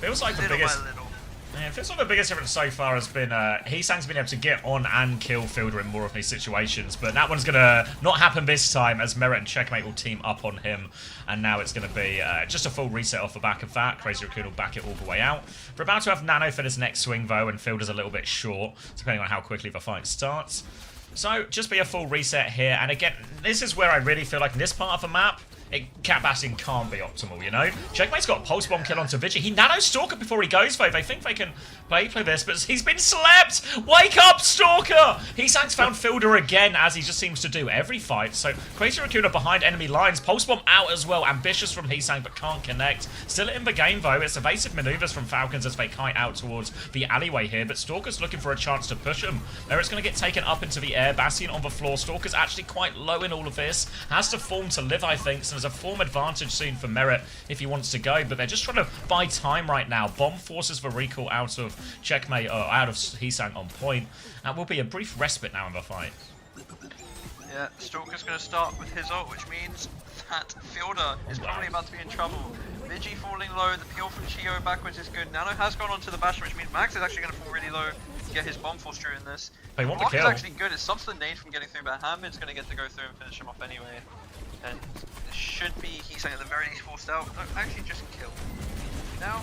Feels like the Little biggest... by little. Yeah, it feels like the biggest difference so far has been Heesang's been able to get on and kill Fielder in more of these situations, but that one's going to not happen this time as Merit and Checkmate will team up on him, and now it's going to be just a full reset off the back of that. Crazy Raccoon will back it all the way out. We're about to have Nano for this next swing though, and Fielder's a little bit short, depending on how quickly the fight starts. So, just be a full reset here, and again, this is where I really feel like in this part of the map, Cat Bastion can't be optimal, you know? Checkmate's got a Pulse Bomb kill onto Vigi. He nanos Stalker before he goes, though. They think they can play this, but he's been slept! Wake up, Stalker! Heesang's found Fielder again, as he just seems to do every fight. So Crazy Raccoon are behind enemy lines. Pulse Bomb out as well. Ambitious from Heesang, but can't connect. Still in the game, though. It's evasive maneuvers from Falcons as they kite out towards the alleyway here, but Stalker's looking for a chance to push him. Merit's going to get taken up into the air. Bastion on the floor. Stalker's actually quite low in all of this. Has to form to live, I think, so there's a form advantage soon for Merit if he wants to go, but they're just trying to buy time right now. Bomb forces the recall out of Checkmate, or out of Heesang on point. That will be a brief respite now in the fight. Yeah, Stalker's going to start with his ult, which means that Fielder is probably about to be in trouble. Vigi falling low, the peel from Chio backwards is good. Nano has gone onto the Bastion, which means Max is actually going to fall really low to get his bomb force through in this. They want the Block is kill. actually good, it stops the nade from getting through, but Hammond's going to get to go through and finish him off anyway. And it should be Heesang at the very least forced out. No, actually just kill. Now,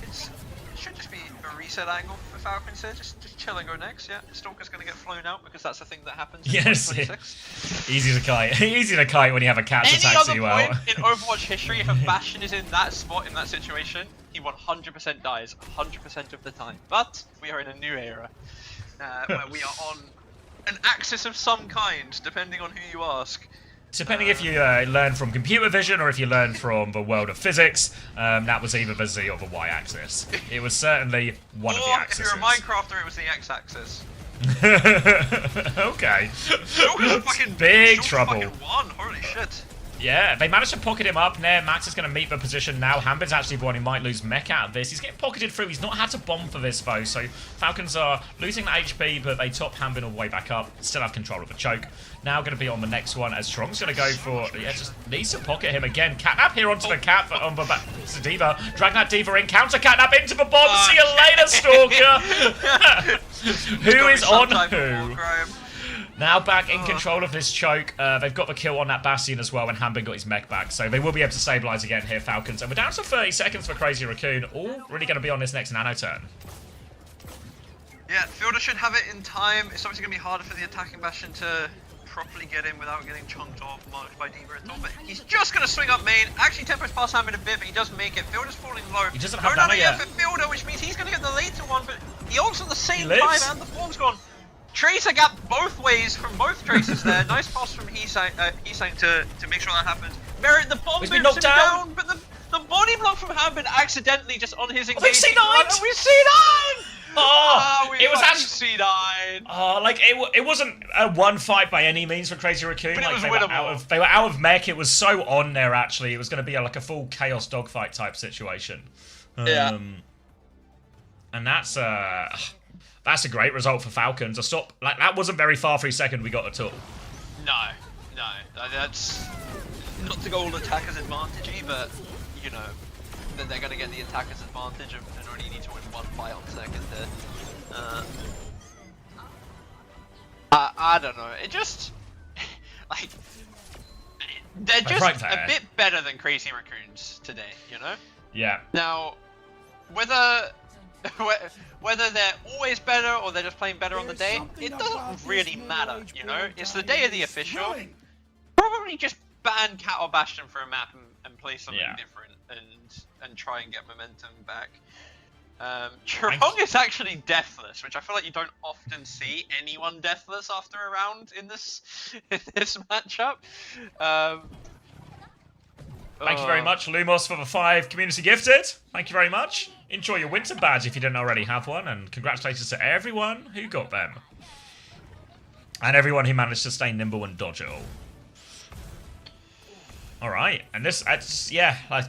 it should just be a reset angle for Falcons here. Just chill and go next, yeah. Stalker's going to get flown out because that's the thing that happens in Yes, 2026. easy to kite. Easy to kite when you have a cat Any attack other you point out. in Overwatch history, if a Bastion is in that spot, in that situation, he 100% dies 100% of the time. But we are in a new era where we are on an axis of some kind, depending on who you ask. Depending if you learn from computer vision or if you learn from the world of physics, that was either the Z or the Y axis. It was certainly one of the Or axes. if you're a Minecrafter, it was the X axis. Okay. Stalker's fucking Big Stalker's trouble. fucking won. Holy shit. Yeah, they managed to pocket him up. Nair, Max is going to meet the position now. Hambin's actually the one who might lose mech out of this. He's getting pocketed through. He's not had to bomb for this, though. So Falcons are losing the HP, but they top Hambin all the way back up. Still have control of the choke. Now going to be on the next one as Strong's going to go for... Yeah, just needs to pocket him again. Catnap here onto the cat, but on the back. It's a Diva. Drag that Diva in. Counter Catnap into the bomb. See you later, Stalker. Who is on who? Now back in control of this choke. They've got the kill on that Bastion as well, and Hambin got his mech back. So they will be able to stabilise again here, Falcons. And we're down to 30 seconds for Crazy Raccoon. All really going to be on this next nano turn. Yeah, Fielder should have it in time. It's obviously going to be harder for the attacking Bastion to properly get in without getting chunked off, marked by Diva at all. But he's just going to swing up main. Actually, tempo's past Hambin a bit, but he does make it. Fielder's falling low. He doesn't have nano nano yet. for Fielder, which means he's going to get the later one, but he ults at the same lives. time, and the form's gone. Tracer gap both ways from both Tracers there. Nice pass from Heesang to make sure that happens. Merit, the bomb He's moves been knocked him down. down, but the body block from Hambin accidentally just on his engagement. we've C9'd! We've C9! Oh, we it was fucking actually... C9! Oh, like, it wasn't a one fight by any means for Crazy Raccoon. But it Like, was they were winnable. they were out of mech. It was so on there, actually. It was going to be like a full Chaos dogfight type situation. Yeah. And that's a great result for Falcons. A stop, like, that wasn't very far for a second we got at all. No, that's not to go all attacker's advantage, but you know that they're going to get the attacker's advantage and only need to win one fight on second there. I don't know. It just like they're just right there. a bit better than Crazy Raccoons today, you know. Yeah. Now, whether they're always better or they're just playing better on the day, it doesn't really matter, you know? It's the day of the official. Probably just ban Cat or Bastion for a map and play something different and try and get momentum back. Chirong is actually deathless, which I feel like you don't often see anyone deathless after a round in this matchup. Thank you very much, Lumos, for the 5 community gifted. Thank you very much. Enjoy your winter badge if you didn't already have one, and congratulations to everyone who got them. And everyone who managed to stay nimble and dodge it all. Alright, and this, yeah, like...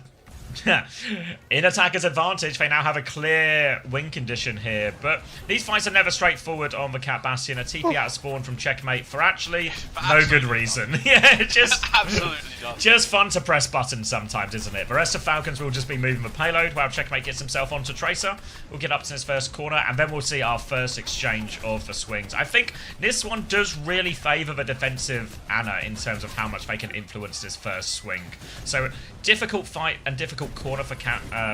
in attacker's advantage, they now have a clear win condition here, but these fights are never straightforward on the Cat Bastion. A TP out of spawn from Checkmate for actually no good reason. Yeah, just absolutely not. Just fun to press buttons sometimes, isn't it? The rest of Falcons will just be moving the payload while Checkmate gets himself onto Tracer. We'll get up to his first corner, and then we'll see our first exchange of the swings. I think this one does really favour the defensive Ana in terms of how much they can influence this first swing. So, difficult fight and difficult difficult corner for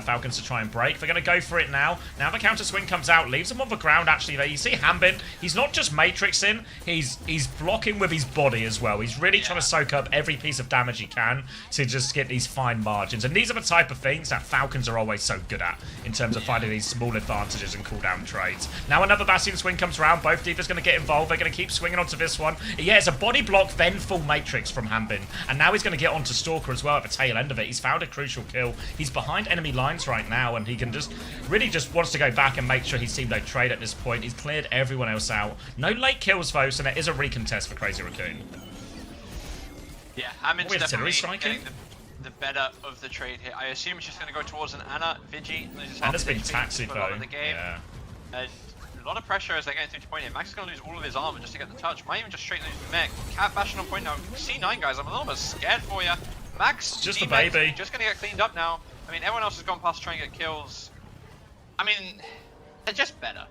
Falcons to try and break. They're going to go for it now. Now the counter swing comes out, leaves him on the ground actually there. You see Hanbin, he's not just matrixing, he's blocking with his body as well. He's really trying to soak up every piece of damage he can to just get these fine margins. And these are the type of things that Falcons are always so good at in terms of finding these small advantages and cooldown trades. Now another Bastion swing comes around, both D.Va's going to get involved. They're going to keep swinging onto this one. Yeah, it's a body block, then full matrix from Hanbin. And now he's going to get onto Stalker as well at the tail end of it. He's found a crucial kill. He's behind enemy lines right now, and he can just really just wants to go back and make sure he's team no trade at this point. He's cleared everyone else out. No late kills though, so there is a recontest for Crazy Raccoon. Yeah, Hammond's definitely striking? getting the better of the trade here. I assume it's just going to go towards an Ana. Vigi loses half And that's his been HP taxied for a lot though. of the game. Yeah. And a lot of pressure as they're getting through to point here. Max is going to lose all of his armor just to get the touch. Might even just straight lose the mech. Cat Bastion on point now. C9 guys, I'm a little bit scared for you. Max, Just a D-Mech, baby. just going to get cleaned up now. I mean, everyone else has gone past trying to get kills. I mean, they're just better.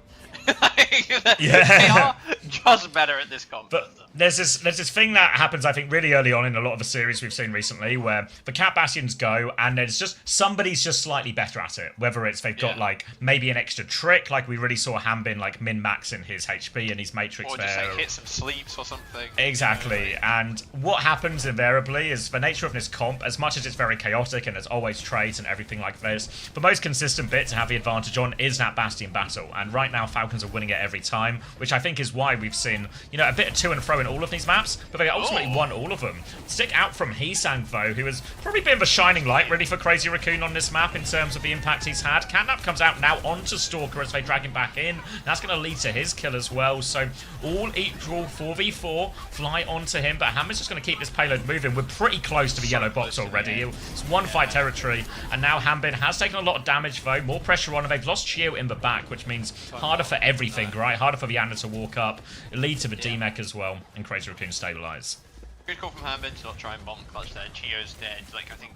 They are just better at this comp. But there's this thing that happens, I think, really early on in a lot of the series we've seen recently, where the Cat Bastions go, and there's just somebody's just slightly better at it. Whether it's they've got like maybe an extra trick, like we really saw Hanbin like min-maxing his HP and his Matrix or there. just like hit some sleeps or something. Exactly, and what happens invariably is the nature of this comp, as much as it's very chaotic and there's always trades and everything like this, the most consistent bit to have the advantage on is that Bastion battle, and right now Falcons are winning it every time, which I think is why we've seen, you know, a bit of to and fro in all of these maps, but they ultimately won all of them. Stick out from Heesang though, who has probably been the shining light really for Crazy Raccoon on this map in terms of the impact he's had. Catnap comes out now onto Stalker as they drag him back in. That's going to lead to his kill as well, so all equal 4v4 fly onto him, but Hammer's just going to keep this payload moving. We're pretty close to the yellow box already. It's one fight territory, and now Hanbin has taken a lot of damage though, more pressure on him. They've lost Chio in the back, which means harder for everything, right? Harder for the Ana to walk up, it leads to the D-Mech as well, and Crazy Raccoon stabilize. Good call from Hanbin to not try and bomb clutch there. Chio's dead. Like, I think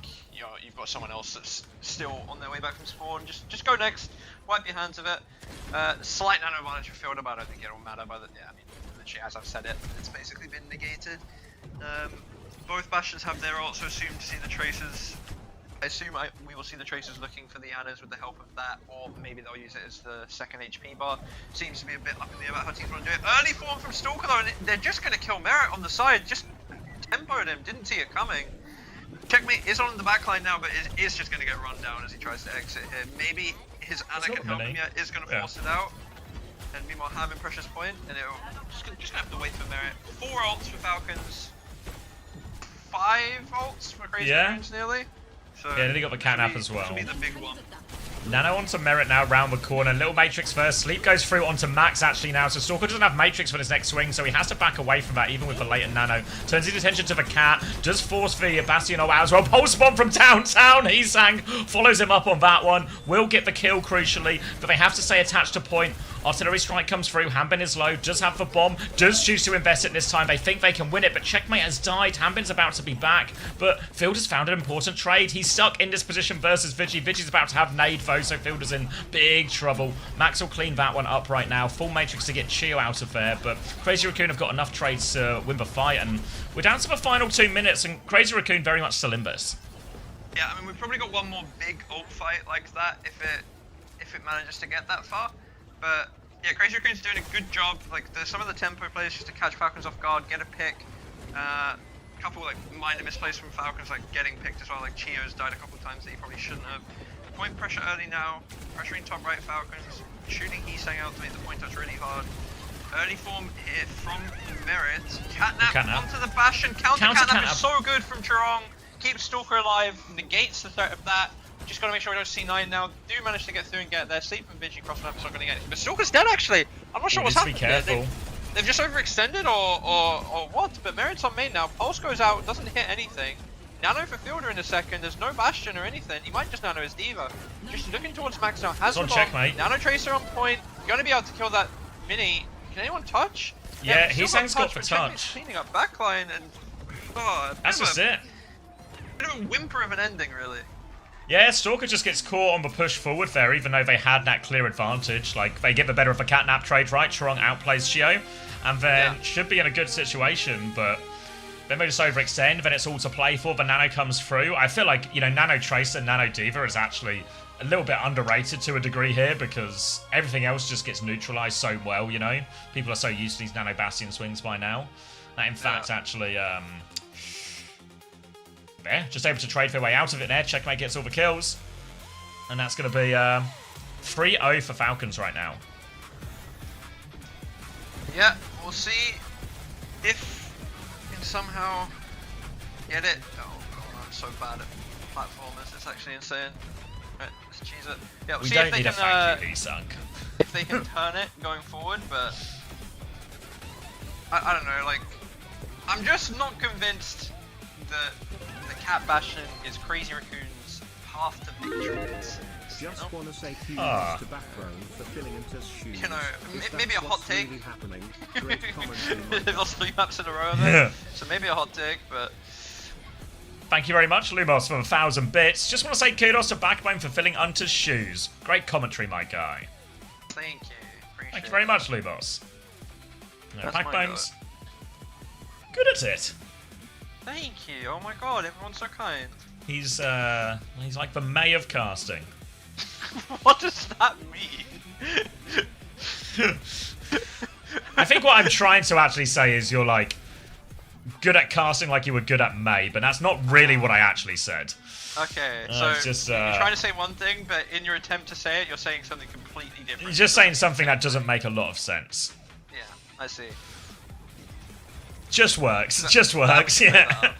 you've got someone else that's still on their way back from spawn. Just go next. Wipe your hands of it. Slight nano advantage for Field, but I don't think it'll matter. But yeah, I mean, literally as I've said it, it's basically been negated. Both Bastions have their ult, so assume to see the Tracers. I assume we will see the Tracers looking for the Anas with the help of that, or maybe they'll use it as the second HP bar. Seems to be a bit up in the air about how teams want to do it. Early form from Stalker though, and they're just going to kill Merit on the side. Just tempoed him, didn't see it coming. Checkmate is on the backline now, but is just going to get run down as he tries to exit here. Maybe his Ana can help him yet, is going to force it out. And meanwhile, having Precious Point, and it'll just going to have to wait for Merit. 4 ults for Falcons, 5 ults for Crazy Raccoons nearly. So yeah, then he got the Catnap as well. This will be the big one. Nano onto Merit now, round the corner. Little Matrix first. Sleep goes through onto Max actually now. So Stalker doesn't have Matrix for his next swing, so he has to back away from that, even with the latent Nano. Turns his attention to the Cat. Does force the Bastion out as well. Pulse bomb from downtown. Heesang follows him up on that one. Will get the kill, crucially, but they have to stay attached to point. Artillery strike comes through. Hanbin is low. Does have the bomb. Does choose to invest it this time. They think they can win it, but Checkmate has died. Hanbin's about to be back, but Field has found an important trade. He's stuck in this position versus Vigi. Vigi's about to have nade though, so Field is in big trouble. Max will clean that one up right now. Full Matrix to get Chio out of there, but Crazy Raccoon have got enough trades to win the fight, and we're down to the final 2 minutes, and Crazy Raccoon very much still in this. Yeah, I mean, we've probably got one more big ult fight like that if it manages to get that far. But yeah, Crazy Raccoon's doing a good job. Like, some of the tempo plays just to catch Falcons off guard, get a pick. Couple like minor misplays from Falcons, like getting picked as well. Like Chio's died a couple of times that he probably shouldn't have. Point pressure early now, pressuring top right Falcons, shooting Heesang out to make the point touch really hard. Early form here from Merit. Catnap onto the Bastion. Counter Catnap is so good from Chirong. Keeps Stalker alive, negates the threat of that. Just gotta make sure we don't see 9 now. Do manage to get through and get there. Sleep and Vigi crossing up is not gonna get it. But Stalker's dead actually. I'm not sure what's happening. Be careful. They've just overextended or what? But Merit's on main now. Pulse goes out, doesn't hit anything. Nano for Fielder in a second. There's no Bastion or anything. He might just nano his D.Va. Just looking towards Max now. Has the bomb. Nano Tracer on point. Gonna be able to kill that mini. Can anyone touch? Yeah, Heesang's got the touch. Cleaning up backline and that's just it. Bit of a whimper of an ending, really. Yeah, Stalker just gets caught on the push forward there, even though they had that clear advantage. Like, they get the better of a Catnap trade, right? Chirong outplays Chio, and then should be in a good situation, but Then they just overextend, then it's all to play for, the Nano comes through. I feel like, Nano Tracer and Nano Diva is actually a little bit underrated to a degree here because everything else just gets neutralized so well, People are so used to these Nano Bastion swings by now. That in fact, actually, just able to trade their way out of it there. Checkmate gets all the kills. And that's going to be 3-0 for Falcons right now. Yeah, we'll see if we can somehow get it. Oh god, I'm so bad at platformers, it's actually insane. Right, let's cheese it. Yeah, we'll see if they can if they can turn it going forward, but I don't know, like I'm just not convinced that the Cat Bastion is Crazy Raccoon's path to victory. Just want to say kudos to Backbone for filling into shoes. Maybe a hot take. Really happening? Great commentary. They've lost 3 maps in a row there, so maybe a hot take, but... Thank you very much, Lumos, for 1,000 bits. Just want to say kudos to Backbone for filling Unter's shoes. Great commentary, my guy. Thank you. Appreciate Thank you very much, Lumos. That's Backbone's good at it. Thank you. Oh my god, everyone's so kind. He's like the May of casting. What does that mean? I think what I'm trying to actually say is you're like good at casting like you were good at May, but that's not really what I actually said. Okay, so just, you're trying to say one thing, but in your attempt to say it, you're saying something completely different. You're just saying something that doesn't make a lot of sense. Yeah, I see. Just works. Just works. Yeah.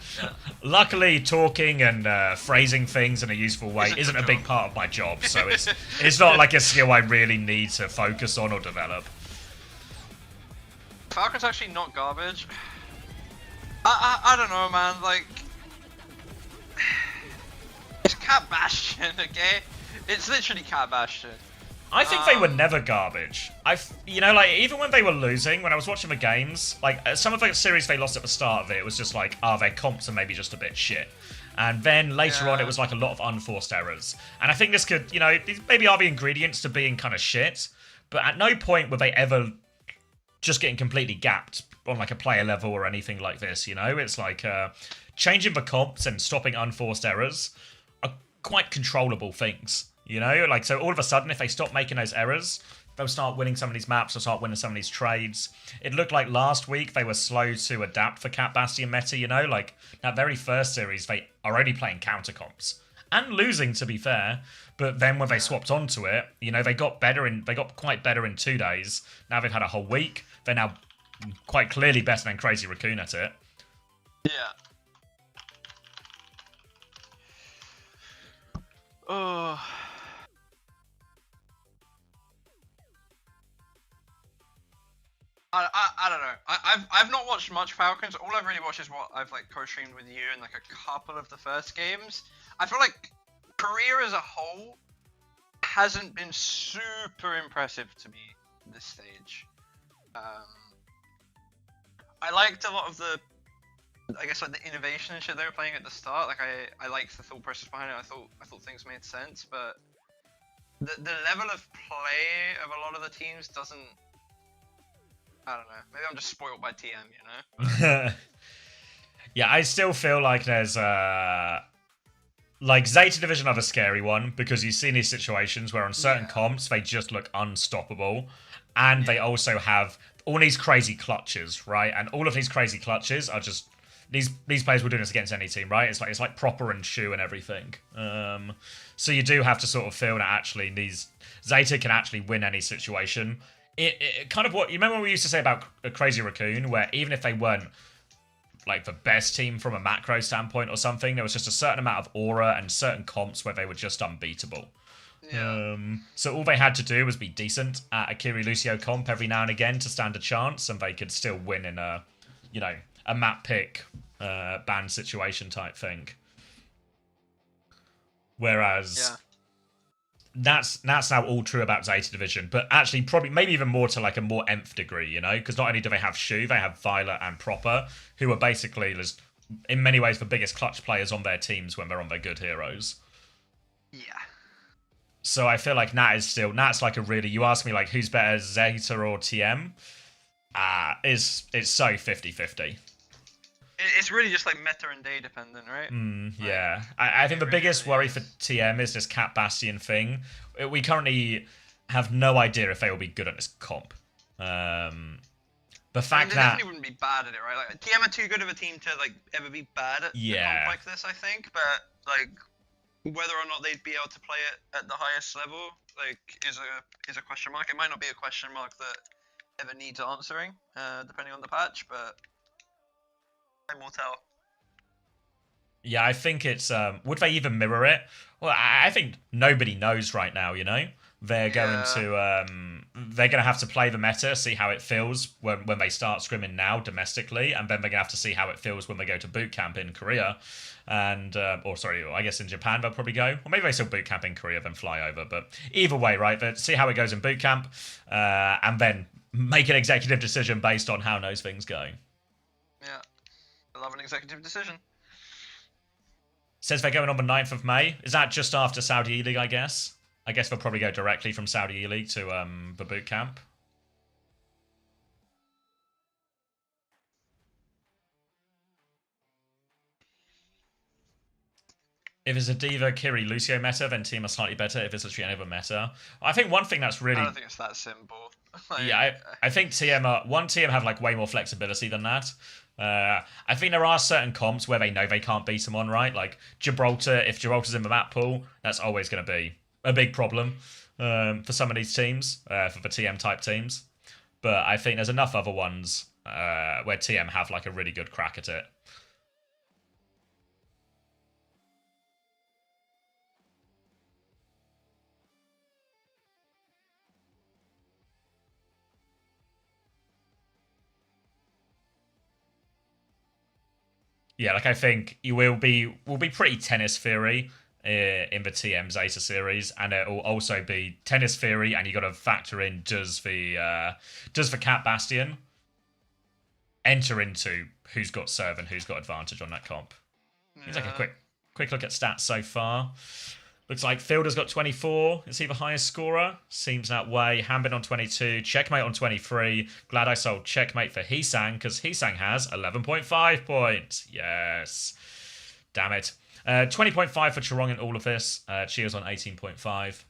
Luckily, talking and phrasing things in a useful way isn't a big part of my job, so it's not like a skill I really need to focus on or develop. Falcon's actually not garbage. I don't know, man. Like, it's Cat Bastion, okay? It's literally Cat Bastion. I think they were never garbage. Like, even when they were losing, when I was watching the games, like, some of the series they lost at the start of it was just like, their comps are maybe just a bit shit. And then later on, it was like a lot of unforced errors. And I think this could, these maybe are the ingredients to being kind of shit, but at no point were they ever just getting completely gapped on like a player level or anything like this, It's like, changing the comps and stopping unforced errors are quite controllable things. Like, so all of a sudden, if they stop making those errors, they'll start winning some of these maps, they'll start winning some of these trades. It looked like last week they were slow to adapt for Cat Bastion meta, Like, that very first series, they are only playing counter comps. And losing, to be fair. But then when they swapped onto it, they got quite better in 2 days. Now they've had a whole week. They're now quite clearly better than Crazy Raccoon at it. Yeah. Oh... I don't know. I've not watched much Falcons. All I've really watched is what I've like co-streamed with you in like a couple of the first games. I feel like career as a whole hasn't been super impressive to me this stage. I liked a lot of the, I guess, like the innovation and shit they were playing at the start. Like I liked the thought process behind it. I thought things made sense, but the level of play of a lot of the teams doesn't. I don't know. Maybe I'm just spoiled by TM, Yeah, I still feel like there's like Zeta Division are the scary one because you've seen these situations where on certain comps they just look unstoppable, and they also have all these crazy clutches, right? And all of these crazy clutches are just these players will do this against any team, right? It's like proper and shoe and everything. So you do have to sort of feel that actually these Zeta can actually win any situation. It kind of what you remember what we used to say about a Crazy Raccoon, where even if they weren't like the best team from a macro standpoint or something, there was just a certain amount of aura and certain comps where they were just unbeatable. Yeah. So all they had to do was be decent at a Kiri Lucio comp every now and again to stand a chance, and they could still win in a map pick ban situation type thing. Whereas. That's now all true about Zeta Division, but actually probably maybe even more to like a more nth degree, because not only do they have Shu, they have Violet and Proper, who are basically in many ways the biggest clutch players on their teams when they're on their good heroes. Yeah. So I feel like Nat's like a really, you ask me like who's better, Zeta or TM? It's so 50-50. It's really just like meta and day dependent, right? Yeah. I think the biggest worry for TM is this Cat Bastion thing. We currently have no idea if they will be good at this comp. The fact they that definitely wouldn't be bad at it, right? Like TM are too good of a team to like ever be bad at a comp like this, I think. But like whether or not they'd be able to play it at the highest level, like is a question mark. It might not be a question mark that ever needs answering, depending on the patch, but time will tell. Yeah, I think it's would they even mirror it? Well, I think nobody knows right now, you know? They're going to have to play the meta, see how it feels when they start scrimming now domestically, and then they're gonna have to see how it feels when they go to boot camp in Korea, and or sorry, I guess in Japan they'll probably go, or maybe they still boot camp in Korea then fly over. But either way, right? But see how it goes in boot camp, and then make an executive decision based on how those things go. Yeah, I love an executive decision. Says they're going on the 9th of May. Is that just after Saudi E-League, I guess? I guess they'll probably go directly from Saudi E-League to the boot camp. If it's a Diva, Kiri, Lucio meta, then team are slightly better. If it's literally any other meta. I think one thing that's really... I don't think it's that simple. Like, yeah, I think one TM have like way more flexibility than that. I think there are certain comps where they know they can't beat them on, right? Like Gibraltar, if Gibraltar's in the map pool, that's always going to be a big problem for some of these teams, for the TM type teams. But I think there's enough other ones where TM have like a really good crack at it. Yeah, like I think you will be pretty tennis theory in the TM Zeta series, and it will also be tennis theory, and you got to factor in does the Cat Bastion enter into who's got serve and who's got advantage on that comp. Seems like a quick look at stats so far. Looks like Fielder's got 24. Is he the highest scorer? Seems that way. Hambin on 22. Checkmate on 23. Glad I sold Checkmate for Heesang, because Heesang has 11.5 points. Yes. Damn it. 20.5 for Charong in all of this. Cheers on 18.5.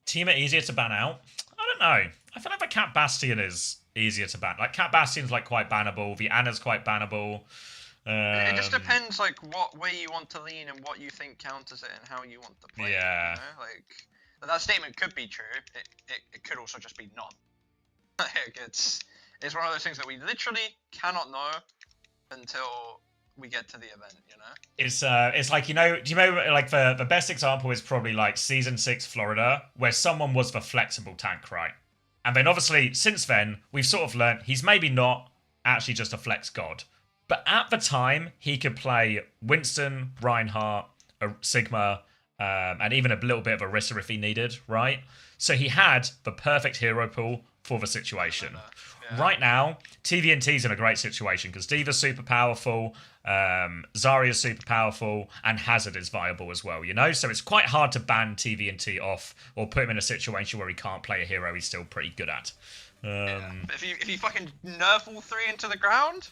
Team are easier to ban out? I don't know. I feel like the Cat Bastion is easier to ban. Like, Cat Bastion's like quite bannable. The Anna's quite bannable. It just depends like what way you want to lean and what you think counters it and how you want to play it. You know? Like, that statement could be true. It could also just be not. Like, it's one of those things that we literally cannot know until we get to the event, you know? It's like, you know, do you remember, like, the best example is probably like Season 6 Florida, where someone was the flexible tank, right? And then obviously, since then, we've sort of learned he's maybe not actually just a flex god. But at the time, he could play Winston, Reinhardt, Sigma, and even a little bit of Orisa if he needed, right? So he had the perfect hero pool for the situation. Yeah. Right now, TVNT's in a great situation because Diva's super powerful, Zarya's super powerful, and Hazard is viable as well, you know? So it's quite hard to ban TVNT off or put him in a situation where he can't play a hero he's still pretty good at. If you fucking nerf all three into the ground,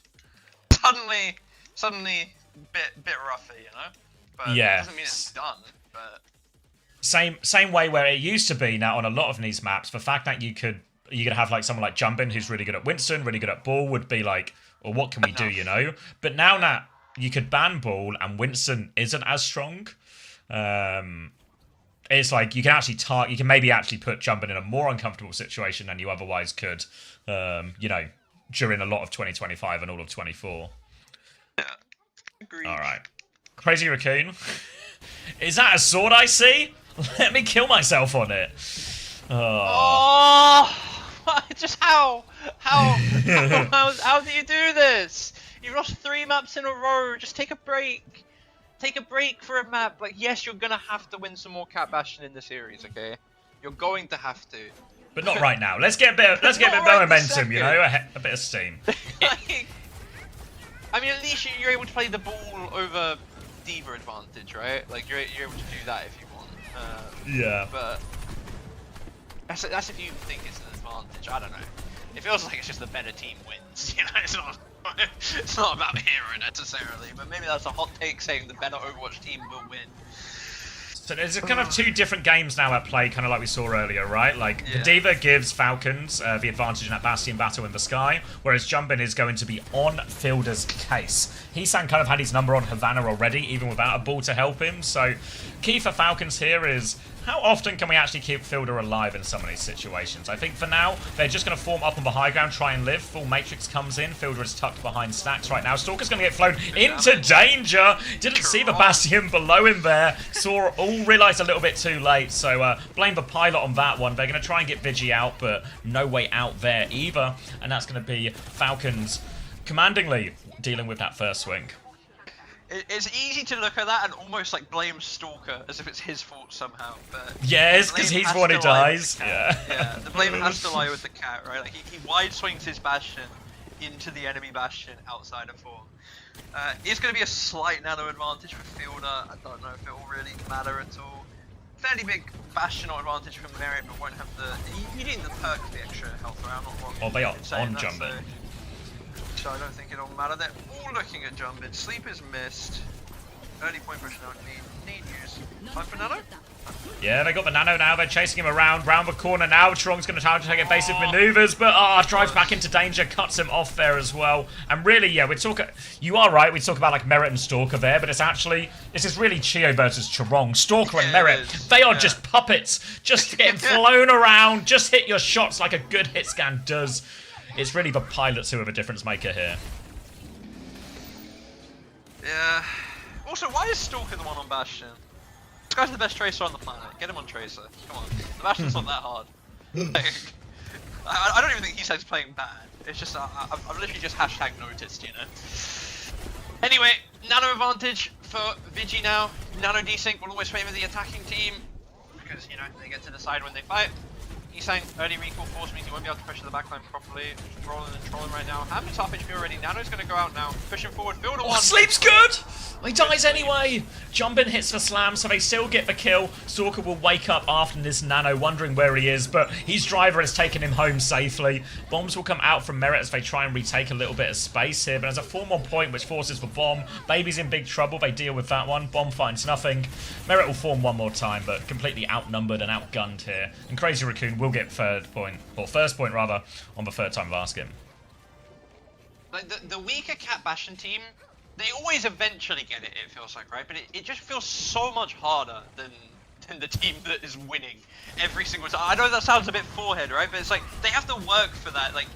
suddenly bit rougher, you know? But yeah. It doesn't mean it's done, but... Same way where it used to be now on a lot of these maps, the fact that you could have like someone like Jumpin who's really good at Winston, really good at Ball would be like, well, what can we do, you know? But now that you could ban Ball and Winston isn't as strong, it's like you can maybe actually put Jumpin in a more uncomfortable situation than you otherwise could, you know, during a lot of 2025 and all of 24. Yeah. Agreed. All right. Crazy Raccoon. Is that a sword I see? Let me kill myself on it. Oh, just how do you do this? You've lost 3 maps in a row. Just take a break. Take a break for a map. Like, yes, you're gonna have to win some more Cat Bastion in the series, okay? You're going to have to. But not right now. Let's get a bit of momentum, you know, a bit of steam. Like, I mean, at least you're able to play the Ball over D.Va advantage, right? Like you're able to do that if you want. Yeah. But that's if you think it's an advantage. I don't know. It feels like it's just the better team wins. You know, it's not about the hero necessarily. But maybe that's a hot take saying the better Overwatch team will win. So there's kind of two different games now at play, kind of like we saw earlier, right? Like, Yeah. the D.Va gives Falcons the advantage in that Bastion battle in the sky, whereas Jumbin is going to be on Fielder's case. Hesan kind of had his number on Havana already, even without a ball to help him, so key for Falcons here is how often can we actually keep Fielder alive in some of these situations? I think for now, they're just going to form up on the high ground, try and live. Full Matrix comes in. Fielder is tucked behind stacks right now. Stalker's going to get flown into danger. Didn't see the Bastion below him there. Saw all realised a little bit too late. So blame the pilot on that one. They're going to try and get Vigi out, but no way out there either. And that's going to be Falcons commandingly dealing with that first swing. It's easy to look at that and almost like blame Stalker as if it's his fault somehow, but Yes, because he's the one who dies. Yeah, the blame has to lie with the cat, right? Like he wide swings his Bastion into the enemy Bastion outside of form. It's going to be a slight nano advantage for Fielder. I don't know if it will really matter at all. Fairly big Bastion advantage from Merit, but won't have the. You need the perk for the extra health around. Oh, they are on Jumbin. So I don't think it'll matter. They're all looking at Jumbin. Sleep is missed. Early point push now. Need use. Time for Nano? Yeah, they got the Nano now. They're chasing him around the corner now. Trong's going to try to take evasive maneuvers, but drives back into danger, cuts him off there as well. And really, yeah, you are right. We talk about like Merit and Stalker there, but this is really Chio versus Charong. Stalker and Merit, they are just puppets, just getting flown around. Just hit your shots like a good hit scan does. It's really the pilots who are the difference maker here. Yeah. Also, why is Stalker the one on Bastion? This guy's the best Tracer on the planet. Get him on Tracer. Come on. The Bastion's not that hard. Like, I don't even think he's playing bad. It's just, I've literally just hashtag noticed, you know? Anyway, Nano advantage for Vigi now. Nano desync will always favour the attacking team because, you know, they get to decide when they fight. Hesan early recall force means he won't be able to pressure the backline properly. Just rolling and trolling right now. Hammond's half HP already. Nano's going to go out now. Pushing forward. Fielder one. Sleep's good! He dies anyway! Jumbin hits the slam, so they still get the kill. Stalker will wake up after this Nano, wondering where he is, but his driver has taken him home safely. Bombs will come out from Merit as they try and retake a little bit of space here, but there's a 4-1 point which forces the Bomb. Baby's in big trouble. They deal with that one. Bomb finds nothing. Merit will form one more time, but completely outnumbered and outgunned here. And Crazy Raccoon will get first point rather, on the third time of asking. Like the weaker Cat Bastion team, they always eventually get it feels like, right? But it just feels so much harder than the team that is winning every single time. I know that sounds a bit forehead, right? But it's like, they have to work for that. Like,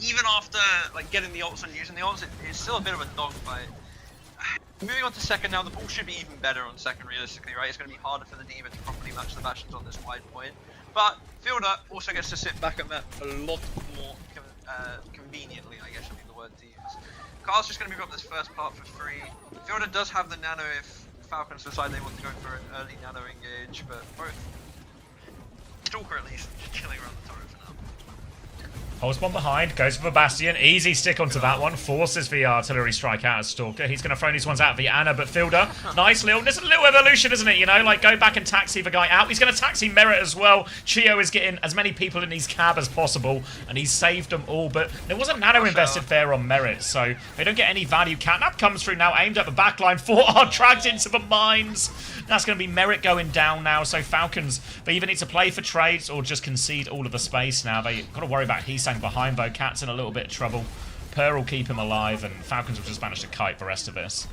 even after like getting the ults and using the ults, it's still a bit of a dogfight. Moving on to second now, the ball should be even better on second realistically, right? It's going to be harder for the D.Va to properly match the Bastions on this wide point. But Fielder also gets to sit back at map a lot more conveniently, I guess would be the word to use. Carl's just going to move up this first part for free. Fielder does have the Nano if Falcons decide they want to go for an early Nano engage, but both Stalker at least just chilling around the turret for now. Holds one behind, goes for the Bastion, easy stick onto that one, forces the artillery strike out as Stalker. He's going to throw these ones out, the Anna, but Fielder, nice there's a little evolution, isn't it, you know, like go back and taxi the guy out. He's going to taxi Merit as well. Chio is getting as many people in his cab as possible, and he's saved them all, but there was a Nano invested there on Merit, so they don't get any value. Catnap comes through now, aimed at the backline, 4 dragged into the mines. That's going to be Merit going down now, so Falcons, they either need to play for trades or just concede all of the space now. They got to worry about Hesan behind, though. Cat's in a little bit of trouble. Per will keep him alive, and Falcons will just manage to kite the rest of this.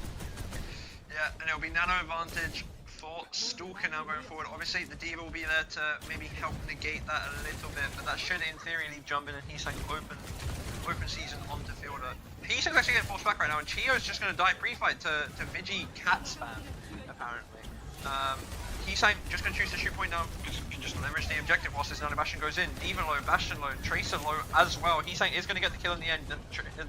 Yeah, and it'll be Nano advantage for Stalker now going forward. Obviously, the D.Va will be there to maybe help negate that a little bit, but that should, in theory, leave Jumbin and Hesan open season onto Fielder. Hesan's actually getting forced back right now, and Chio's just going to die pre-fight to Vigi cat spam, apparently. Hesan just going to choose the shoot point now, just leverage the objective whilst this Nano Bastion goes in. D.Va low, Bastion low, Tracer low as well. Hesan is going to get the kill in the end.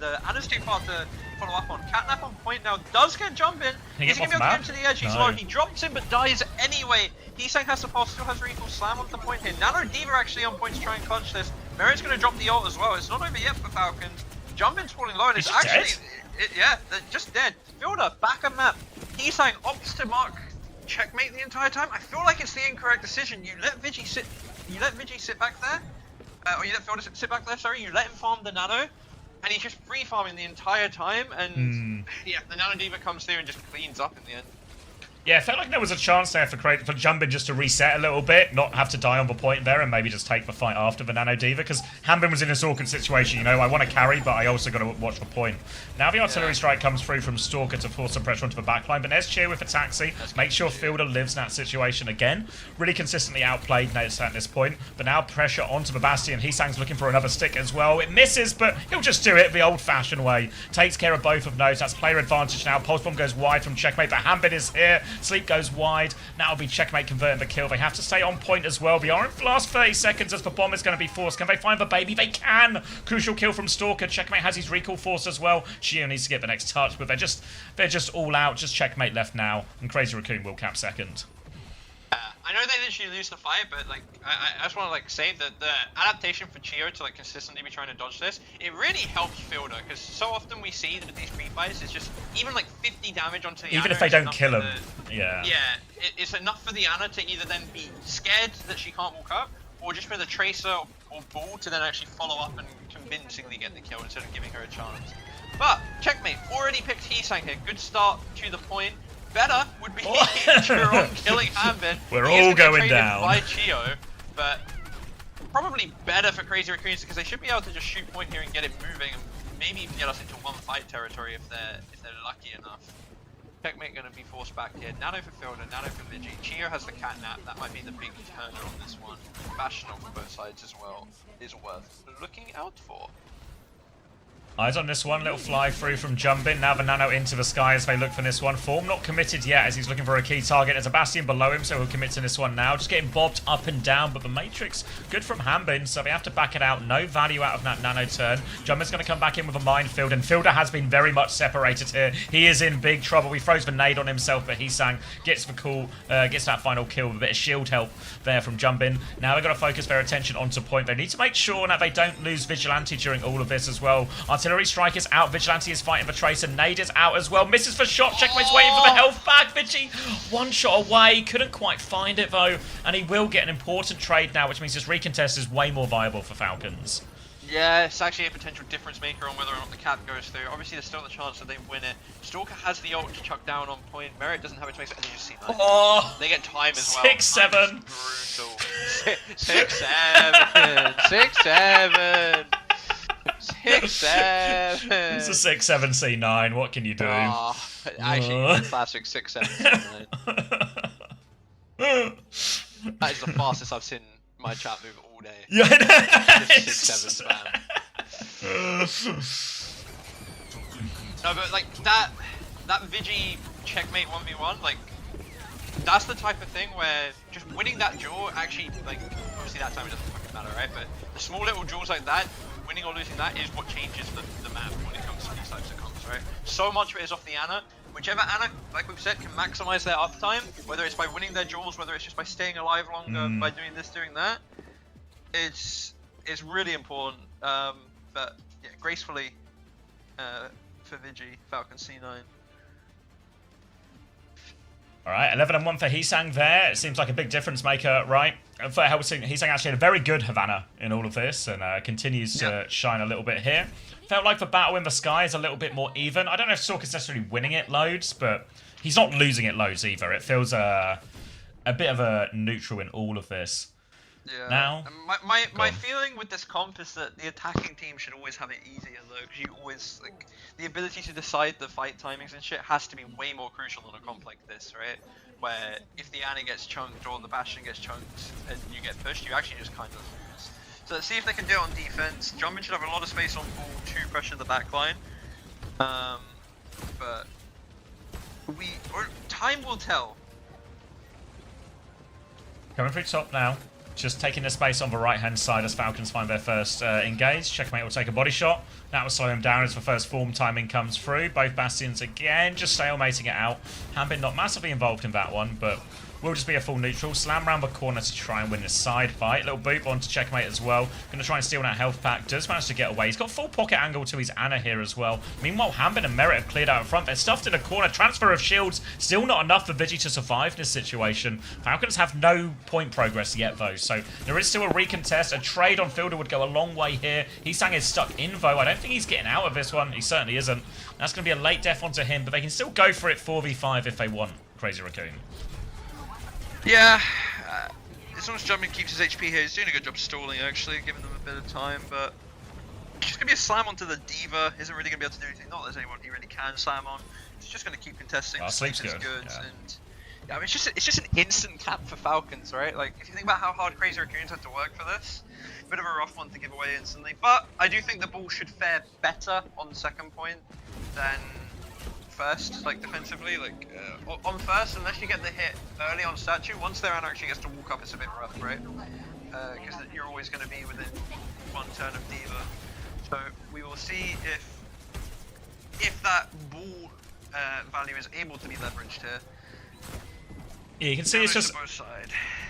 The Anna's too far to follow up on. Catnap on point now, does get Jumbin. Is he going to be able to get him to the edge? He's low, he drops him but dies anyway. Hesan has the pass, still has recall, slam on the point here. Nano D.Va actually on point to try and clutch this. Merit's going to drop the ult as well. It's not over yet for Falcons. Jumbin's falling low and it's actually... dead? Yeah, they're just dead. Fielder, back on map. Heesang opts to mark checkmate the entire time. I feel like it's the incorrect decision. You let Vigi sit. You let Vigi sit back there, or you let Fielder sit back there. Sorry, you let him farm the Nano, and he's just free farming the entire time. And yeah, the Nano Diva comes through and just cleans up in the end. Yeah, it felt like there was a chance there for Jumbin just to reset a little bit, not have to die on the point there, and maybe just take the fight after the Nano Diva, because Hanbin was in this awkward situation, you know, I want to carry, but I also got to watch the point. Now the artillery strike comes through from Stalker to force some pressure onto the backline, but there's Cheer with a taxi, make sure Fielder lives in that situation again. Really consistently outplayed Nate at this point, but now pressure onto the Bastion. Heesang's looking for another stick as well. It misses, but he'll just do it the old-fashioned way. Takes care of both of those. That's player advantage now. Pulse Bomb goes wide from checkmate, but Hanbin is here. Sleep goes wide. Now it'll be checkmate converting the kill. They have to stay on point as well. The last 30 seconds as the bomb is going to be forced. Can they find the baby? They can! Crucial kill from Stalker. Checkmate has his recall force as well. Shio needs to get the next touch, but they're just all out. Just checkmate left now, and Crazy Raccoon will cap second. I know they literally lose the fight, but like I just want to like say that the adaptation for Chio to like consistently be trying to dodge this, it really helps Fielder, because so often we see that these free fights is just even like 50 damage onto the Even Ana if they don't enough kill for him, yeah. Yeah, it's enough for the Ana to either then be scared that she can't walk up, or just for the Tracer or Bull to then actually follow up and convincingly get the kill instead of giving her a chance. But checkmate, already picked Heesang here. Good start to the point. Better would be Jerome killing Hanbin. We're all going down. By Chio, but probably better for Crazy Raccoons, because they should be able to just shoot point here and get it moving, and maybe even get us into one fight territory if they're lucky enough. Checkmate going to be forced back here. Nano for Fielder, Nano for Vigi. Chio has the catnap. That might be the big turner on this one. Bastion on both sides as well is worth looking out for. Eyes on this one, little fly through from Jumbin. Now the Nano into the sky as they look for this one. Form not committed yet as he's looking for a key target. There's a Bastion below him, so he'll commit to this one now. Just getting bobbed up and down, but the Matrix, good from Hanbin, so they have to back it out. No value out of that Nano turn. Jumbin's going to come back in with a minefield, and Fielder has been very much separated here. He is in big trouble. He throws the nade on himself, but Heesang gets the cool, gets that final kill with a bit of shield help there from Jumbin. Now they've got to focus their attention onto point. They need to make sure that they don't lose Vigilante during all of this as well. Artillery strike is out. Vigilante is fighting for Tracer. Nade is out as well. Misses for shot. Checkmate's waiting for the health back. Vigi, one shot away. Couldn't quite find it though. And he will get an important trade now, which means this recontest is way more viable for Falcons. Yeah, it's actually a potential difference maker on whether or not the cap goes through. Obviously, there's still the chance that they win it. Stalker has the ult to chuck down on point. Merit doesn't have a choice, and they just see that. Oh, they get time as well. 6-7. Brutal. 6-7. 6-7. 6-7. It's a 6-7 C9. What can you do? Oh, actually, classic 6-7 C9. That is the fastest I've seen my chat move all day. Yeah, Just 6-7 spam. No, but like that Vigi checkmate 1v1, like that's the type of thing where just winning that duel actually, like, obviously that time it doesn't fucking matter, right? But the small little duels like that, winning or losing that is what changes the map when it comes to these types of comps, right? So much of it is off the Ana. Whichever Ana, like we've said, can maximize their uptime, whether it's by winning their duels, whether it's just by staying alive longer, by doing this, doing that, it's really important. But yeah, gracefully for Vigi, Falcon C9. Alright, 11-1 for Heesang there. It seems like a big difference maker, right? For Heesang actually had a very good Havana in all of this, and continues to shine a little bit here. Felt like the battle in the sky is a little bit more even. I don't know if Stalker's necessarily winning it loads, but he's not losing it loads either. It feels a bit of a neutral in all of this. Yeah. Now, my feeling with this comp is that the attacking team should always have it easier though, because you always, like, the ability to decide the fight timings and shit has to be way more crucial on a comp like this, right? Where if the Ana gets chunked or the Bastion gets chunked and you get pushed, you actually just kind of lose. So let's see if they can do it on defense. Jumbin should have a lot of space on ball to pressure the backline, but time will tell. coming through top now. Just taking the space on the right-hand side as Falcons find their first engage. Checkmate will take a body shot. That will slow him down as the first form timing comes through. Both Bastions again, just stalemating it out. Hanbin not massively involved in that one, but will just be a full neutral. Slam around the corner to try and win this side fight. Little boop onto checkmate as well. Going to try and steal that health pack. Does manage to get away. He's got full pocket angle to his Ana here as well. Meanwhile, Hambin and Merit have cleared out in front. They're stuffed in a corner. Transfer of shields. Still not enough for Vigi to survive this situation. Falcons have no point progress yet, though. So there is still a recontest. A trade on Fielder would go a long way here. Heesang is stuck in, though. I don't think he's getting out of this one. He certainly isn't. That's going to be a late death onto him, but they can still go for it 4v5 if they want. Crazy Raccoon. Yeah, as long as Jumpman keeps his HP here, he's doing a good job stalling actually, giving them a bit of time, but it's just going to be a slam onto the D.Va, isn't really going to be able to do anything, not that there's anyone he really can slam on, he's just going to keep contesting, Sleep's good. Yeah. And yeah, I mean, it's just an instant cap for Falcons, right? Like, if you think about how hard Crazy Raccoons had to work for this, a bit of a rough one to give away instantly, but I do think the ball should fare better on the second point than first, like defensively, like on first, unless you get the hit early on statue, once their Ana actually gets to walk up, it's a bit rough, right? Because you're always going to be within one turn of D.Va. So we will see if that ball value is able to be leveraged here. Yeah, you can see it's just...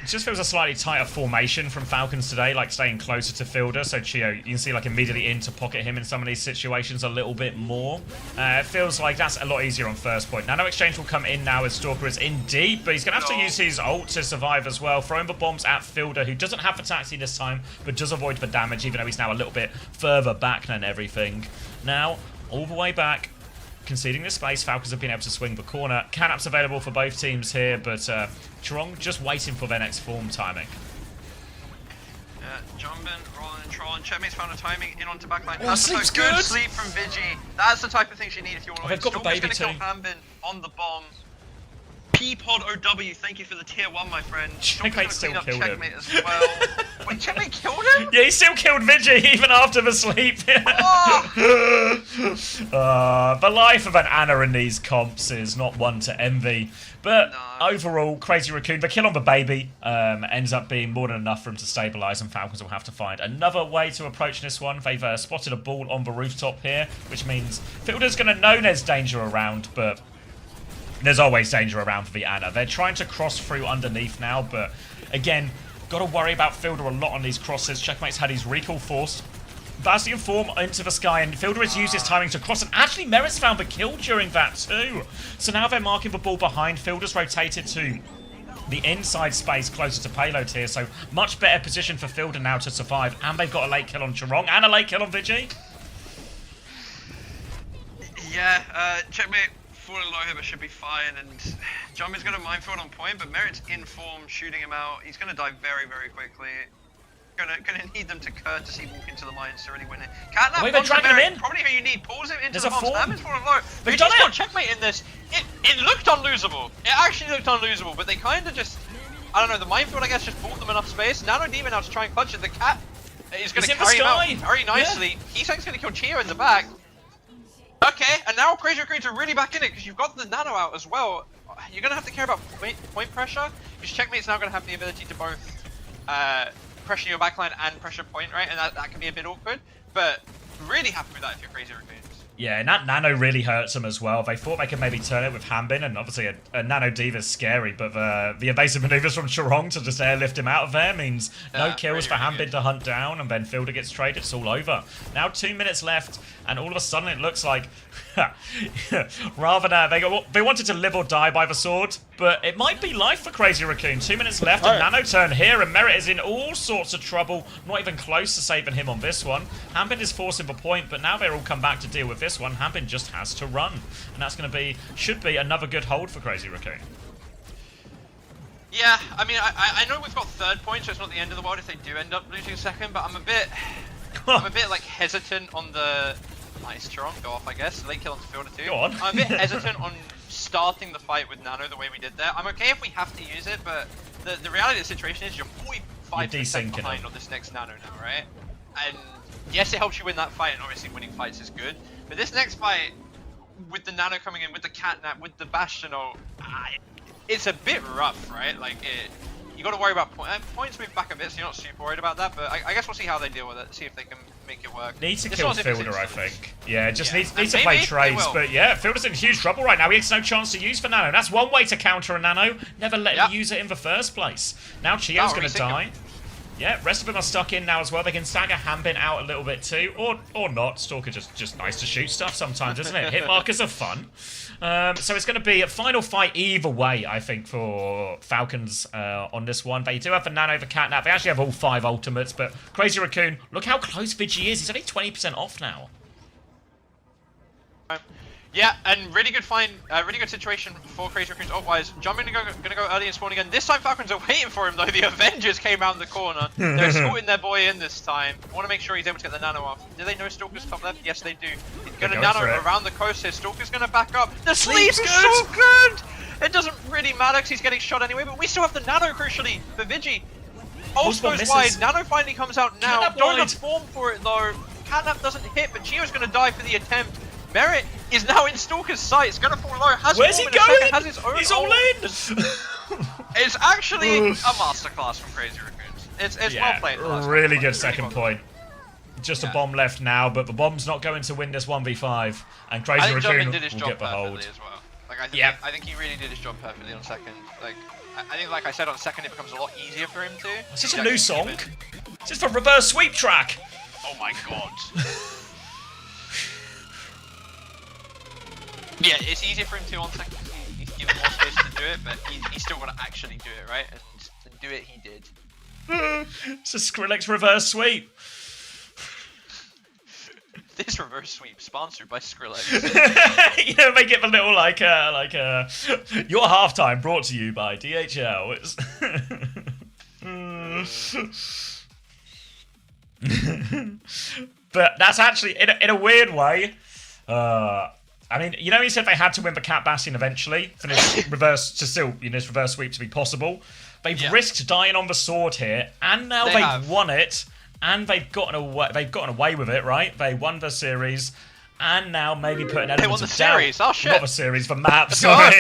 It just feels a slightly tighter formation from Falcons today, like staying closer to Fielder. So Chio, you can see like immediately in to pocket him in some of these situations a little bit more. It feels like that's a lot easier on first point. Nano Exchange will come in now as Stalker is in deep, but he's going to have to use his ult to survive as well. Throwing the bombs at Fielder, who doesn't have the taxi this time, but does avoid the damage, even though he's now a little bit further back than everything. Now, all the way back. Conceding this space, Falcons have been able to swing the corner. Canap's available for both teams here, but Chorong just waiting for their next form timing. Jumpin, rolling and trolling. Checkmate's found a timing in onto backline. Oh, That's Sleep's the good good. Sleep from Vigi. That's the type of things you need if you want to win. they've got the baby Stalker's too. gonna kill Hambin on the bomb. P-Pod OW, thank you for the tier 1, my friend. Checkmate still killed Checkmate him. as well. Wait, Checkmate killed him? Yeah, he still killed Vigi even after the sleep. The life of an Ana in these comps is not one to envy. But overall, Crazy Raccoon, the kill on the baby ends up being more than enough for him to stabilise, and Falcons will have to find another way to approach this one. They've spotted a ball on the rooftop here, which means Fielder's going to know there's danger around, but there's always danger around for the Ana. They're trying to cross through underneath now, but again, got to worry about Fielder a lot on these crosses. Checkmate's had his recall forced. Bastion form into the sky, and Fielder has used his timing to cross, and actually Merit's found the kill during that too. So now they're marking the ball behind. Fielder's rotated to the inside space closer to payload here, so much better position for Fielder now to survive, and they've got a late kill on Chorong and a late kill on Vigi. Yeah, Checkmate falling low here, but should be fine, and Jumpman's got a minefield on point, but Merit's in form, shooting him out. He's going to die very, very quickly. Gonna need them to courtesy walk into the mines to really win it. Catnap, they're dragging him in. Probably who you need. Pulls him into There's the a bombs. form. Hammond's falling low. They've They done just it. got Checkmate in this. It looked unlosable. It actually looked unlosable, but they kind of just, I don't know, the minefield I guess just bought them enough space. Nano Demon now to try and clutch it. The cat is going to carry him out very nicely. Heesang's going to kill Chia in the back. Okay, and now Crazy Raccoons are really back in it because you've got the Nano out as well. You're going to have to care about point pressure, because Checkmate's now going to have the ability to both pressure your backline and pressure point, right? And that can be a bit awkward, but really happy with that if you're Crazy Raccoons. Yeah, and that Nano really hurts them as well. They thought they could maybe turn it with Hambin, and obviously a Nano Diva's scary, but the evasive maneuvers from Chorong to just airlift him out of there means no kills for Hambin to hunt down, and then Fielder gets traded. It's all over. Now 2 minutes left, and all of a sudden it looks like rather than they wanted to live or die by the sword, but it might be life for Crazy Raccoon. 2 minutes left, and Nano turn here, and Merit is in all sorts of trouble. Not even close to saving him on this one. Hambin is forcing the point, but now they're all come back to deal with this one. Hambin just has to run, and that's going to be, should be another good hold for Crazy Raccoon. Yeah, I mean, I know we've got third point, so it's not the end of the world if they do end up losing second, but I'm a bit like hesitant on the. Nice, Chorong, go off, I guess. Late kill on Fielder too. Go on. I'm a bit hesitant on starting the fight with Nano the way we did there. I'm okay if we have to use it, but the reality of the situation is you're 45% behind on this next Nano now, right? And yes, it helps you win that fight, and obviously winning fights is good. But this next fight, with the Nano coming in, with the Catnap, with the Bastion ult, it's a bit rough, right? Like, you got to worry about points move back a bit, so you're not super worried about that. But I guess we'll see how they deal with it, see if they can make it work. Needs to This kill was interesting Fielder, I solution. think. Yeah, just Yeah. needs And to play maybe they trades. will. But yeah, Fielder's in huge trouble right now. He has no chance to use for Nano. That's one way to counter a Nano. Never let him use it in the first place. Now Chio's going to die. Yeah, rest of them are stuck in now as well. They can stagger Hambin out a little bit too, or not. Stalker just nice to shoot stuff sometimes, isn't it? Hit markers are fun. So it's going to be a final fight either way, I think, for Falcons on this one. They do have the Nano, the Catnap. They actually have all 5 ultimates, but Crazy Raccoon, look how close Vigi is. He's only 20% off now. Yeah, and really good really good situation for Crazy Raccoons ult-wise. Jumping gonna go early and spawn again. This time Falcons are waiting for him though. The Avengers came around the corner. They're escorting their boy in this time. Want to make sure he's able to get the Nano off. Do they know Stalker's top left? Yes, they do. He's gonna Nano around the coast here. Stalker's gonna back up. The sleeve's so good! It doesn't really matter because he's getting shot anyway, but we still have the Nano crucially for Vigi. Ult goes wide. Nano finally comes out now. Catnap Don't wide. have form for it though. Catnap doesn't hit, but Chio's gonna die for the attempt. Merit is now in Stalker's sights, gonna fall low, has Where's he form in a going? second, has his own He's all ult. in! It's actually a masterclass from Crazy Raccoons. It's well played. Really good second point. Just Yeah. a bomb left now, but the bomb's not going to win this 1v5. And I Crazy think Raccoon Jumpman did his will job get the hold. perfectly as well. Like I think he really did his job perfectly on second. Like I think, like I said, on second it becomes a lot easier for him to. Is this a new song? Is this for reverse sweep track? Oh my god. Yeah, it's easier for him to on second. He's given more space to do it, but he's still got to actually do it, right? And do it, he did. It's a Skrillex reverse sweep. This reverse sweep sponsored by Skrillex. You know, they give a little your halftime brought to you by DHL. But that's actually in a weird way. I mean, you know, he said they had to win the Cat Bastion eventually for this reverse reverse sweep to be possible. They've risked dying on the sword here, and now they've won it, and they've gotten away with it, right? They won the series, and now maybe put an element of doubt. Series. Oh shit! Not the series, the map. Sorry.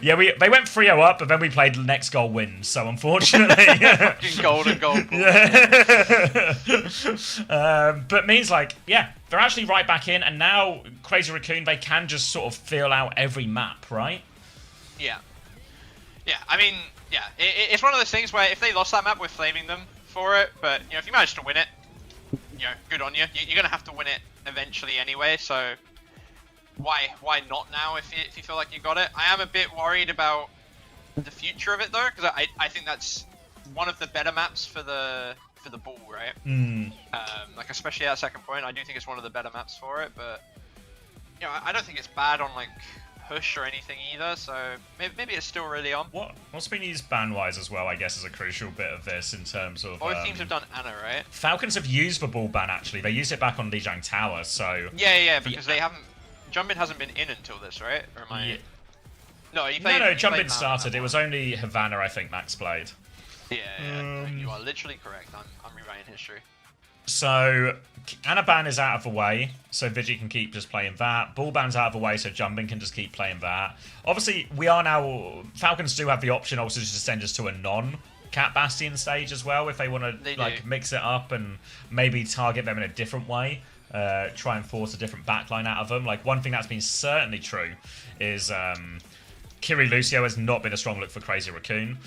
Yeah, they went 3-0 up, but then we played next goal wins. So unfortunately, golden goal. Yeah. But means they're actually right back in, and now Crazy Raccoon, they can just sort of feel out every map, right? Yeah. Yeah, I mean, yeah, it's one of those things where if they lost that map, we're flaming them for it, but, you know, if you manage to win it, you know, good on you. You're going to have to win it eventually anyway, so why not now if you feel like you got it? I am a bit worried about the future of it, though, because I think that's one of the better maps for the ball, right? Like, especially at second point, I do think it's one of the better maps for it, but, you know, I don't think it's bad on, like, push or anything either, so maybe it's still really on. What's been used ban-wise as well, I guess, is a crucial bit of this in terms of... Both teams have done Ana, right? Falcons have used the ball ban, actually. They used it back on Lijiang Tower, so... Yeah, because they haven't... Jumpin hasn't been in until this, right? Or am I... Yeah. No, he played... No, Jumpin started. It was only Havana, I think, Max played. Yeah, you are literally correct. I'm rewriting history. So, Anaban is out of the way, so Vigi can keep just playing that. Ballban's out of the way, so Jumping can just keep playing that. Obviously, we are now... Falcons do have the option also to just send us to a non-Cat Bastion stage as well, if they want to mix it up and maybe target them in a different way. Try and force a different backline out of them. Like, one thing that's been certainly true is Kiri Lucio has not been a strong look for Crazy Raccoon.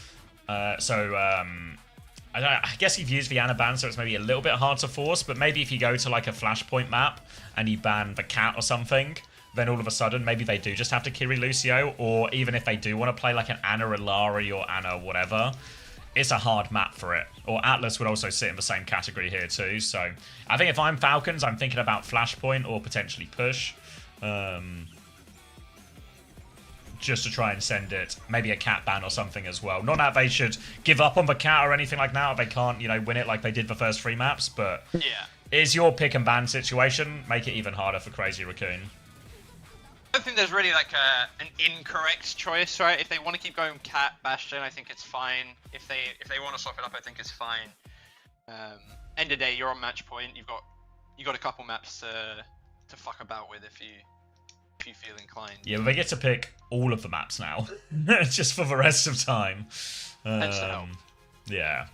I guess you've used the Ana ban, so it's maybe a little bit hard to force, but maybe if you go to like a Flashpoint map and you ban the cat or something, then all of a sudden maybe they do just have to Kiri Lucio, or even if they do want to play like an Ana Ilari or Ana whatever, it's a hard map for it. Or Atlas would also sit in the same category here too, so I think if I'm Falcons, I'm thinking about Flashpoint or potentially push. Just to try and send it, maybe a cat ban or something as well. Not that they should give up on the cat or anything like that, or they can't, you know, win it like they did the first 3 maps, but is your pick and ban situation, make it even harder for Crazy Raccoon. I don't think there's really like an incorrect choice, right? If they want to keep going Cat Bastion, I think it's fine. If they want to swap it up, I think it's fine. End of day, you're on match point. You got a couple maps to fuck about with if you feel inclined. Yeah, but they get to pick all of the maps now, just for the rest of time. Tends to help. Yeah.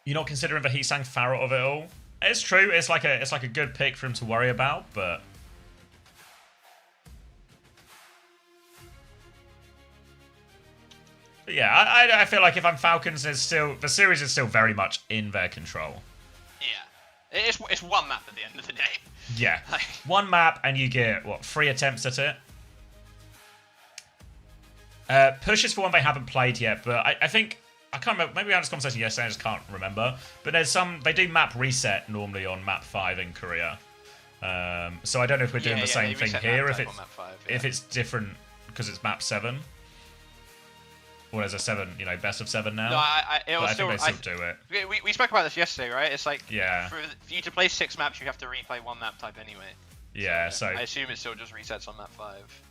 You're not considering the Heesang Farrell of it all? It's true. It's like a good pick for him to worry about, but yeah, I feel like if I'm Falcons, the series is still very much in their control. Yeah, it's one map at the end of the day. Yeah, one map and you get what 3 attempts at it. Push is for one they haven't played yet, but I think I can't remember. Maybe we had this conversation yesterday. I just can't remember. But there's they do map reset normally on map 5 in Korea. So I don't know if we're doing the same thing here. If it's different because it's map 7. Or there's a 7, best of 7 now. No, I think they still do it. We spoke about this yesterday, right? It's like yeah. For you to play 6 maps, you have to replay 1 map type anyway. Yeah, so I assume it still just resets on map 5.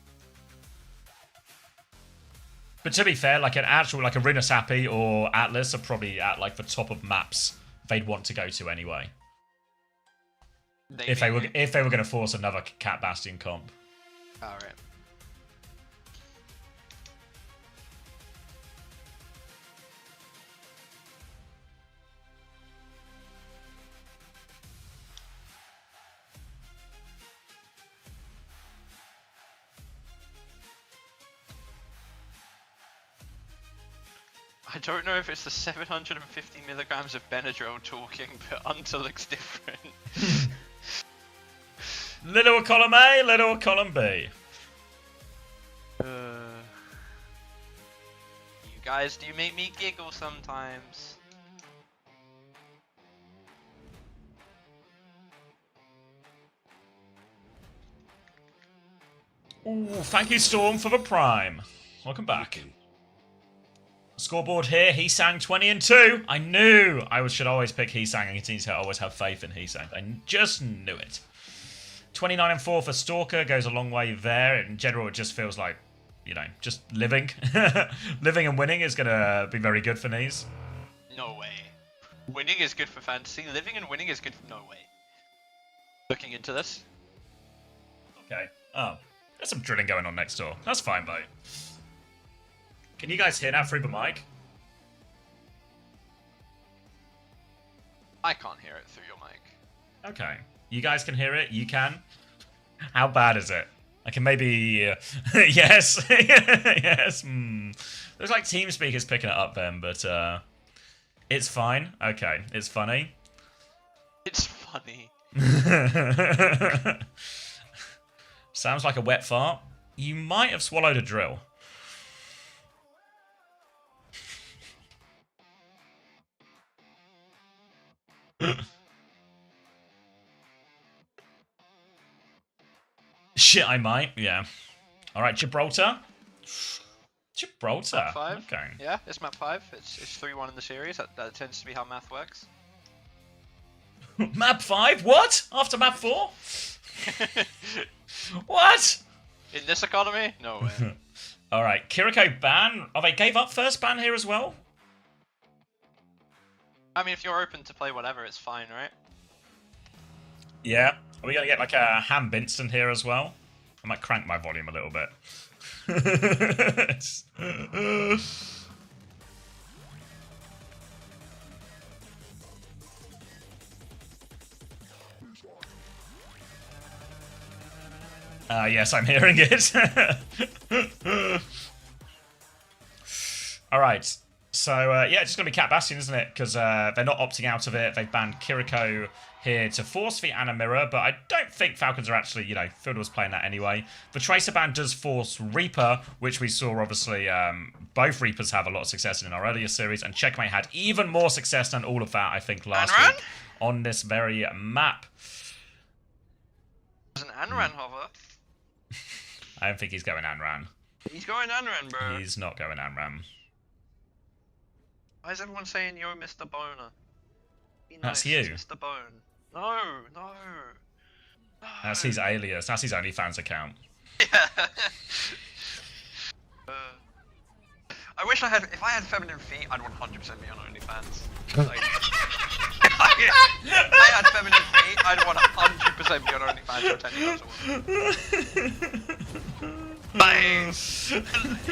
But to be fair, like a Runasapi or Atlas are probably at like the top of maps they'd want to go to anyway. If they were going to force another Cat Bastion comp. All right. I don't know if it's the 750 milligrams of Benadryl talking, but Hunter looks different. Little column A, little column B. You guys do make me giggle sometimes. Ooh, thank you, Storm, for the Prime. Welcome back. Scoreboard here, Heesang 20-2. I knew I should always pick Heesang and continue to always have faith in Heesang. I just knew it. 29-4 for Stalker goes a long way there. In general, it just feels like, just living. Living and winning is going to be very good for Knees. No way. Winning is good for fantasy. Living and winning is good for no way. Looking into this. Okay. Oh, there's some drilling going on next door. That's fine, though. Can you guys hear that through the mic? I can't hear it through your mic. Okay. You guys can hear it? You can? How bad is it? I can maybe... yes. Yes. Looks like TeamSpeaker's picking it up then, but it's fine. Okay. It's funny. It's funny. Sounds like a wet fart. You might have swallowed a drill. Shit, I might. Yeah. All right, Gibraltar. Gibraltar. Map 5. Okay. Yeah, it's map 5. It's 3-1 in the series. That tends to be how math works. Map 5? What? After map 4? What? In this economy? No way. All right, Kiriko ban. Oh, they gave up first ban here as well? I mean, if you're open to play whatever, it's fine, right? Yeah. Are we going to get like a Ham Binston here as well? I might crank my volume a little bit. Yes, I'm hearing it. Alright. So, yeah, it's just going to be Cat Bastion, isn't it? Because they're not opting out of it. They've banned Kiriko here to force the Ana Mirror, but I don't think Falcons are actually, Fiddle was playing that anyway. The Tracer ban does force Reaper, which we saw, obviously, both Reapers have a lot of success in our earlier series, and Checkmate had even more success than all of that, I think, last week on this very map. There's an Anran hover. I don't think he's going Anran. He's going Anran, bro. He's not going Anran. Why is everyone saying you're Mr. Boner? Be That's nice, you. Mr. Bone. No. That's his alias. That's his OnlyFans account. Yeah. I wish I had. If I had feminine feet, I'd 100% be on OnlyFans. Like, if I had feminine feet, I'd 100% be on OnlyFans for 10 years. Bang!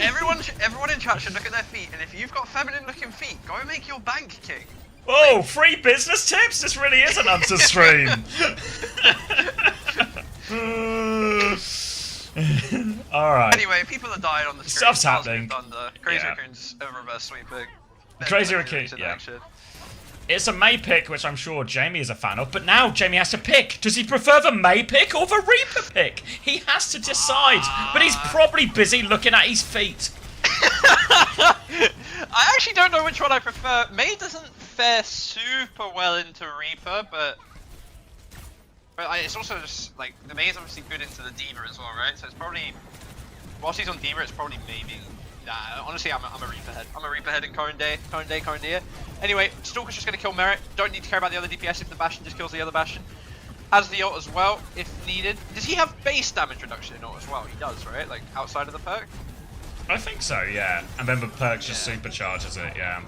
Everyone in chat should look at their feet, and if you've got feminine-looking feet, go and make your bank king. Oh, free business tips? This really is an Hunter stream. Alright. Anyway, people are dying on the street. Stuff's happening. Thunder. Crazy Yeah. Raccoon's a reverse sweeping. Crazy Raccoon, yeah. It's a May pick, which I'm sure Jamie is a fan of, but now Jamie has to pick. Does he prefer the May pick or the Reaper pick? He has to decide, but he's probably busy looking at his feet. I actually don't know which one I prefer. May doesn't fare super well into Reaper, but it's also just like the May is obviously good into the D.Va as well, right? So it's probably whilst he's on D.Va, it's probably maybe. Nah, honestly, I'm a Reaper head. I'm a Reaper head in current day. Anyway, Stalker's just gonna kill Merit. Don't need to care about the other DPS if the Bastion just kills the other Bastion. Has the ult as well if needed. Does he have base damage reduction in ult as well? He does, right? Like outside of the perk. I think so, yeah. And then the perk just supercharges it, yeah.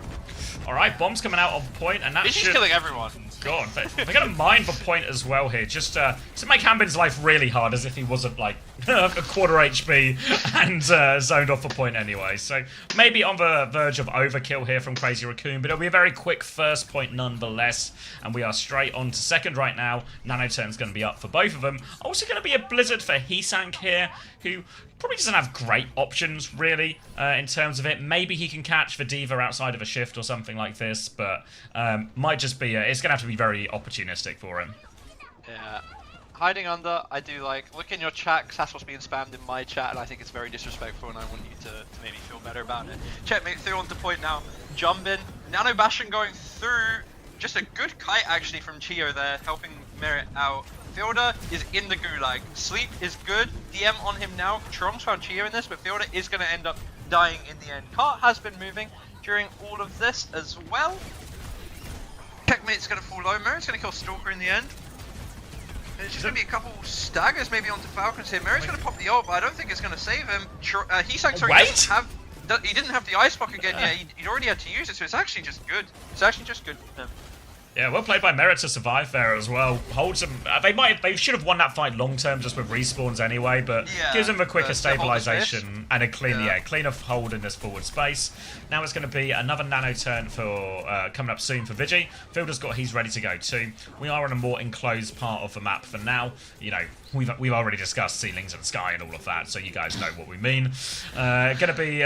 Alright, bomb's coming out on point, and that He's should... just killing everyone. God, they're going to mine the point as well here, just to make Hambin's life really hard, as if he wasn't, like, a quarter HP and zoned off the point anyway. So, maybe on the verge of overkill here from Crazy Raccoon, but it'll be a very quick first point nonetheless, and we are straight on to second right now. Nanoturn's going to be up for both of them. Also going to be a Blizzard for Heesank here, who probably doesn't have great options, really, in terms of it. Maybe he can catch the D.Va outside of a shift or something like this, but might just be... it's going to have to be very opportunistic for him. Yeah. Hiding under, I do like. Look in your chat, because that's what's being spammed in my chat, and I think it's very disrespectful, and I want you to make me feel better about it. Checkmate through onto point now. Jump in. Nano Bastion going through. Just a good kite, actually, from Chio there, helping Merit out. Fielder is in the gulag. Sleep is good. DM on him now. Trong's found Chio in this, but Fielder is going to end up dying in the end. Cart has been moving during all of this as well. Checkmate's going to fall low. Merit's going to kill Stalker in the end. There's just going to be a couple staggers maybe onto Falcons here. Merit's going to pop the ult, but I don't think it's going to save him. He didn't have the ice block again yet. He'd already had to use it, so it's actually just good. It's actually just good for him. Yeah, well played by Merit to survive there as well. Holds them. They should have won that fight long term just with respawns anyway, but gives them a quicker stabilization and a cleaner hold in this forward space. Now it's going to be another nano turn for coming up soon for Vigi. Fielder's got he's ready to go too. We are on a more enclosed part of the map for now. You know, we've already discussed ceilings and sky and all of that, so you guys know what we mean. Gonna be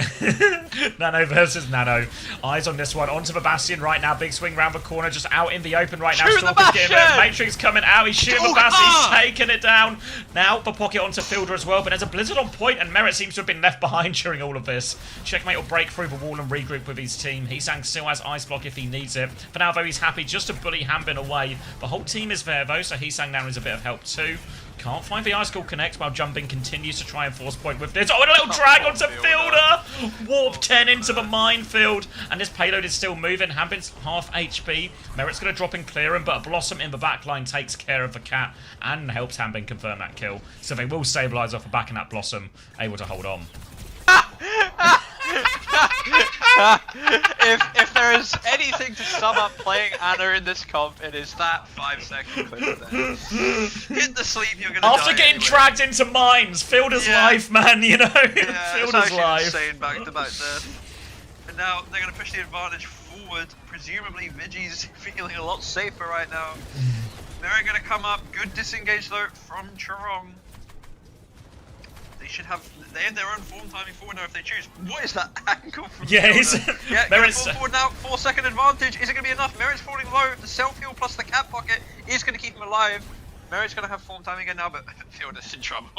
Nano versus Nano. Eyes on this one. Onto the Bastion right now. Big swing round the corner, just out in the open right now. Stalker's getting it. Matrix coming out. He's shooting the Bastion. He's taking it down. Now the pocket onto Fielder as well, but there's a Blizzard on point, and Merit seems to have been left behind during all of this. Checkmate will break through the wall and regroup with his team. Heesank still has ice block if he needs it. For now, though, he's happy just to bully Hambin away. The whole team is there, though, so Heesank now is a bit of help too. Can't find the Ice Call Connect while Jumping continues to try and force point with this. Oh, and a little drag onto Fielder! Warp 10 into the minefield. And this payload is still moving. Hambin's half HP. Merit's going to drop and clear him, but a Blossom in the backline takes care of the cat and helps Hambin confirm that kill. So they will stabilize off the back in that Blossom, able to hold on. If there is anything to sum up playing Anna in this comp, it is that 5-second clip there. Hit the sleep, you're gonna After die getting anyway. dragged into mines, Fielder's life, man, you know? Fielder's life. Insane back-to-back there. And now they're gonna push the advantage forward. Presumably Vigi's feeling a lot safer right now. They're gonna come up. Good disengage though from Charong. They should have their own form timing forward now if they choose. What is that angle from Merit's forward now, 4-second advantage. Is it going to be enough? Merit's falling low. The self-heal plus the cat pocket is going to keep him alive. Merit's going to have form timing again now, but Fielder's in trouble.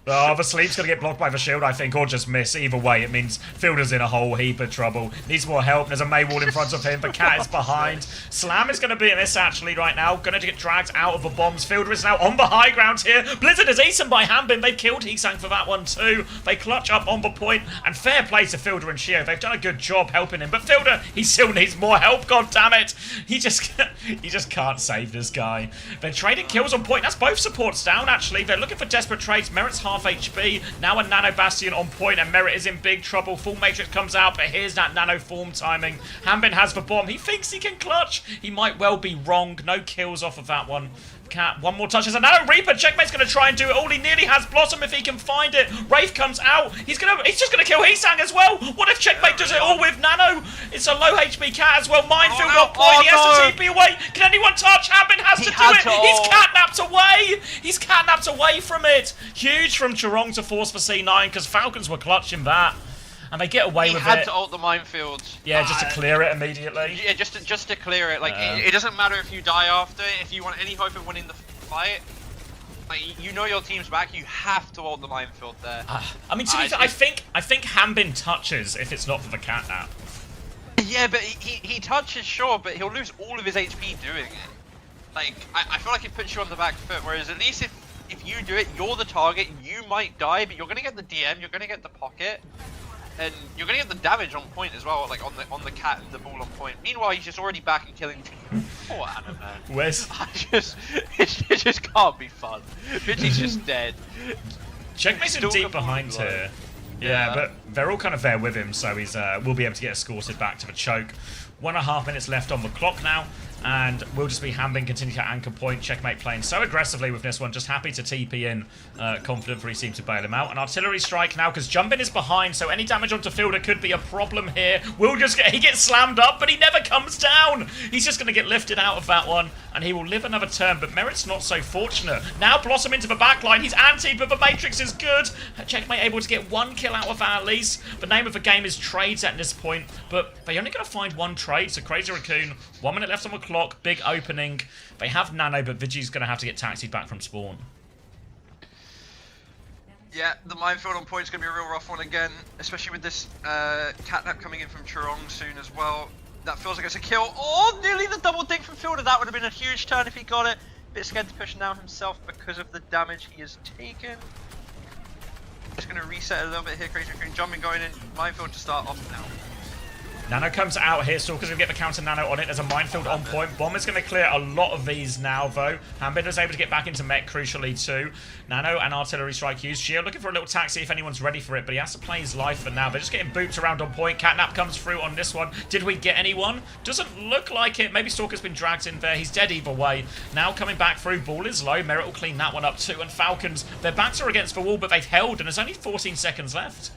Oh, the sleep's going to get blocked by the shield, I think, or just miss. Either way, it means Fielder's in a whole heap of trouble. Needs more help. There's a May wall in front of him. The cat is behind. Slam is going to be in this, actually, right now. Going to get dragged out of the bombs. Fielder is now on the high ground here. Blizzard is eaten by Hambin. They've killed Heesank for that one, too. They clutch up on the point. And fair play to Fielder and Shio. They've done a good job helping him. But Fielder, he still needs more help. God damn it. He just can't save this guy. They're trading kills on point. That's both supports down, actually. They're looking for desperate trades. Merit's half HP. Now a Nano Bastion on point, and Merit is in big trouble. Full Matrix comes out, but here's that Nano form timing. Hambin has the bomb. He thinks he can clutch. He might well be wrong. No kills off of that one. Cat, one more touch as a Nano Reaper. Checkmate's going to try and do it all. He nearly has Blossom if he can find it. Wraith comes out. He's just going to kill Heesang as well. What if Checkmate does it all with Nano? It's a low HP Cat as well. Minefield on point. He has to TP away. Can anyone touch? Hambin has to do it. He's catnapped away. He's catnapped away from it. Huge from Chorong to force for C9 because Falcons were clutching that. And they get away with it. He had to ult the minefield. Yeah, just to clear it immediately. Yeah, just to clear it. Like, it doesn't matter if you die after it. If you want any hope of winning the fight, like, you know your team's back, you have to ult the minefield there. I mean, to be fair, I think Hambin touches if it's not for the catnap. Yeah, but he touches, sure, but he'll lose all of his HP doing it. Like, I feel like it puts you on the back foot, whereas at least if you do it, you're the target, you might die, but you're going to get the DM, you're going to get the pocket. And you're gonna get the damage on point as well, like on the cat and the ball on point. Meanwhile, he's just already back and killing. Poor Anna, man. Where's? It just can't be fun. Bitchy's just dead. Checkmate's in deep behind here. Yeah, but they're all kind of there with him, so he's will be able to get escorted back to the choke. 1.5 minutes left on the clock now, and we'll just be Hambin continue to anchor point. Checkmate playing so aggressively with this one, just happy to TP in, confident for he seems to bail him out. An artillery strike now, because Jumpin is behind, so any damage onto Fielder could be a problem here. He gets slammed up, but he never comes down. He's just going to get lifted out of that one, and he will live another turn, but Merit's not so fortunate. Now Blossom into the backline, he's antied, but the Matrix is good. Checkmate able to get 1 kill out of that at least. The name of the game is trades at this point, but they're only going to find 1 trade, so Crazy Raccoon, 1 minute left on the clock, big opening. They have Nano, but Vigi's going to have to get taxied back from spawn. Yeah, the minefield on point is going to be a real rough one again, especially with this catnap coming in from Chorong soon as well. That feels like it's a kill. Oh, nearly the double dink from Fielder. That would have been a huge turn if he got it. Bit scared to push now himself because of the damage he has taken. Just going to reset a little bit here. Crazy Raccoon jumping, going in. Minefield to start off now. Nano comes out here, Stalker's going to get the counter Nano on it. There's a minefield on point. Bomb is going to clear a lot of these now, though. Hambin is able to get back into mech, crucially, too. Nano and artillery strike used. Geo looking for a little taxi if anyone's ready for it, but he has to play his life for now. They're just getting boots around on point. Catnap comes through on this one. Did we get anyone? Doesn't look like it. Maybe Stalker's been dragged in there. He's dead either way. Now coming back through. Ball is low. Merit will clean that one up, too. And Falcons, their backs are against the wall, but they've held, and there's only 14 seconds left.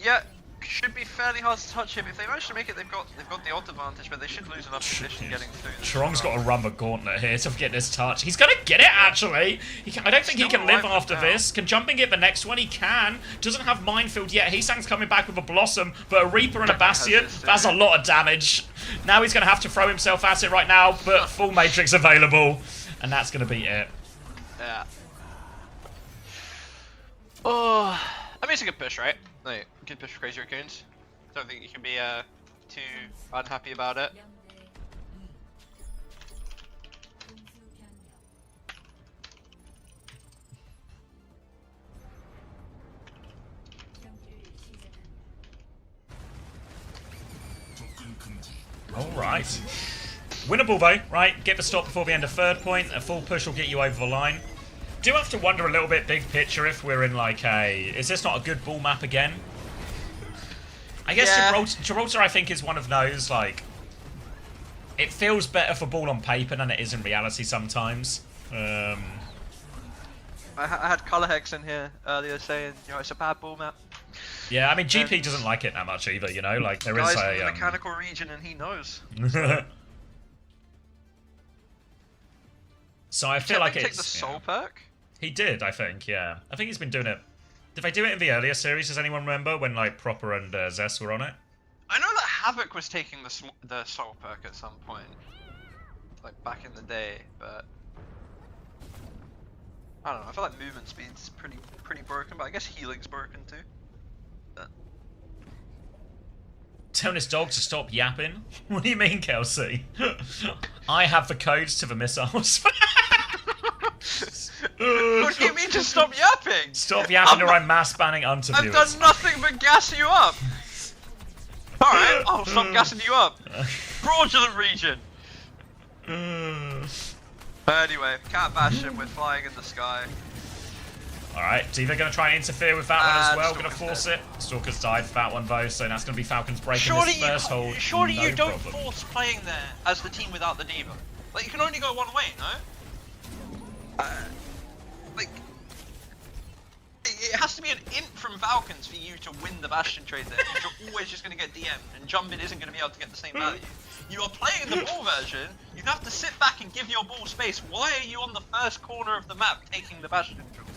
Yeah. Should be fairly hard to touch him. If they manage to make it, they've got the odd advantage, but they should lose enough position getting through. Chorong's got to run the gauntlet here to get this touch. He's going to get it, actually. I don't think he can live after this. Can Jumping get the next one? He can. Doesn't have Minefield yet. Heesang's coming back with a Blossom, but a Reaper and a Bastion, that's a lot of damage. Now he's going to have to throw himself at it right now, but full Matrix available, and that's going to be it. Yeah. Oh, I mean, it's a good push, right? Like, good push for Crazy Raccoons. Don't think you can be too unhappy about it. Alright. Winnable though, right? Get the stop before the end of third point. A full push will get you over the line. Do have to wonder a little bit big picture if we're in like a... Is this not a good ball map again? I guess yeah. Gibraltar I think is one of those, like... It feels better for ball on paper than it is in reality sometimes. I had Color Hex in here earlier saying, you know, it's a bad ball map. Yeah, I mean, GP doesn't like it that much either, you know? Like, there is a... in the mechanical region and he knows. So I feel like it's... take the soul perk? He did, I think, yeah. I think he's been doing it... Did they do it in the earlier series? Does anyone remember when, like, Proper and Zess were on it? I know that Havoc was taking the soul perk at some point. Like, back in the day, but... I don't know, I feel like movement speed's pretty broken, but I guess healing's broken too. But... Tell this dog to stop yapping? What do you mean, Kelsey? I have the codes to the missiles. What do you mean to stop yapping? Stop yapping or I'm mass banning unto I've done nothing but gas you up! Alright, I'll stop gassing you up. Fraudulent region! Anyway, Cat Bastion, we're flying in the sky. Alright, Diva going to try and interfere with that one as well. Going to force it. Stalker's died for that one though, so that's going to be Falcons breaking this first hold. Surely no you don't problem. force playing there as the team without the Diva. Like, you can only go one way, no? Like, it has to be an int from Falcons for you to win the Bastion trade there, because you're always just going to get DM'd, and Jumpin isn't going to be able to get the same value. You are playing the ball version, you have to sit back and give your ball space. Why are you on the first corner of the map taking the Bastion jewels?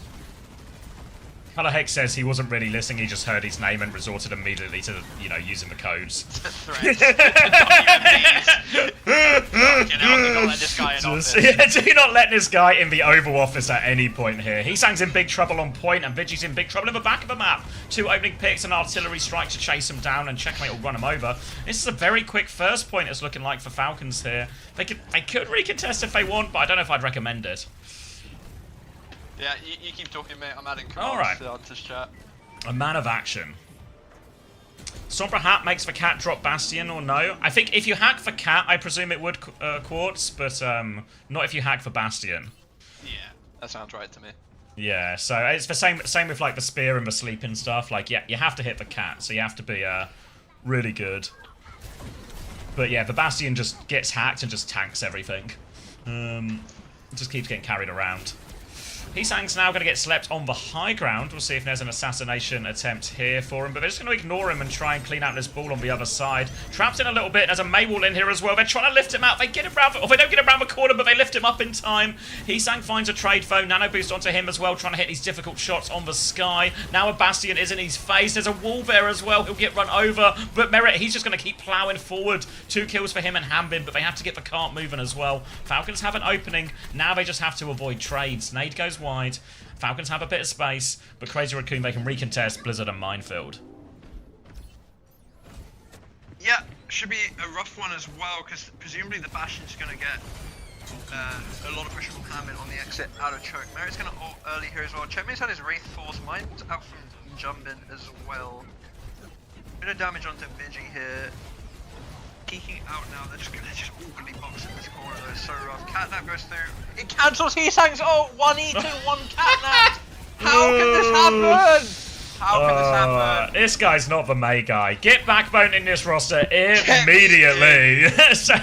Color Hex says he wasn't really listening, he just heard his name and resorted immediately to, you know, using the codes. Threats. WMDs. Fucking hell, do not let this guy in office. Yeah, do not let this guy in the Oval Office at any point here. Heesang's in big trouble on point, and Vigi's in big trouble in the back of the map. 2 opening picks and artillery strike to chase him down, and Checkmate will run him over. This is a very quick first point it's looking like for Falcons here. They could recontest if they want, but I don't know if I'd recommend it. Yeah, you keep talking, mate. I'm adding Alright. cards to this chat. A man of action. Sombra Hat makes for Cat drop Bastion or no? I think if you hack for Cat, I presume it would Quartz, but not if you hack for Bastion. Yeah, that sounds right to me. Yeah, so it's the same with like the spear and the sleeping stuff. Like, yeah, you have to hit the Cat, so you have to be really good. But yeah, the Bastion just gets hacked and just tanks everything. Just keeps getting carried around. Heesang's now going to get slept on the high ground. We'll see if there's an assassination attempt here for him. But they're just going to ignore him and try and clean out this ball on the other side. Trapped in a little bit. There's a Maywall in here as well. They're trying to lift him out. They get him round, or they don't get him round the corner, but they lift him up in time. Heesang finds a trade foe. Nano boost onto him as well, trying to hit these difficult shots on the sky. Now a Bastion is in his face. There's a wall there as well. He'll get run over. But Merit, he's just going to keep ploughing forward. 2 kills for him and Hambin, but they have to get the cart moving as well. Falcons have an opening. Now they just have to avoid trades. Nade goes wide. Falcons have a bit of space, but Crazy Raccoon, they can recontest Blizzard and Minefield. Yeah, should be a rough one as well, because presumably the Bastion's going to get a lot of pressure from Hammond on the exit out of Choke. Merit's going to ult early here as well. Checkmate's had his Wraith Force. Mine's out from Jumbin as well. Bit of damage onto Vigi here. Peeking out now, they're just awkwardly boxing this corner though, it's so rough. Catnap goes through. It cancels Heesang's ult! 1E2, 1 Catnap! How can this happen? How can this happen? This guy's not the May guy. Get Backbone in this roster immediately. So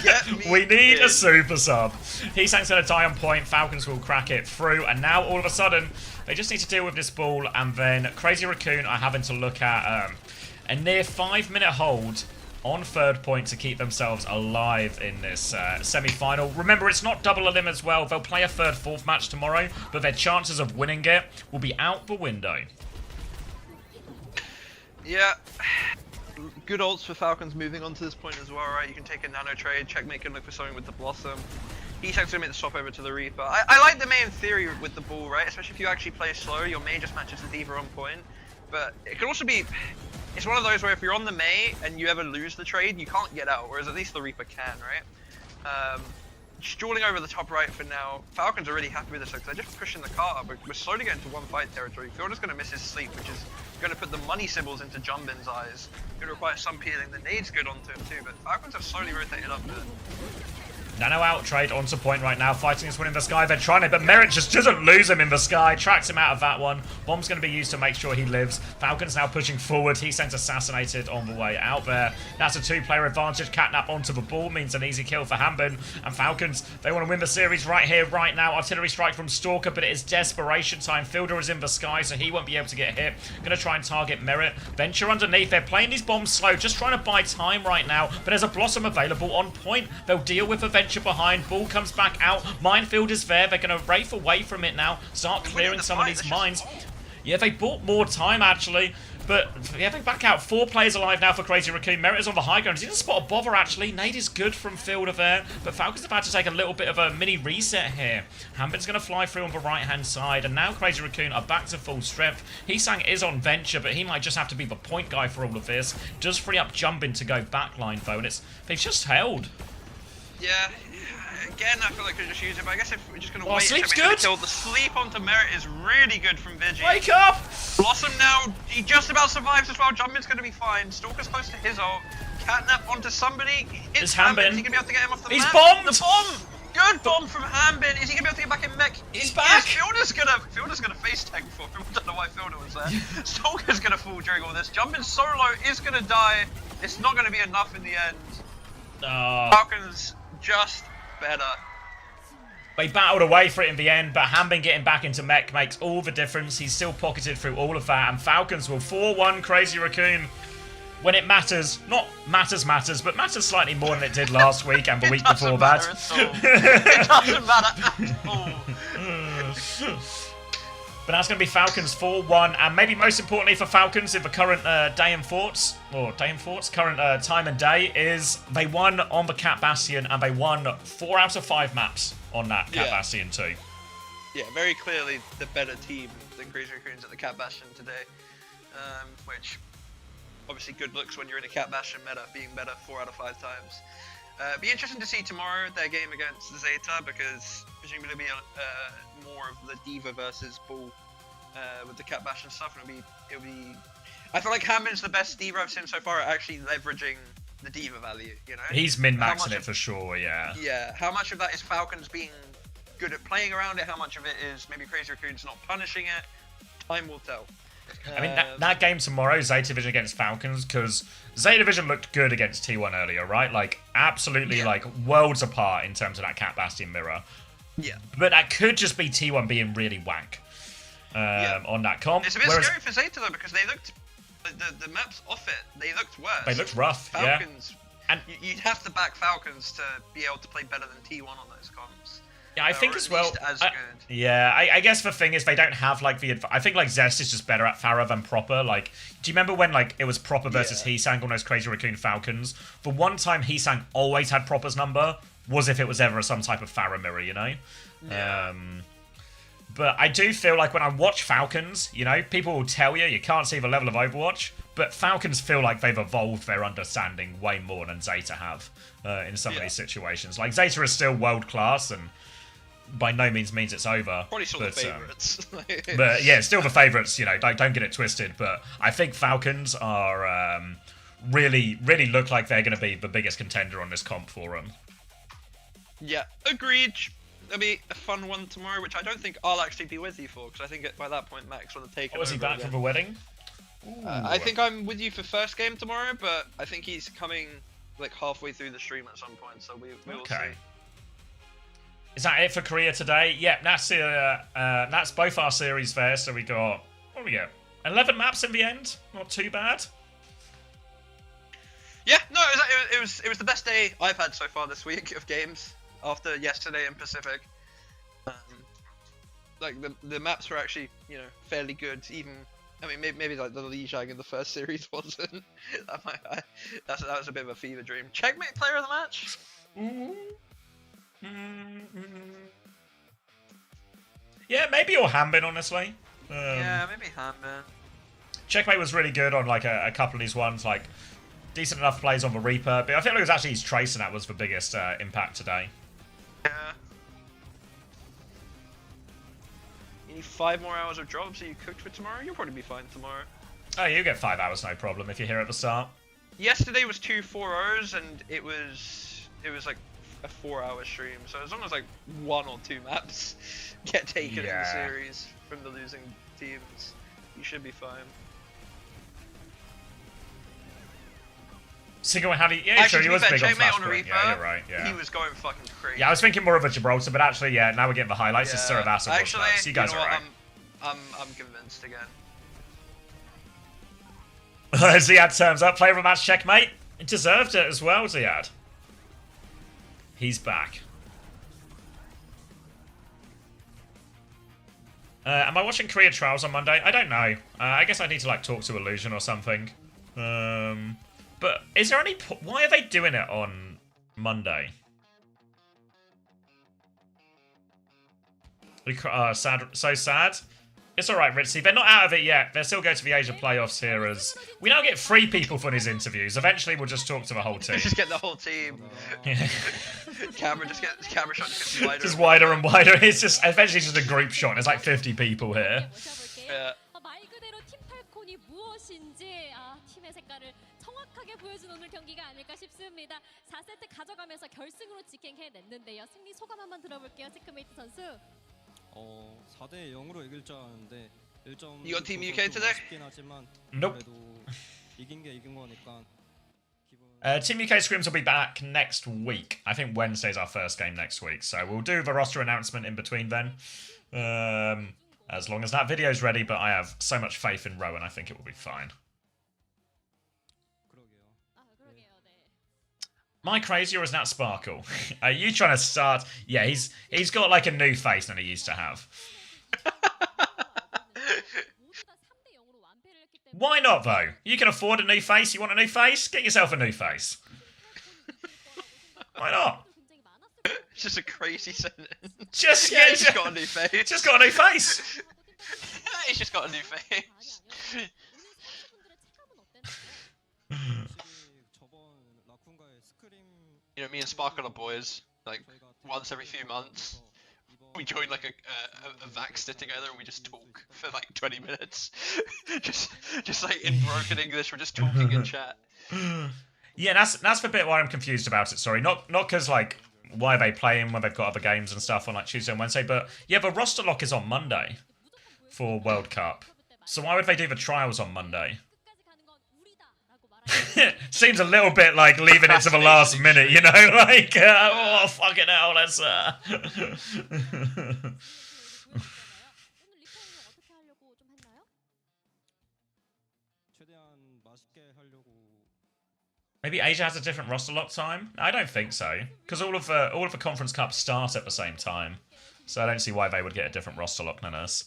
we need a super sub. Heesang's going to die on point, Falcons will crack it through, and now all of a sudden, they just need to deal with this ball, and then Crazy Raccoon are having to look at a near 5-minute hold on third point to keep themselves alive in this semi-final. Remember, it's not double elim as well. They'll play a third, fourth match tomorrow, but their chances of winning it will be out the window. Yeah. Good ults for Falcons moving on to this point as well, right? You can take a nano trade, Checkmate can look for something with the Blossom. Heesang's gonna make the swap over to the Reaper. I like the main theory with the ball, right? Especially if you actually play slow, your May just matches the Diva on point. But it can also be... It's one of those where if you're on the May and you ever lose the trade, you can't get out, whereas at least the Reaper can, right? Just dueling over the top right for now. Falcons are really happy with this because they're just pushing the cart up. We're slowly getting to one fight territory. Fielder's going to miss his sleep, which is going to put the money symbols into Jumbin's eyes. Going to require some peeling. The nade's good onto him too, but Falcons have slowly rotated up there. Nano out trade onto point right now, fighting this one in the sky. They're trying it, but Merit just doesn't lose him in the sky. Tracks him out of that one. Bomb's going to be used to make sure he lives. Falcons now pushing forward. Heesang's assassinated on the way out there. That's a 2-player advantage. Catnap onto the ball means an easy kill for Hambin. And Falcons, they want to win the series right here, right now. Artillery strike from Stalker, but it is desperation time. Fielder is in the sky, so he won't be able to get hit. Going to try and target Merit. Venture underneath. They're playing these bombs slow, just trying to buy time right now. But there's a Blossom available on point. They'll deal with the Venture behind. Ball comes back out. Minefield is there. They're going to wraith away from it now. Start clearing some of these mines. Yeah, they bought more time, actually. But, yeah, they back out. 4 players alive now for Crazy Raccoon. Merit is on the high ground. He doesn't spot a bother, actually. Nade is good from Fielder there. But Falcons have had to take a little bit of a mini reset here. Hambin's going to fly through on the right-hand side. And now Crazy Raccoon are back to full strength. Heesang is on Venture, but he might just have to be the point guy for all of this. Does free up Jumbin to go backline, though. And they've just held. Yeah. Again, I feel like I just use it, but I guess if we're just going to wait, sleep's good. Kill. The sleep onto Merit is really good from Vigi. Wake up! Blossom now, he just about survives as well. Jumbin's going to be fine. Stalker's close to his ult. Catnap onto somebody. It's Hambin. Is he going to be able to get him off the map? He's bombed! The bomb! Good bomb from Hambin. Is he going to be able to get back in mech? He's back! Fielder's gonna face tank for him. I don't know why Fielder was there. Stalker's going to fall during all this. Jumbin so low is going to die. It's not going to be enough in the end. Falcons just better. They battled away for it in the end, but Hanbin getting back into mech makes all the difference. He's still pocketed through all of that, and Falcons will 4-1 Crazy Raccoon when it matters. Not matters, but matters slightly more than it did last week and the week before that. It doesn't matter at all. But that's going to be Falcons 4-1, and maybe most importantly for Falcons in the current current time and day is they won on the Cat Bastion, and they won 4 out of 5 maps on that Cat Bastion too. Yeah, very clearly the better team than Crazy Raccoons at the Cat Bastion today. Which, obviously good looks when you're in a Cat Bastion meta, being better 4 out of 5 times. Be interesting to see tomorrow their game against Zeta, because presumably it'll be more of the Diva versus Bull with the Cat Bastion stuff. It'll be. I feel like Hammond's the best Diva I've seen so far at actually leveraging the Diva value. You know, he's min-maxing it for sure. Yeah. Yeah. How much of that is Falcons being good at playing around it? How much of it is maybe Crazy Raccoons not punishing it? Time will tell. I mean, that game tomorrow, Zeta Division against Falcons, because Zeta Division looked good against T1 earlier, right? Like, absolutely, like, worlds apart in terms of that Cat Bastion mirror. Yeah. But that could just be T1 being really wank on that comp. It's a bit scary for Zeta, though, because they looked... The maps off it, they looked worse. They looked rough, Falcons, yeah. And you'd have to back Falcons to be able to play better than T1 on those comps. yeah, I think as well. As good. Yeah, I guess the thing is they don't have like the. I think like Zest is just better at Farah than Proper. Like, do you remember when like it was Proper versus Heesang on those Crazy Raccoon Falcons? The one time Heesang always had Proper's number was if it was ever some type of Farah mirror, you know. Yeah. But I do feel like when I watch Falcons, you know, people will tell you can't see the level of Overwatch, but Falcons feel like they've evolved their understanding way more than Zeta have in some of these situations. Like, Zeta is still world-class, and by no means it's over. Probably still the favourites. But yeah, still the favourites, you know, don't get it twisted. But I think Falcons are really look like they're going to be the biggest contender on this comp for them. Yeah, agreed. It'll be a fun one tomorrow, which I don't think I'll actually be with you for, because I think by that point Max will have taken over. Oh, is he back again. from the wedding? I think I'm with you for first game tomorrow, but I think he's coming like halfway through the stream at some point, so we will see. Is that it for Korea today? Yeah, that's both our series there. So we got, what do we get? 11 maps in the end. Not too bad. Yeah, no, it was the best day I've had so far this week of games after yesterday in Pacific. Like the maps were actually, you know, fairly good. Even, I mean, maybe like the Lijiang in the first series wasn't. That was a bit of a fever dream. Checkmate player of the match. Yeah, maybe or Hanbin, honestly. Yeah, maybe Hanbin. Checkmate was really good on like a couple of these ones, like decent enough plays on the Reaper, but I feel like it was actually his Tracer that was the biggest impact today. Yeah. You need 5 more hours of jobs. Are you cooked for tomorrow? You'll probably be fine tomorrow. Oh, you get 5 hours, no problem, if you're here at the start. Yesterday was 2 4-0s, and it was like a 4-hour stream. So as long as like 1 or 2 maps get taken in the series from the losing teams, you should be fine. Single, how do you... Yeah, actually, sure, he was big on Checkmate on Flashpoint. Reaper, Yeah, you're right, yeah. He was going fucking crazy. Yeah, I was thinking more of a Gibraltar, but actually, yeah, now we're getting the highlights. It's Cerebasa. Actually, so you guys know are what? right. I'm convinced again. Ziad turns up, player of the match, Checkmate. He deserved it as well, Ziad. He's back. Am I watching Korea Trials on Monday? I don't know. I guess I need to like talk to Illusion or something. But is there any... Why are they doing it on Monday? Sad, so sad. It's alright, Ritzy. They're not out of it yet. They'll still go to the Asia playoffs here as... We now get 3 people for these interviews. Eventually, we'll just talk to the whole team. Just get the whole team. camera shot just gets wider. Just wider and wider. It's just... Eventually, just a group shot. There's like 50 people here. Yeah. 말 그대로 팀팔콘이 무엇인지 팀의 색깔을 정확하게 보여준 오늘 경기가 아닐까 싶습니다. 4세트 가져가면서 결승으로 직행해냈는데요. 승리 소감 한번 들어볼게요. 체크메이트 선수. 4대 0으로 이길 줄 알았는데 1점 You got Team UK today? 하지만 Nope. 그래도 이긴 게 이긴 거니까 기분 Team UK Scrims will be back next week. I think Wednesday's our first game next week, so we'll do the roster announcement in between then. As long as that video's ready, but I have so much faith in Rowan, I think it will be fine. Am I crazy or is that Sparkle? Are you trying to start? Yeah, he's got like a new face than he used to have. Why not though? You can afford a new face. You want a new face? Get yourself a new face. Why not? It's just a crazy sentence. Just Yeah, he's just got a new face. Just got a new face. He's just got a new face. You know, me and Sparkle are boys. Like once every few months, we join like a Vaxter together and we just talk for like 20 minutes. just like in broken English, we're just talking in chat. Yeah, that's the bit why I'm confused about it. Sorry, not because like why are they playing when they've got other games and stuff on like Tuesday and Wednesday, but yeah, the roster lock is on Monday for World Cup. So why would they do the trials on Monday? Seems a little bit like leaving it to the last minute, you know? Like, oh, fucking hell, let's... Maybe Asia has a different roster lock time? I don't think so, because all of the Conference Cups start at the same time. So I don't see why they would get a different roster lock than us.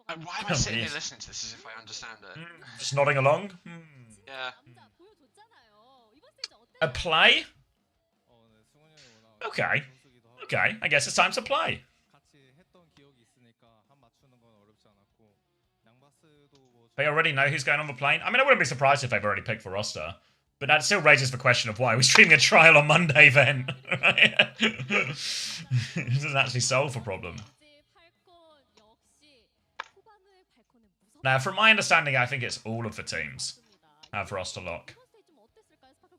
And why am I sitting here listening to this as if I understand it? Just nodding along? Yeah. A play? Okay. Okay, I guess it's time to play. They already know who's going on the plane? I mean, I wouldn't be surprised if they've already picked the roster. But that still raises the question of why we're streaming a trial on Monday then. It doesn't actually solve the problem. Now, from my understanding, I think it's all of the teams have roster lock.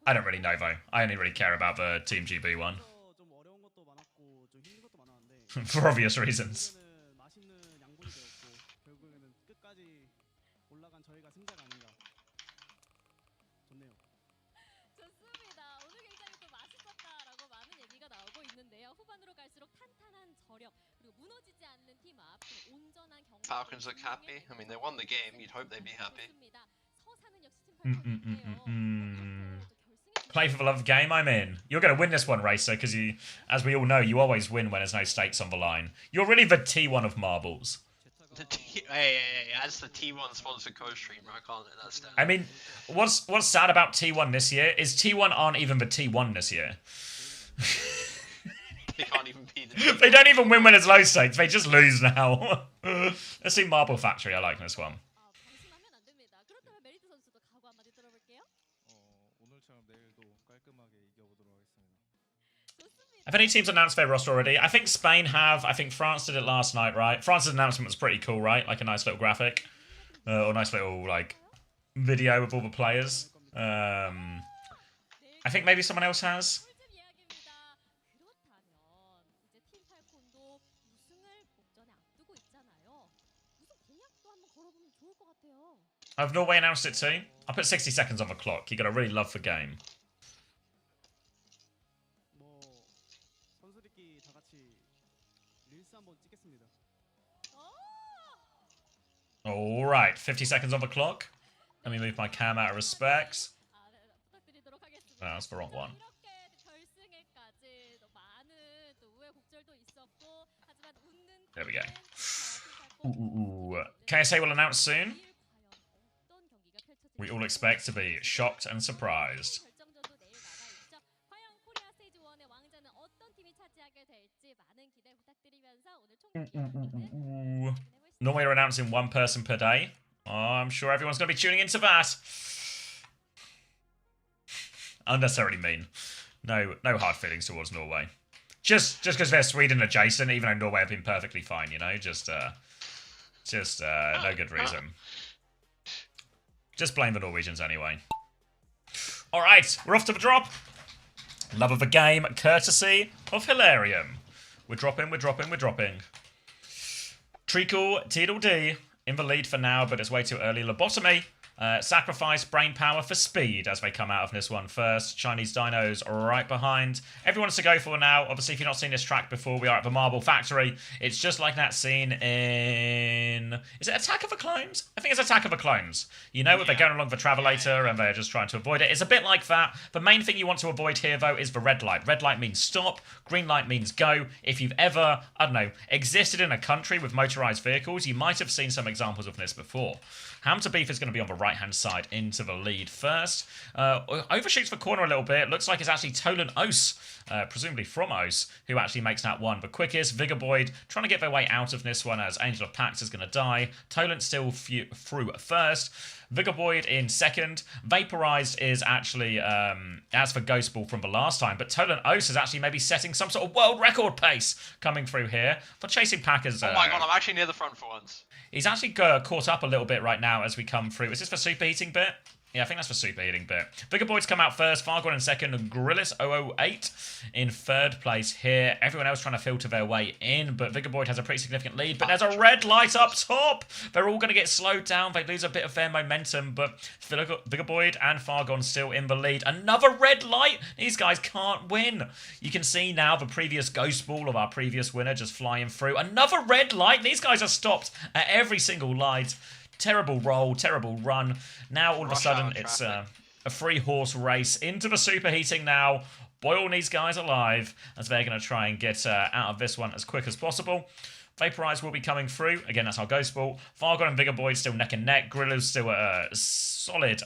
I don't really know, though. I only really care about the Team GB one. For obvious reasons. Falcons look happy. I mean, they won the game. You'd hope they'd be happy. Play for the love of the game, I'm in. You're going to win this one, Racer, because you, as we all know, you always win when there's no stakes on the line. You're really the T1 of marbles. Hey, that's the T1 sponsored co-streamer. I can't let that stand. I mean, what's sad about T1 this year is T1 aren't even the T1 this year. They can't even be the They don't even win when it's low stakes. They just lose now. Let's see Marble Factory. I like this one. Have any teams announced their roster already? I think Spain have. I think France did it last night, right? France's announcement was pretty cool, right? Like a nice little graphic. Or nice little, like, video with all the players. I think maybe someone else has. Have Norway announced it too? I'll put 60 seconds on the clock. You gotta really love the game. Alright, 50 seconds on the clock. Let me move my cam out of respect. No, that's the wrong one. There we go. Ooh. KSA will announce soon. We all expect to be shocked and surprised. Normally we're announcing one person per day. Oh, I'm sure everyone's going to be tuning into that. Unnecessarily mean. No hard feelings towards Norway. Just because they're Sweden adjacent, even though Norway have been perfectly fine, you know? Just no good reason. Just blame the Norwegians anyway. Alright, we're off to the drop. Love of the game, courtesy of Hilarium. We're dropping. Treacle, Tweedledee in the lead for now, but it's way too early. Lobotomy, sacrifice brain power for speed as they come out of this one first. Chinese Dinos right behind. Everyone's to go for now. Obviously, if you've not seen this track before, we are at the Marble Factory. It's just like that scene in... Is it Attack of the Clones? I think it's Attack of the Clones. You know, they're going along the Travelator and they're just trying to avoid it. It's a bit like that. The main thing you want to avoid here, though, is the red light. Red light means stop. Green light means go. If you've ever, I don't know, existed in a country with motorized vehicles, you might have seen some examples of this before. Ham to Beef is going to be on the right-hand side into the lead first. Overshoots the corner a little bit. Looks like it's actually Tolan Ose, presumably from Ose, who actually makes that one the quickest. Vigorboyd trying to get their way out of this one as Angel of Pax is going to die. Tolan still through first. Vigorboyd in second. Vaporized is actually, as for Ghost Ball from the last time, but Tolan Ose is actually maybe setting some sort of world record pace coming through here for chasing Packers. Oh my god, I'm actually near the front for once. He's actually caught up a little bit right now as we come through. Is this the superheating bit? Yeah, I think that's the superheating bit. Vigorboyd's come out first, Fargon in second, and Grillis 008 in third place here. Everyone else trying to filter their way in, but Vigorboyd has a pretty significant lead. But there's a red light up top. They're all going to get slowed down. They lose a bit of their momentum, but Vigorboyd and Fargon still in the lead. Another red light. These guys can't win. You can see now the previous Ghost Ball of our previous winner just flying through. Another red light. These guys are stopped at every single light. Terrible roll, terrible run. Now all of a sudden it's a three-horse race into the superheating now. Boil these guys alive as they're going to try and get out of this one as quick as possible. Vaporize will be coming through. Again, that's our Ghost Ball. Fargon and Vigorboyd still neck and neck. Grillo's still a solid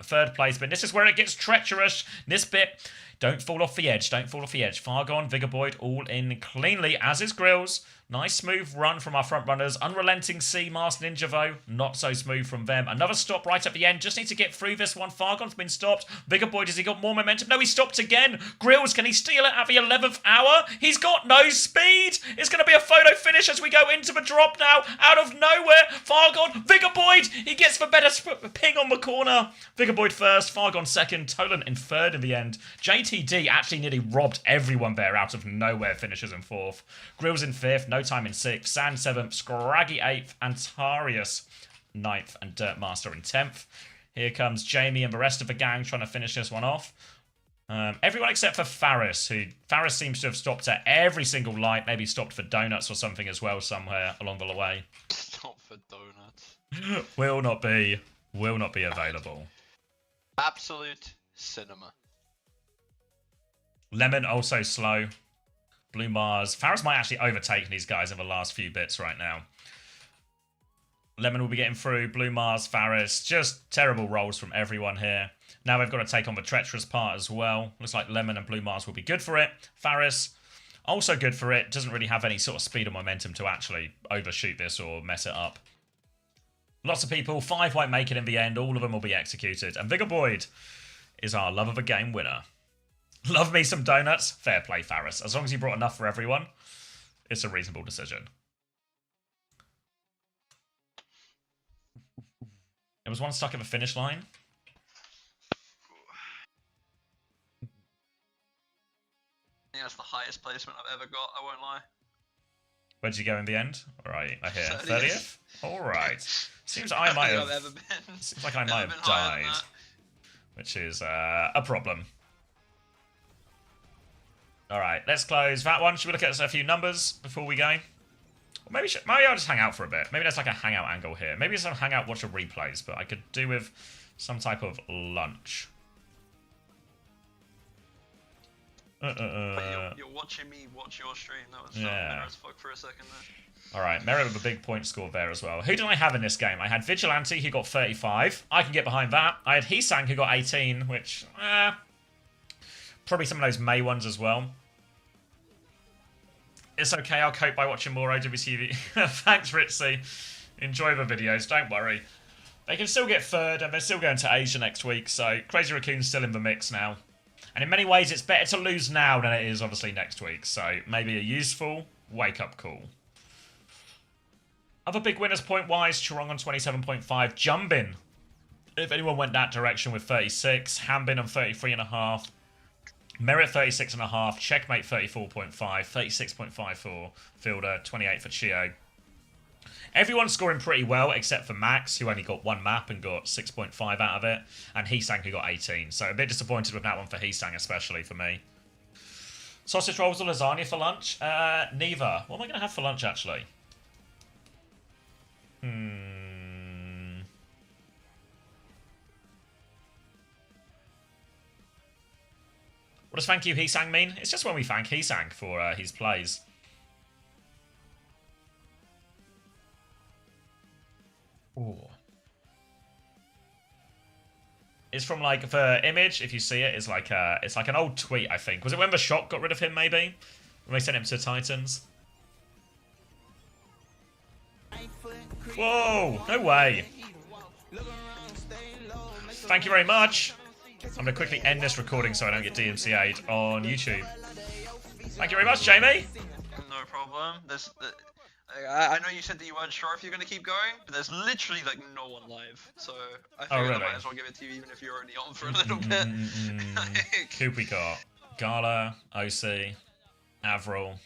third place, but this is where it gets treacherous. This bit, don't fall off the edge. Don't fall off the edge. Fargon, Vigorboyd all in cleanly, as is Grills. Nice smooth run from our front runners. Unrelenting Sea Masked Ninja though. Not so smooth from them. Another stop right at the end. Just need to get through this one. Fargon's been stopped. Vigorboyd, has he got more momentum? No, he stopped again. Grills, can he steal it at the 11th hour? He's got no speed. It's going to be a photo finish as we go into the drop now. Out of nowhere. Fargon, Vigorboyd. He gets the better ping on the corner. Vigorboyd first. Fargon second. Tolan in third in the end. JTD actually nearly robbed everyone there out of nowhere. Finishes in fourth. Grills in fifth. No Time in 6th, Sand 7th, Scraggy 8th, Antarius 9th, and Dirtmaster in 10th. Here comes Jamie and the rest of the gang trying to finish this one off. Everyone except for Faris, who Faris seems to have stopped at every single light, maybe stopped for donuts or something as well somewhere along the way. Stop for donuts. Will not be available. Absolute cinema. Lemon also slow. Blue Mars. Faris might actually overtake these guys in the last few bits right now. Lemon will be getting through. Blue Mars, Faris. Just terrible rolls from everyone here. Now they've got to take on the treacherous part as well. Looks like Lemon and Blue Mars will be good for it. Faris, also good for it. Doesn't really have any sort of speed or momentum to actually overshoot this or mess it up. Lots of people. 5 won't make it in the end. All of them will be executed. And Vigorboyd is our love of a game winner. Love me some donuts. Fair play, Faris. As long as you brought enough for everyone, it's a reasonable decision. There was one stuck at the finish line. I think that's the highest placement I've ever got, I won't lie. Where did you go in the end? All right, I hear 30th. 30th. All right. Seems I might have. I've ever been. Seems like I might have died, which is a problem. All right, let's close that one. Should we look at a few numbers before we go? Or maybe I'll just hang out for a bit. Maybe there's like a hangout angle here. Maybe it's a hangout, watch the replays, but I could do with some type of lunch. You're watching me watch your stream. That was yeah. As fuck for a second there. All right, Merritt with a big point score there as well. Who did I have in this game? I had Vigilante, who got 35. I can get behind that. I had Heesang, who got 18, which, probably some of those May ones as well. It's okay, I'll cope by watching more OWCS. Thanks, Ritzy. Enjoy the videos, don't worry. They can still get third, and they're still going to Asia next week, so Crazy Raccoon's still in the mix now. And in many ways, it's better to lose now than it is, obviously, next week. So maybe a useful wake-up call. Other big winners point-wise, Chirong on 27.5, Jumbin. If anyone went that direction with 36, Hambin on 33.5. Merit 36.5, Checkmate 34.5, 36.5 for Fielder, 28 for Chio. Everyone's scoring pretty well except for Max, who only got one map and got 6.5 out of it, and Heesang, who got 18. So a bit disappointed with that one for Heesang, especially for me. Sausage rolls or lasagna for lunch? Neither. What am I going to have for lunch, actually? What does thank you Heesang mean? It's just when we thank Heesang for his plays. Ooh. It's from like the image. If you see it, it's like an old tweet. I think was it when the Shock got rid of him? Maybe when they sent him to Titans. Whoa! No way. Thank you very much. I'm going to quickly end this recording so I don't get DMCA'd on YouTube. Thank you very much, Jamie. No problem. I know you said that you weren't sure if you're going to keep going, but there's literally like no one live. So I figured I might as well give it to you even if you're already on for a little bit. Who we got? Gala, OC, Avril.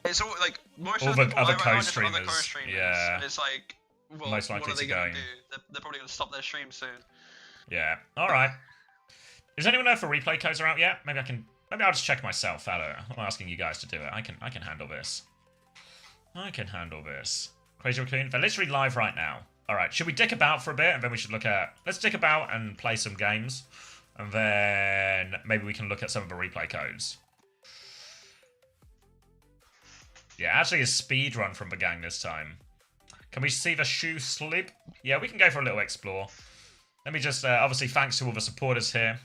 It's all like most all of the other people co-streamers. Other co-streamers. Yeah. And it's like, well, most likely what are they to going go. to do? They're probably going to stop their stream soon. Yeah. All right. Does anyone know if the replay codes are out yet? Maybe I'll just check myself. I'm not asking you guys to do it. I can handle this. I can handle this. Crazy Raccoon. They're literally live right now. All right. Should we dick about for a bit, and then we should look at? Let's dick about and play some games, and then maybe we can look at some of the replay codes. Yeah, actually a speed run from the gang this time. Can we see the shoe slip? Yeah, we can go for a little explore. Let me just, obviously, thanks to all the supporters here.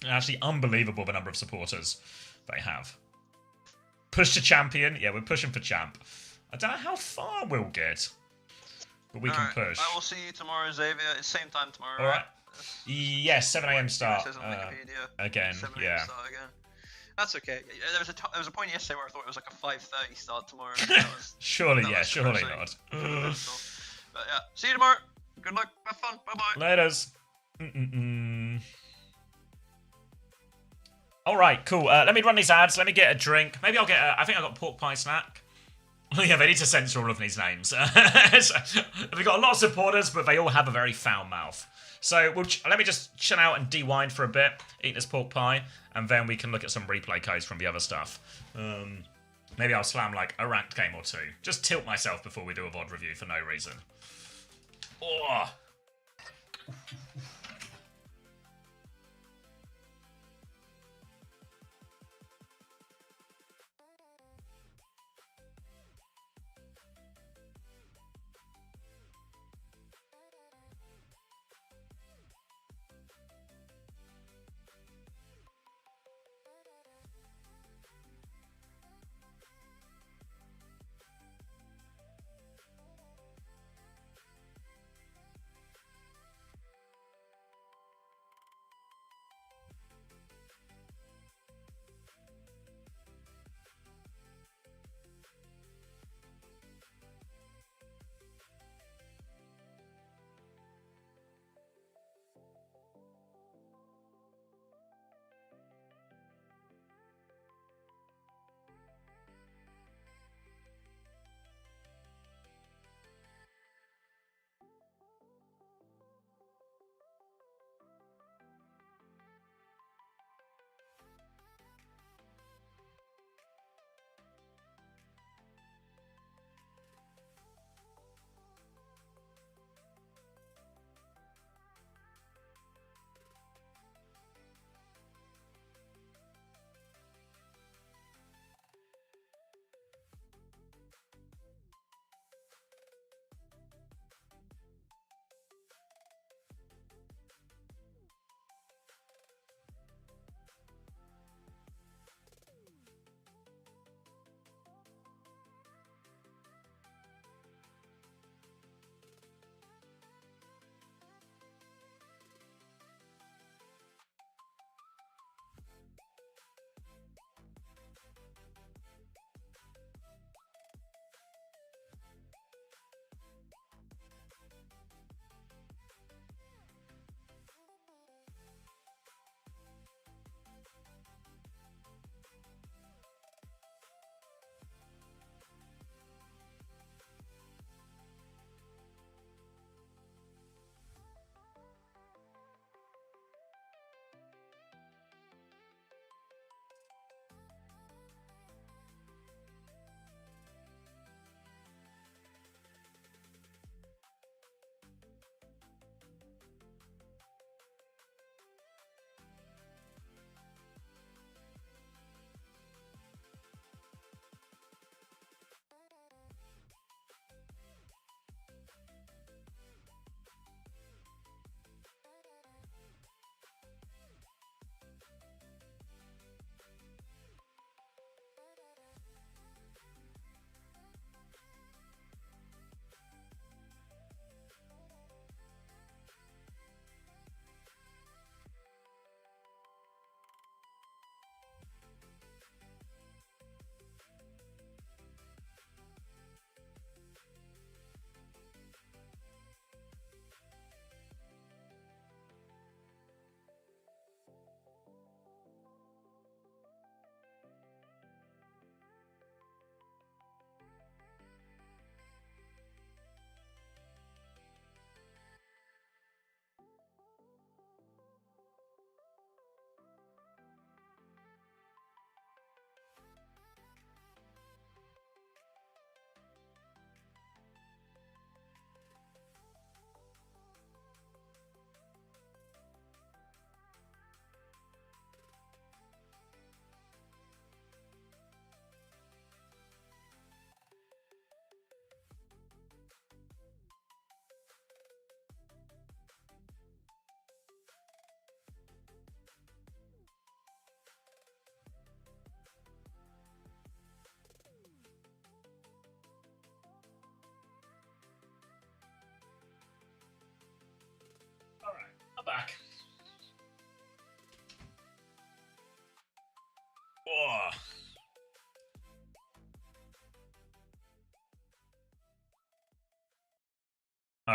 Actually, unbelievable the number of supporters they have. Push to champion. Yeah, we're pushing for champ. I don't know how far we'll get, but we can push. I will see you tomorrow, Xavier. It's same time tomorrow, all right? Yes, 7 AM start. It says on Wikipedia. Again, 7 AM yeah. start again. That's okay. There was a point yesterday where I thought it was like a 5:30 start tomorrow. Surely not. But yeah, see you tomorrow. Good luck. Have fun. Bye bye. Laters. All right, cool. Let me run these ads. Let me get a drink. Maybe I'll get. I think I got pork pie snack. Yeah, they need to censor all of these names. We've got a lot of supporters, but they all have a very foul mouth. So let me just chill out and de-wind for a bit, eat this pork pie, and then we can look at some replay codes from the other stuff. Maybe I'll slam like a ranked game or two. Just tilt myself before we do a VOD review for no reason. Oh.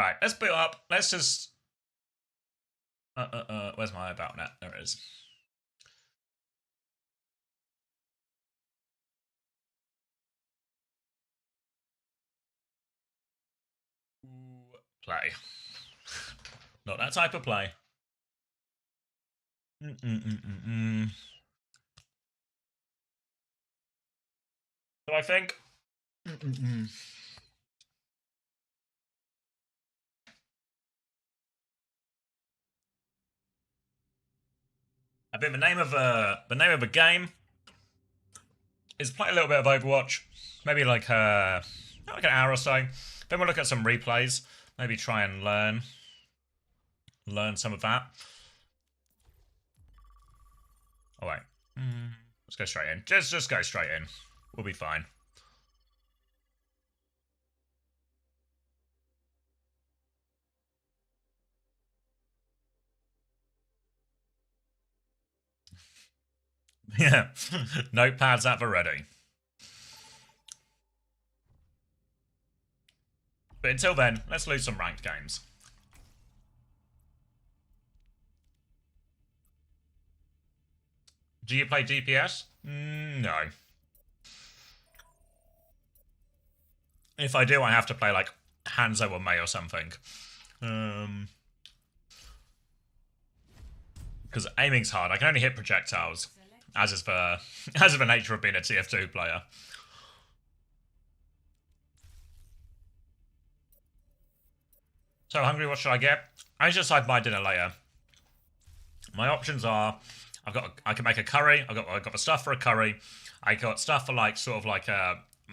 Alright, let's boot up. Let's just... where's my about net? There it is. Play. Not that type of play. So I think... I think the name of a game is play a little bit of Overwatch, maybe like an hour or so. Then we'll look at some replays, maybe try and learn some of that. Oh wait, let's go straight in. Just go straight in. We'll be fine. Yeah, notepads at the ready. But until then, let's lose some ranked games. Do you play DPS? No. If I do, I have to play like Hanzo or Mei or something. Because aiming's hard. I can only hit projectiles, as is the nature of being a TF2 player. So hungry, what should I get? I just decide my dinner later. My options are, I can make a curry. I got the stuff for a curry. I got stuff for like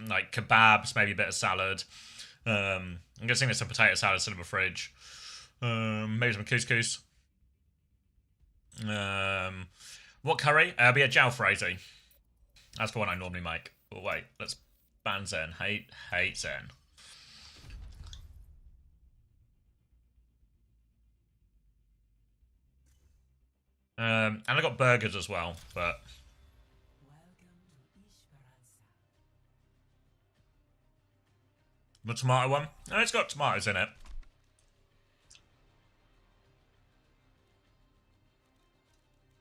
like kebabs, maybe a bit of salad. I'm guessing there's some potato salad still in the fridge. Maybe some couscous. What curry? It'll be a jalfrezi. That's the one I normally make. But wait, let's ban Zen. Hate Zen. And I got burgers as well, but the tomato one. Oh, it's got tomatoes in it.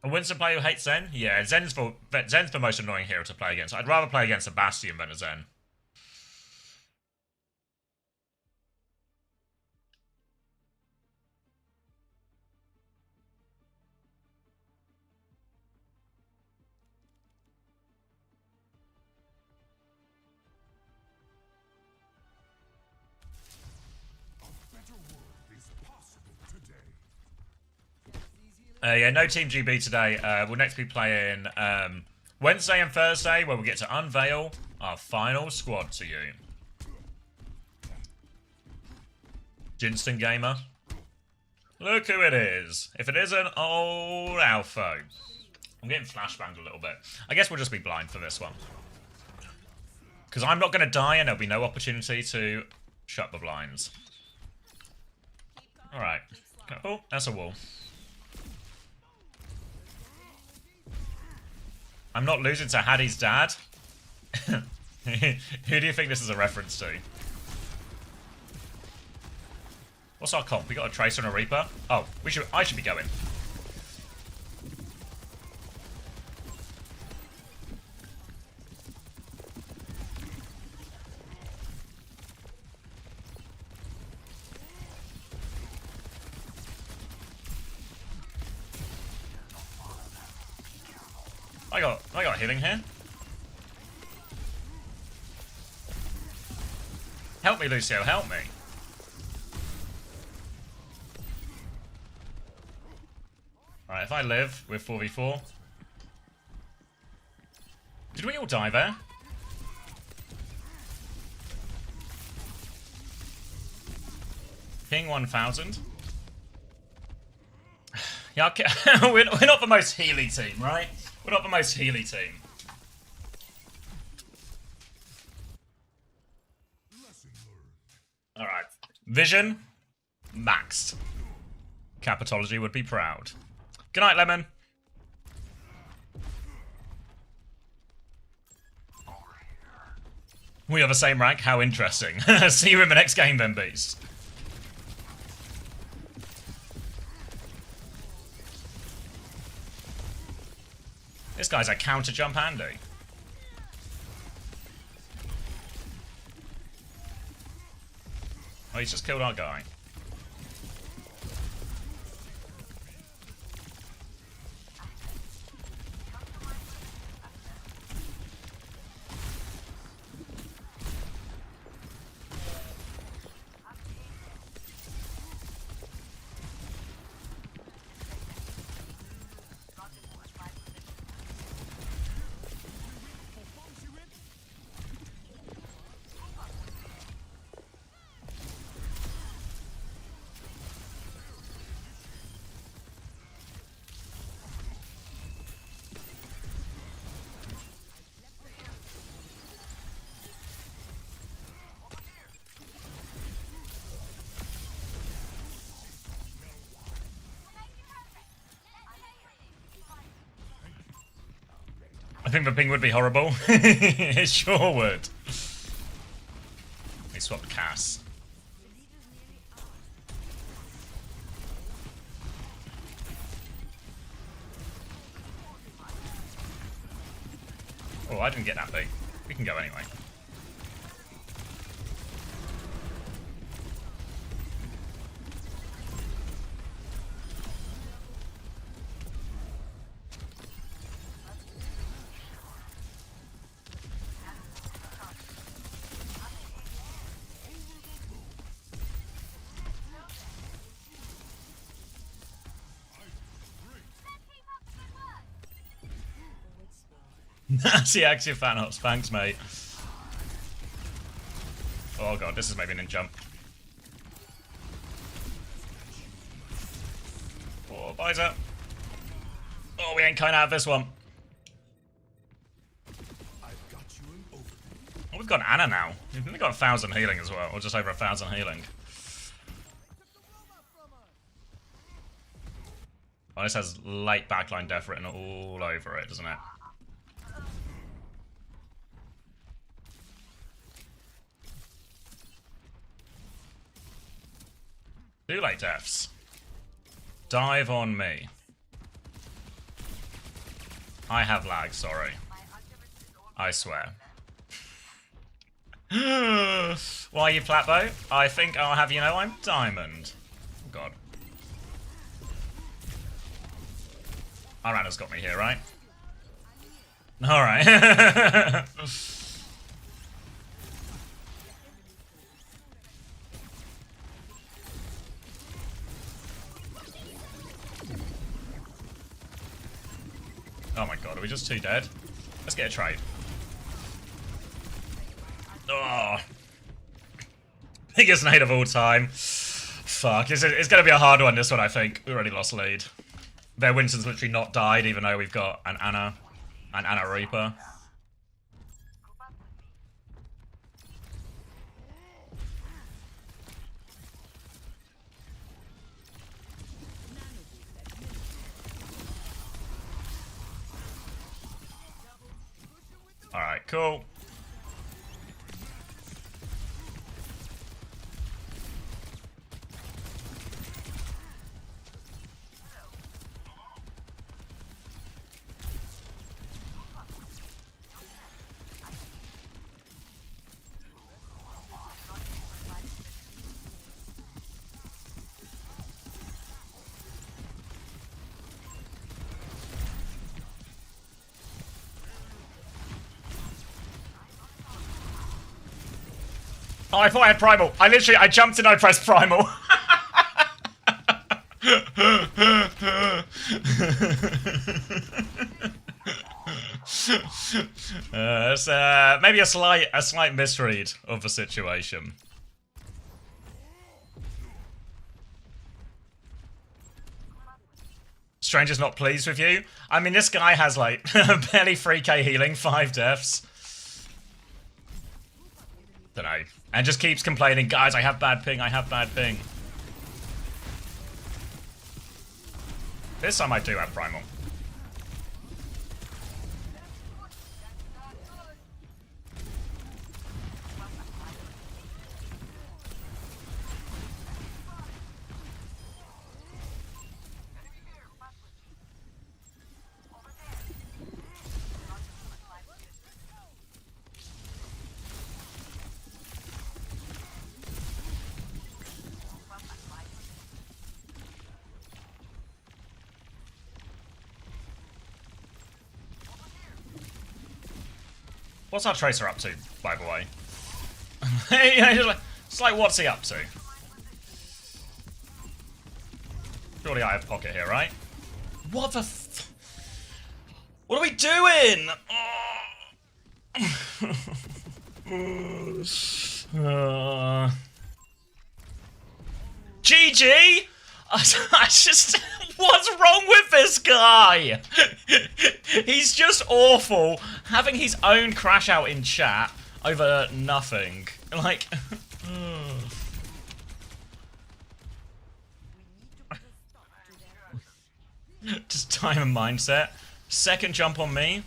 A Winston player who hates Zen? Yeah, Zen's the most annoying hero to play against. I'd rather play against a Bastion than a Zen. Yeah, no Team GB today. We'll next be playing Wednesday and Thursday, where we get to unveil our final squad to you. Jinston Gamer. Look who it is. If it isn't old Alpha. I'm getting flashbanged a little bit. I guess we'll just be blind for this one. Because I'm not going to die and there'll be no opportunity to shut the blinds. Alright. Oh, that's a wall. I'm not losing to Hattie's dad. Who do you think this is a reference to? What's our comp? We got a Tracer and a Reaper? Oh, I should be going. I got healing here. Help me, Lucio, help me. Alright, if I live, we're 4v4. Did we all die there? Ping 1000. Yeah, okay. we're not the most healy team, right? We're not the most healy team. Alright. Vision, maxed. Capitology would be proud. Good night, Lemon. We are the same rank? How interesting. See you in the next game then, Beast. This guy's a counter jump handy. Oh, he's just killed our guy. I think the ping would be horrible. It sure would. They swapped Cass. Oh, I didn't get that big. We can go anyway. Nasty Axia fan hops, thanks mate. Oh god, this is maybe an in jump. Oh, visor. Oh, we ain't kind out of this one. Oh, we've got Anna now. We've got 1,000 healing as well, or just over 1,000 healing. Oh, this has late backline death written all over it, doesn't it? Too late deaths. Dive on me. I have lag, sorry. I swear. Why are you Flatbow? I think I'll have you know I'm Diamond. Oh god. Arana's got me here, right? Alright. Oh my god, are we just too dead? Let's get a trade. Oh. Biggest nade of all time. Fuck, it's gonna be a hard one, this one, I think. We already lost lead. Their Winston's literally not died, even though we've got an Anna Reaper. Alright, cool. Oh, I thought I had Primal. I jumped and I pressed Primal. It's maybe a slight misread of the situation. Stranger's not pleased with you. I mean, this guy has like barely 3k healing, 5 deaths. Dunno. And just keeps complaining, guys, I have bad ping, I have bad ping. This time I do have Primal. What's our Tracer up to, by the way? It's like, what's he up to? Surely I have pocket here, right? What the what are we doing? GG! I just... What's wrong with this guy? He's just awful, having his own crash out in chat over nothing. Like... Just time and mindset. Second jump on me.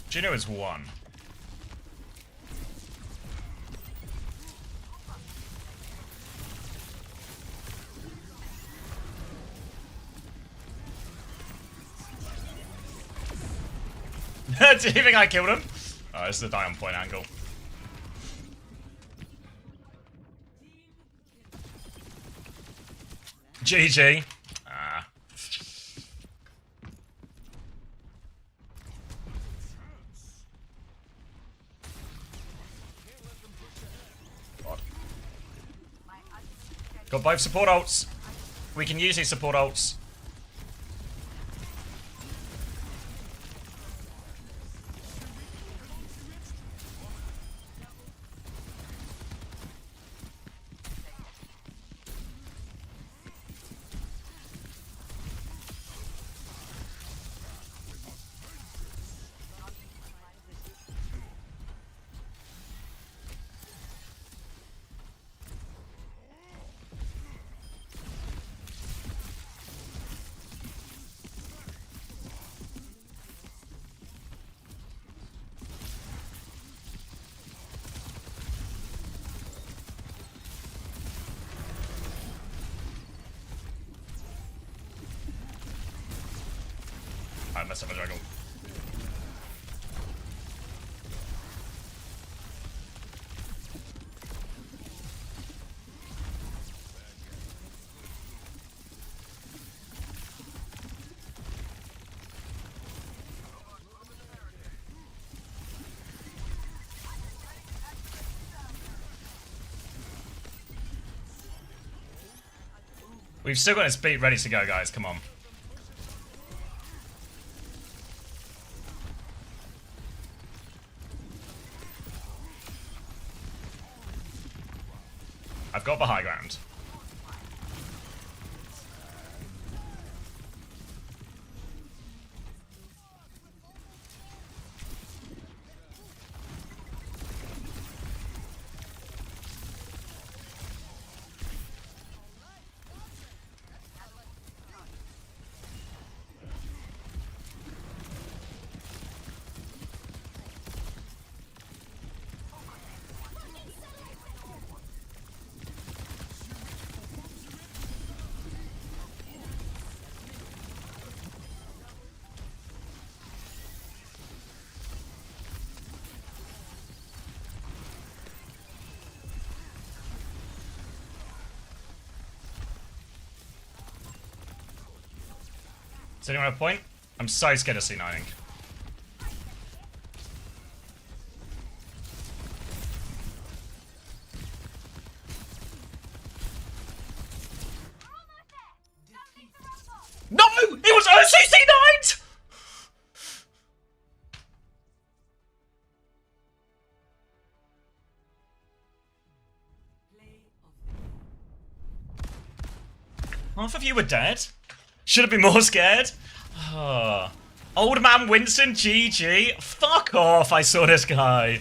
Juno is 1. Do you think I killed him? Oh, this is the die on point angle. GG. Ah. God. Got both support ults. We can use these support ults. I messed up my jungle. We've still got his beat ready to go, guys. Come on. I've got the high ground. Does anyone have a point? I'm so scared of C9ing. No! It was OCC9'd! Half of you were dead? Should have been more scared. Oh. Old man Winston, GG. Fuck off, I saw this guy.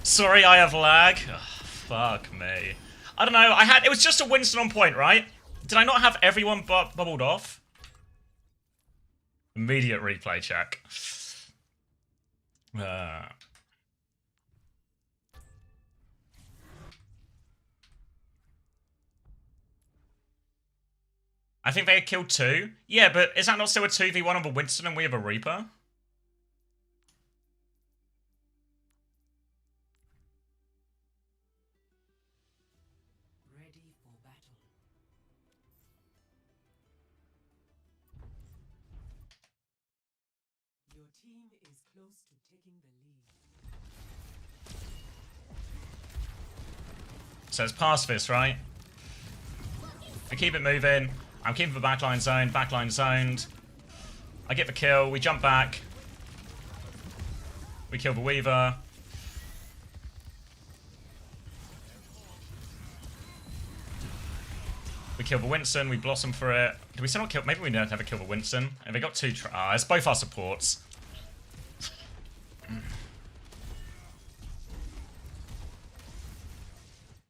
Sorry I have lag. Oh, fuck me. I don't know, it was just a Winston on point, right? Did I not have everyone bubbled off? Immediate replay check. I think they had killed 2. Yeah, but is that not still a 2v1 of a Winston and we have a Reaper? Ready for battle. Your team is close to taking the lead. So it's past this, right? We keep it moving. I'm keeping the backline zoned. I get the kill, we jump back. We kill the Weaver. We kill the Winston, we blossom for it. Do we still not kill? Maybe we don't have a kill the Winston. And they got 2 it's both our supports.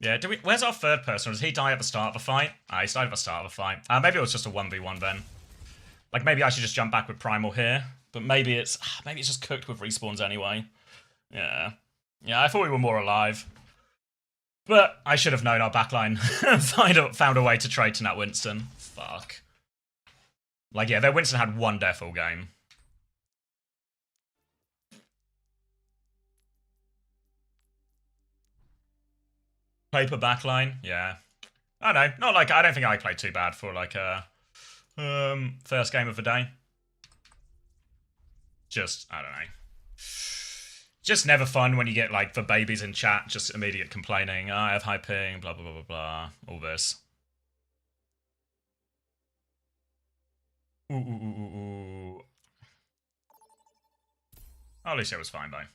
Yeah, where's our third person? Does he die at the start of the fight? He died at the start of the fight. Maybe it was just a 1v1 then. Like, maybe I should just jump back with Primal here. But maybe it's just cooked with respawns anyway. Yeah. Yeah, I thought we were more alive. But I should have known our backline found a way to trade to Nat Winston. Fuck. Like, yeah, their Winston had 1 death all game. Paper backline, yeah. I don't know. Not like I don't think I played too bad for like a first game of the day. Just I don't know. Just never fun when you get like the babies in chat just immediate complaining. Oh, I have high ping, blah blah blah blah blah. All this. Ooh, ooh, ooh, ooh, ooh. Oh, at least it was fine though. I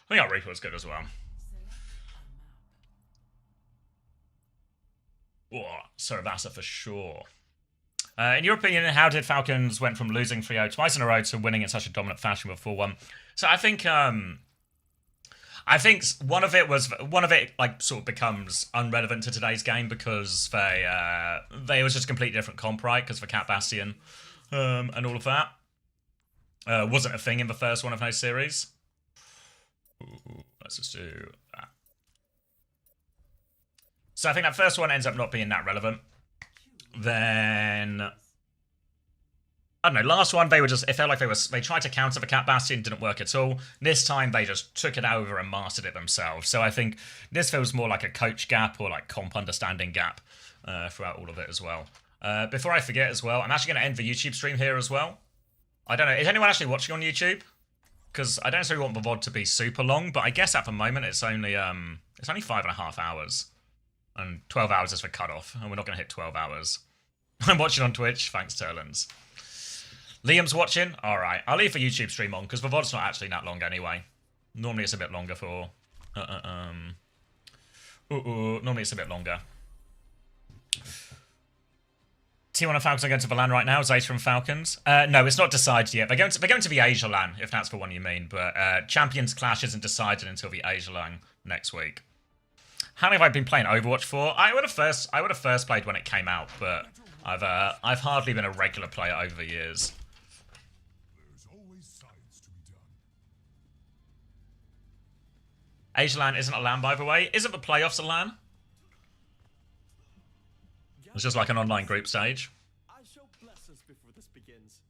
think our Reaper was good as well. Oh, Saravasa for sure. In your opinion, how did Falcons went from losing 3-0 twice in a row to winning in such a dominant fashion with 4-1? So I think one of it like sort of becomes irrelevant to today's game because they was just a completely different comp, right? Because the Cat Bastion and all of that wasn't a thing in the first one of no series. Ooh, let's just do that. So I think that first one ends up not being that relevant. Then I don't know. Last one, it felt like they tried to counter the Cat Bastion, didn't work at all. This time they just took it over and mastered it themselves. So I think this feels more like a coach gap or like comp understanding gap throughout all of it as well. Before I forget as well, I'm actually going to end the YouTube stream here as well. I don't know. Is anyone actually watching on YouTube? Because I don't necessarily want the VOD to be super long, but I guess at the moment it's only 5.5 hours. And 12 hours is for cutoff, and we're not going to hit 12 hours. I'm watching on Twitch, thanks Turlins. Liam's watching? Alright, I'll leave the YouTube stream on, because the VOD's not actually that long anyway. Normally it's a bit longer for... Normally it's a bit longer. T1 and Falcons are going to the LAN right now, Zeta and Falcons. No, it's not decided yet. They're going to the Asia LAN, if that's the one you mean, but Champions Clash isn't decided until the Asia LAN next week. How long have I been playing Overwatch for? I would have first played when it came out, but I've hardly been a regular player over the years. Asia LAN isn't a LAN, by the way. Isn't the playoffs a LAN? It's just like an online group stage. I shall bless us before this begins.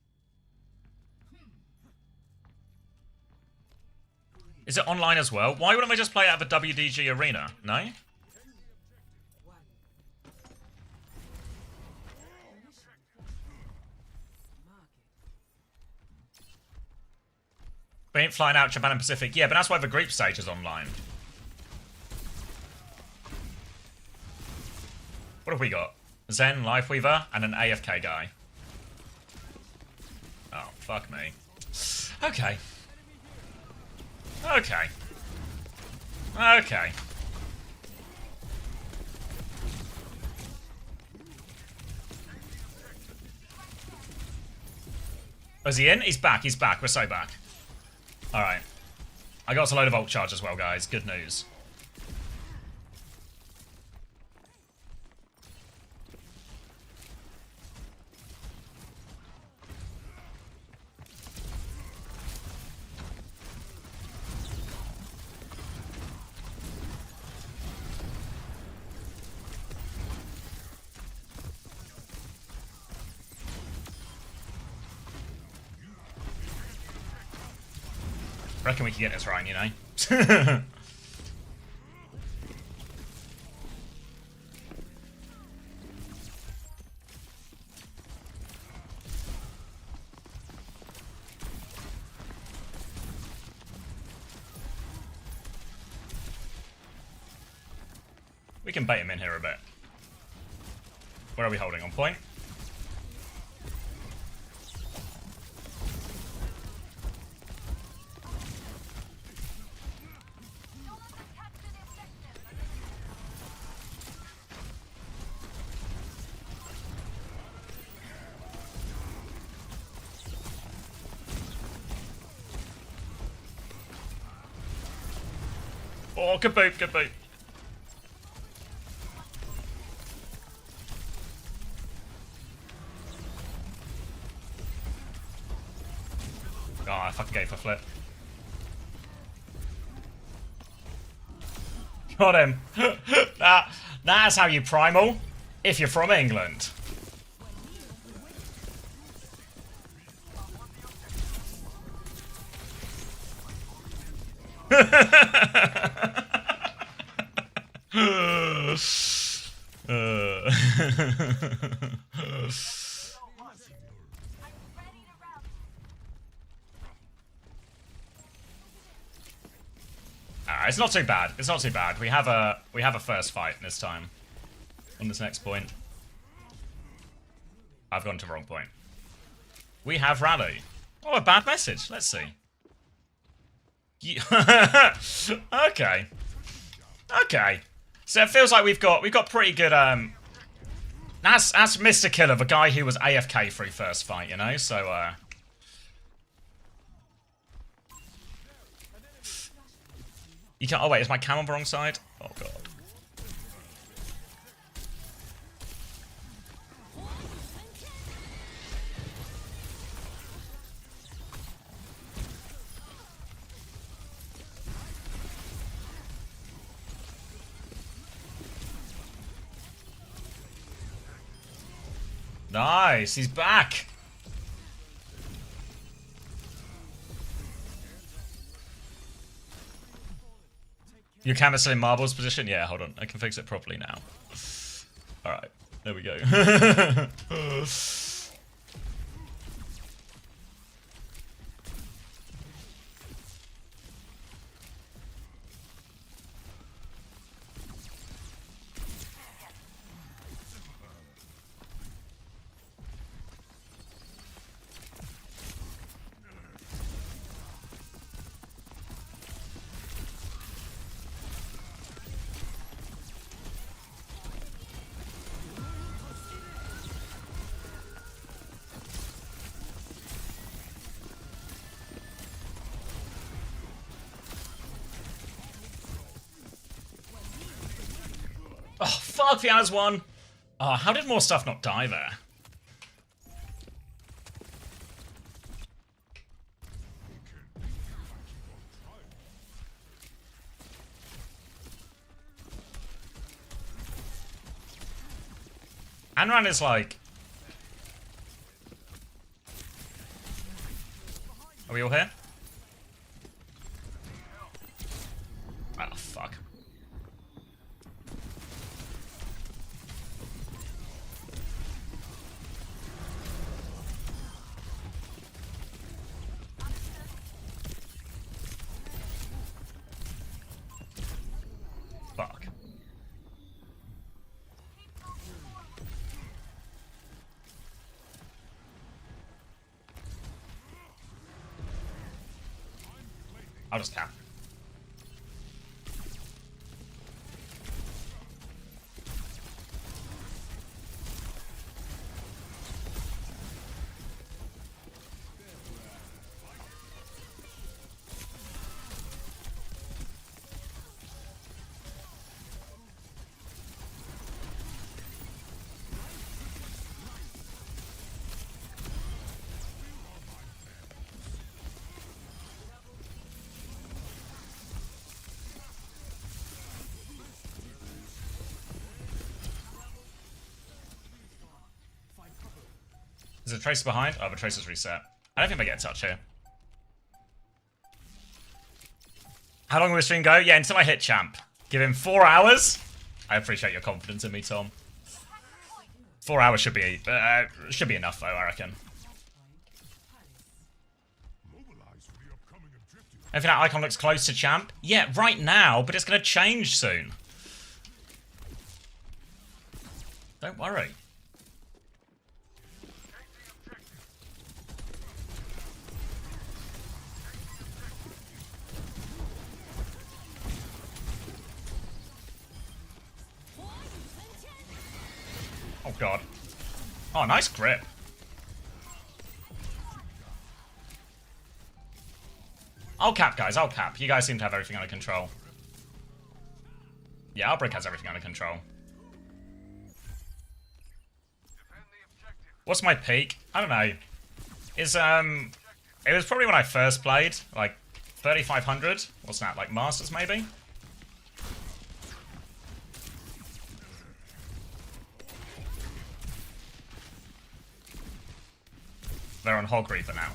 Is it online as well? Why wouldn't we just play it at the WDG arena? No? We ain't flying out Japan and Pacific. Yeah, but that's why the group stage is online. What have we got? Zen, Lifeweaver, and an AFK guy. Oh, fuck me. Okay. Okay. Okay. Oh, is he in? He's back, he's back. We're so back. Alright. I got a load of ult charge as well, guys. Good news. Reckon we can get this right, you know? We can bait him in here a bit. Where are we holding? On point? Oh, good boot, good boot. Oh, I fucking gave a flip. Got him. That's how you primal, if you're from England. It's not too bad. It's not too bad. We have a first fight this time. On this next point. I've gone to the wrong point. We have rally. Oh, a bad message. Let's see. Okay. Okay. So it feels like we've got pretty good that's Mr. Killer, the guy who was AFK through first fight, you know? So you can't. Oh wait, is my cam on the wrong side? Oh god. Nice, he's back. Your camera's still in Marble's position? Yeah, hold on. I can fix it properly now. Alright, there we go. Oh, fuck, the As one. Oh, how did more stuff not die there? Anran is like... Are we all here? Oh, fuck. Fuck. I'll just tap. Is the tracer behind? Oh, the tracer's reset. I don't think they get a touch here. How long will the stream go? Yeah, until I hit champ. Give him 4 hours. I appreciate your confidence in me, Tom. 4 hours should be enough, though, I reckon. If that icon looks close to champ, yeah, right now, but it's going to change soon. Don't worry. Oh god. Oh, nice grip. I'll cap, guys, I'll cap. You guys seem to have everything under control. Yeah, Outbreak has everything under control. What's my peak? I don't know. It was probably when I first played, like 3,500. What's that, like Masters maybe? They're on Hog Reaper now.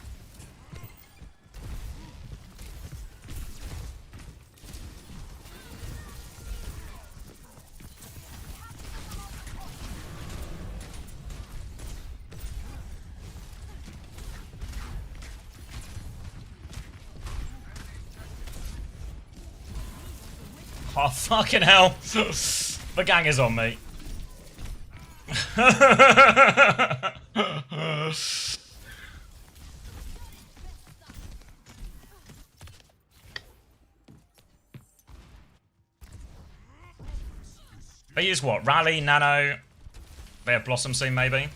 Oh, fucking hell. The gang is on me. They use what? Rally, Nano. They have Blossom soon, maybe.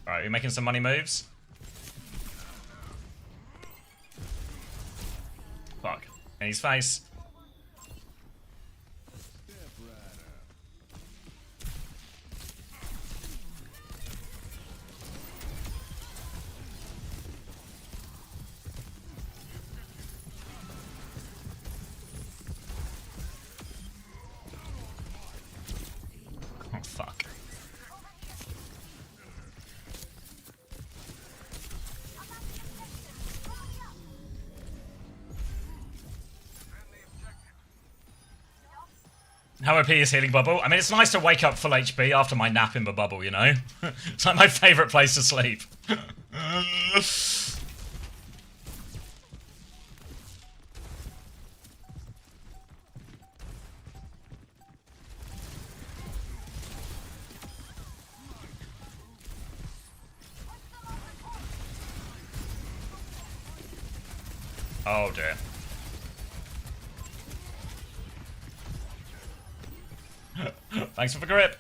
Alright, you're making some money moves. Fuck. In his face. Oh, fuck. How OP is Healing Bubble? I mean, it's nice to wake up full HP after my nap in the bubble, you know? It's like my favourite place to sleep. Oh dear. Thanks for the grip.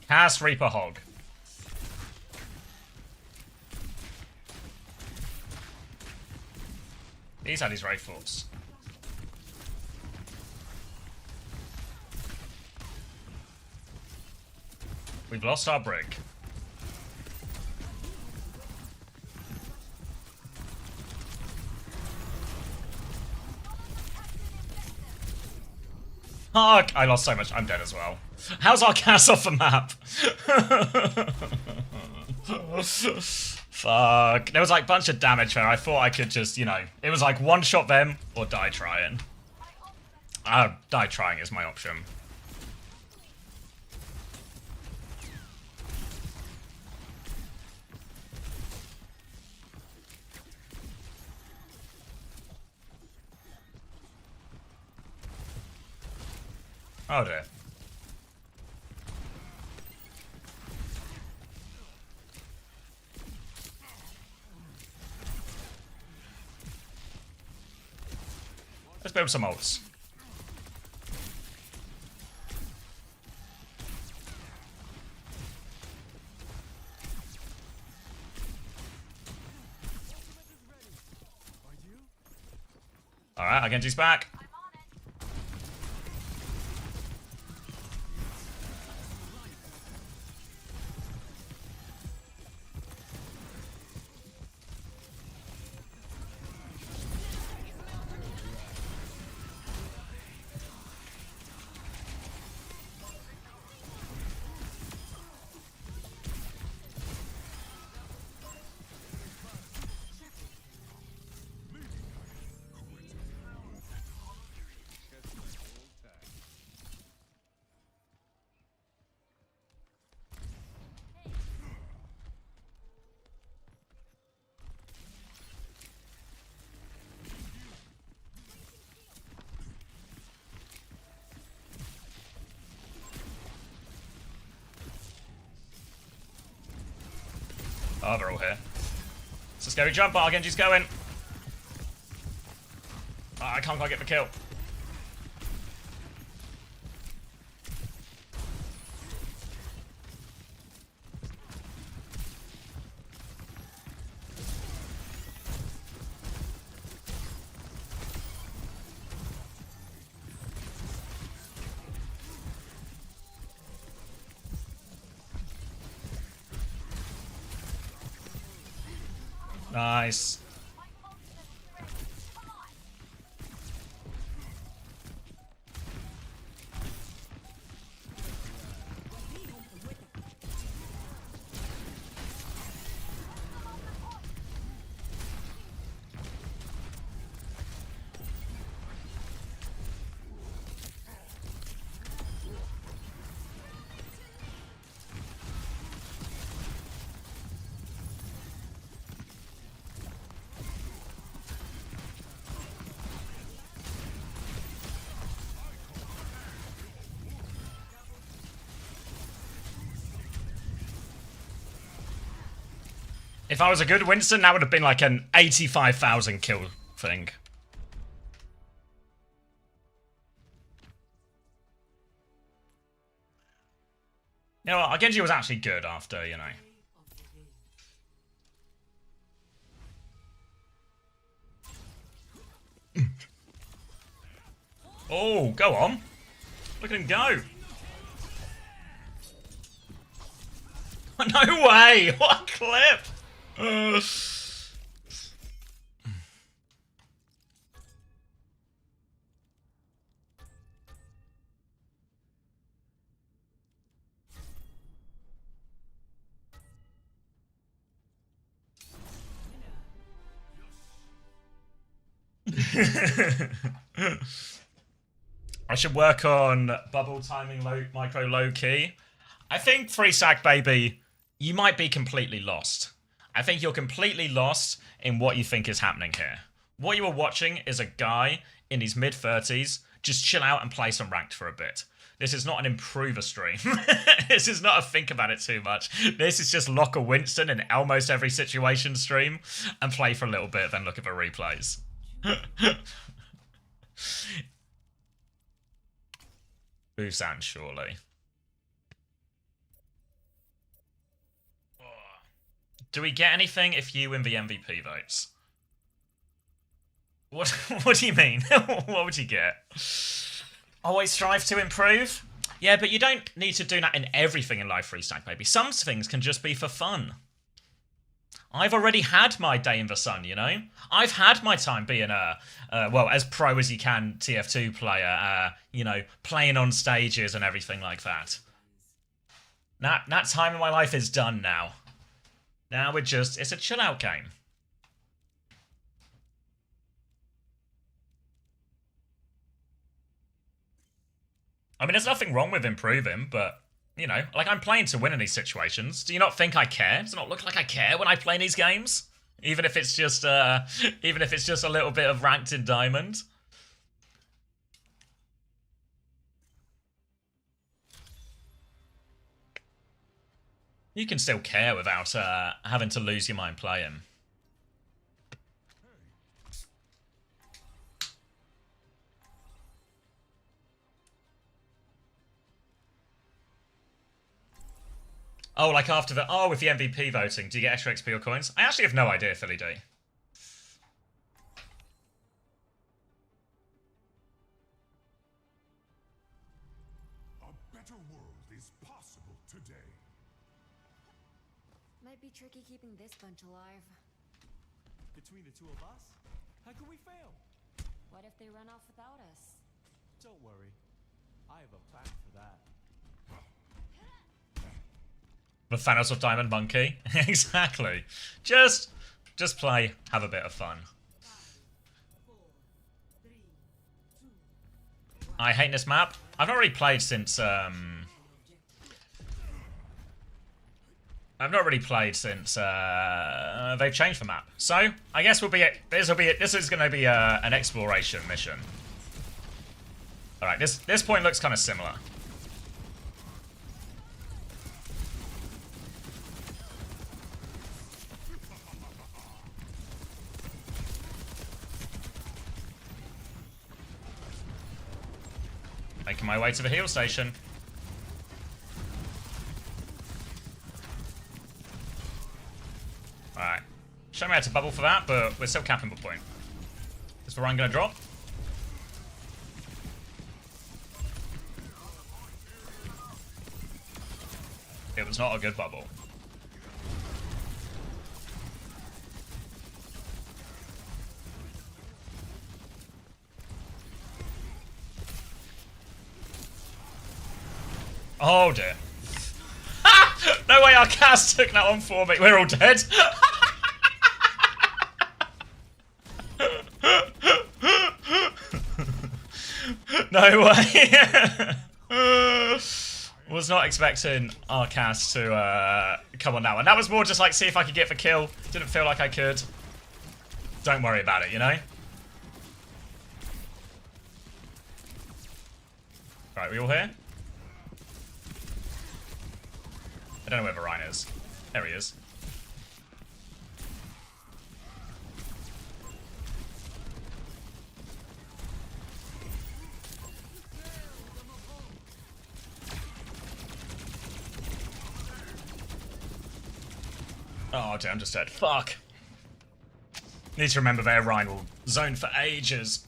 Cast Reaper Hog. He's had his Wraith Force. We've lost our brick. Oh, I lost so much. I'm dead as well. How's our Cass off the map? Fuck. There was like a bunch of damage where I thought I could just, you know, it was like one shot them or die trying. Die trying is my option. Oh dear. Let's build some ults. Alright, Genji's back. Oh, they're all here. It's a scary jump, but Genji's going. Oh, I can't quite get the kill. Nice. If I was a good Winston, that would have been like an 85,000 kill thing. You know what, Genji was actually good after, you know. Oh, go on. Look at him go. No way! What a clip! I should work on bubble timing micro low key. I think free sack baby, you might be completely lost. I think you're completely lost in what you think is happening here. What you are watching is a guy in his mid-30s just chill out and play some ranked for a bit. This is not an improver stream. This is not a think about it too much. This is just lock a Winston in almost every situation stream and play for a little bit, then look at the replays. Busan, surely. Do we get anything if you win the MVP votes? What What do you mean? What would you get? Always strive to improve? Yeah, but you don't need to do that in everything in live free stack, baby. Some things can just be for fun. I've already had my day in the sun, you know? I've had my time being well, as pro as you can TF2 player, you know, playing on stages and everything like that. That time in my life is done now. Now it's a chill out game. I mean, there's nothing wrong with improving, but, you know, like, I'm playing to win in these situations. Do you not think I care? Does it not look like I care when I play in these games? Even if it's just a little bit of ranked in diamond. You can still care without having to lose your mind playing. Oh, like after the... Oh, with the MVP voting, do you get extra XP or coins? I actually have no idea, Philly D. better world is possible today. Might be tricky keeping this bunch alive. Between the two of us, how can we fail? What if they run off without us? Don't worry, I have a plan for that. The Thanos of Diamond Monkey. Exactly. Just play, have a bit of fun. I hate this map. I've not really played since they've changed the map. So I guess this is going to be an exploration mission. All right, this point looks kind of similar. Making my way to the heal station. Alright. Show me how to bubble for that, but we're still capping the point. Is the run gonna drop? It was not a good bubble. Oh dear. No way our cast took that on for me. We're all dead. No way. Was not expecting our cast to come on now. And that was more just like see if I could get the kill. Didn't feel like I could. Don't worry about it, you know? Right, we all here? I don't know where the Rhine is. There he is. Oh, damn, I'm just dead. Fuck. Need to remember their Rhine will zone for ages.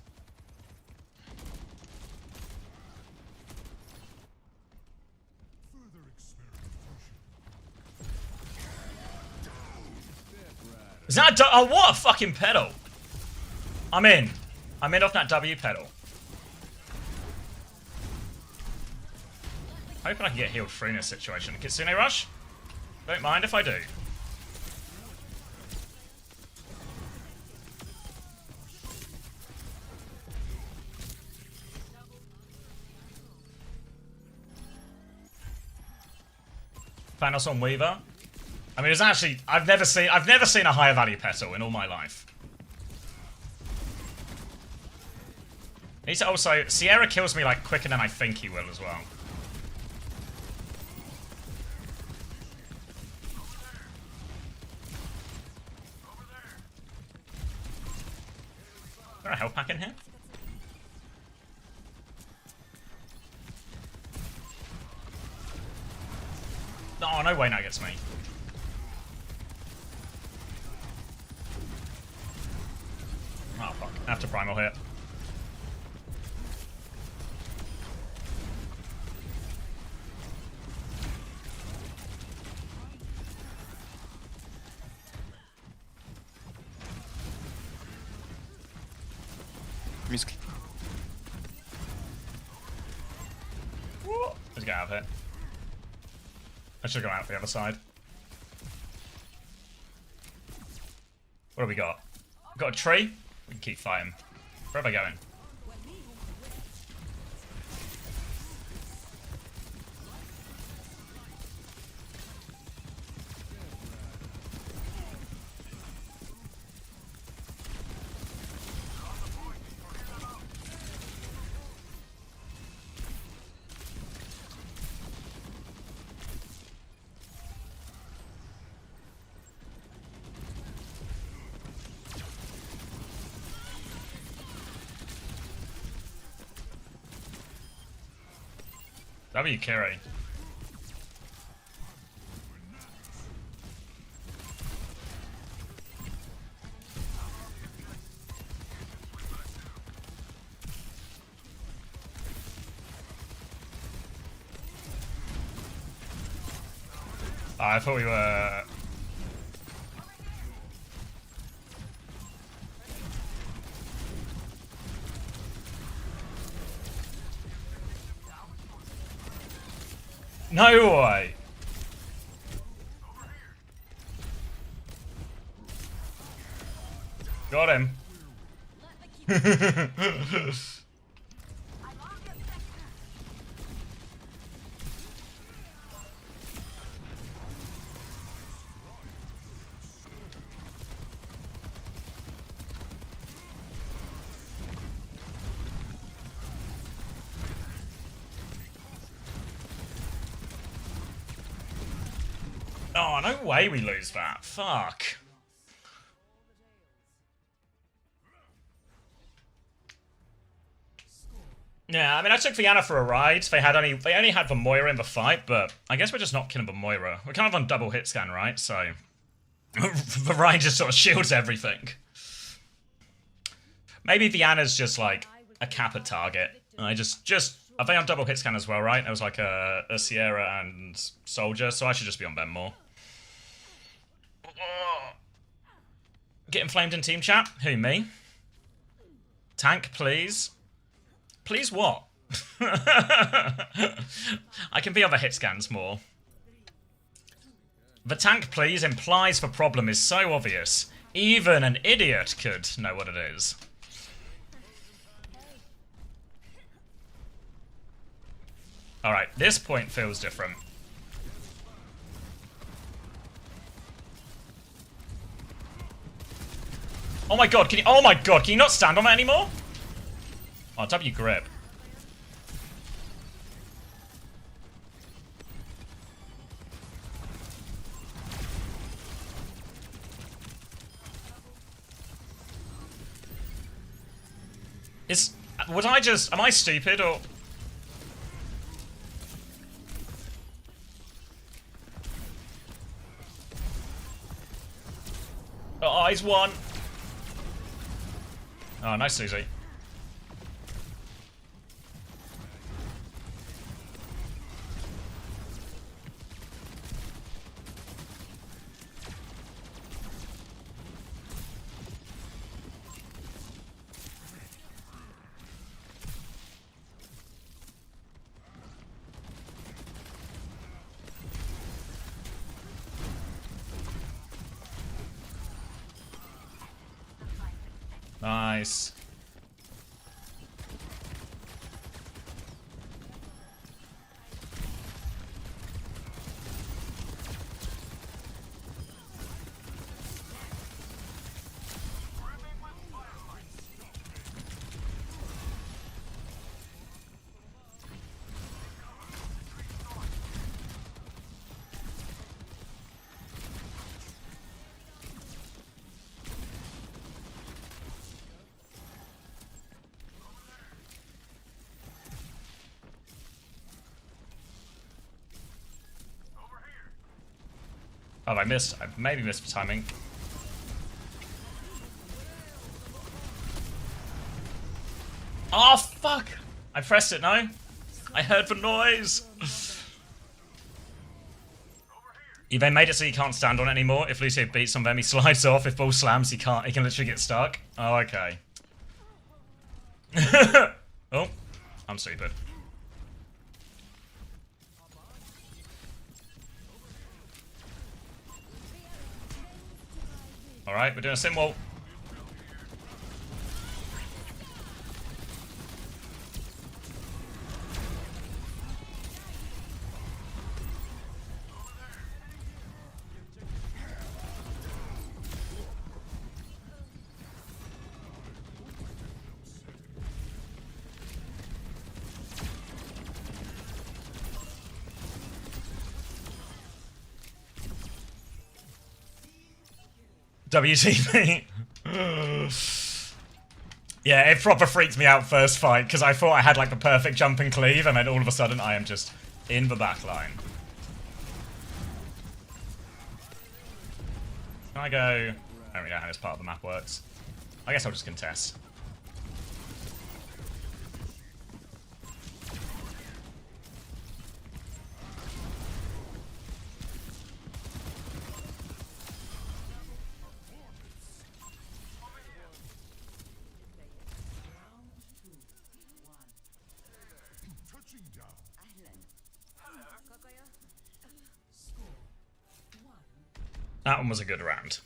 Is that oh, what a fucking pedal. I'm in. I'm in off that W pedal. Hoping I can get healed through in this situation. Kitsune rush? Don't mind if I do. Thanos on Weaver. I mean, it's actually I've never seen a higher value petal in all my life. Need to also Sierra kills me like quicker than I think he will as well. Is there a health pack in here? Oh, no way that gets me. Oh, fuck. I have to primal here. Music. Let's get out of here. I should go out the other side. What do we got? Got a tree? We can keep fighting. Where am I going? W carry. I thought we were... No way! Got him. Oh, no way we lose that. Fuck. Yeah, I mean, I took Vienna for a ride. They only had the Moira in the fight, but I guess we're just not killing the Moira. We're kind of on double hit scan, right? So the ride just sort of shields everything. Maybe Vienna's just like a Kappa target. And I just are they on double hit scan as well, right? It was like a Sierra and Soldier, so I should just be on them more. Getting flamed in team chat? Who, me? Tank, please. Please what? I can be on the hit scans more. The tank, please, implies the problem is so obvious. Even an idiot could know what it is. Alright, this point feels different. Oh my god, can you not stand on that anymore? Oh, W grip. Am I stupid or? Oh, he's won. Oh, nice, Susie. Nice. Oh, I maybe missed the timing. Oh, fuck! I pressed it, no? I heard the noise! They made it so you can't stand on it anymore. If Lucio beats on them, he slides off. If ball slams, he can literally get stuck. Oh, okay. Oh, I'm stupid. Alright, we're doing a sim wall. WTP. Yeah, it proper freaked me out first fight because I thought I had like the perfect jump and cleave, and then all of a sudden I am just in the back line. Can I go? I don't really know how this part of the map works. I guess I'll just contest. That one was a good round.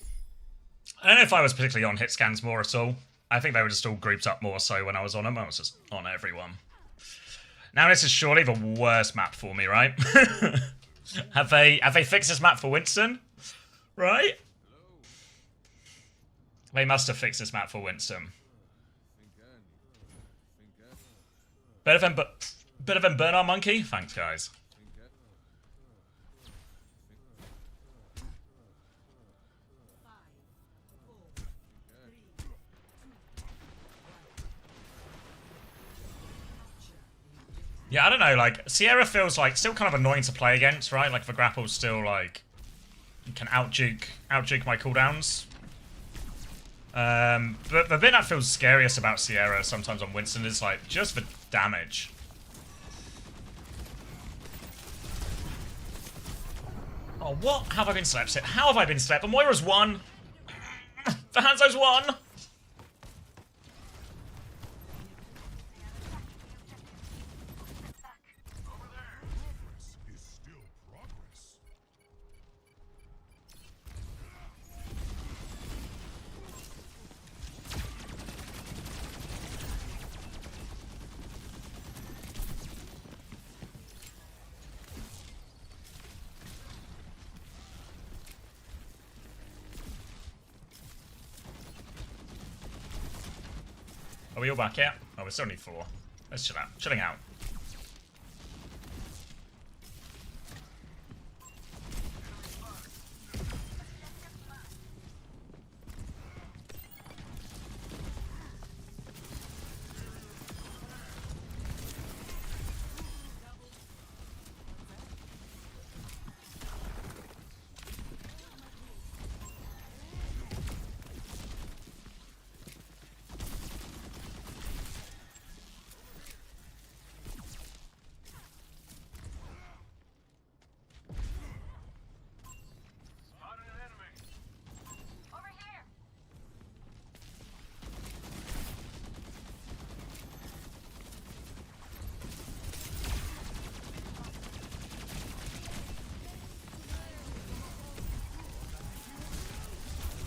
I don't know if I was particularly on hit scans more at all. I think they were just all grouped up more so when I was on them. I was just on everyone. Now this is surely the worst map for me, right? Have they fixed this map for Winston? Right? They must have fixed this map for Winston. Better than Bernard Monkey? Thanks, guys. Yeah, I don't know, like, Sierra feels like still kind of annoying to play against, right? Like, the grapple's still, like, you can out-juke my cooldowns. But the bit that feels scariest about Sierra sometimes on Winston is, like, just the damage. Oh, what have I been slept? How have I been slept? The Moira's won. The Hanzo's won. Are we all back yet? Oh, we still need 4. Let's chill out. Chilling out.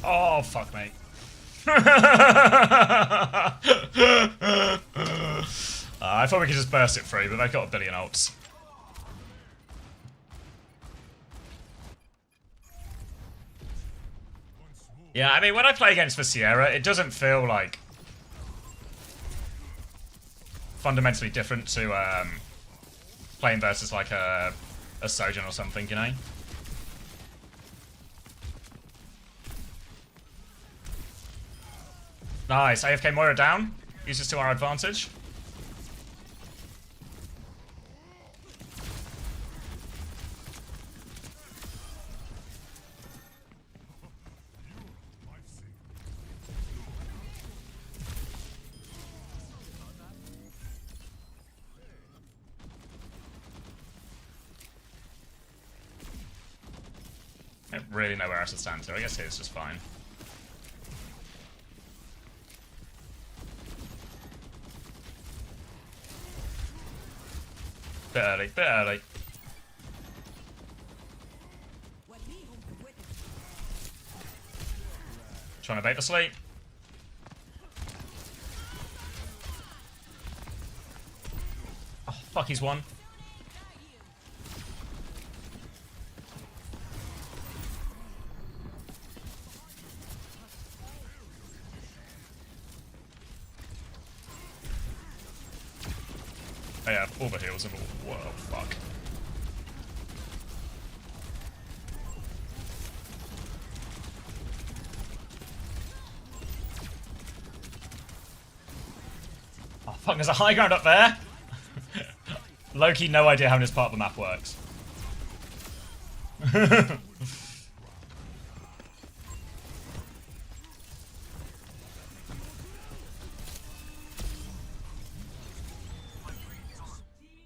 Oh, fuck, mate. I thought we could just burst it through, but they've got a billion ults. Yeah, I mean, when I play against the Sierra, it doesn't feel, like, fundamentally different to playing versus, like, a Sojourn or something, you know? Nice, AFK Moira down. Use this to our advantage. I don't really know where else to stand, so I guess here's just fine. Bit early, bit early. Trying to bait the sleep. Oh, fuck, he's won. Oh yeah, all the heals and all. Whoa, fuck. Oh fuck, there's a high ground up there! Loki, no idea how this part of the map works.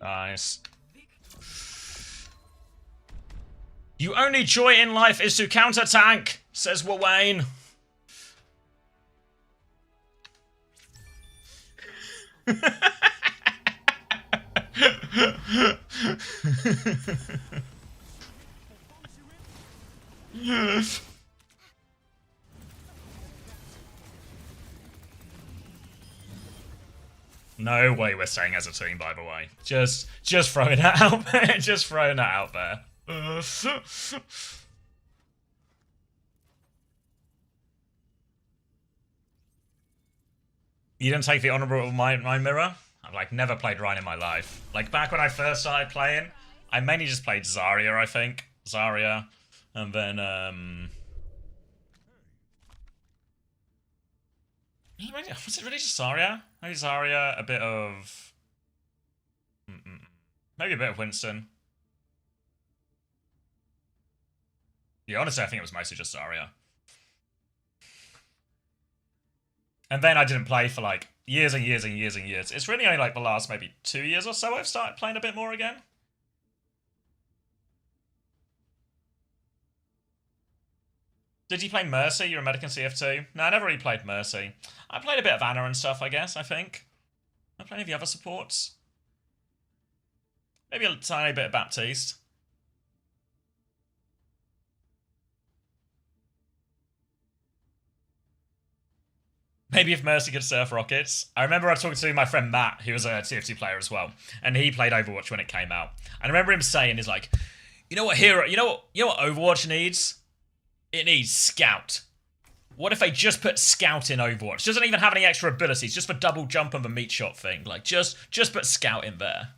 Nice. You only joy in life is to counter-tank, says Wayne. No way we're staying as a team, by the way. Just throwing that out there. Just throwing that out there. You didn't take the honorable my mirror? I've like never played Rhine in my life. Like back when I first started playing, I mainly just played Zarya, I think. Zarya. And then was it really just Zarya? Maybe Zarya, a bit of maybe a bit of Winston. Yeah, honestly I think it was mostly just Zarya. And then I didn't play for like years and years and years and years. It's really only like the last maybe 2 years or so I've started playing a bit more again. Did you play Mercy? You're a Medic in CF2? No, I never really played Mercy. I played a bit of Anna and stuff, I guess, I think. I played any of the other supports. Maybe a tiny bit of Baptiste. Maybe if Mercy could surf rockets. I remember I was talking to my friend Matt, who was a TF2 player as well, and he played Overwatch when it came out. And I remember him saying, "He's like, you know what Overwatch needs? It needs Scout. What if they just put Scout in Overwatch? Doesn't even have any extra abilities, just for double jump and the meat shot thing. Like, just put Scout in there."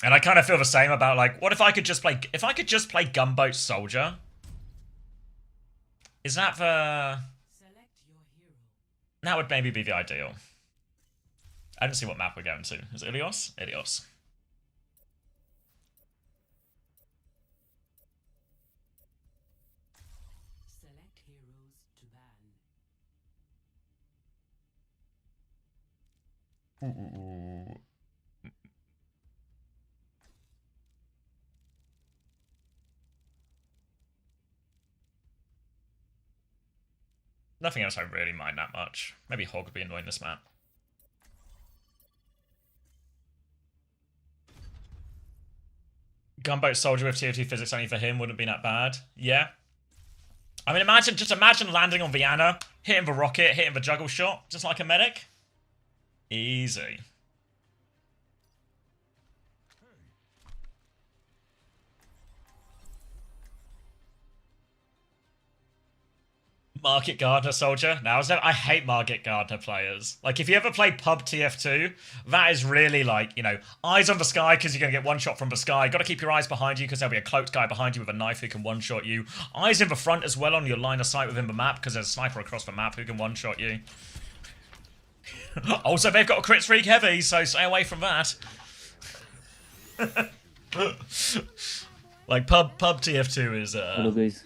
And I kind of feel the same about like, what if I could just play Gunboat Soldier? Is that the? That would maybe be the ideal. I didn't see what map we're going to. Is it Ilios? Ilios. Select heroes to ban. Nothing else I really mind that much. Maybe Hog would be annoying this map. Gunboat Soldier with TF2 physics only for him wouldn't be that bad. Yeah. I mean, just imagine landing on Viana, hitting the rocket, hitting the juggle shot, just like a medic. Easy. Market Gardener Soldier. Now, I hate Market Gardener players. Like, if you ever play Pub TF2, that is really like, you know, eyes on the sky because you're going to get one shot from the sky. Got to keep your eyes behind you because there'll be a cloaked guy behind you with a knife who can one-shot you. Eyes in the front as well on your line of sight within the map because there's a sniper across the map who can one-shot you. Also, they've got a crit streak heavy, so stay away from that. Like, Pub TF2 is... Hello, guys.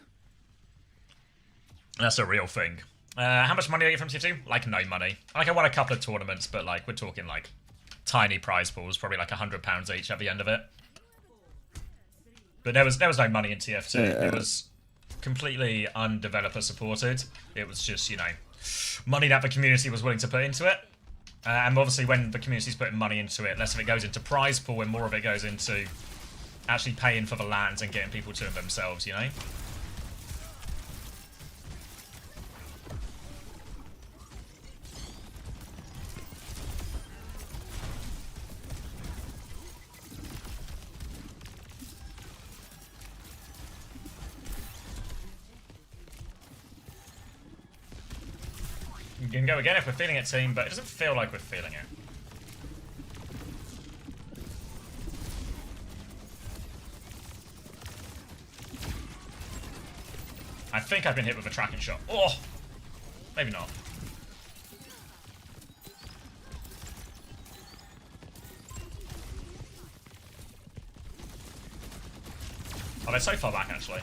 That's a real thing. How much money do I get from TF2? Like, no money. Like, I won a couple of tournaments, but, like, we're talking, like, tiny prize pools. Probably, like, £100 each at the end of it. But there was no money in TF2. It was completely undeveloper supported. It was just, you know, money that the community was willing to put into it. And obviously, when the community's putting money into it, less of it goes into prize pool and more of it goes into actually paying for the lands and getting people to them themselves, you know? We can go again if we're feeling it, team, but it doesn't feel like we're feeling it. I think I've been hit with a tracking shot. Oh! Maybe not. Oh, they're so far back, actually.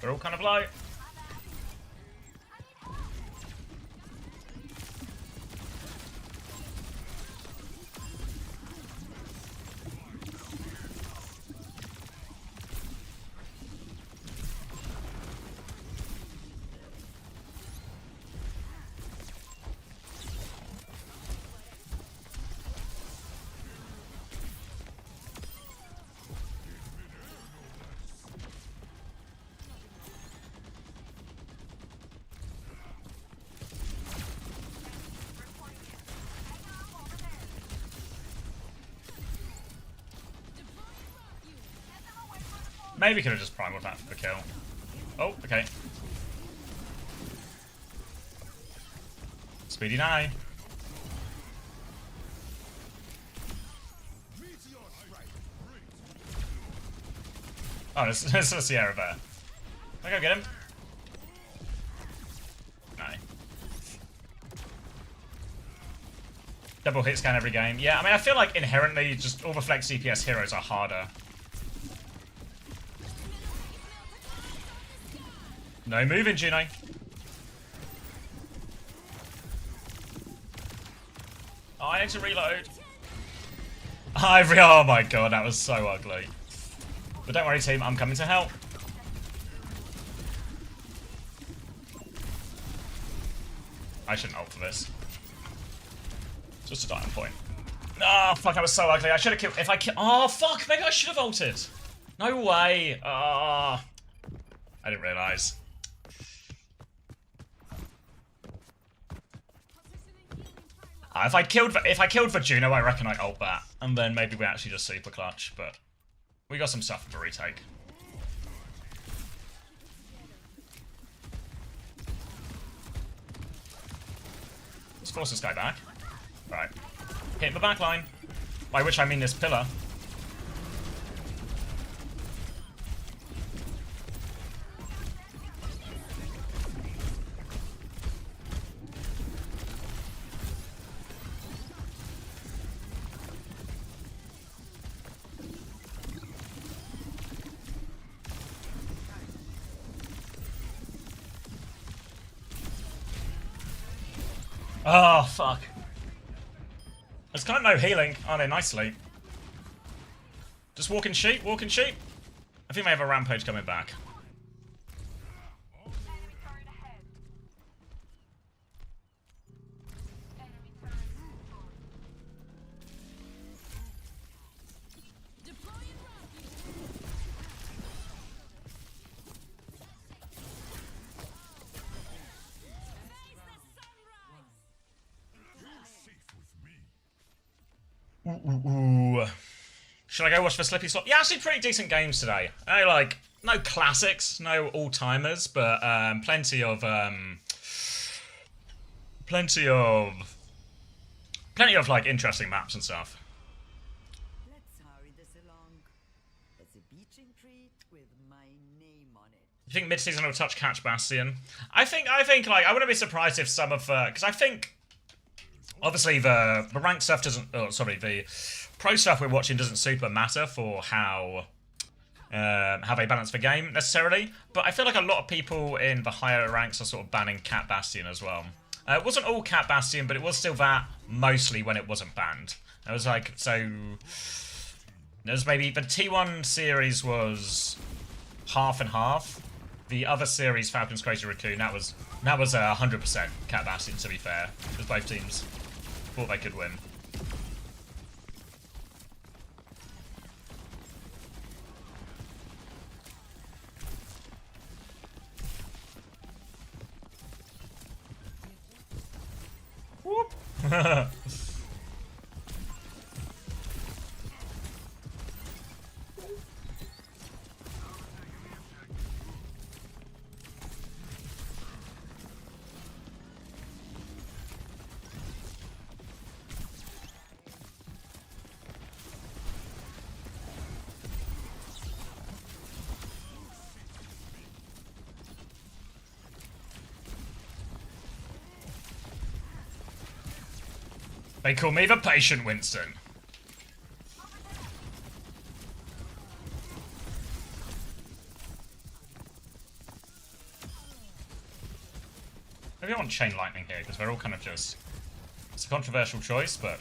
They're all kind of low. Maybe could have just primal that for the kill. Oh, okay. Speedy Nai. Oh, there's a Sierra there. Can I go get him? No. Double hit scan every game. Yeah, I mean, I feel like inherently just all the flex CPS heroes are harder. No moving, Juno. Oh, I need to reload. Ivory, oh my god, that was so ugly. But don't worry, team, I'm coming to help. I shouldn't ult for this. Just a dying point. Oh, fuck, that was so ugly. I should have killed. If I kill. Oh, fuck, maybe I should have ulted. No way. Oh, I didn't realise. If I killed for Juno, I reckon I ult that, and then maybe we actually just super clutch. But we got some stuff to retake. Let's force this guy back. Right, hit the back line, by which I mean this pillar. Oh, fuck. There's kind of no healing. Oh, no, nicely. Just walking sheep, walking sheep. I think they have a rampage coming back. Ooh. Should I go watch the Slippy Slot? Yeah, actually pretty decent games today. Like, no classics, no all-timers, but plenty of like interesting maps and stuff. Let's hurry this along. There's a beaching treat with my name on it. You think mid-season will touch Catch Bastion? I think like I wouldn't be surprised if some of because I think obviously the ranked stuff doesn't. Oh, sorry, the pro stuff we're watching doesn't super matter for how they balance the game necessarily. But I feel like a lot of people in the higher ranks are sort of banning Cat Bastion as well. It wasn't all Cat Bastion, but it was still that mostly when it wasn't banned. It was like so. There's maybe the T1 series was half and half. The other series, Falcon's Crazy Raccoon, that was 100% Cat Bastion, to be fair, because both teams thought they could win. Whoop. They call me the patient Winston. Maybe I want Chain Lightning here, because we're all kind of just... It's a controversial choice, but...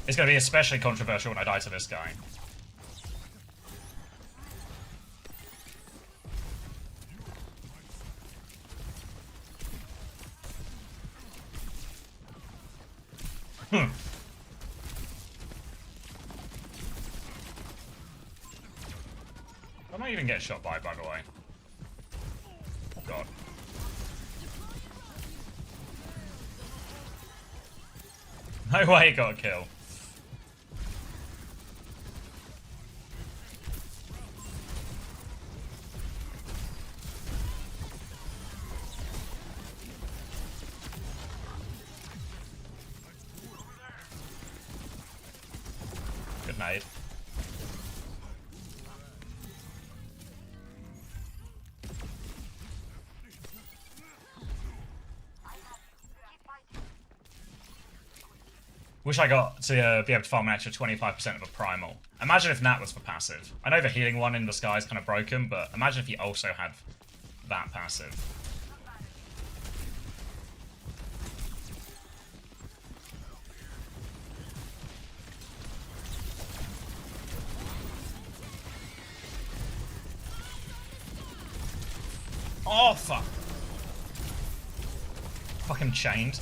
It's going to be especially controversial when I die to this guy. I might even get shot by the way. No way he got a kill. Good night. Wish I got to be able to farm an extra 25% of a primal. Imagine if Nat was for passive. I know the healing one in the sky is kind of broken, but imagine if he also had that passive. Oh, fuck. Fucking chained.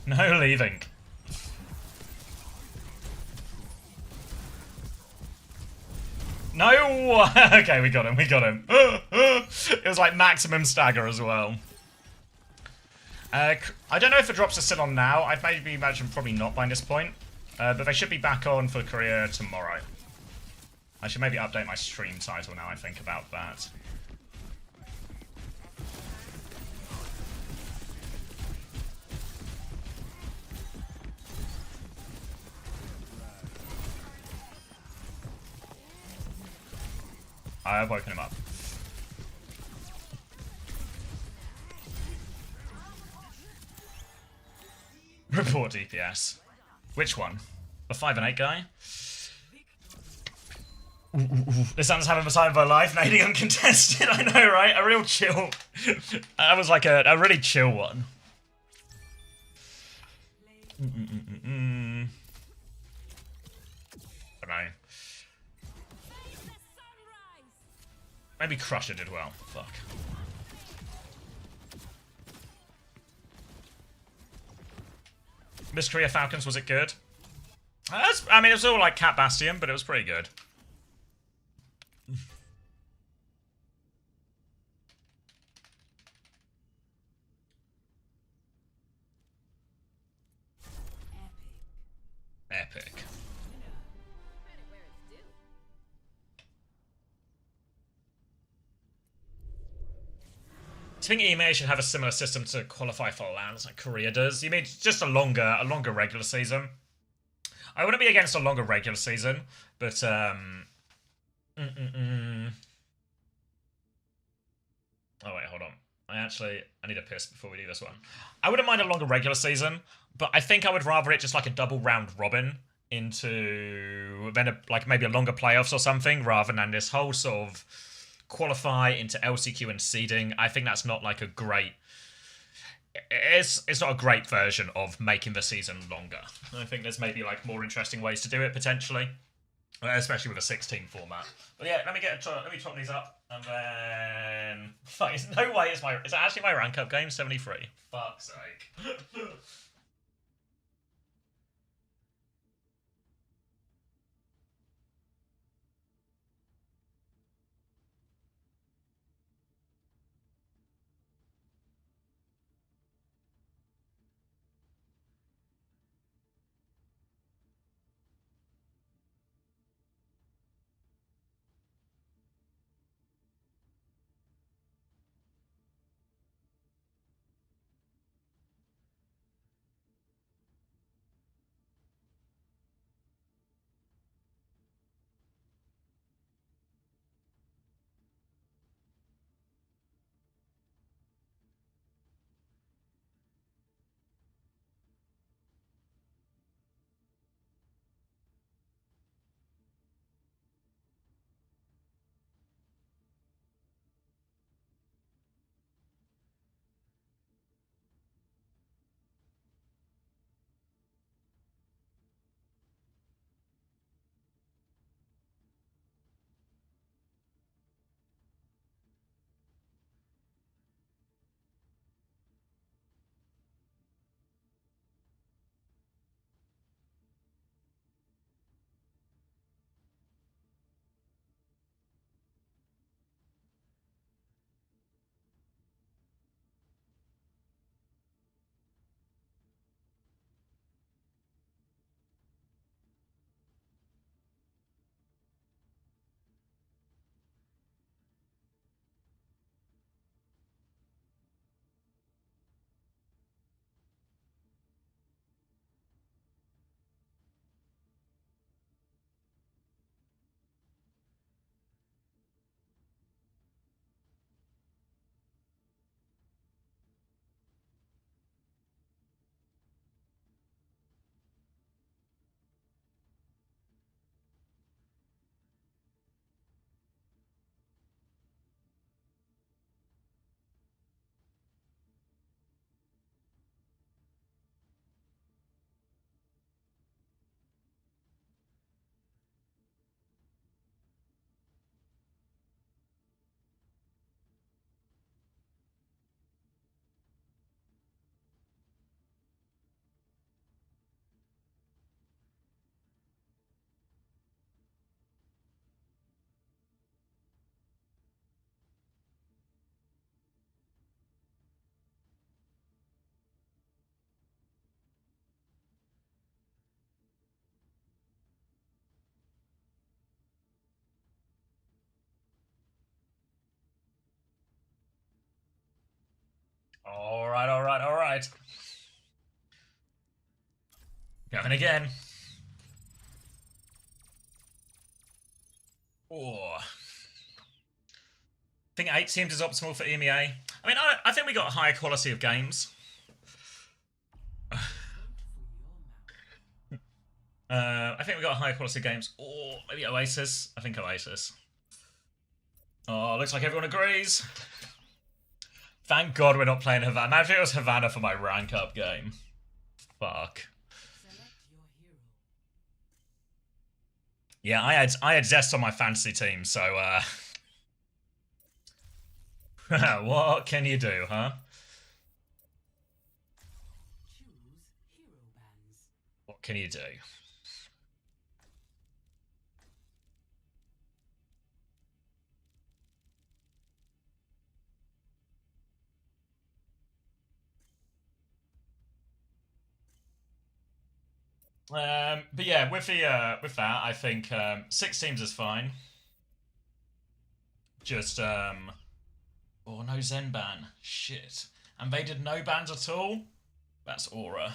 No leaving. No! Okay, we got him, we got him. It was like maximum stagger as well. I don't know if the drops are still on now. I'd maybe imagine probably not by this point. But they should be back on for Korea tomorrow. I should maybe update my stream title now I think about that. I've woken him up. Report DPS. Which one? The 5 and 8 guy? This sounds having the time of my life, nading uncontested. I know, right? A real chill. That was like a really chill one. I don't know. Maybe Crusher did well. Fuck. Miss Korea Falcons, was it good? I mean, it was all like Cat Bastion, but it was pretty good. Epic. Do you think EMA should have a similar system to qualify for lands like Korea does? You mean just a longer regular season? I wouldn't be against a longer regular season, but Oh wait, hold on. I need a piss before we do this one. I wouldn't mind a longer regular season, but I think I would rather it just like a double round robin into then like maybe a longer playoffs or something rather than this whole sort of qualify into LCQ and seeding. I think that's not like a great. It's not a great version of making the season longer. I think there's maybe like more interesting ways to do it potentially, especially with a 16 format. But yeah, let me top these up and then. Fuck, no way is it actually my rank up game 73? Fuck's sake. Alright. Going again. Oh. I think 8 teams is optimal for EMEA. I mean, I think we got a higher quality of games. I think we got a higher quality of games. Or maybe Oasis. I think Oasis. Oh, looks like everyone agrees. Thank God we're not playing Havana. Imagine it was Havana for my rank up game. Fuck. Yeah, I had Zest on my fantasy team, so what can you do, huh? What can you do? But yeah, with that, I think 6 teams is fine. Just oh, no Zen ban. Shit. And they did no bans at all? That's Aura.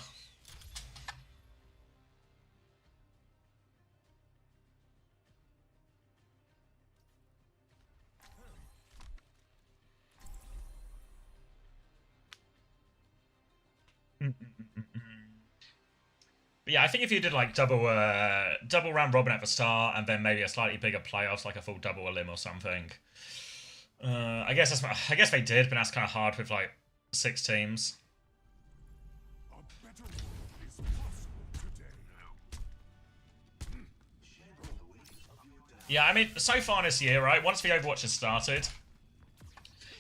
But yeah, I think if you did like double round robin at the start and then maybe a slightly bigger playoffs, like a full double elim or something. I guess they did, but that's kind of hard with like 6 teams. Yeah, I mean, so far this year, right? Once the Overwatch has started,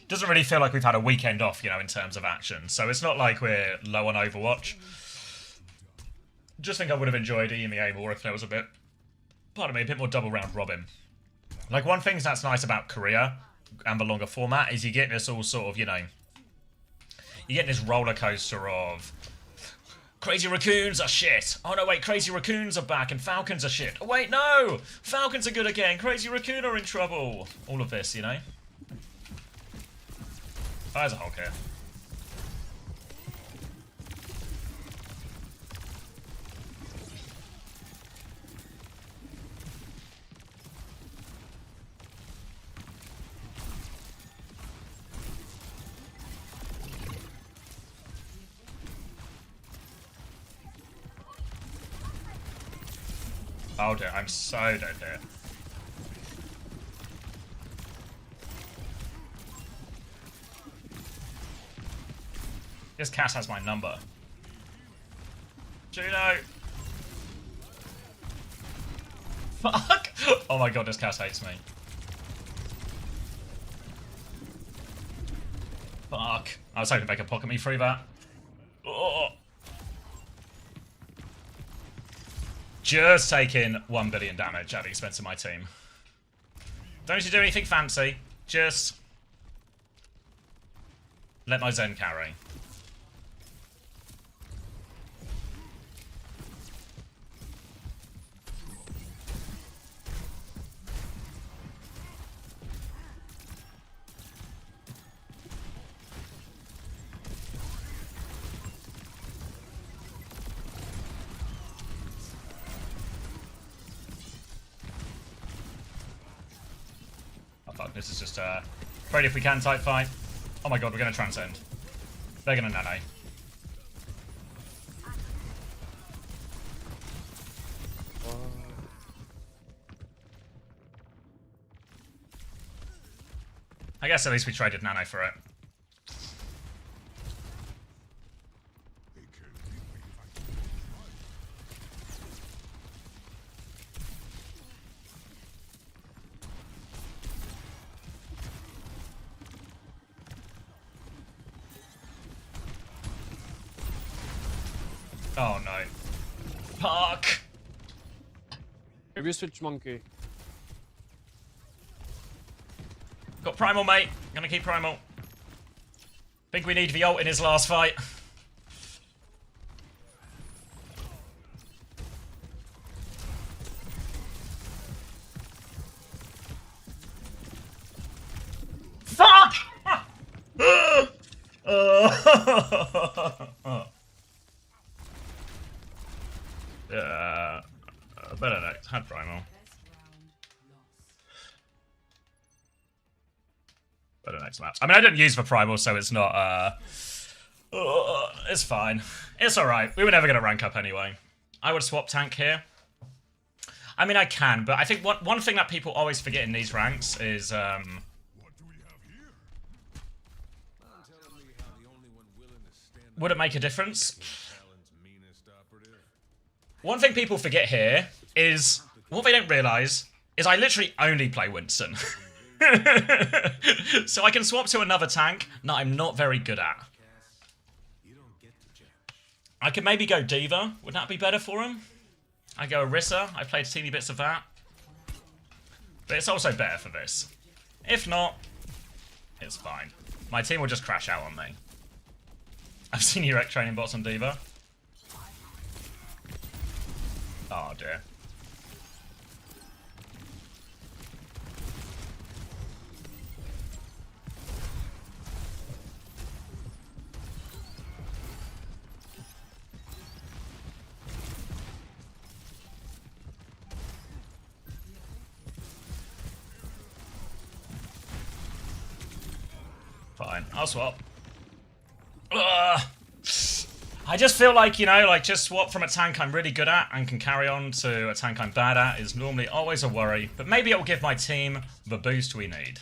it doesn't really feel like we've had a weekend off, you know, in terms of action. So it's not like we're low on Overwatch. Just think I would have enjoyed EMEA more if there was a bit, pardon me, a bit more double round robin. Like, one thing that's nice about Korea and the longer format is you get this all sort of, you know, you get this roller coaster of Crazy Raccoons are shit. Oh no, wait, Crazy Raccoons are back and Falcons are shit. Oh wait, no! Falcons are good again. Crazy Raccoon are in trouble. All of this, you know. Oh, there's a Hulk here. Oh dear, I'm so dead here. This cat has my number. Juno! Fuck! Oh my god, this cat hates me. Fuck. I was hoping they could pocket me through that. Oh. Just taking 1 billion damage at the expense of my team. Don't need to do anything fancy. Just let my Zen carry. Fuck, this is just afraid if we can type fight. Oh my god, we're gonna transcend. They're gonna nano. I guess at least we traded nano for it. Oh no. Fuck! Maybe switch monkey. Got Primal, mate. Gonna keep Primal. Think we need the ult in his last fight. Fuck! Yeah. Better next. Had primal. Better next match. I mean, I didn't use for primal, so it's not. It's fine. It's all right. We were never gonna rank up anyway. I would swap tank here. I mean, I can, but I think one thing that people always forget in these ranks is would it make a difference? One thing people forget here is, what they don't realise is I literally only play Winston. So I can swap to another tank that I'm not very good at. I could maybe go Diva. Would that be better for him? I go Orisa. I played teeny bits of that. But it's also better for this. If not, it's fine. My team will just crash out on me. I've seen you wreck training bots on Diva. Oh dear. Fine, I'll swap. Ugh. I just feel like, you know, like just swap from a tank I'm really good at and can carry on to a tank I'm bad at is normally always a worry, but maybe it will give my team the boost we need.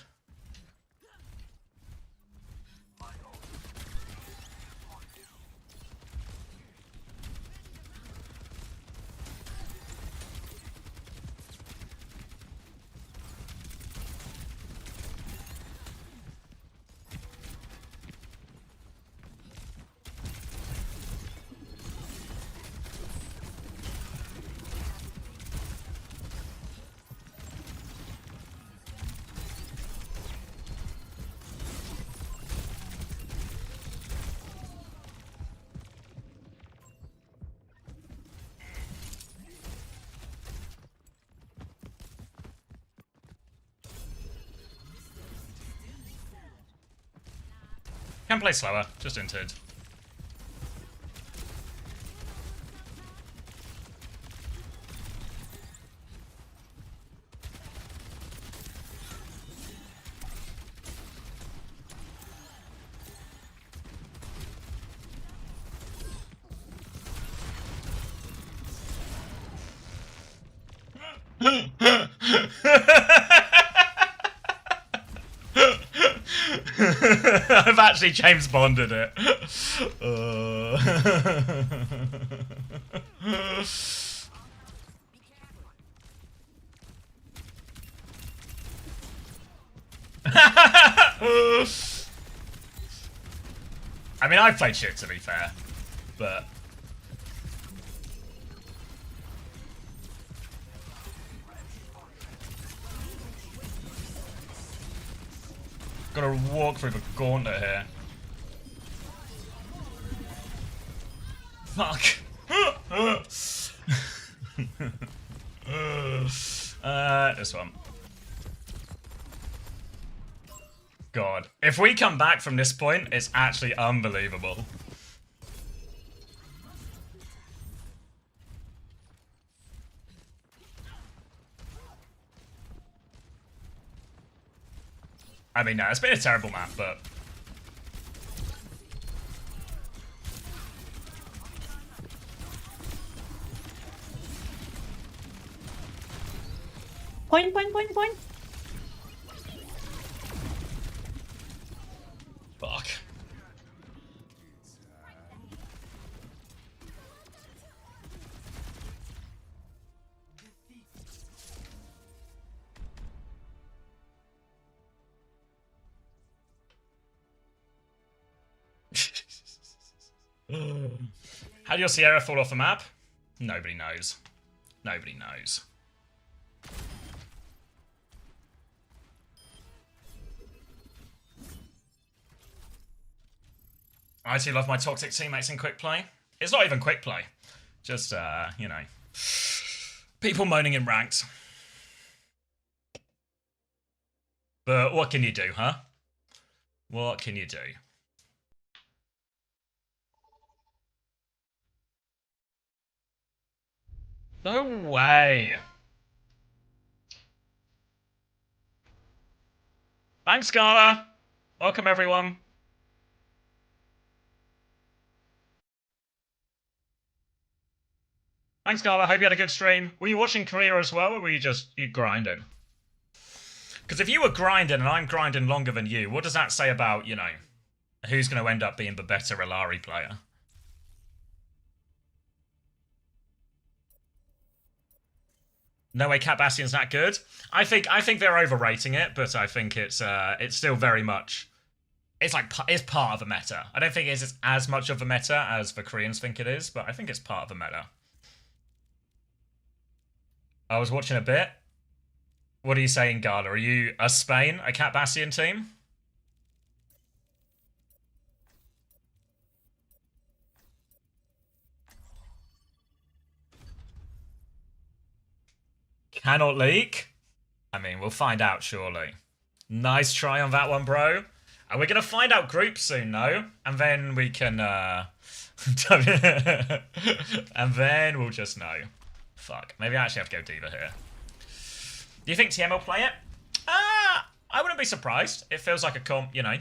Can play slower, just entered. I've actually James Bonded it. I mean, I've played shit, to be fair, but... Gotta walk through the gauntlet here. Fuck. This one. God. If we come back from this point, it's actually unbelievable. I mean, no, it's been a terrible map, but... Point. Fuck. How did your Sierra fall off the map? Nobody knows. Nobody knows. I actually love my toxic teammates in quick play. It's not even quick play. Just, you know, people moaning in ranked. But what can you do, huh? What can you do? No way. Thanks, Scala. Welcome, everyone. Thanks, Scala. Hope you had a good stream. Were you watching Korea as well, or were you grinding? Because if you were grinding and I'm grinding longer than you, what does that say about, you know, who's going to end up being the better Illari player? No way Cat Bastion's that good. I think they're overrating it, but I think it's still very much it's part of the meta. I don't think it's as much of a meta as the Koreans think it is, but I think it's part of the meta. I was watching a bit. What are you saying, Gala? Are you a Spain, a Cat Bastion team? Cannot leak? I mean, we'll find out shortly. Nice try on that one, bro. And we're going to find out groups soon, though. And then we can, and then we'll just know. Fuck. Maybe I actually have to go D.Va here. Do you think TM will play it? I wouldn't be surprised. It feels like a comp, you know.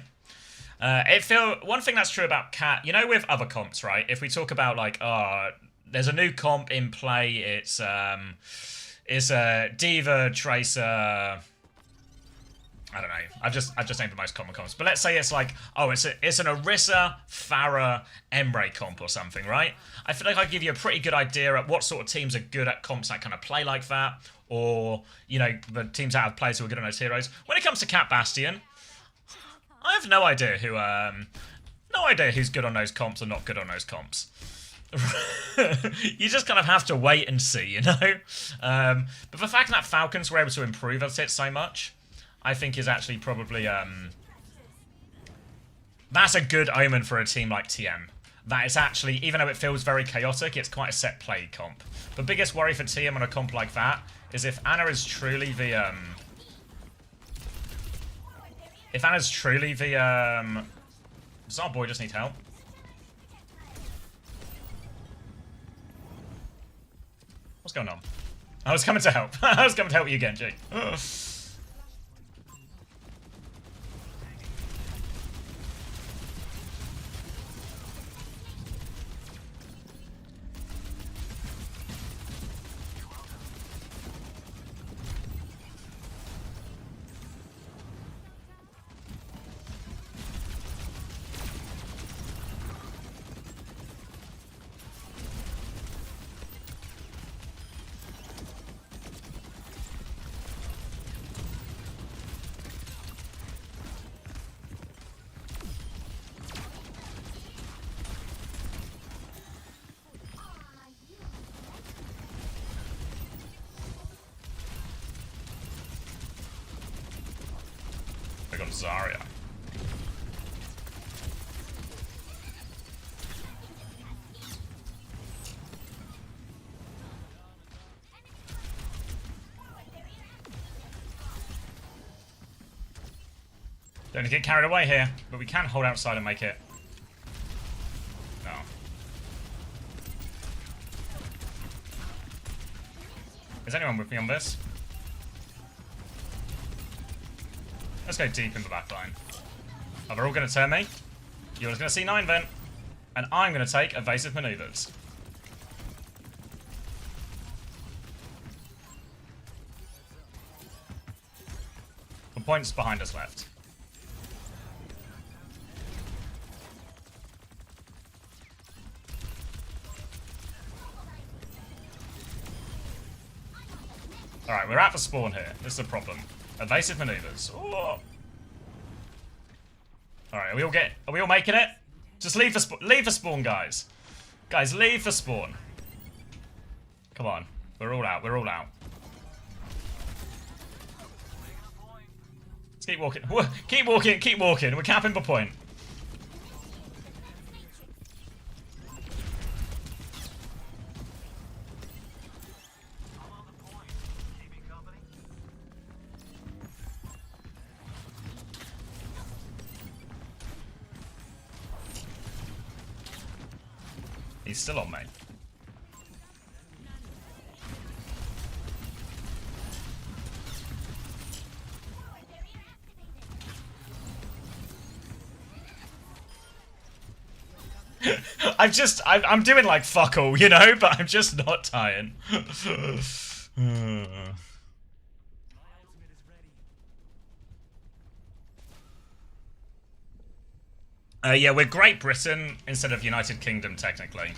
One thing that's true about Cat, you know, with other comps, right? If we talk about, like, there's a new comp in play, it's D.Va, Tracer. I don't know. I've just named the most common comps. But let's say it's like, it's an Orisa, Pharah, Emre comp or something, right? I feel like I give you a pretty good idea at what sort of teams are good at comps that kind of play like that, or, you know, the teams that have players who are good on those heroes. When it comes to Cat Bastion, I have no idea who's good on those comps or not good on those comps. You just kind of have to wait and see, you know? But the fact that Falcons were able to improve at it so much, I think is actually probably, that's a good omen for a team like TM. That it's actually, even though it feels very chaotic, it's quite a set play comp. The biggest worry for TM on a comp like that is if Ana is truly the, does our boy just need help? What's going on? I was coming to help. I was coming to help you, Genji. I got Zarya. Don't get carried away here, but we can hold outside and make it. No. Is anyone with me on this? Let's go deep in the back line. Oh, they're all going to turn me. You're just going to C9 then. And I'm going to take evasive maneuvers. The point's behind us left. Alright, we're at the spawn here. This is a problem. Evasive maneuvers. Alright, are we all making it? Just leave the spawn, guys. Guys, leave the spawn. Come on. We're all out. We're all out. Let's keep walking. Keep walking. Keep walking. We're capping the point. He's still on me. I'm doing like fuck all, you know, but I'm just not tying. Yeah, we're Great Britain instead of United Kingdom, technically.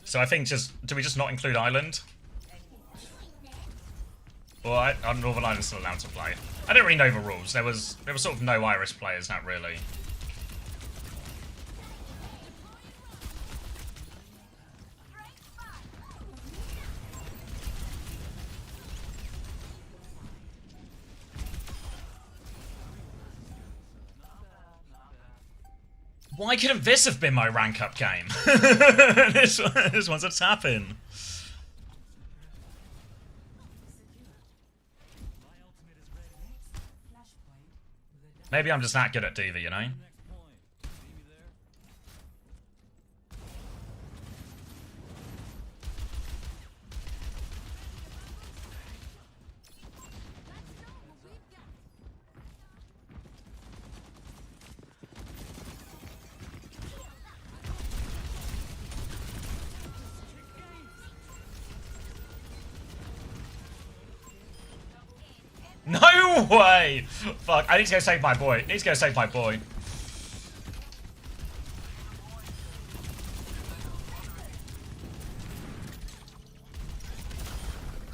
So I think do we just not include Ireland? Or are Northern Ireland still allowed to play? I don't really know the rules. There were sort of no Irish players, not really. Why couldn't this have been my rank up game? this one's a tap-in. Maybe I'm just that good at DV, you know? No way! Fuck, I need to go save my boy. I need to go save my boy.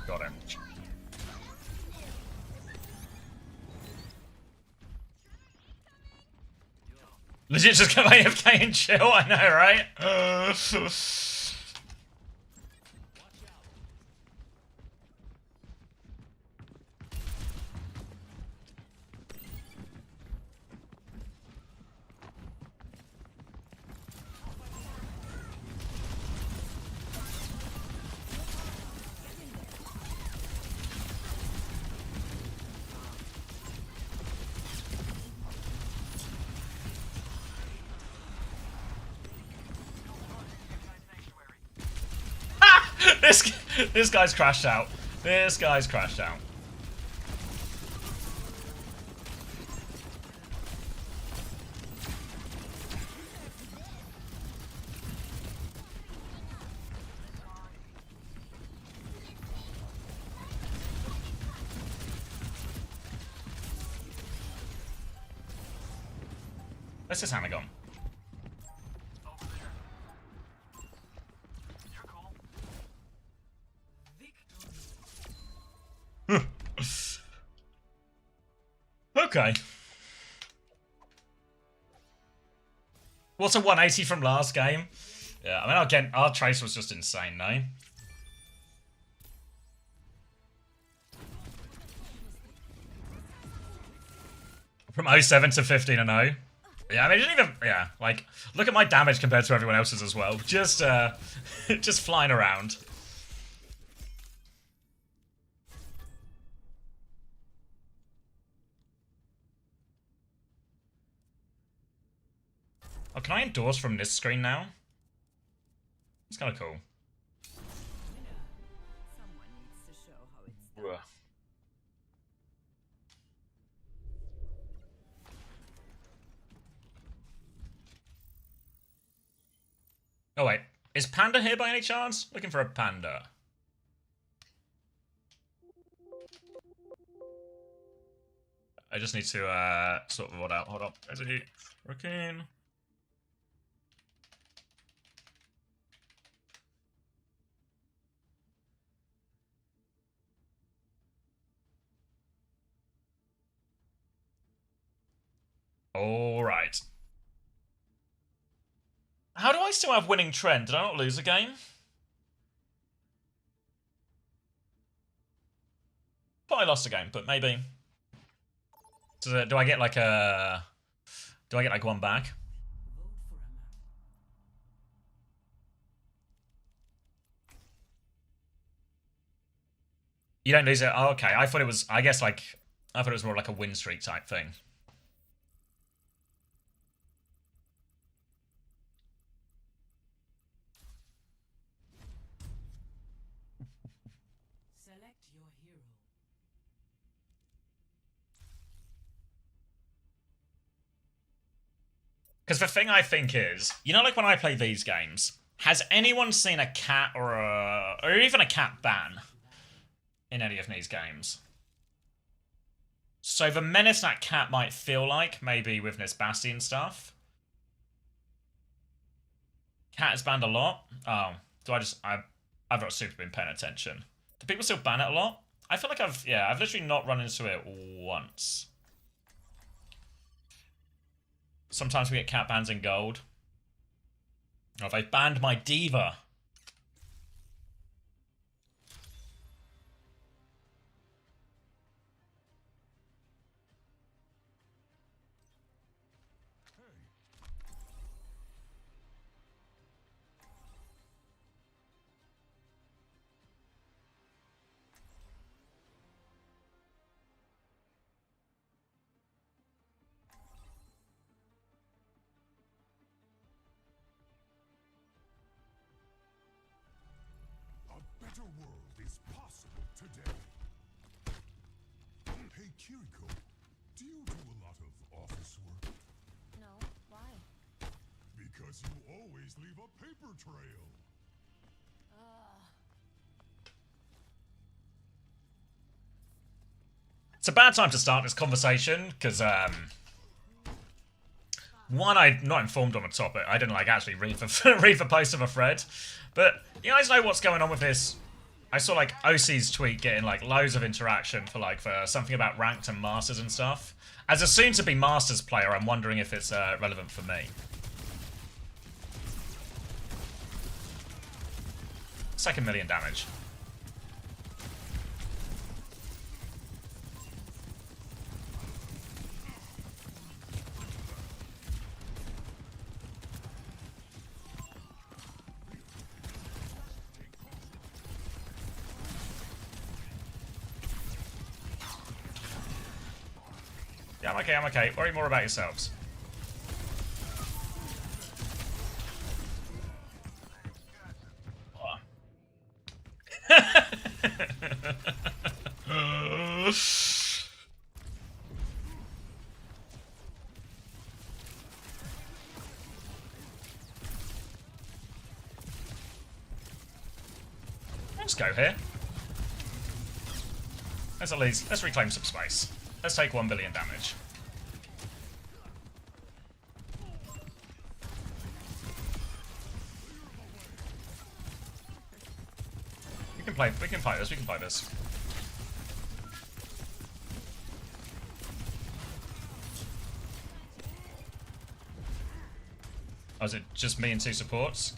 Got him. Legit just go AFK and chill, I know, right? This guy's crashed out. This guy's crashed out. Where's this hammer gone? Okay. What's a 180 from last game? Yeah, I mean, again, our trace was just insane, no? From 07 to 15 and 0. Yeah, I mean, it didn't even, yeah, like, look at my damage compared to everyone else's as well. Just, just flying around. Oh, can I endorse from this screen now? It's kind of cool. Ugh. Oh wait, is Panda here by any chance? Looking for a Panda. I just need to sort of what out. Hold up. Is he working? All right. How do I still have winning trend? Did I not lose a game? Thought I lost a game, but maybe. So do I get like a? Do I get like one back? You don't lose it. Oh, okay. I thought it was. I guess like. I thought it was more like a win streak type thing. Because the thing I think is, you know, like when I play these games, has anyone seen a cat or even a cat ban in any of these games? So the menace that cat might feel like, maybe with this Bastion stuff. Cat is banned a lot. Oh, do I just... I've not super been paying attention. Do people still ban it a lot? I feel like I've literally not run into it once. Sometimes we get cat bans in gold. Oh, they banned my diva. A better world is possible today. Hey, Kiriko, do you do a lot of office work? No, why? Because you always leave a paper trail. It's a bad time to start this conversation, because, one, I'm not informed on the topic. I didn't, like, actually read the, read the post of a thread. But you guys know what's going on with this? I saw, like, OC's tweet getting, like, loads of interaction for, like, for something about ranked and masters and stuff. As a soon-to-be masters player, I'm wondering if it's relevant for me. Second million damage. Yeah, I'm okay. Worry more about yourselves. Let's go here. Let's reclaim some space. Let's take 1 billion damage. We can fight this. Oh, is it just me and 2 supports?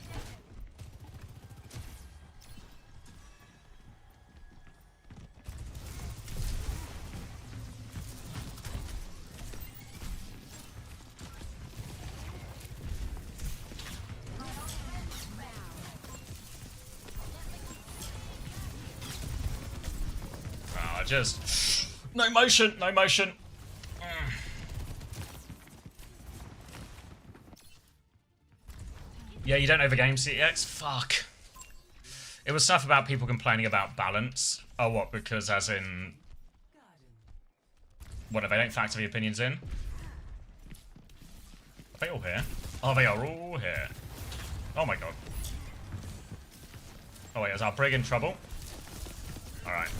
Just no motion. Yeah, you don't know the game, CX? Fuck. It was stuff about people complaining about balance. Oh, what? Because as in... What, if they don't factor the opinions in? Are they all here? Oh, they are all here. Oh my god. Oh wait, is our brig in trouble? Alright.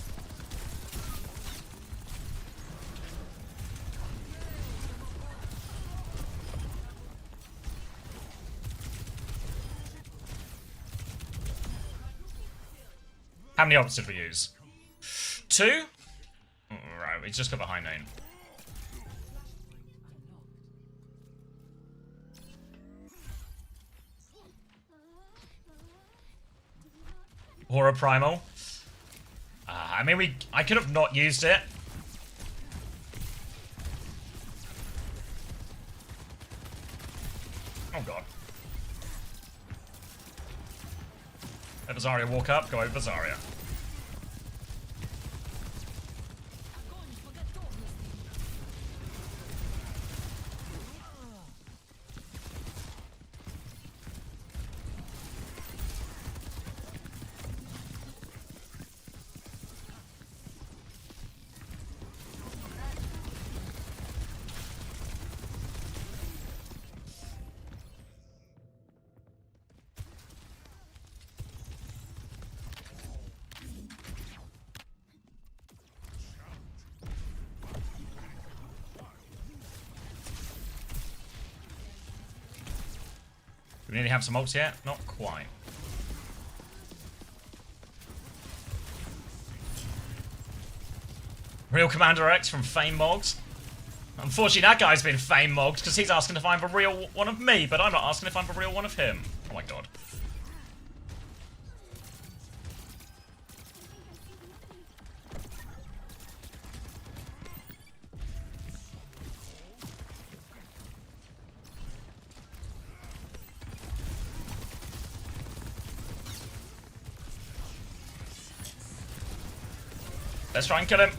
How many ults did we use? 2? Right, we just got the high noon. Horror Primal. I mean, I could have not used it. Oh god. Let Zarya walk up, go over Zarya. we nearly have some ults yet? Not quite. Real Commander X from Fame Mogs. Unfortunately, that guy's been Fame Mogged because he's asking if I'm a real one of me, but I'm not asking if I'm a real one of him. Oh my god. Let's try and kill him.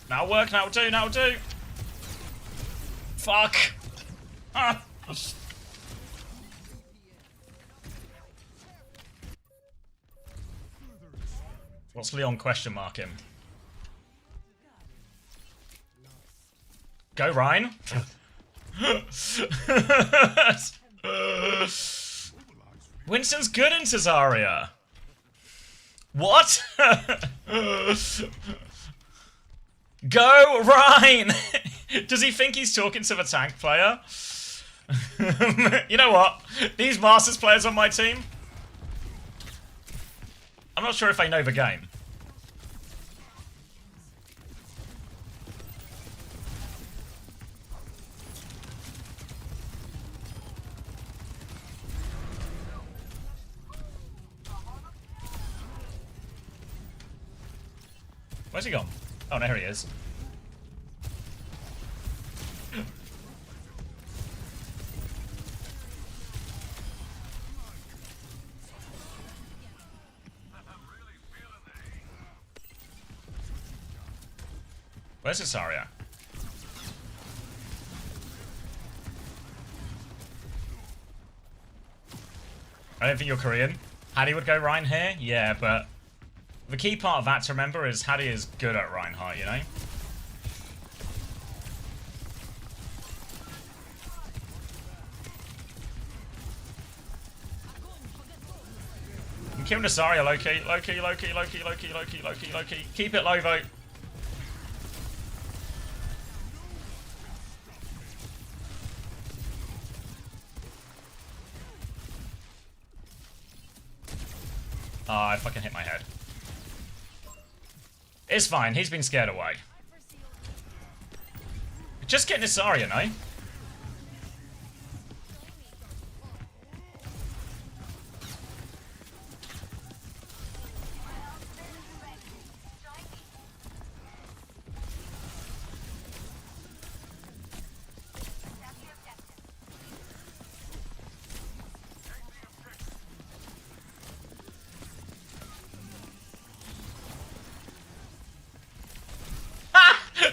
That'll work, that'll do, that'll do. Fuck. Ah. What's Leon question mark him? Go, Ryan. Winston's good in Cesaria. What? Go, Ryan! Does he think he's talking to the tank player? You know what? These Masters players on my team, I'm not sure if they know the game. Where's he gone? Oh, no, here he is. Where's Cesaria? I don't think you're Korean. Hattie would go Ryan here? Yeah, but the key part of that to remember is Hattie is good at Reinhardt, you know? Kill Cesaria, Loki. Loki, Loki, Loki, Loki, Loki, Loki, Loki. Keep it low, vote. Ah, I fucking hit my head. It's fine, he's been scared away. Just get Cesaria, no?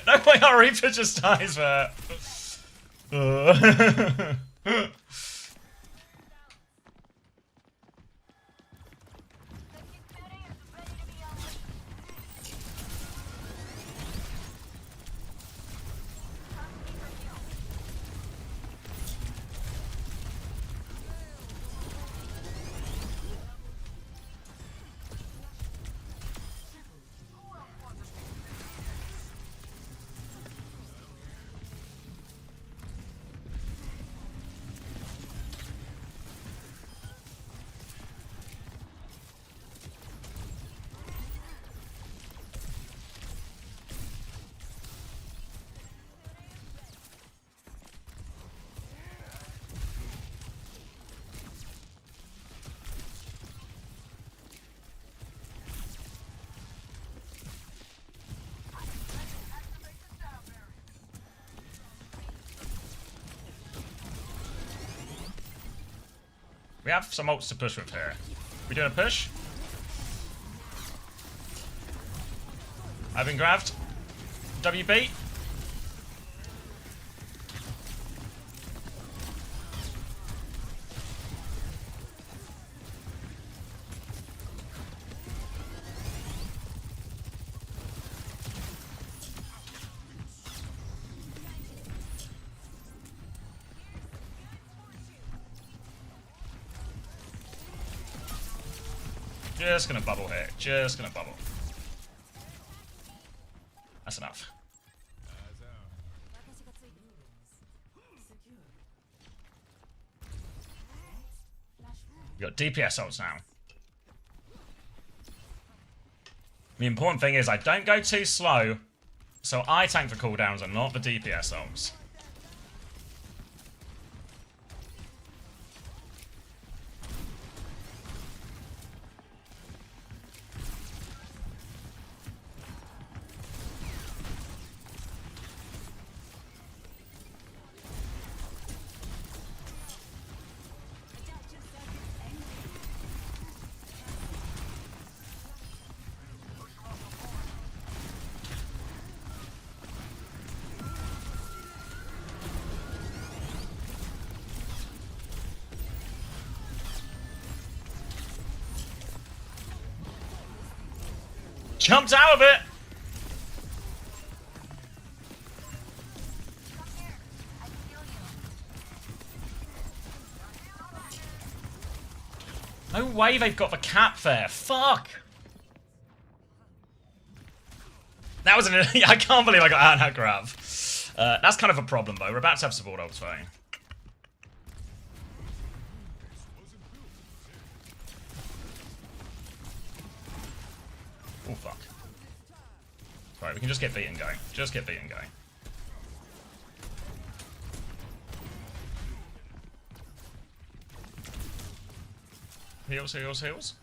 No way our Reaper just dies there. We have some ults to push with here. We doing a push? I've been grabbed. WB. Just gonna bubble here. Just gonna bubble. That's enough. We got DPS ults now. The important thing is I don't go too slow, so I tank for cooldowns and not the DPS ults. Jumped out of it! No way they've got the cap there. Fuck! That was an... I can't believe I got out in that grab. That's kind of a problem, though. We're about to have support ults, though. Oh, fuck. Right, we can just get beaten going. Just get beaten going. Heals, heals, heals.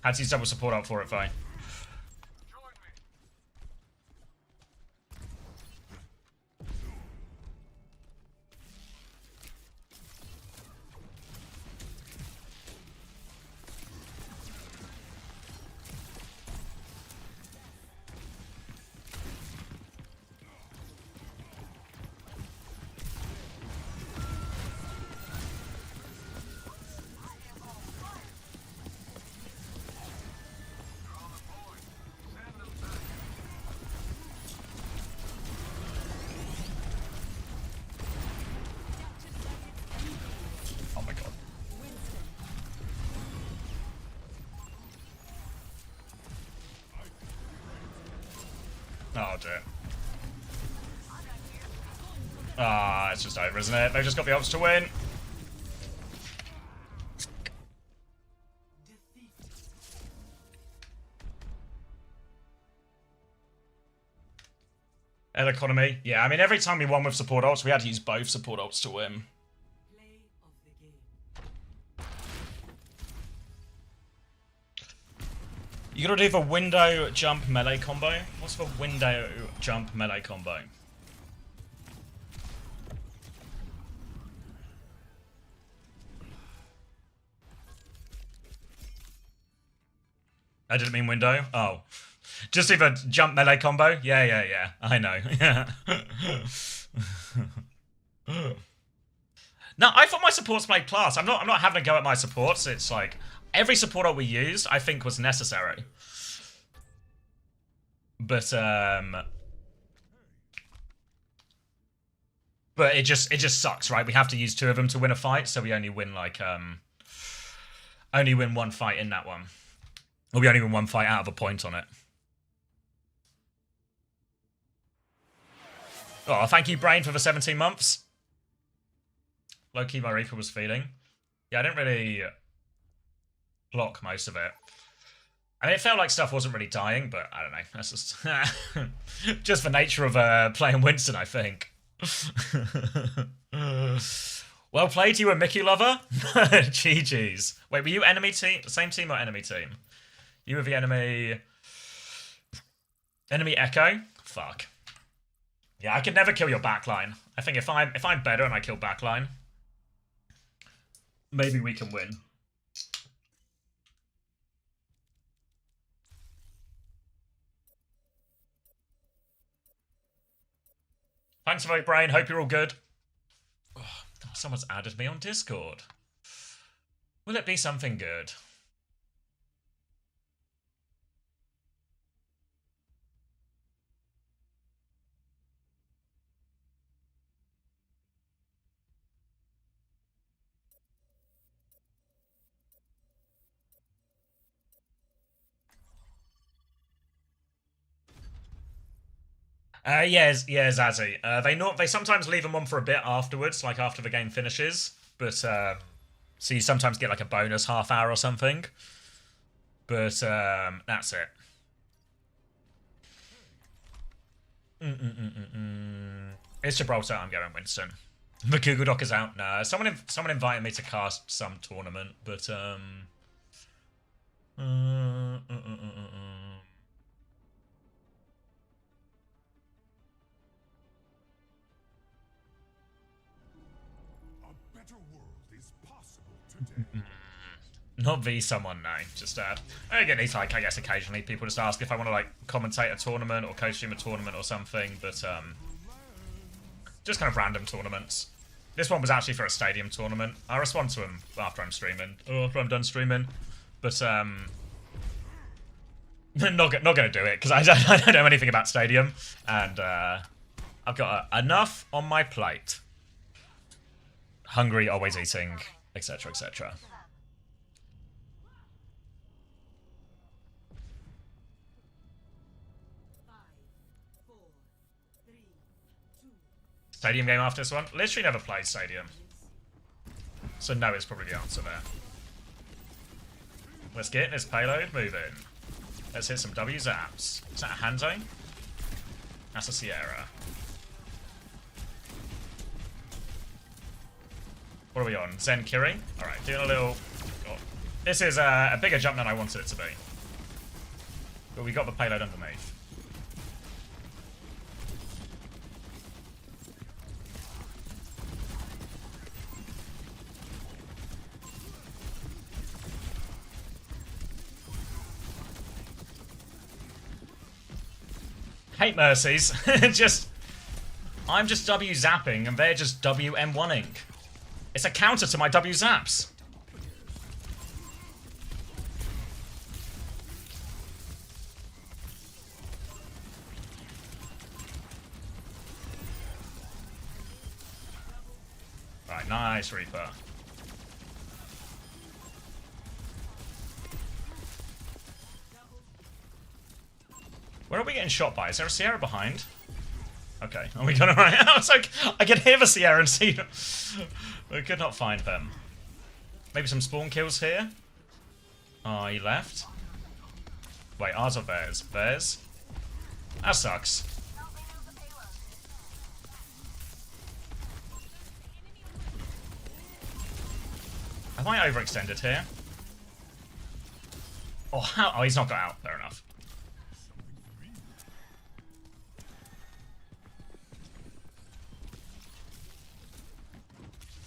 Had to use double support up for it, fine. Oh my god. Oh dear. Ah, it's just over, isn't it? They've just got the ults to win. Ed economy. Yeah, I mean, every time we won with support ults, we had to use both support ults to win. You gotta do the window jump melee combo. What's the window jump melee combo? I didn't mean window. Oh. Just either jump melee combo? Yeah. I know. Yeah. No, I thought my supports played class. I'm not having a go at my supports. It's like every support ult we used, I think, was necessary. But it just sucks, right? We have to use two of them to win a fight, so we only win like only win one fight in that one. Or we only win one fight out of a point on it. Oh, thank you, Brain, for the 17 months. Low-key, my Reaper was feeding. Yeah, I didn't really block most of it. I mean, it felt like stuff wasn't really dying, but I don't know. That's just just the nature of playing Winston, I think. Well played, you a Mickey lover. GG's. Wait, were you enemy team? Same team or enemy team? You were the enemy. Enemy Echo. Fuck. Yeah, I could never kill your backline. I think if I'm better and I kill backline, maybe we can win. Thanks for vote, Brain. Hope you're all good. Oh, someone's added me on Discord. Will it be something good? Yeah, Zazzy. They sometimes leave them on for a bit afterwards, like after the game finishes. But so you sometimes get like a bonus half hour or something. But that's it. It's Gibraltar. I'm going Winston. The Google Doc is out now. Someone invited me to cast some tournament, but not V someone, no. Just again, it's like, I guess occasionally people just ask if I want to like commentate a tournament or co-stream a tournament or something, but just kind of random tournaments. This one was actually for a stadium tournament. I respond to them after I'm streaming, or after I'm done streaming, but not gonna do it because I don't know anything about stadium, and I've got enough on my plate. Hungry, always eating, etc., etc. Stadium game after this one? Literally never played Stadium. So no is probably the answer there. Let's get in this payload moving. Let's hit some W zaps. Is that a Hanzo? That's a Sierra. What are we on? Zen Kiri? Alright, doing a little... Oh. This is a bigger jump than I wanted it to be. But we got the payload underneath. Hate mercies. I'm just W zapping and they're just WM1ing. It's a counter to my W zaps. Right, nice Reaper. Where are we getting shot by? Is there a Sierra behind? Okay, are we going right? I was like, I can hear the Sierra and see them. We could not find them. Maybe some spawn kills here? Oh, he left. Wait, ours or theirs? Theirs? That sucks. Have I overextended here? Oh, how? Oh, he's not got out. Fair enough.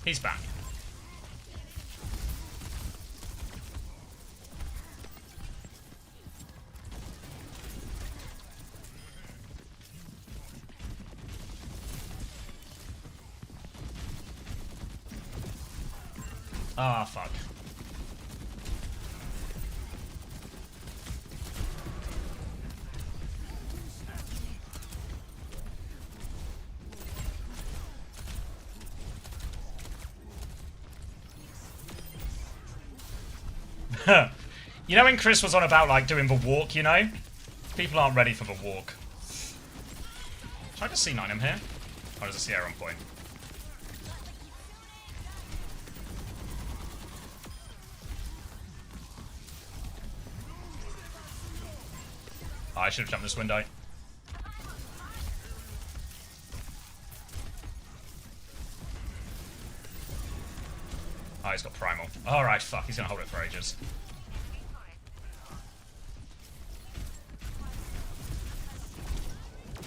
He's back. Ah, fuck. You know when Chris was on about like doing the walk, you know? People aren't ready for the walk. Should I just C9 him here? Or is a Sierra on point? Oh, I should have jumped this window. Oh, he's got primal. Alright, fuck, he's gonna hold it for ages.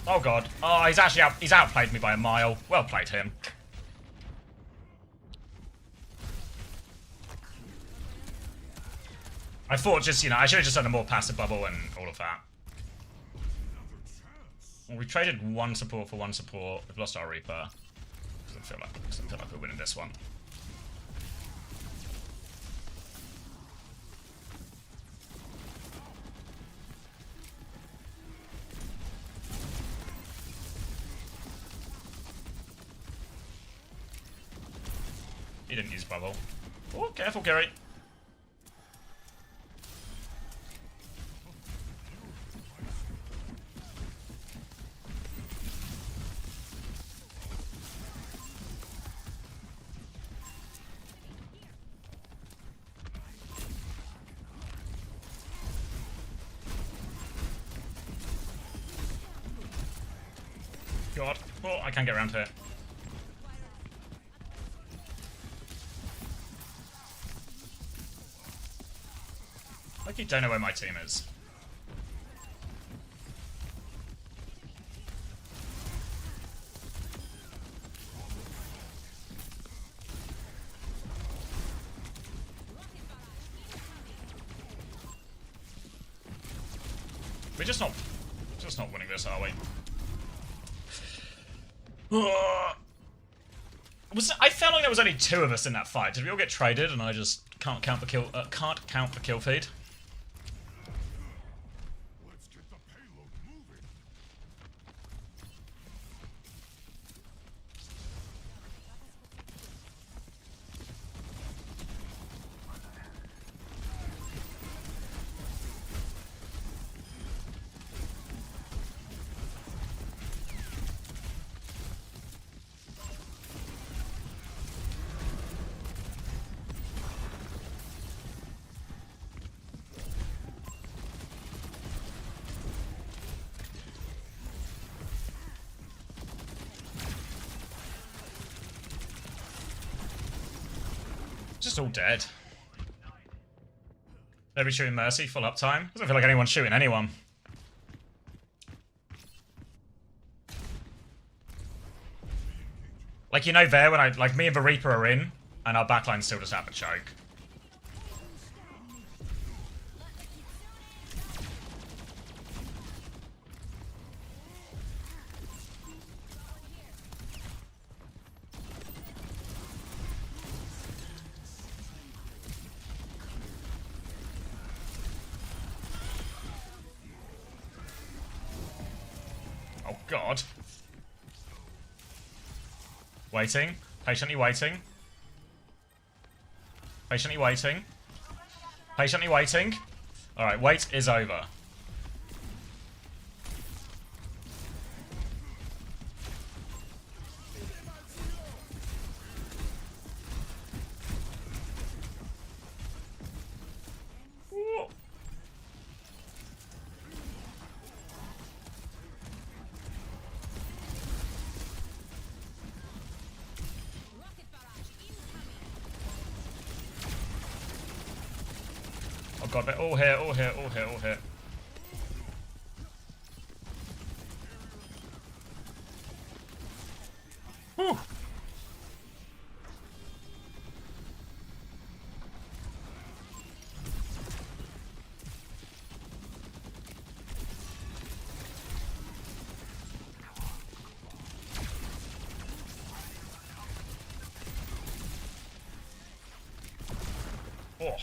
Oh god. Oh, he's outplayed me by a mile. Well played him. I thought just, you know, I should have just done a more passive bubble and all of that. Well, we traded one support for one support. We've lost our Reaper. Doesn't feel like we're winning this one. He didn't use bubble. Oh, careful, Gary. God. Oh, I can't get around here. Like you don't know where my team is. We're just not winning this, are we? I felt like there was only 2 of us in that fight. Did we all get traded and I just can't count the kill feed? Let's get the payload moving. Just all dead. Nobody shooting Mercy, full uptime. Doesn't feel like anyone's shooting anyone. Like, you know there when like me and the Reaper are in, and our backline still just have a choke. Oh god. Waiting. Patiently waiting. Patiently waiting. Patiently waiting. Alright, wait is over. Ooh. Oh god, they're all here, all here, all here, all here. Whew. Oh.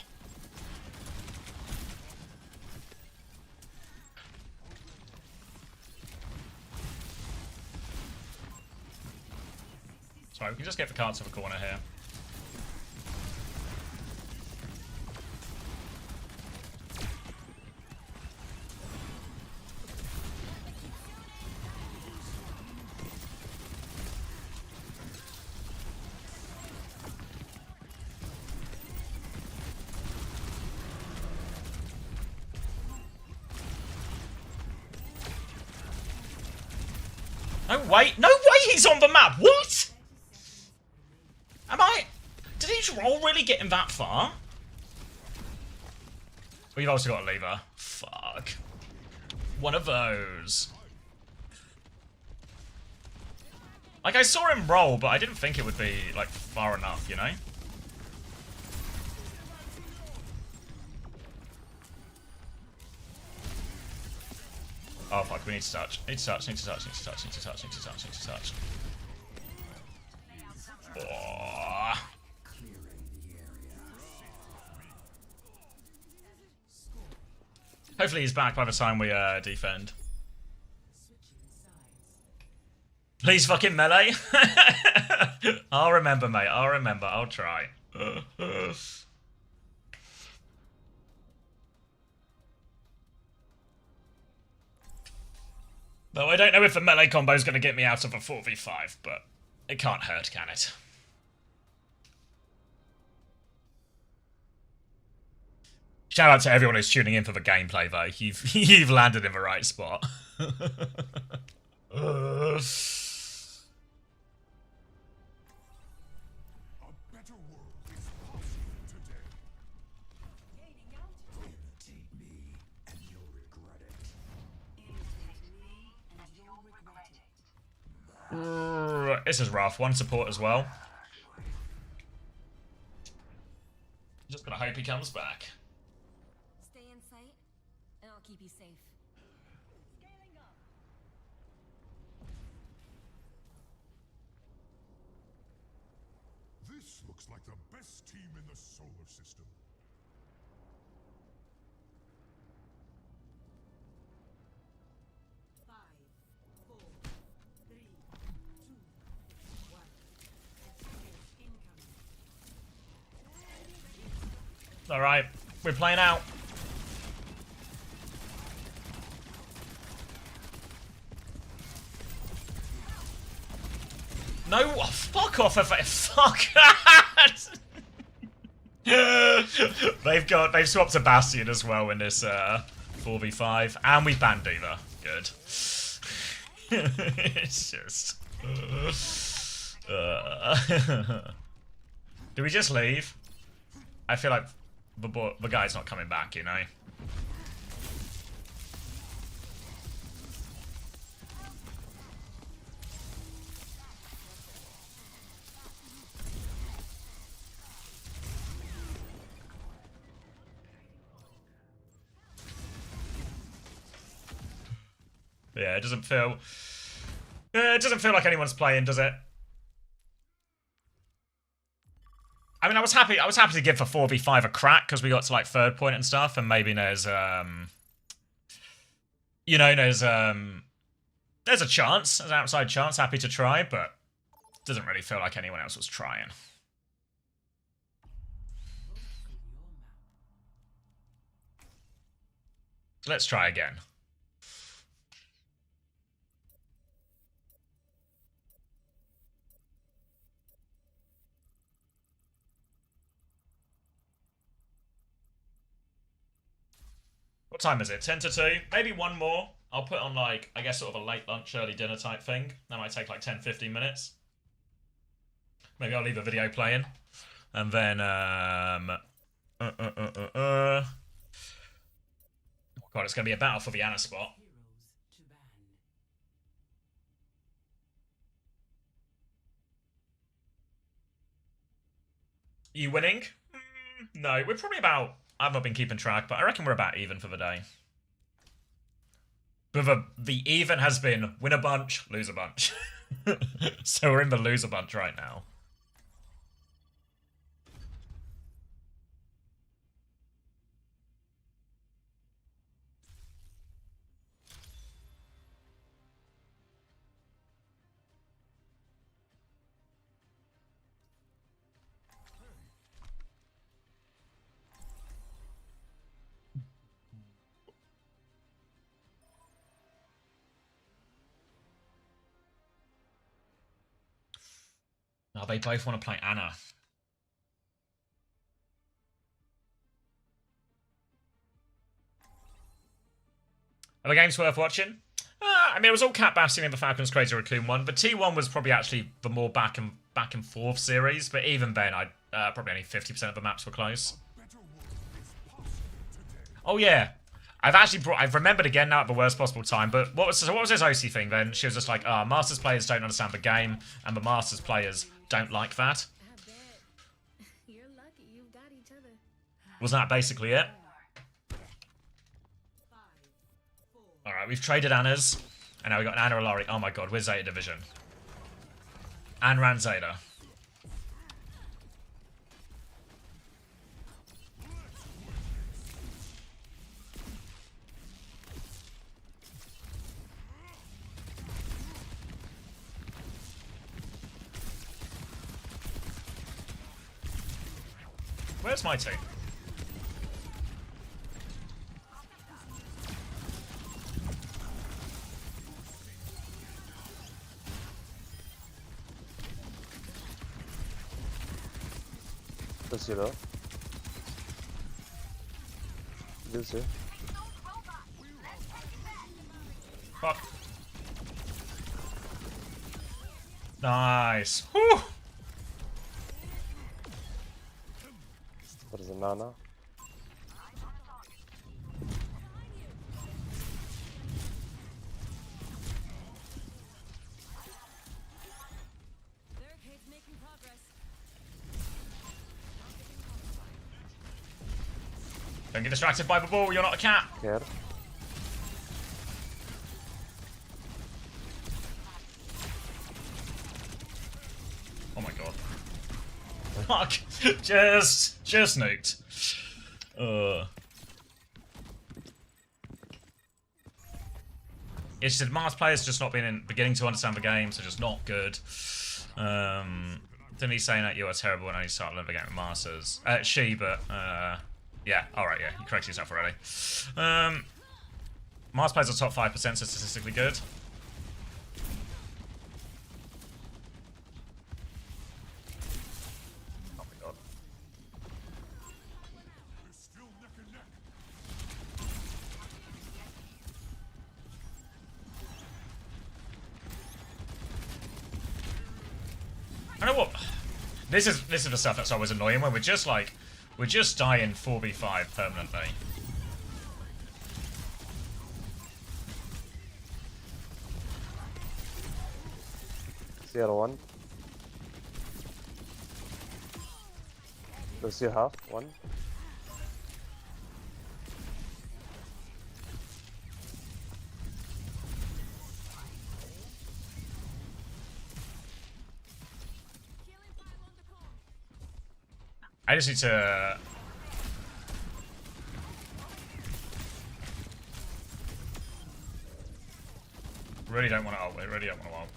Sorry, we can just get the cards to the corner here. No way! No way he's on the map! What? Am I... Did each roll really get him that far? We've also got a lever. Fuck. One of those. Like, I saw him roll, but I didn't think it would be, like, far enough, you know? Oh fuck, we need to touch. Need to touch, need to touch, need to touch, need to touch, need to touch, need to touch. Oh. Hopefully he's back by the time we defend. Please fucking melee. I'll remember, mate. I'll remember. I'll try. Though I don't know if the melee combo is going to get me out of a 4v5, but it can't hurt, can it? Shout out to everyone who's tuning in for the gameplay, though. You've landed in the right spot. This is rough. One support as well. Just gonna hope he comes back. Stay in sight, and I'll keep you safe. Scaling up. This looks like the best team in the solar system. Alright, we're playing out. No, oh, fuck off if I fuck. They've swapped to Bastion as well in this 4v5, and we banned Diva. Good. It's just. Do we just leave? I feel like the guy's not coming back, you know. Yeah, it doesn't feel like anyone's playing, does it? I mean, I was happy to give for 4v5 a crack because we got to like third point and stuff, and maybe there's you know, there's a chance, there's an outside chance. Happy to try, but it doesn't really feel like anyone else was trying. So let's try again. What time is it? 10 to 2? Maybe one more. I'll put on like, I guess sort of a late lunch, early dinner type thing. That might take like 10-15 minutes. Maybe I'll leave a video playing. And then, God, it's going to be a battle for the Ana spot. You winning? No, we're probably about... I've not been keeping track, but I reckon we're about even for the day. But the even has been win a bunch, lose a bunch. So we're in the loser bunch right now. Oh, they both want to play Ana. Are the games worth watching? I mean, it was all Cat Bastion in the Falcons Crazy Raccoon one, but T1 was probably actually the more back and forth series. But even then, probably only 50% of the maps were close. Oh yeah, I've remembered again now at the worst possible time. But what was this OC thing then? She was just like, Masters players don't understand the game, and the Masters players don't like that. I bet. You're lucky you've got each other. Was that basically it? 5, 4, Alright, we've traded Annas. And now we've got an Anna Alari. Oh my god, we're Zeta Division. And ran Zeta. Where's my team? Let's see though. Good see. Fuck. Nice. Whew. What is it, Nana? Barricade's making progress. Don't get distracted by the ball, you're not a cat. Care. Oh my god. Fuck. Just nuked. It's just Mars players just not beginning to understand the game, so just not good. Didn't he saying that you are terrible when I start learning the game with Masters? She, but yeah, alright, yeah, you corrected yourself already. Mars players are top 5%, so statistically good. Oh my god. I know what. This is the stuff that's always annoying when we're just dying 4v5 permanently. Sierra 1. Lucio half 1. I just need to. Really don't want to ult. Really don't want to ult.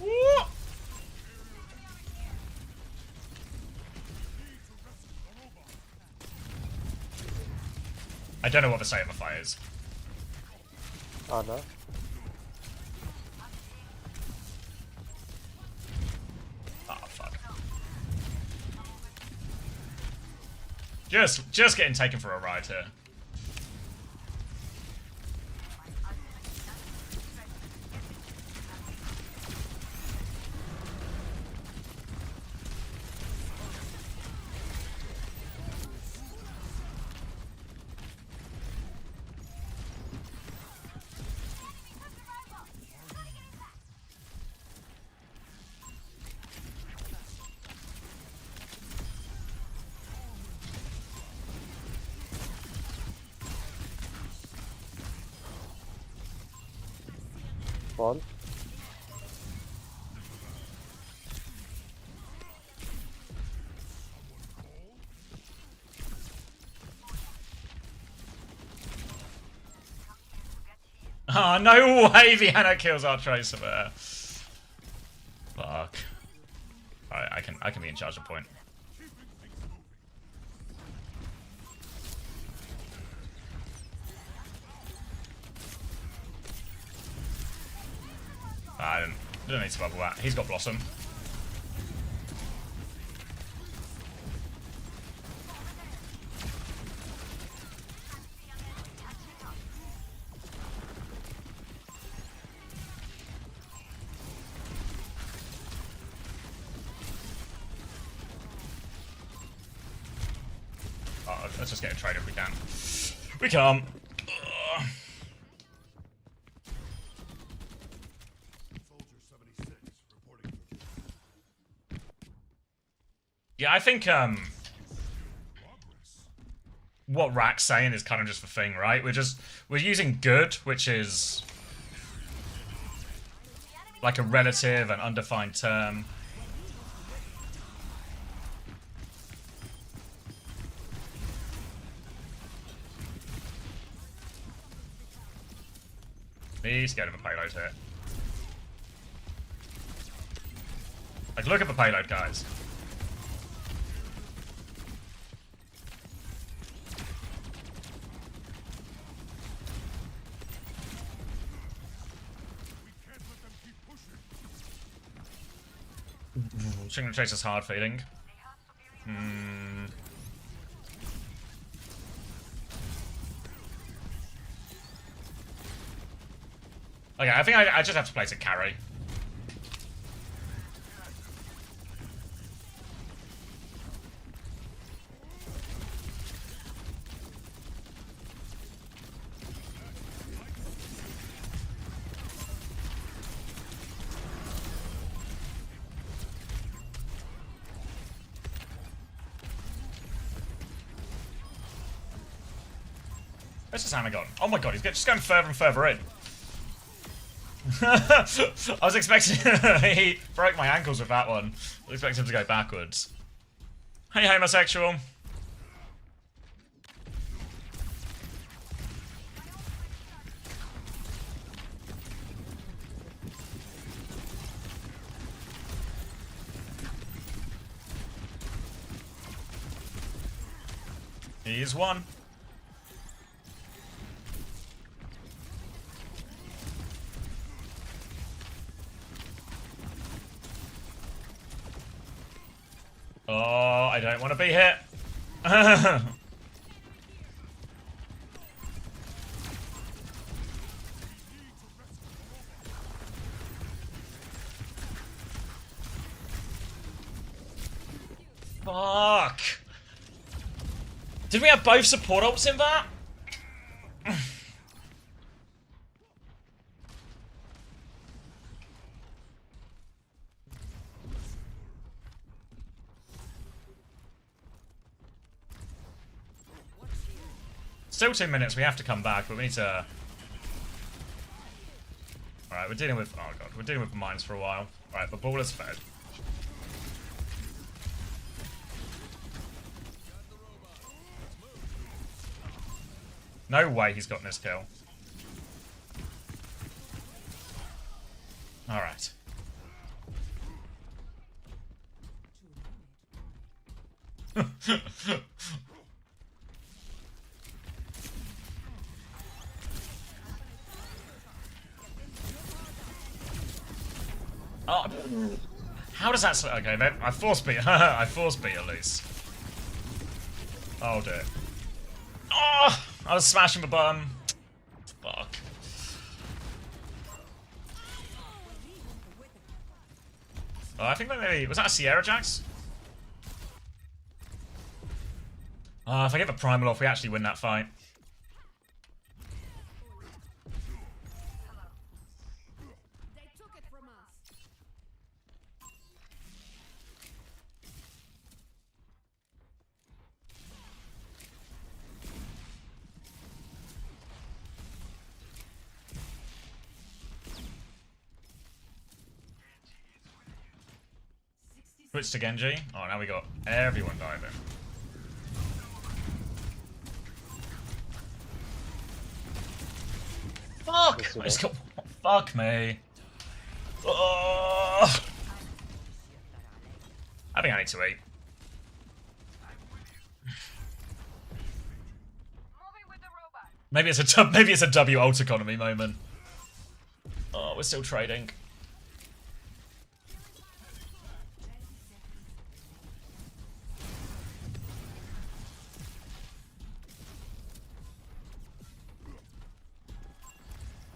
Woo! I don't know what the state of the fight is. Oh no. Oh fuck. Just getting taken for a ride here. Fall. Oh, no way Vienna kills our Tracer there. Fuck. Alright, I can be in charge of point. I don't need to bubble that. He's got Blossom. Oh, let's just get a trade if we can. We can't. I think what Rack's saying is kind of just the thing, right? We're using good, which is like a relative and undefined term. He's getting a payload here. Like, look at the payload, guys. Shingle Chase is hard feeling. Okay, I think I just have to place a carry. Where's this hammer gone? Oh my god, he's just going further and further in. I was expecting... he broke my ankles with that one. I was expecting him to go backwards. Hey, homosexual. He's one. Oh, I don't want to be hit. Fuck. Did we have both support ults in that? Still 2 minutes, we have to come back, but we need to... Alright, we're dealing with... Oh god, we're dealing with mines for a while. Alright, the ball is fed. No way he's gotten this kill. Alright. Oh, how does that... Okay, then I force beat. I force beat at least. Oh dear. Oh, I was smashing the button. Fuck. Oh, I think that maybe... Was that a Sierra Jax? Oh, if I get the primal off, we actually win that fight. Switch to Genji. Oh, now we got everyone diving. Fuck! I just got... Fuck me. Oh. I think I need to eat. Maybe it's a W ult economy moment. Oh, we're still trading.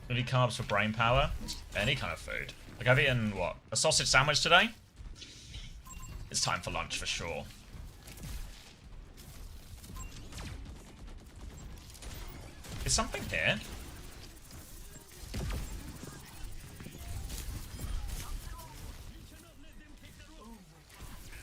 Any carbs for brain power? Any kind of food. Like, I've eaten, what, a sausage sandwich today? It's time for lunch for sure. Is something here?